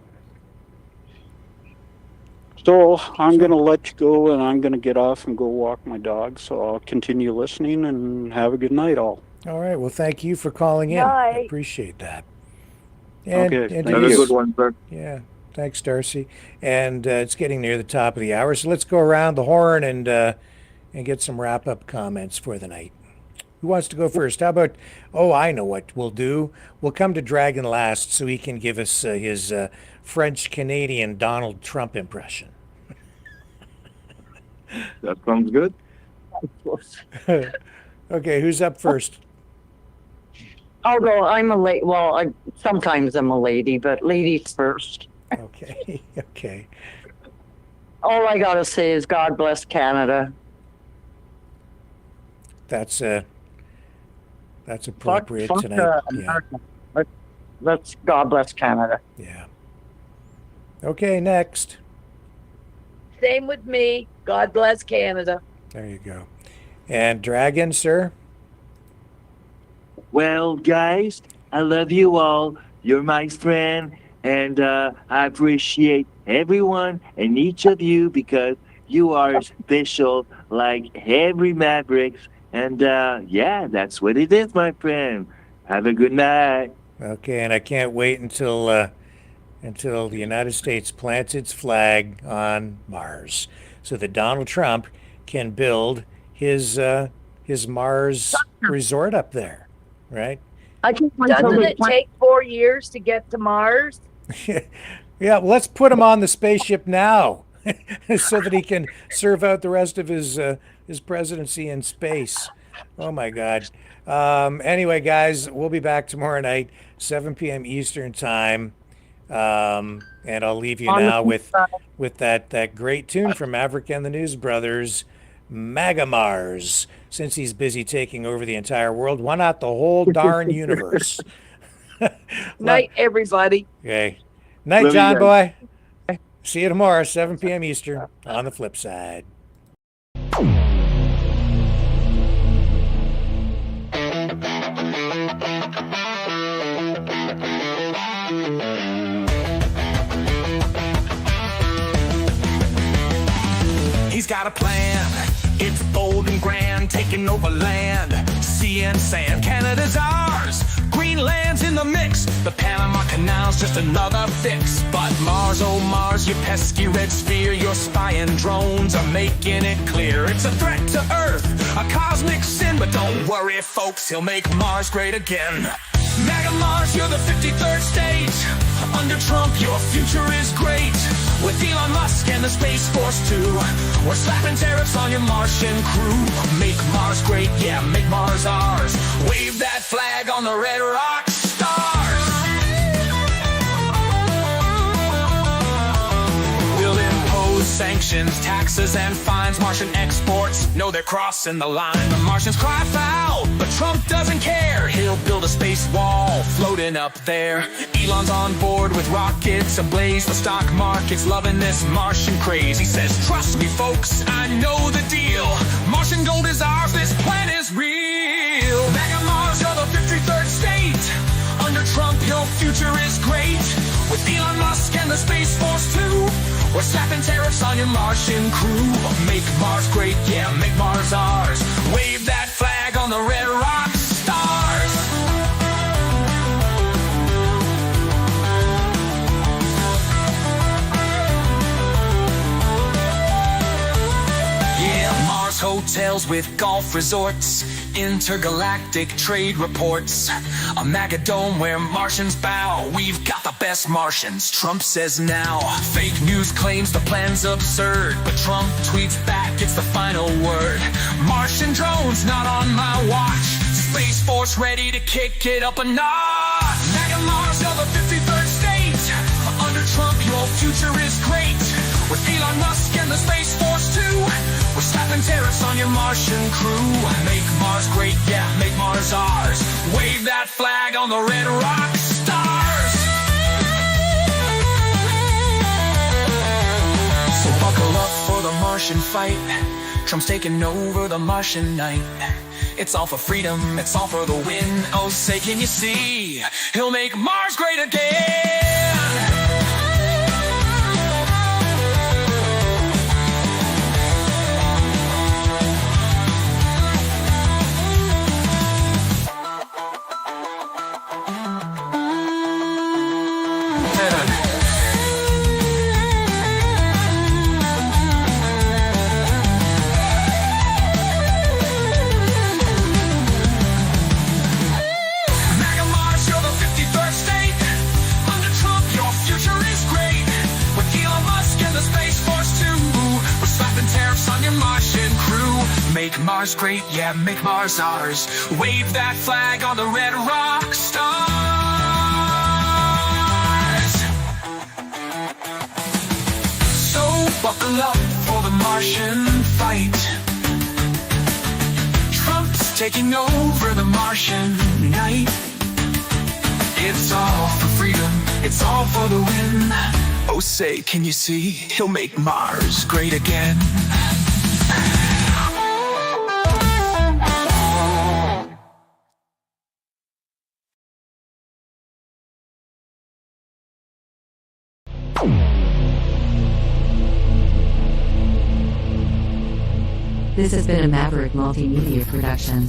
So I'm going to let you go, and I'm going to get off and go walk my dog. So I'll continue listening, and have a good night, all. All right. Well, thank you for calling in. Bye. I appreciate that. And, okay. And Have a good one, sir. Yeah. Thanks, Darcy. And it's getting near the top of the hour, so let's go around the horn and get some wrap-up comments for the night. Who wants to go first? How about, I know what we'll do. We'll come to Dragon last so he can give us his French-Canadian Donald Trump impression. That sounds good. Okay, who's up first? Although I'm a lady, well, sometimes I'm a lady, but ladies first. Okay, okay. All I gotta say is God bless Canada. That's appropriate Fuck, tonight. America. Let's God bless Canada. Yeah. Okay, next. Same with me. God bless Canada. There you go. And Dragon, sir? Well, guys, I love you all. You're my friend, and I appreciate everyone and each of you because you are special like every Mavericks. And yeah, that's what it is, my friend. Have a good night. Okay, and I can't wait until the United States plants its flag on Mars so that Donald Trump can build his Mars resort up there, right? Doesn't it take 4 years to get to Mars? Yeah, well, let's put him on the spaceship now so that he can serve out the rest of his presidency in space. Oh my God. Anyway, guys, we'll be back tomorrow night, 7 p.m. Eastern time. And I'll leave you now with that great tune from Maverick and the News Brothers, MAGA Mars. Since he's busy taking over the entire world, why not the whole darn universe? Night, everybody. Okay. Night, John boy. See you tomorrow, 7 p.m. Eastern, on the flip side. He's got a plan. It's bold and grand, taking over land, sea and sand. Canada's ours. Greenland's in the mix. The Panama Canal's just another fix. But Mars, oh Mars, you pesky red sphere, your spying drones are making it clear. It's a threat to Earth, a cosmic sin. But don't worry, folks, he'll make Mars great again. MAGA Mars, you're the 53rd state. Under Trump, your future is great. With Elon Musk and the Space Force too, we're slapping tariffs on your Martian crew. Make Mars great, yeah, make Mars ours. Wave that flag on the red rock stars. We'll impose sanctions, taxes, and fines. Martian exports know they're crossing the line. The Martians cry foul, but Trump doesn't care. He'll build a space wall floating up there. Elon's on board with rockets ablaze. The stock market's loving this Martian craze. He says, trust me, folks, I know the deal. Martian gold is ours, this plan is real. MAGA Mars, you're the 53rd state. Under Trump, your future is great. With Elon Musk and the Space Force too, we're slapping tariffs on your Martian crew. Make Mars great, yeah, make Mars ours. Wave that flag on the red rock stars. Hotels with golf resorts, intergalactic trade reports, a MAGA dome where Martians bow. We've got the best Martians, Trump says now. Fake news claims the plan's absurd, but Trump tweets back, it's the final word. Martian drones not on my watch. Space Force ready to kick it up a notch. MAGA Mars, you're the 53rd state. Under Trump, your future is great. With Elon Musk and the Space Force too, we're slapping tariffs on your Martian crew. Make Mars great, yeah, make Mars ours. Wave that flag on the red rock stars. So buckle up for the Martian fight. Trump's taking over the Martian night. It's all for freedom, it's all for the win. Oh, say can you see, he'll make Mars great again. Make Mars great, yeah, make Mars ours. Wave that flag on the red rock stars. So buckle up for the Martian fight. Trump's taking over the Martian night. It's all for freedom, it's all for the win. Oh, say, can you see? He'll make Mars great again. This has been a Maverick Multimedia production.